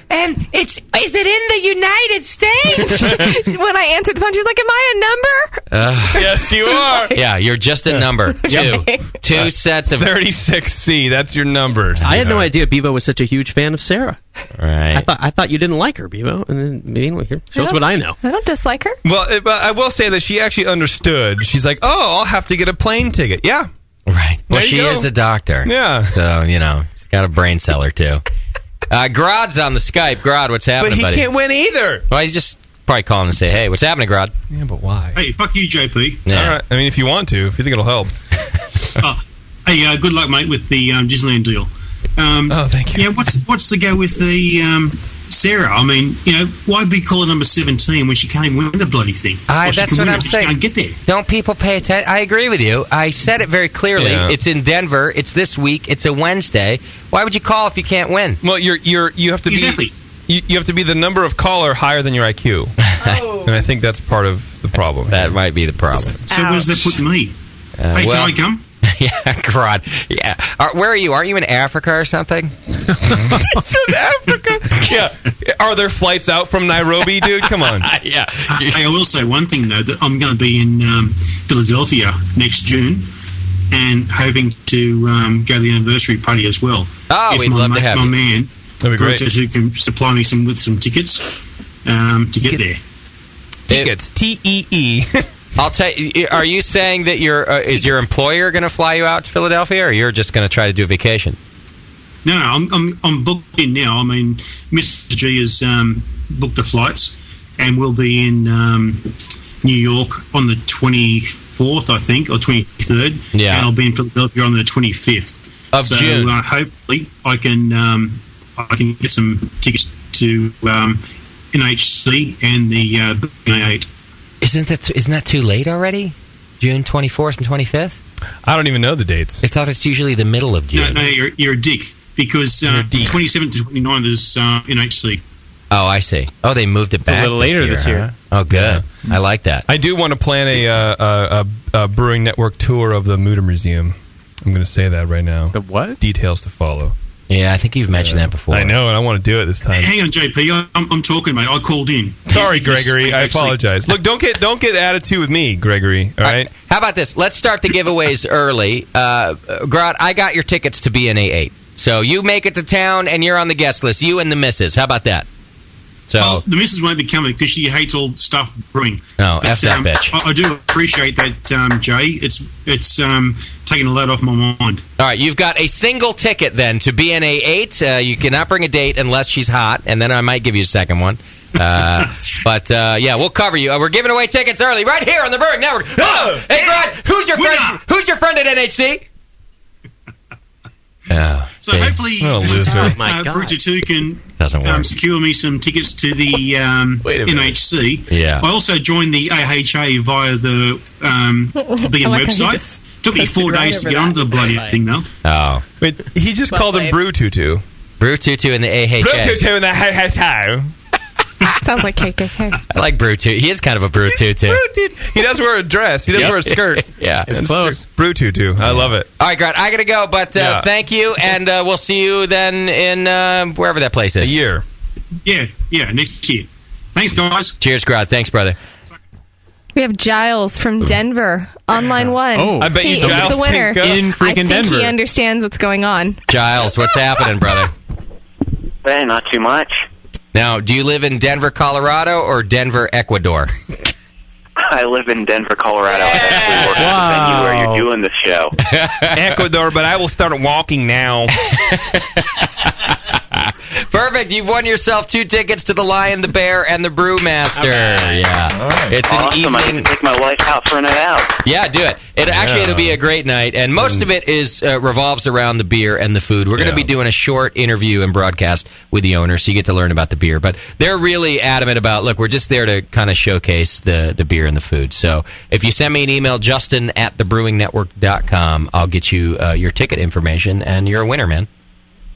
And is it in the United States? When I answered the phone, she was like, "Am I a number?" yes, you are. Yeah, you're just a number. Two sets of 36C. That's your numbers. I had no idea Bevo was such a huge fan of Sarah. Right. I thought you didn't like her, Bevo. And then anyway, here shows what I know. I don't dislike her. Well, but I will say that she actually understood. She's like, "Oh, I'll have to get a plane ticket." Yeah. Right. Well, she go. is a doctor. Yeah. So, she's got a brain cell or two. Grod's on the Skype. Grod, what's happening, But he buddy? can't win either. Well, he's just probably calling to say, hey, what's happening, Grod? Yeah, but why? Hey, fuck you, JP. Yeah. All right. I mean, if you want to, if you think it'll help. Hey, good luck, mate, with the Disneyland deal. Thank you. Yeah, what's the go with the Sarah? I mean, why be caller number 17 when she can't even win the bloody thing? That's what I'm saying. She can't get there. Don't people pay attention? I agree with you. I said it very clearly. Yeah. It's in Denver. It's this week. It's a Wednesday. Why would you call if you can't win? Well, you have to Exactly. be you have to be the number of caller higher than your IQ, and I think that's part of the problem. That might be the problem. So where does that put me? Hey, can I come? Yeah, Grod. Yeah. Where are you? Aren't you in Africa or something? It's in Africa. Yeah. Are there flights out from Nairobi, dude? Come on. Yeah. I will say one thing, though, that I'm going to be in Philadelphia next June and hoping to go to the anniversary party as well. Oh, if we'd love to have my you. man, That'd be great. who can supply me with some tickets to get there. Tickets. TEE. I'll tell you. Are you saying that is your employer going to fly you out to Philadelphia, or you're just going to try to do a vacation? No, I'm booked in now. I mean, Mrs. G has booked the flights, and we'll be in New York on the 24th, I think, or 23rd. Yeah. And I'll be in Philadelphia on the 25th of June. Hopefully, I can get some tickets to NHC and the Brewing 8. Isn't that too late already? June 24th and 25th? I don't even know the dates. I thought it's usually the middle of June. No, you're a dick, because 27th to 29th is NHC. Oh, I see. Oh, they moved it back a little later this year. Huh? Oh, good. Yeah. I like that. I do want to plan a Brewing Network tour of the Muda Museum. I'm going to say that right now. The what? Details to follow. Yeah, I think you've mentioned that before. I know, and I want to do it this time. Hang on, JP. I'm talking, mate. I called in. Sorry, Gregory. I apologize. Look, don't get attitude with me, Gregory. All right? How about this? Let's start the giveaways early. Grot, I got your tickets to BNA 8. So you make it to town, and you're on the guest list. You and the missus. How about that? So well, the missus won't be coming because she hates all stuff brewing. No, F that bitch. I do appreciate that, Jay. It's taking a load off my mind. All right, you've got a single ticket then to BNA 8. You cannot bring a date unless she's hot, and then I might give you a second one. But yeah, we'll cover you. We're giving away tickets early right here on the Brewing Network. Oh, hey, Grant, who's your friend? Who's your friend at NHC? So hopefully, Bruta 2 can secure me some tickets to the NHC. Yeah. I also joined the AHA via the BN website. Took me 4 days to get onto the bloody thing, though. Oh. Wait, he just called him Brew Tutu. Brew Tutu in the AHA. Brew Tutu in the AHA. Sounds like KKK. I like Brew Tutu. He is kind of a Brew Tutu. He does wear a dress. He does wear a skirt. Yeah. It's close. Brew Tutu. I love it. All right, Grant, I got to go, but thank you, and we'll see you then in wherever that place is. A year. Yeah, next year. Thanks, guys. Cheers, Grant. Thanks, brother. We have Giles from Denver on line 1. Oh, I bet you Giles is the winner. In freaking Denver. I think he understands what's going on. Giles, what's happening, brother? Well, not too much. Now, do you live in Denver, Colorado, or Denver, Ecuador? I live in Denver, Colorado. I actually work at the venue where you're doing the show. Ecuador, but I will start walking now. Perfect. You've won yourself 2 tickets to the Lion, the Bear, and the Brewmaster. Okay. Yeah. Right. It's awesome. an evening. I can take my wife out for a night out. Yeah, do it. It'll be a great night, and most of it is revolves around the beer and the food. We're going to be doing a short interview and broadcast with the owner, so you get to learn about the beer. But they're really adamant about, look, we're just there to kind of showcase the beer and the food. So if you send me an email, justin@thebrewingnetwork.com, I'll get you your ticket information, and you're a winner, man.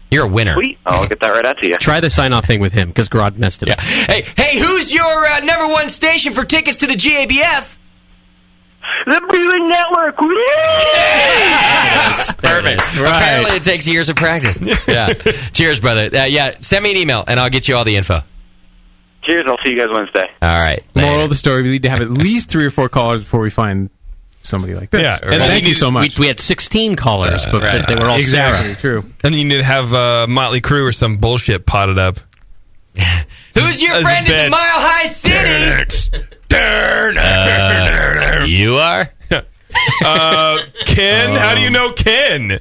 You're a winner. Sweet. I'll get that right out to you. Try the sign-off thing with him, because Grod messed it up. Hey, who's your number one station for tickets to the GABF? The Brewing Network. Yes. Perfect. Right. Apparently it takes years of practice. Yeah. Cheers, brother. Send me an email, and I'll get you all the info. Cheers. I'll see you guys Wednesday. All right. Moral of the story, we need to have at least 3 or 4 callers before we find somebody like this. Yeah, and thank you so much. We had 16 callers, but they were all exactly Sarah. True. And you need to have Motley Crue or some bullshit potted up. Who's your friend in the Mile High City? You are? Ken? How do you know Ken?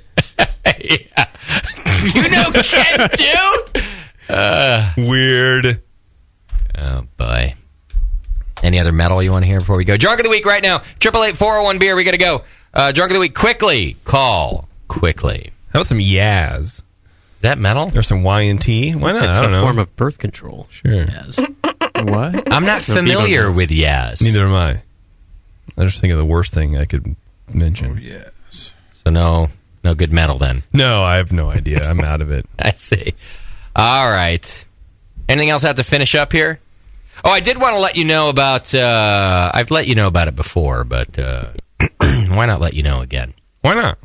You know Ken, too? Weird. Oh, boy. Any other metal you want to hear before we go? Drunk of the Week right now. 888-401-BEER. We got to go. Drunk of the Week. Quickly. Call. Quickly. How about some Yaz? Is that metal? Or some Y&T? Why not? It's I don't know. a form of birth control. Sure. What? I'm not familiar with Yaz. Neither am I. I just think of the worst thing I could mention. Oh, yes. So no good metal then. No, I have no idea. I'm out of it. I see. All right. Anything else I have to finish up here? Oh, I did want to let you know about... I've let you know about it before, but why not let you know again? Why not?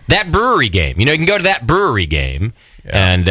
That brewery game. You know, you can go to that brewery game, and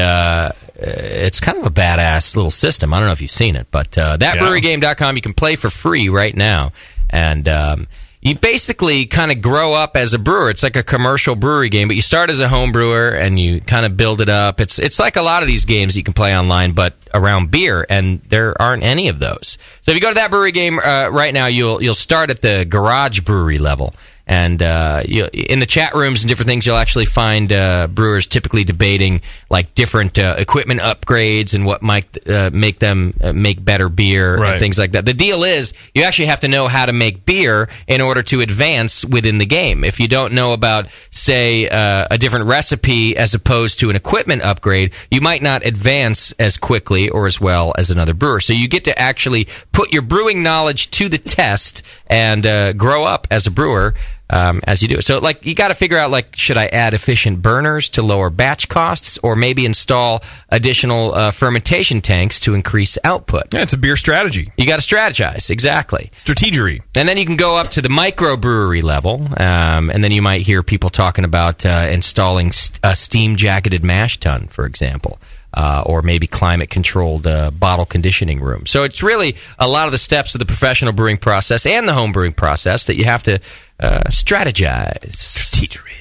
it's kind of a badass little system. I don't know if you've seen it, but thatbrewerygame.com, you can play for free right now. And you basically kind of grow up as a brewer. It's like a commercial brewery game, but you start as a home brewer and you kind of build it up. It's like a lot of these games you can play online, but around beer, and there aren't any of those. So if you go to that brewery game right now, you'll start at the garage brewery level, And in the chat rooms and different things, you'll actually find brewers typically debating like different equipment upgrades and what might make them make better beer and things like that. The deal is you actually have to know how to make beer in order to advance within the game. If you don't know about, say, a different recipe as opposed to an equipment upgrade, you might not advance as quickly or as well as another brewer. So you get to actually put your brewing knowledge to the test and grow up as a brewer as you do it. So, like, you got to figure out, like, should I add efficient burners to lower batch costs, or maybe install additional fermentation tanks to increase output? Yeah, it's a beer strategy. You got to strategize, exactly. Strategery. And then you can go up to the microbrewery level, and then you might hear people talking about installing a steam-jacketed mash tun, for example. Or maybe climate-controlled bottle conditioning room. So it's really a lot of the steps of the professional brewing process and the home brewing process that you have to strategize. Strategery.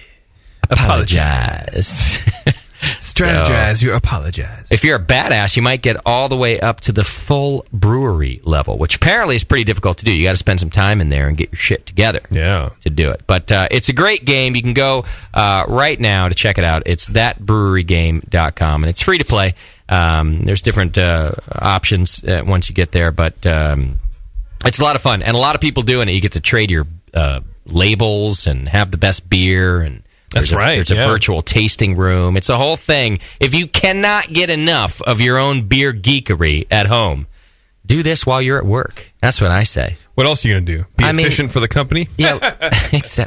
Apologize. Strategize, you apologize. If you're a badass, you might get all the way up to the full brewery level, which apparently is pretty difficult to do. You got to spend some time in there and get your shit together to do it. But it's a great game. You can go right now to check it out. It's thatbrewerygame.com, and it's free to play. There's different options once you get there, but it's a lot of fun. And a lot of people doing it. You get to trade your labels and have the best beer, and there's a virtual tasting room. It's a whole thing. If you cannot get enough of your own beer geekery at home, do this while you're at work. That's what I say. What else are you going to do? Be efficient for the company? Yeah,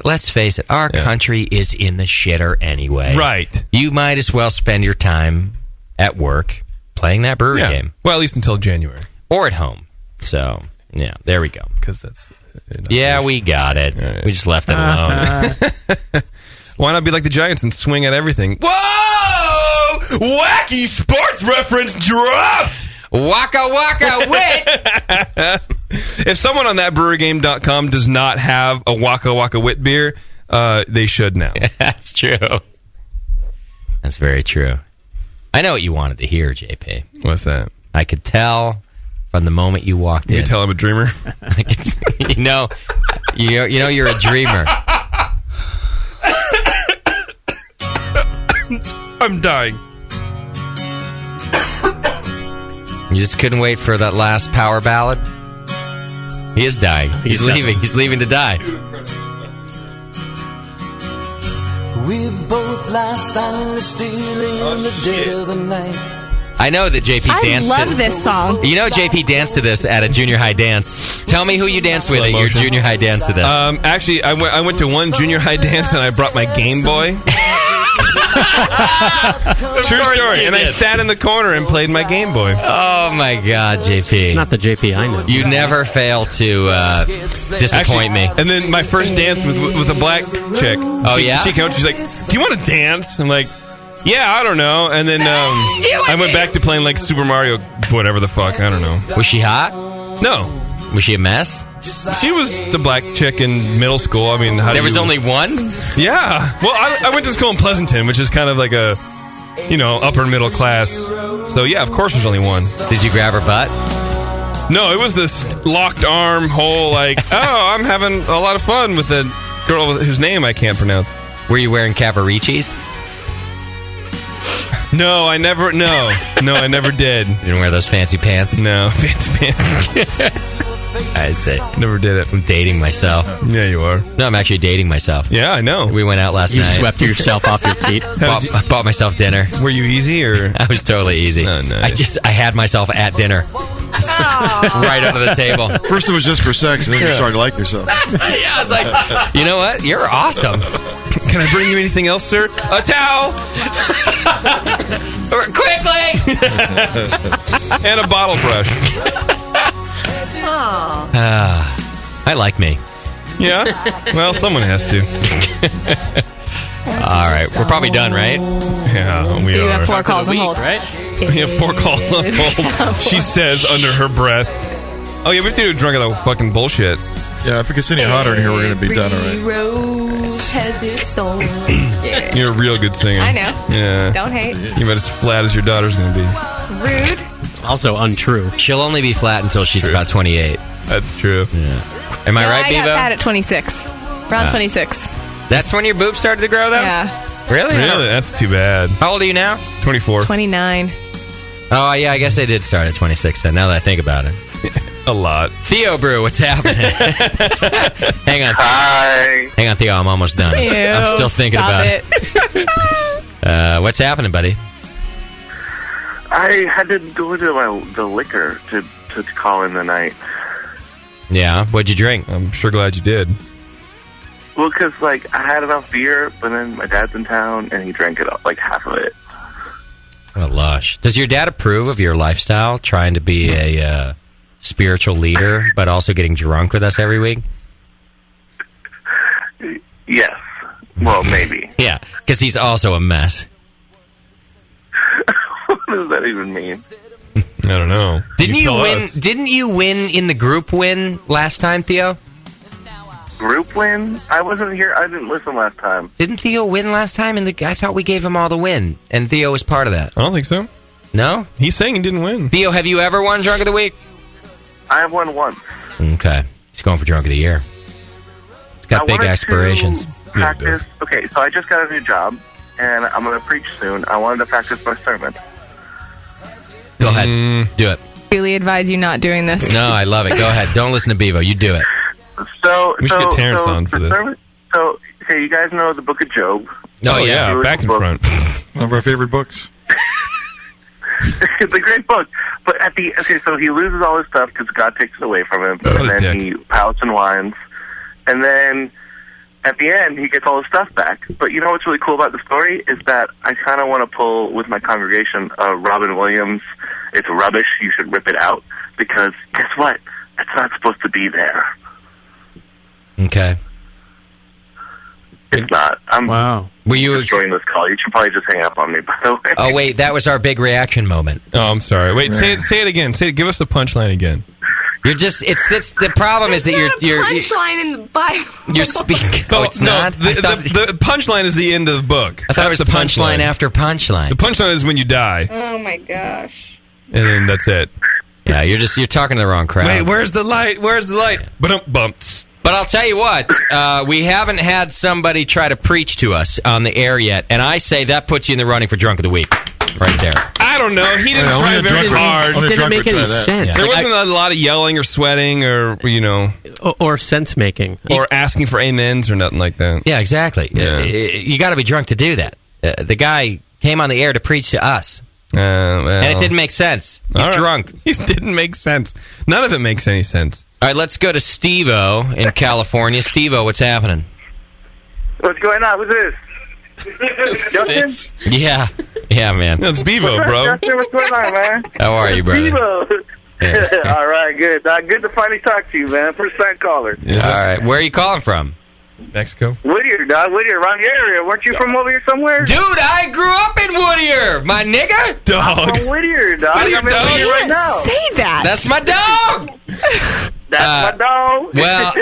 let's face it. Our country is in the shitter anyway. Right. You might as well spend your time at work playing that brewery game. Well, at least until January. Or at home. So, yeah, there we go. Because that's... we got it. Right. We just left it alone. Why not be like the Giants and swing at everything? Whoa! Wacky sports reference dropped! Waka waka wit! If someone on thatbrewerygame.com does not have a Waka Waka Wit beer, they should now. That's true. That's very true. I know what you wanted to hear, JP. What's that? I could tell from the moment you walked in. You tell I'm a dreamer? you know you're a dreamer. I'm dying. You just couldn't wait for that last power ballad? He is dying. He's leaving. He's leaving to die. We both lie silently still in the dead of the night. I know that JP danced. I love this song. You know JP danced to this at a junior high dance. Tell me who you danced with at your junior high dance to this. Actually, I went to one junior high dance and I brought my Game Boy. True story. And I sat in the corner and played my Game Boy. Oh my God, JP! It's not the JP I know. You never fail to disappoint me. And then my first dance with a black chick. She came up. She's like, "Do you want to dance?" I'm like, "Yeah, I don't know." And then I went back to playing like Super Mario, whatever the fuck. I don't know. Was she hot? No. Was she a mess? She was the black chick in middle school. I mean, there was only one? Yeah. Well, I went to school in Pleasanton, which is kind of like a, upper middle class. So, yeah, of course there's only one. Did you grab her butt? No, it was this locked arm whole, like, I'm having a lot of fun with a girl whose name I can't pronounce. Were you wearing Cavaricis? No, I never. No, I never did. You didn't wear those fancy pants? No, fancy pants. I say. Never did it. I'm dating myself. Yeah, you are. No, I'm actually dating myself. Yeah, I know. We went out last night. You swept yourself off your feet. I bought myself dinner. Were you easy or? I was totally easy. Oh, nice. I had myself at dinner. Right under the table. First it was just for sex, and then you started to like yourself. Yeah, I was like, you know what? You're awesome. Can I bring you anything else, sir? A towel! Quickly! And a bottle brush. I like me. Yeah? Well, someone has to. All right. We're probably done, right? Yeah, we are. You have 4 calls on hold, right? We have 4 calls on hold. She says under her breath. Oh, yeah, we have to do a drunk of the fucking bullshit. Yeah, if it gets any hotter in here, we're going to be done, all right? Rose has its own. Yeah. You're a real good singer. I know. Yeah. Don't hate. You're about as flat as your daughter's going to be. Rude. Also untrue. She'll only be flat until she's about 28. That's true. Yeah. Am I right, I Bevo? got fat at 26. Around 26. That's when your boobs started to grow, though? Yeah. Really? Really? That's too bad. How old are you now? 24. 29. Oh, yeah, I guess I did start at 26 then, now that I think about it. A lot. Theo Brew, what's happening? Hang on. Hi. Hang on, Theo, I'm almost done. I'm still thinking about it. What's happening, buddy? I had to go to the liquor to call in the night. Yeah, what'd you drink? I'm sure glad you did. Well, because, I had enough beer, but then my dad's in town, and he drank it up, half of it. Oh, lush. Does your dad approve of your lifestyle, trying to be a spiritual leader, but also getting drunk with us every week? Yes. Well, maybe. Yeah, because he's also a mess. What does that even mean? I don't know. Didn't you win? Didn't you win in the group win last time, Theo? Group win? I wasn't here. I didn't listen last time. Didn't Theo win last time? I thought we gave him all the win, and Theo was part of that. I don't think so. No? He's saying he didn't win. Theo, have you ever won Drunk of the Week? I have won once. Okay. He's going for Drunk of the Year. He's got big aspirations. Practice. Okay, so I just got a new job, and I'm going to preach soon. I wanted to practice my sermon. Go ahead. Do it. Really advise you not doing this. No, I love it. Go ahead. Don't listen to Bevo. You do it. We should get Terrence on for this. Okay, you guys know the Book of Job. Oh, yeah, back in front. One of our favorite books. It's a great book. But so he loses all his stuff because God takes it away from him. And then he pouts and whines. And then at the end, he gets all his stuff back. But you know what's really cool about the story is that I kind of want to pull with my congregation Robin Williams. It's rubbish. You should rip it out. Because guess what? It's not supposed to be there. Okay. It's not. Were you destroying this call? You should probably just hang up on me, by the way. Oh, wait. That was our big reaction moment. Oh, I'm sorry. Wait, say it again. Give us the punchline again. You're just, it's the problem is that you're punchline in the Bible. You're speaking. Oh, it's not? The punchline is the end of the book. I thought it was the punchline after punchline. The punchline is when you die. Oh, my gosh. And then that's it. Yeah, you're talking to the wrong crowd. Wait, where's the light? Where's the light? Bumps. But I'll tell you what, we haven't had somebody try to preach to us on the air yet, and I say that puts you in the running for Drunk of the Week. Right there. I don't know. He didn't try very hard. It didn't make any sense. There wasn't a lot of yelling or sweating or, Or sense-making. Or asking for amens or nothing like that. Yeah, exactly. Yeah. You got to be drunk to do that. The guy came on the air to preach to us. Well. And it didn't make sense. He's drunk. It didn't make sense. None of it makes any sense. All right, let's go to Steve-O in California. Steve-O, what's happening? What's going on? Who's this? Justin? Yeah, man. That's Bevo, bro. Justin, what's going on, man? How are you, brother? Bevo. All right, good. Good to finally talk to you, man. First time caller. All right, where are you calling from? Mexico. Whittier, dog. Whittier, around the area. Weren't you from over here somewhere? Dude, I grew up in Whittier, my nigga. I'm from Whittier, dog. I'm in Whittier right now. Say that. That's my dog. That's my dog. Well,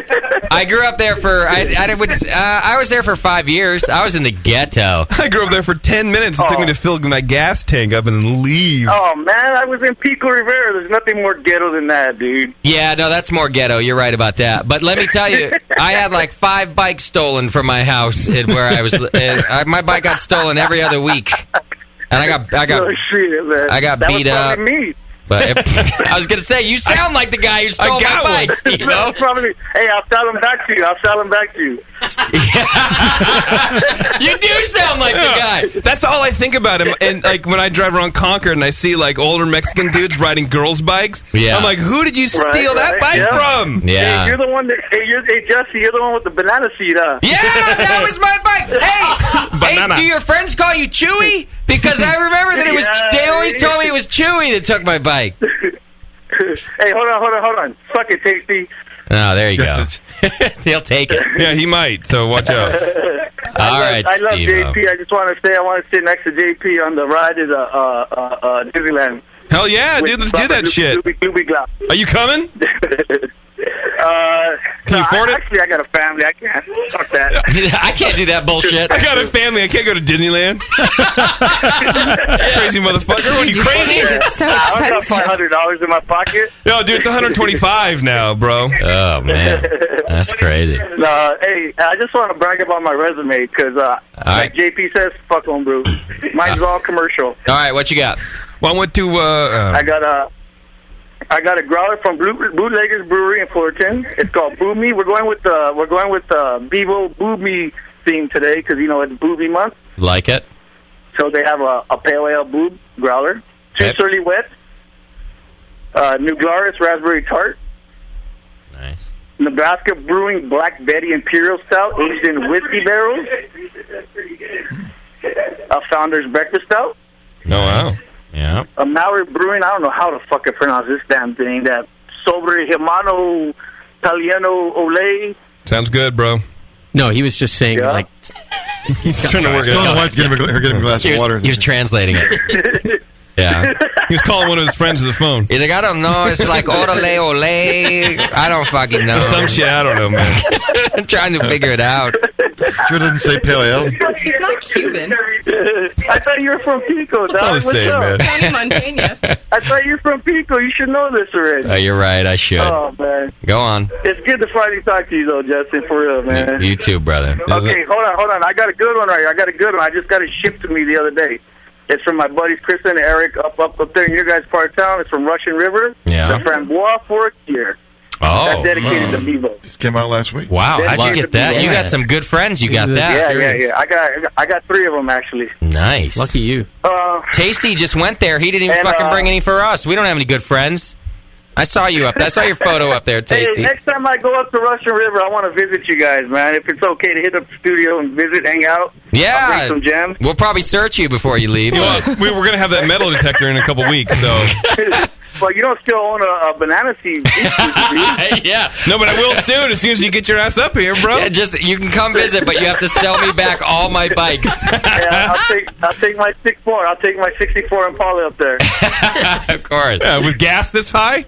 I grew up there for I was there for 5 years. I was in the ghetto. I grew up there for 10 minutes. It took me to fill my gas tank up and then leave. Oh man, I was in Pico Rivera. There's nothing more ghetto than that, dude. Yeah, no, that's more ghetto. You're right about that. But let me tell you, I had like 5 bikes stolen from my house where I was. My bike got stolen every other week, and I got oh, shit, man. I got beat up. Me. But I was going to say, you sound like the guy who stole my bikes, you know? Hey, I'll sell them back to you. You do sound like the guy. That's all I think about him. And like when I drive around Concord and I see like older Mexican dudes riding girls' bikes, I'm like, who did you steal that bike from? Yeah. Hey, you're the one that. Hey, Jesse, you're the one with the banana seat, huh? Yeah, that was my bike. Hey, do your friends call you Chewy? Because I remember that it was. They always told me it was Chewy that took my bike. Hey, hold on. Suck it, Tasty. Oh, there you go. He'll take it. Yeah, he might. So watch out. All right, I love Steve-O. JP. I just want to say I want to sit next to JP on the ride to Disneyland. Hell yeah, dude! Let's do that shit. Are you coming? Can you afford it? Actually, I got a family. I can't. Fuck that. I can't do that bullshit. I got a family. I can't go to Disneyland. Crazy motherfucker. What are you crazy? It's so I got expensive. $500 in my pocket. Yo, dude, it's 125 now, bro. Oh, man. That's crazy. No, hey, I just want to brag about my resume because, like JP says, fuck home brew. Mine's all commercial. All right, what you got? Well, I went to. I got a growler from Bootleggers Brewery in Fullerton. It's called Boo Me. We're going with Bevo Boo Me theme today because it's Booby month. Like it? So they have a pale ale boob growler, 2 Surly Wet, New Glarus Raspberry Tart. Nice. Nebraska Brewing Black Betty Imperial Stout aged in whiskey barrels. A Founder's Breakfast Stout. Oh, wow. Yeah. A Maori Brewing, I don't know how to fucking pronounce this damn thing, that Sobre Hermano Italiano Ole. Sounds good, bro. No, he was just saying, like... He's trying to work it out. Get him a glass of water. He was translating it. Yeah. He was calling one of his friends to the phone. He's like, I don't know. It's like orale ole. I don't fucking know. Some shit. I don't know, man. I'm trying to figure it out. Sure doesn't say pale ale. He's not Cuban. I thought you were from Pico, dog. all the same, man. Tony Montana. I thought you were from Pico. You should know this already. You're right. I should. Oh, man. Go on. It's good to finally talk to you, though, Justin, for real, man. You too, brother. Okay, hold on. I got a good one right here. I just got it shipped to me the other day. It's from my buddies Kristen and Eric up there in your guys' part of town. It's from Russian River. Yeah. The Framboise Forestier. Oh. That's dedicated to Bevo. Just came out last week. Wow, how'd you get that? You got some good friends. You got that. Yeah. I got 3 of them, actually. Nice. Lucky you. Tasty just went there. He didn't even fucking bring any for us. We don't have any good friends. I saw you up there. I saw your photo up there, Tasty. Hey, next time I go up to Russian River, I want to visit you guys, man. If it's okay to hit up the studio and visit, hang out. Yeah. I'll bring some jams. We'll probably search you before you leave. Well, we're going to have that metal detector in a couple weeks, so... Well, you don't still own a banana seed. Yeah. No, but I will soon, as soon as you get your ass up here, bro. Yeah, you can come visit, but you have to sell me back all my bikes. Yeah, I'll take my 6'4". I'll take my 64 Impala up there. Of course. With gas this high?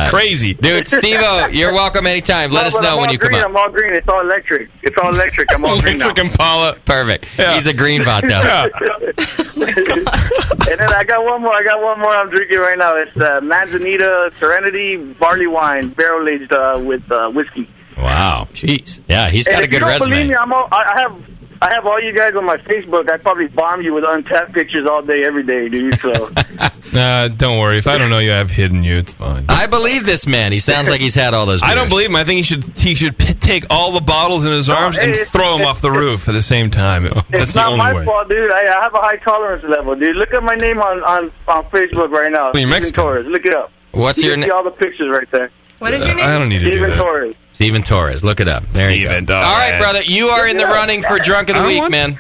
Crazy. Dude, Steve-O, you're welcome anytime. Let us know when you come up. I'm all green. It's all electric. I'm all green now. Electric Impala. Perfect. Yeah. He's a green bot, though. Yeah. And then I got one more I'm drinking right now. It's Manzanita Serenity Barley Wine, barrel-aged with whiskey. Wow. Jeez. Yeah, he's got a good resume. Believe me, I have all you guys on my Facebook. I probably bomb you with untapped pictures all day, every day, dude. So. Don't worry. If I don't know you, I've hidden you. It's fine. I believe this man. He sounds like he's had all those beers. I don't believe him. I think he should take all the bottles in his arms and throw them off the roof at the same time. That's it's the not only my way. fault, dude. I have a high tolerance level, dude. Look at my name on Facebook right now. Well, you're Mexican. Torres. Look it up. What's your name? See all the pictures right there. What is your name? I don't need to do that. Torres. Steven Torres. Look it up. There you go. Steven Torres. All right, brother. You are in the running for Drunk of the Week, man.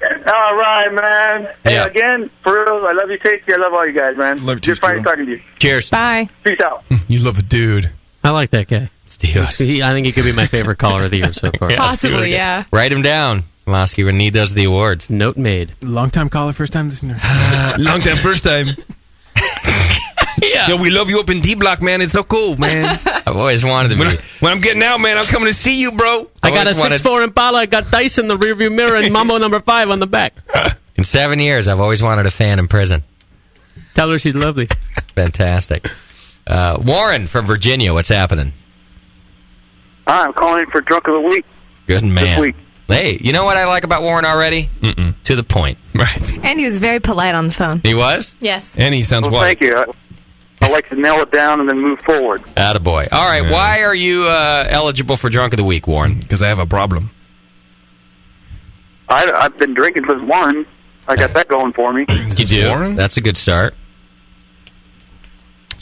All right, man. Hey, Yeah. again, for real, I love you, Tasty. I love all you guys, man. Love you, Just finally talking to you. Cheers. Bye. Peace out. You love a dude. I like that guy. Steve. I think he could be my favorite caller of the year so far. Possibly, yeah. Write him down, Mosky. We need those the awards. Note made. Long-time caller, first-time listener. Long time, first time. Yeah. Yo, we love you up in D-Block, man. It's so cool, man. I've always wanted to be. When I'm getting out, man, I'm coming to see you, bro. I got a 6'4" Impala. I got dice in the rearview mirror and Mambo number 5 on the back. In 7 years, I've always wanted a fan in prison. Tell her she's lovely. Fantastic. Warren from Virginia, what's happening? I'm calling in for Drunk of the Week. Good man. This week. Hey, you know what I like about Warren already? To the point. Right. And he was very polite on the phone. He was? Yes. And he sounds white. Thank you. I like to nail it down and then move forward. Attaboy. All right, why are you eligible for Drunk of the Week, Warren? Because I have a problem. I've been drinking since 1. I got that going for me. You do? Warren? That's a good start.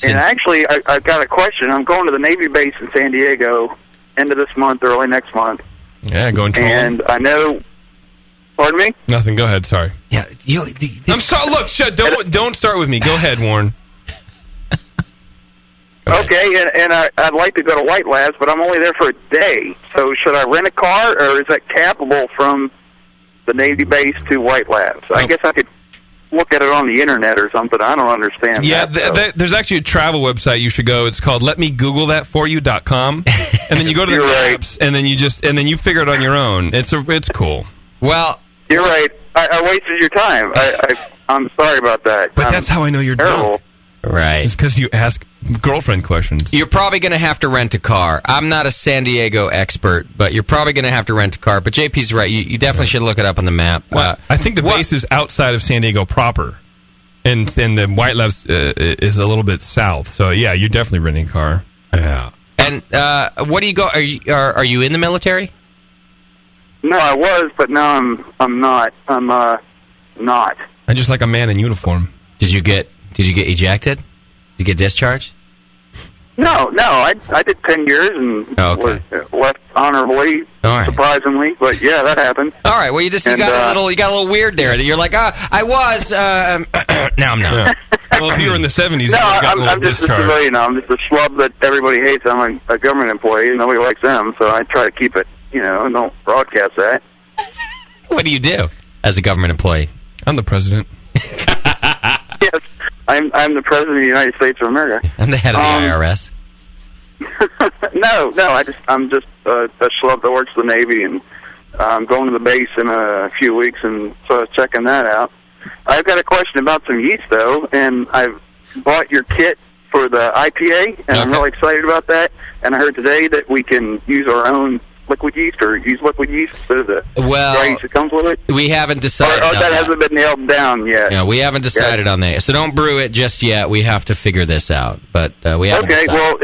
And actually, I've got a question. I'm going to the Navy base in San Diego end of this month, early next month. Yeah, going trolling. And I know... Pardon me? Nothing. Go ahead. Sorry. Yeah, I'm sorry. Look, don't start with me. Go ahead, Warren. Okay, and I'd like to go to White Labs, but I'm only there for a day. So should I rent a car, or is that capable from the Navy base to White Labs? I guess I could look at it on the internet or something. I don't understand. Yeah, that, there's actually a travel website you should go. It's called letmegooglethatforyou.com, and then you go to the maps, and then you figure it on your own. It's cool. Well, you're right. I wasted your time. I'm sorry about that. But that's how I know you're terrible. Right. It's because you ask girlfriend questions. You're probably going to have to rent a car. I'm not a San Diego expert, but you're probably going to have to rent a car. But JP's right. You definitely should look it up on the map. Well, I think the base is outside of San Diego proper, and the White Love's is a little bit south. So yeah, you're definitely renting a car. Yeah. And what do you go? Are you in the military? No, I was, but now I'm not. I'm not. I just like a man in uniform. Did you get ejected? Did you get discharged? No. I did 10 years and was left honorably, surprisingly. But yeah, that happened. All right. Well, you got a little weird there. That you're like, I was. Now I'm not. Well, if you were in the 70s, no, I'm just a civilian. I'm just a schlub that everybody hates. I'm a government employee, and nobody likes them. So I try to keep it. Don't broadcast that. What do you do as a government employee? I'm the president. Yes, I'm the president of the United States of America. I'm the head of the IRS. No, I'm just a schlub that works the Navy, and I'm going to the base in a few weeks, and so I was checking that out. I've got a question about some yeast, though, and I've bought your kit for the IPA, and I'm really excited about that. And I heard today that we can use our own liquid yeast or use liquid yeast instead of the dry yeast that comes with it. We haven't decided on that. Hasn't been nailed down yet. Yeah, we haven't decided on that. So don't brew it just yet. We have to figure this out. But we haven't decided. Well,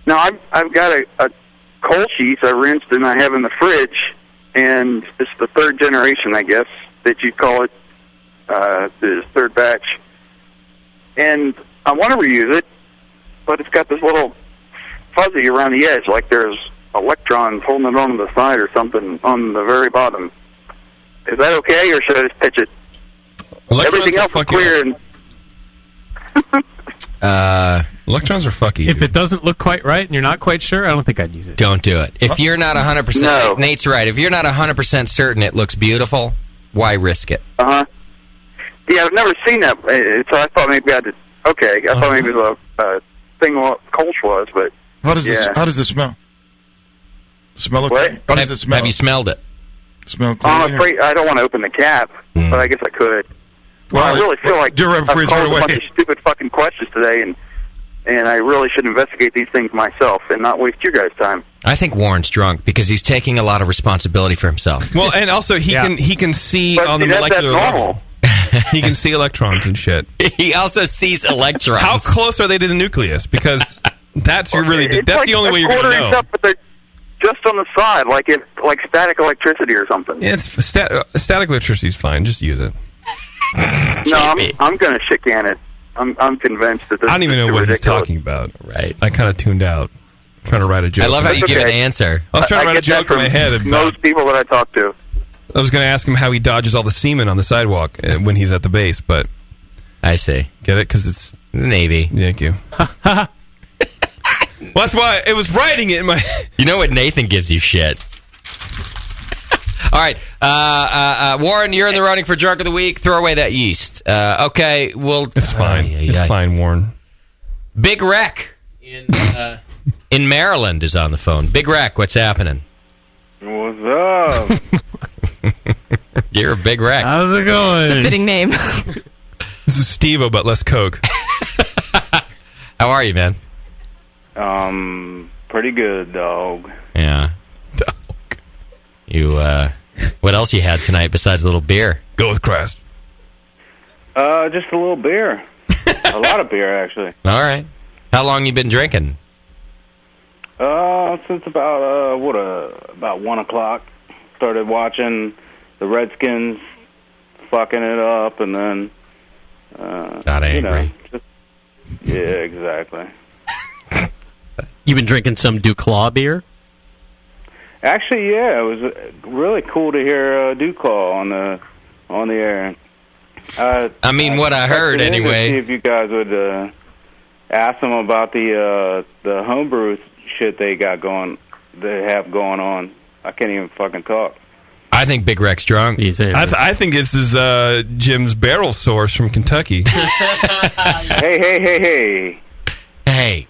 now I've got a cold cheese I rinsed and I have in the fridge, and it's the third generation, I guess, that you'd call it, the third batch. And I want to reuse it, but it's got this little fuzzy around the edge, like there's electrons holding it on the side or something on the very bottom. Is that okay, or should I just pitch it? Everything else is clear. Electrons are fucky. If it doesn't look quite right and you're not quite sure, I don't think I'd use it. Don't do it. If you're not 100%, Nate's right. If you're not 100% certain it looks beautiful, why risk it? Yeah, I've never seen that, so I thought maybe I did. Okay, I thought maybe the thing what Kolsch was, but how does it smell? Smell okay? How does it smell? Have you smelled it? Smell clean? I'm afraid I don't want to open the cap, but I guess I could. Well, I really feel like I've called a bunch of stupid fucking questions today, and I really should investigate these things myself and not waste your guys' time. I think Warren's drunk because he's taking a lot of responsibility for himself. Well, and also he can see on the molecular level. He can see electrons and shit. He also sees electrons. How close are they to the nucleus? Because that's the only way you're going to know. Stuff, but they're just on the side, like static electricity or something. Yeah, static electricity is fine. Just use it. No, I'm going to shit can it. I'm convinced that this. I don't even know what ridiculous. he's talking about. Right. I kind of tuned out. Trying to write a joke. I love how you give an answer. I was trying to write a joke in my head. Most people that I talk to. I was going to ask him how he dodges all the semen on the sidewalk when he's at the base, but I see. Get it? Because it's Navy. Thank you. Well, that's why it was writing it in my. You know what? Nathan gives you shit. All right, Warren, you're in the running for Drunk of the Week. Throw away that yeast. Okay, well, it's fine. It's fine, Warren. Big Wreck in Maryland is on the phone. Big Wreck, what's happening? What's up? You're a Big Wreck. How's it going? It's a fitting name. This is Steve-O, but less Coke. How are you, man? Pretty good, dog. Yeah. Dog. You, what else you had tonight besides a little beer? Go with Christ. Just a little beer. A lot of beer, actually. All right. How long you been drinking? Since about 1 o'clock. Started watching the Redskins fucking it up, and then got angry. Yeah, exactly. You been drinking some DuClaw beer? Actually, yeah, it was really cool to hear DuClaw on the air. I mean, what I heard anyway. See if you guys would ask them about the homebrew shit they have going on. I can't even fucking talk. I think Big Rec's drunk. I think this is Jim's barrel source from Kentucky. Hey. Hey.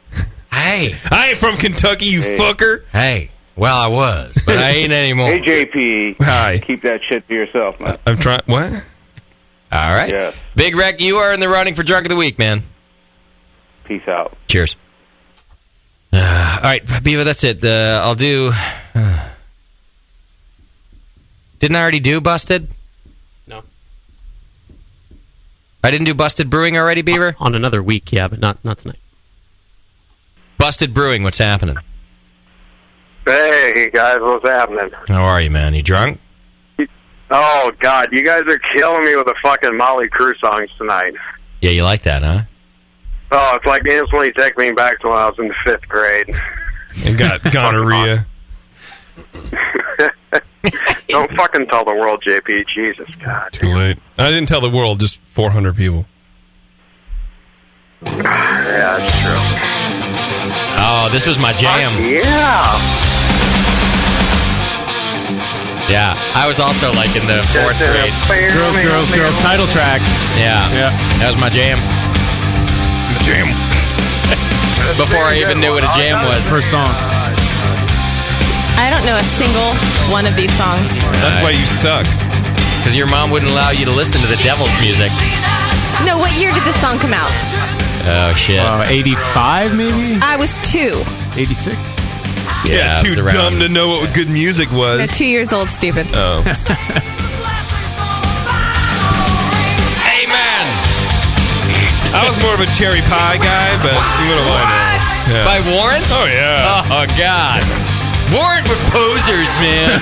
I ain't from Kentucky, you fucker. Hey. Well, I was, but I ain't anymore. Hey, JP. Hi. Keep that shit to yourself, man. I'm trying. What? All right. Yes. Big Rec, you are in the running for Drunk of the Week, man. Peace out. Cheers. All right, Beaver, that's it. I'll do... Didn't I already do Busted? No. I didn't do Busted Brewing already, Beaver? On another week, yeah, but not tonight. Busted Brewing, what's happening? Hey, guys, what's happening? How are you, man? You drunk? Oh, God, you guys are killing me with the fucking Molly Crew songs tonight. Yeah, you like that, huh? Oh, it's like instantly taking me back to when I was in the 5th grade. And got gonorrhea. Don't fucking tell the world, JP. Jesus, God. Too late. I didn't tell the world, just 400 people. Yeah, that's true. Oh, this was my jam. Yeah. Yeah, I was also like in the 4th grade. Girls, title track. Yeah. That was my jam. Jam. Before I even knew what a jam was. First song. I don't know a single one of these songs. That's why you suck. Because your mom wouldn't allow you to listen to the devil's music. No, what year did this song come out? Oh, shit. 85, maybe? I was 2. 86? Yeah, too dumb to know what good music was. No, 2 years old, stupid. Oh. Amen! I was more of a cherry pie guy, but what do I know? Yeah. By Warren? Oh, yeah. Oh, God. Warren were posers, man.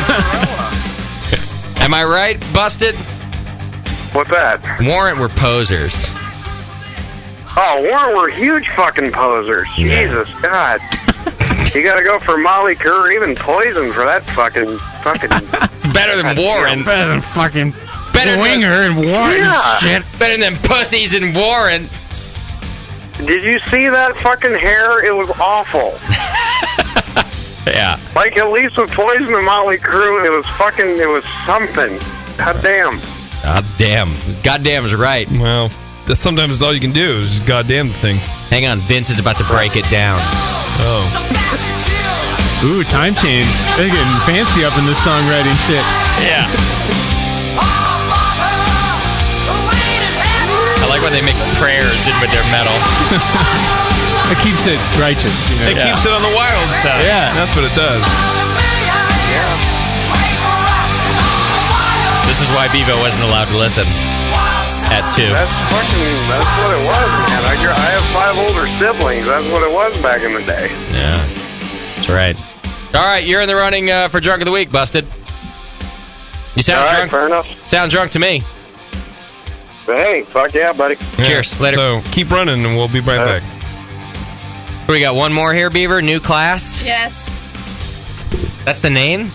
Am I right, Busted? What's that? Warrant were posers. Oh, Warren were huge fucking posers. Yeah. Jesus, God. You gotta go for Molly Crew or even Poison for that fucking... Better than Warren. Better than fucking Better Winger and Warren Yeah. shit. Better than pussies and Warren. Did you see that fucking hair? It was awful. Yeah. Like, at least with Poison and Molly Crew, it was something. God damn. God damn. Goddamn's right. Well, sometimes that's all you can do is just goddamn the thing. Hang on, Vince is about to break it down. Oh. Ooh, time change. They're getting fancy up in this songwriting shit. Yeah. I like when they mix prayers in with their metal. It keeps it righteous. You know? It keeps it on the wild side. Yeah. That's what it does. This is why Bevo wasn't allowed to listen at 2. That's what it was, man. I have 5 older siblings. That's what it was back in the day. Yeah. That's right. All right, you're in the running for Drunk of the Week, Busted. You sound drunk. Fair enough. Sound drunk to me. Hey, fuck yeah, buddy. Yeah. Cheers. Later. So keep running and we'll be right back. We got one more here, Beaver. New class. Yes. That's the name?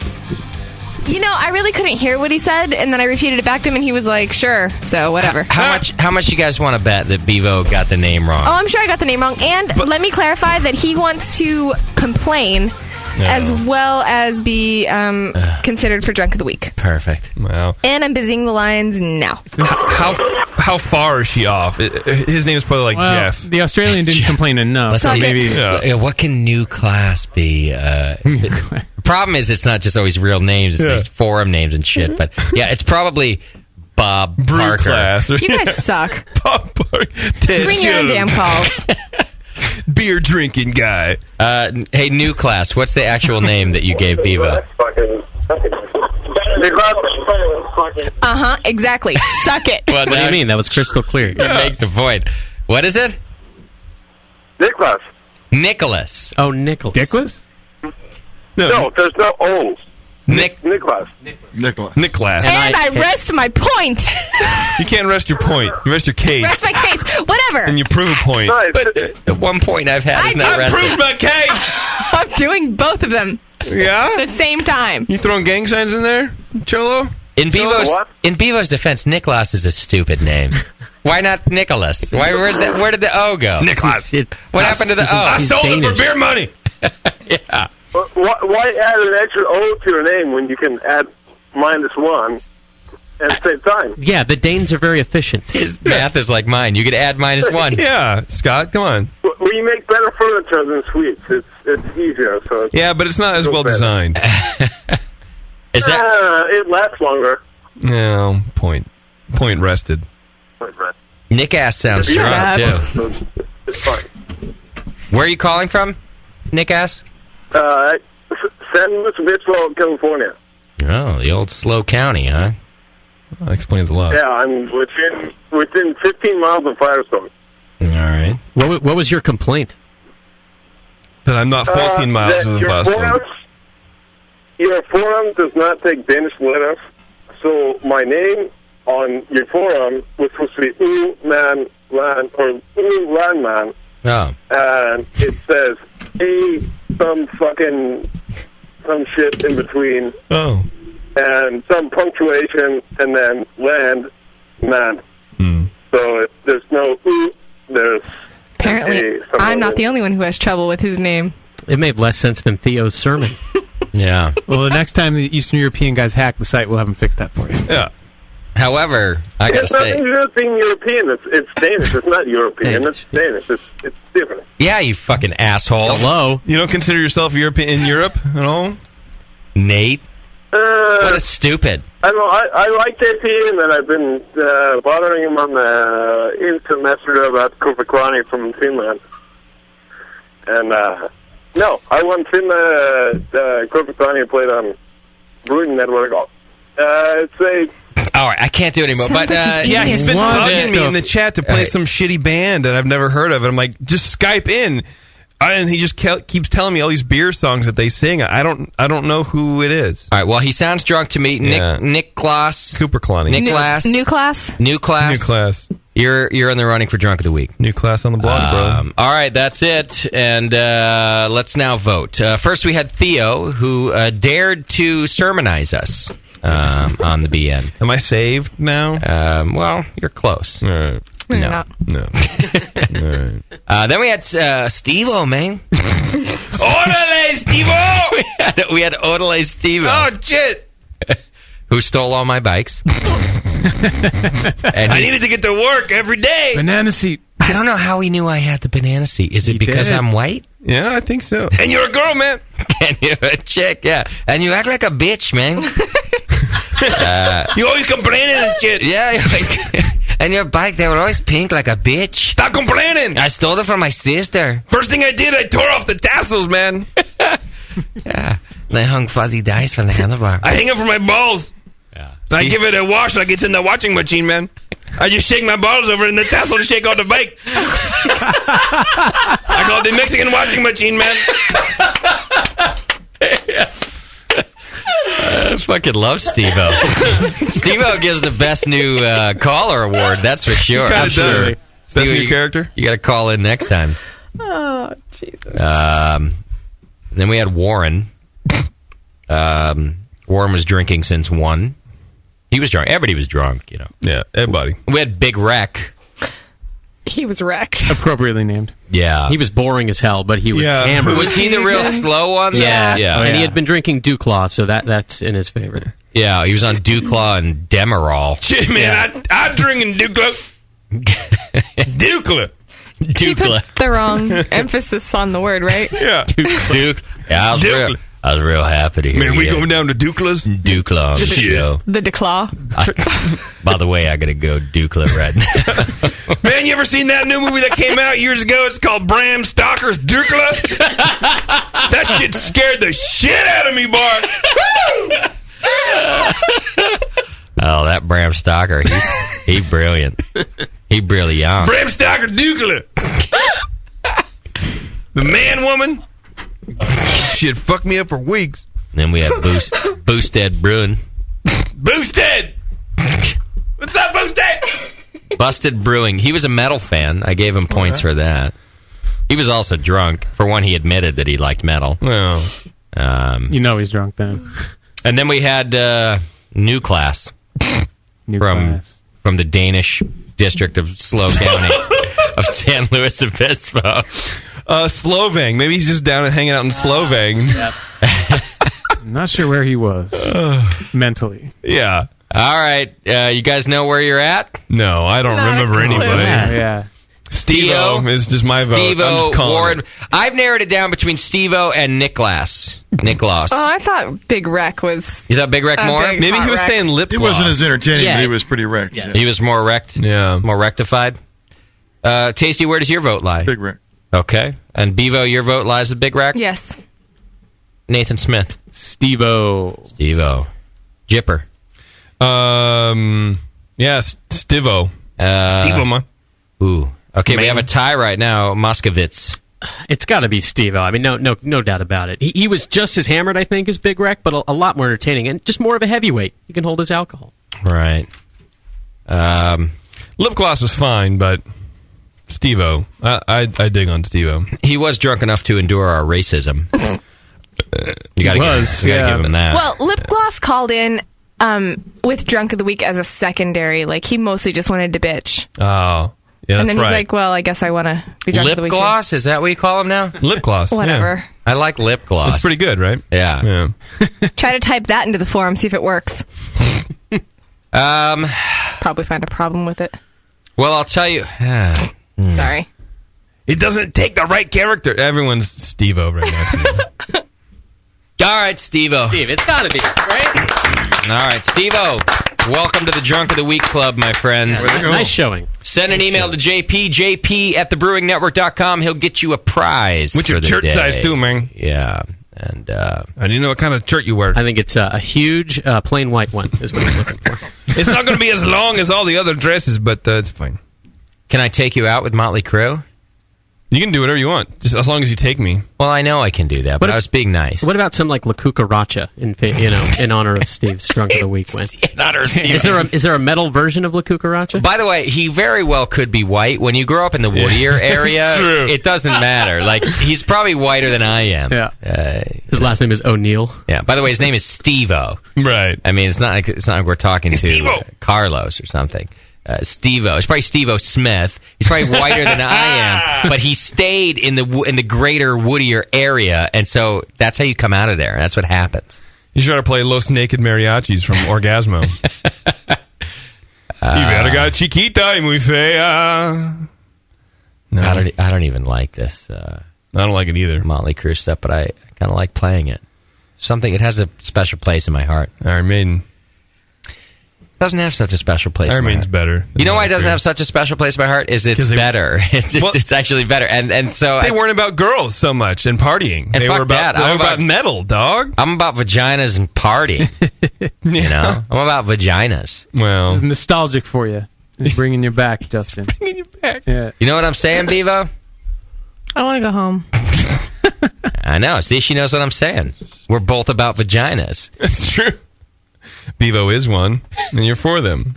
You know, I really couldn't hear what he said, and then I repeated it back to him, and he was like, sure, so whatever. How much you guys want to bet that Bevo got the name wrong? Oh, I'm sure I got the name wrong. And let me clarify that he wants to complain as well as be considered for Drunk of the Week. Perfect. Wow. And I'm busying the lines now. How far is she off? His name is probably like Jeff. The Australian didn't complain enough, so maybe... Yeah, what can new class be? The problem is it's not just always real names. It's these forum names and shit. But yeah, it's probably Bob Parker. Class. You guys suck. Bob Parker. Bring your own damn calls. Beer drinking guy. Hey, new class. What's the actual name that you gave Bevo? Exactly. Suck it. Well, what do you mean? That was crystal clear. It makes the point. What is it? Nicholas. Nicholas. Oh, Nicholas. Nicholas? No, there's no O's. Nicholas. Nicholas. And I rest my point. You can't rest your point. You rest your case. Rest my case. Whatever. And you prove a point. But the one point I've had is not rested. I proved my case. I'm doing both of them. Yeah? At the same time. You throwing gang signs in there, Cholo? In Bevo's defense, Nicholas is a stupid name. Why not Nicholas? Where did the O go? Nicholas. What happened to the O? I sold it for beer money. Yeah. Why add an extra O to your name when you can add -1 at the same time. Yeah, the Danes are very efficient. His math is like mine. You could add -1. Yeah, Scott, come on. We make better furniture than sweets. It's easier. So Yeah, but it's not as well designed. Is that? It lasts longer. No, point rested. Nick Ass sounds strong, too. It's fine. Where are you calling from, Nick Ass? San Luis Obispo, California. Oh, the old slow county, huh? That explains a lot. Yeah, I'm within 15 miles of Firestone. All right. What was your complaint? That I'm not 14 miles that from the your Firestone. Your forum does not take Danish letters, so my name on your forum was supposed to be Man Land or Land Man. Oh. And it says some shit in between. Oh. And some punctuation, and then land man. So there's no there's Apparently, I'm not the only one who has trouble with his name. It made less sense than Theo's sermon. Yeah. Well, the next time the Eastern European guys hack the site, we'll have them fix that for you. Yeah. However, I gotta it's nothing say, to do with being European. It's Danish. It's not European. It's Danish. It's different. yeah, you fucking asshole. Hello. You don't consider yourself European in Europe at all? Nate? What a stupid. I don't know. I like JP, and I've been bothering him on the instant messenger about Korpiklani from Finland. And no, I want Korpiklani played on Brewing Network. It's a. All right, I can't do it anymore. Sounds But like he's Yeah, he's been bugging me in the Go. chat to play some shitty band that I've never heard of. And I'm like, just Skype in. And he just keeps telling me all these beer songs that they sing. I don't know who it is. All right, well, he sounds drunk to me. Nick Glass. Cooper Cloney. Nick Glass. New class? New class. New class. You're in the running for Drunk of the Week. New class on the blog, bro. All right, that's it. And let's now vote. First, we had Theo, who dared to sermonize us on the BN. Am I saved now? Well, you're close. All right. No. No. All right. Then we had Steve-O, man. Orale, Steve-O! we had Orale Steve-O. Oh, shit! Who stole all my bikes. And I needed to get to work every day. Banana seat. I don't know how he knew I had the banana seat. Is it because I'm white? Yeah, I think so. And you're a girl, man. And you're a chick, yeah. And you act like a bitch, man. You always complaining and shit. Yeah, you always... And your bike, they were always pink like a bitch. Stop complaining. I stole it from my sister. First thing I did, I tore off the tassels, man. Yeah. And I hung fuzzy dice from the handlebar. I hang it from my balls. Yeah. I give it a wash like it's in the washing machine, man. I just shake my balls over and the tassel to shake off the bike. I call it the Mexican washing machine, man. I fucking love Steve-O. Steve-O gives the best new caller award, that's for sure. Absolutely. Is that your character? You got to call in next time. Oh, Jesus. Then we had Warren. Warren was drinking since 1. He was drunk. Everybody was drunk, you know. Yeah, everybody. We had Big Wreck. He was wrecked. Appropriately named. Yeah. He was boring as hell, but he was hammered. Was he the real slow one? Yeah. Yeah. And he had been drinking DuClaw, so that's in his favor. Yeah, he was on DuClaw and Demerol. Shit, man, I'm drinking DuClaw. DuClaw. He put the wrong emphasis on the word, right? Yeah. Duke. Yeah, I was real happy to hear Man, we you. going down to DuClaw's? DuClaw on the show. The DuClaw. By the way, I got to go DuClaw right now. Man, you ever seen that new movie that came out years ago? It's called Bram Stoker's DuClaw. That shit scared the shit out of me, boy. Oh, that Bram Stoker. He brilliant. He brilliant. Bram Stoker DuClaw. The man woman. Shit fucked me up for weeks. Then we have Boosted Brewing. Boosted! What's up, Boosted? Busted Brewing. He was a metal fan. I gave him points for that. He was also drunk. For one, he admitted that he liked metal. Well, you know he's drunk then. And then we had New Class. From the Danish district of Slow County of San Luis Obispo. Slovang. Maybe he's just down and hanging out in Slovang. I'm not sure where he was mentally. Yeah. All right. You guys know where you're at? No, I don't remember anybody. Yeah. Steve-O is just my vote. I'm just calling Warren. it. I've narrowed it down between Steve-O and Nicholas. Oh, I thought Big Wreck was... You thought Big Wreck more? Maybe he was saying lip He gloss. wasn't as entertaining, Yeah. but he was pretty wrecked. Yeah. He was more wrecked? Yeah. More rectified? Tasty, where does your vote lie? Big Wreck. Okay. And Bevo, your vote lies with Big Wreck? Yes. Nathan Smith. Steve-O. Steve-O. Jipper. Yes, Stivo. Steve-O, man. Ooh. Okay, we Man. have a tie right now. Moskovitz. It's got to be Steve-O. I mean, no doubt about it. He was just as hammered, I think, as Big Wreck, but a lot more entertaining and just more of a heavyweight. He can hold his alcohol. Right. Lip gloss was fine, but Steve-O. I dig on Steve-O. He was drunk enough to endure our racism. You gotta give him that. Well, Lip Gloss called in with Drunk of the Week as a secondary. Like, he mostly just wanted to bitch. Oh, yeah, and that's then he's like, well, I guess I want to be Drunk of the Lip Week. gloss? Is that what you call him now? Lip gloss. Whatever. Yeah. I like lip gloss. It's pretty good, right? Yeah. Try to type that into the forum, see if it works. Probably find a problem with it. Well, I'll tell you. Sorry. It doesn't take the right character. Everyone's Steve-O right now. All right, Steve-O. Steve, it's got to be, right? All right, Steve-O. Welcome to the Drunk of the Week Club, my friend. Nice showing. Send an email to jp@thebrewingnetwork.com. He'll get you a prize. With your for the shirt day. size, too, man. Yeah. And I didn't know what kind of shirt you wear. I think it's a huge plain white one is what he's looking for. It's not going to be as long as all the other dresses, but it's fine. Can I take you out with Motley Crue? You can do whatever you want, just as long as you take me. Well, I know I can do that, but I was being nice. What about some like La Cucaracha in honor of Steve's Drunk of the Week win? In honor of Steve. Is there a metal version of La Cucaracha? By the way, he very well could be white. When you grow up in the Whittier area, it doesn't matter. Like, he's probably whiter than I am. Yeah. His last name is O'Neill. Yeah. By the way, his name is Steve-O. Right. I mean, it's not like we're talking to Carlos or something. Steve-O. It's probably Steve-O Smith. He's probably whiter than I am, but he stayed in the greater Whittier area, and so that's how you come out of there. That's what happens. You should try to play Los Naked Mariachis from Orgasmo. You better got Chiquita muy fea. No. I don't even like this. I don't like it either. Motley Crue stuff, but I kind of like playing it. It has a special place in my heart. Iron Maiden doesn't have such a special place. Iron Maiden's better. You know why it doesn't have such a special place in my heart? It's better. It's actually better. And so they weren't about girls so much and partying. And they were about metal, dog. I'm about vaginas and party. You know, I'm about vaginas. Well, it's nostalgic for you. It's bringing you back, Justin. Bringing you back. Yeah. You know what I'm saying, Bevo? I want to go home. I know. See, she knows what I'm saying. We're both about vaginas. That's true. Bevo is one, and you're for them.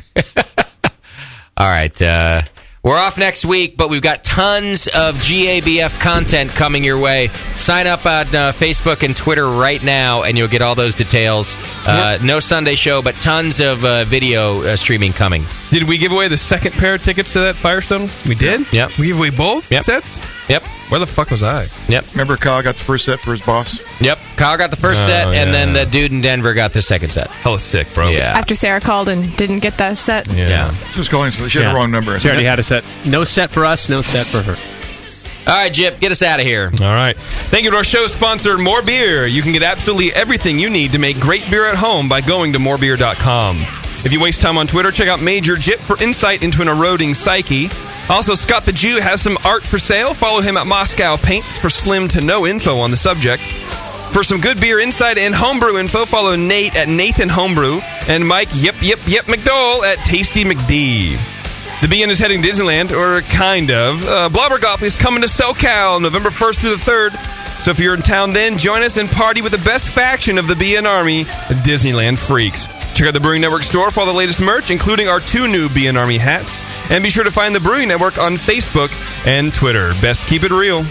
All right. We're off next week, but we've got tons of GABF content coming your way. Sign up on Facebook and Twitter right now, and you'll get all those details. No Sunday show, but tons of video streaming coming. Did we give away the second pair of tickets to that Firestone? We did? Yep. We gave away both sets? Yep. Where the fuck was I? Yep. Remember Kyle got the first set for his boss? Yep. Kyle got the first set, and then the dude in Denver got the second set. Hella sick, bro. Yeah. After Sarah called and didn't get that set. Yeah. She was calling, so she had the wrong number. She already had a set. No set for us, no set for her. All right, Jip, get us out of here. All right. Thank you to our show sponsor, More Beer. You can get absolutely everything you need to make great beer at home by going to morebeer.com. If you waste time on Twitter, check out Major Jip for insight into an eroding psyche. Also, Scott the Jew has some art for sale. Follow him at Moscow Paints for slim to no info on the subject. For some good beer insight and homebrew info, follow Nate at Nathan Homebrew and Mike Yep McDowell at Tasty McD. The BN is heading to Disneyland, or kind of. Blobbergop is coming to SoCal November 1st through the 3rd. So if you're in town then, join us and party with the best faction of the BN Army, the Disneyland Freaks. Check out the Brewing Network store for all the latest merch, including our 2 new BN Army hats. And be sure to find the Brewing Network on Facebook and Twitter. Best keep it real.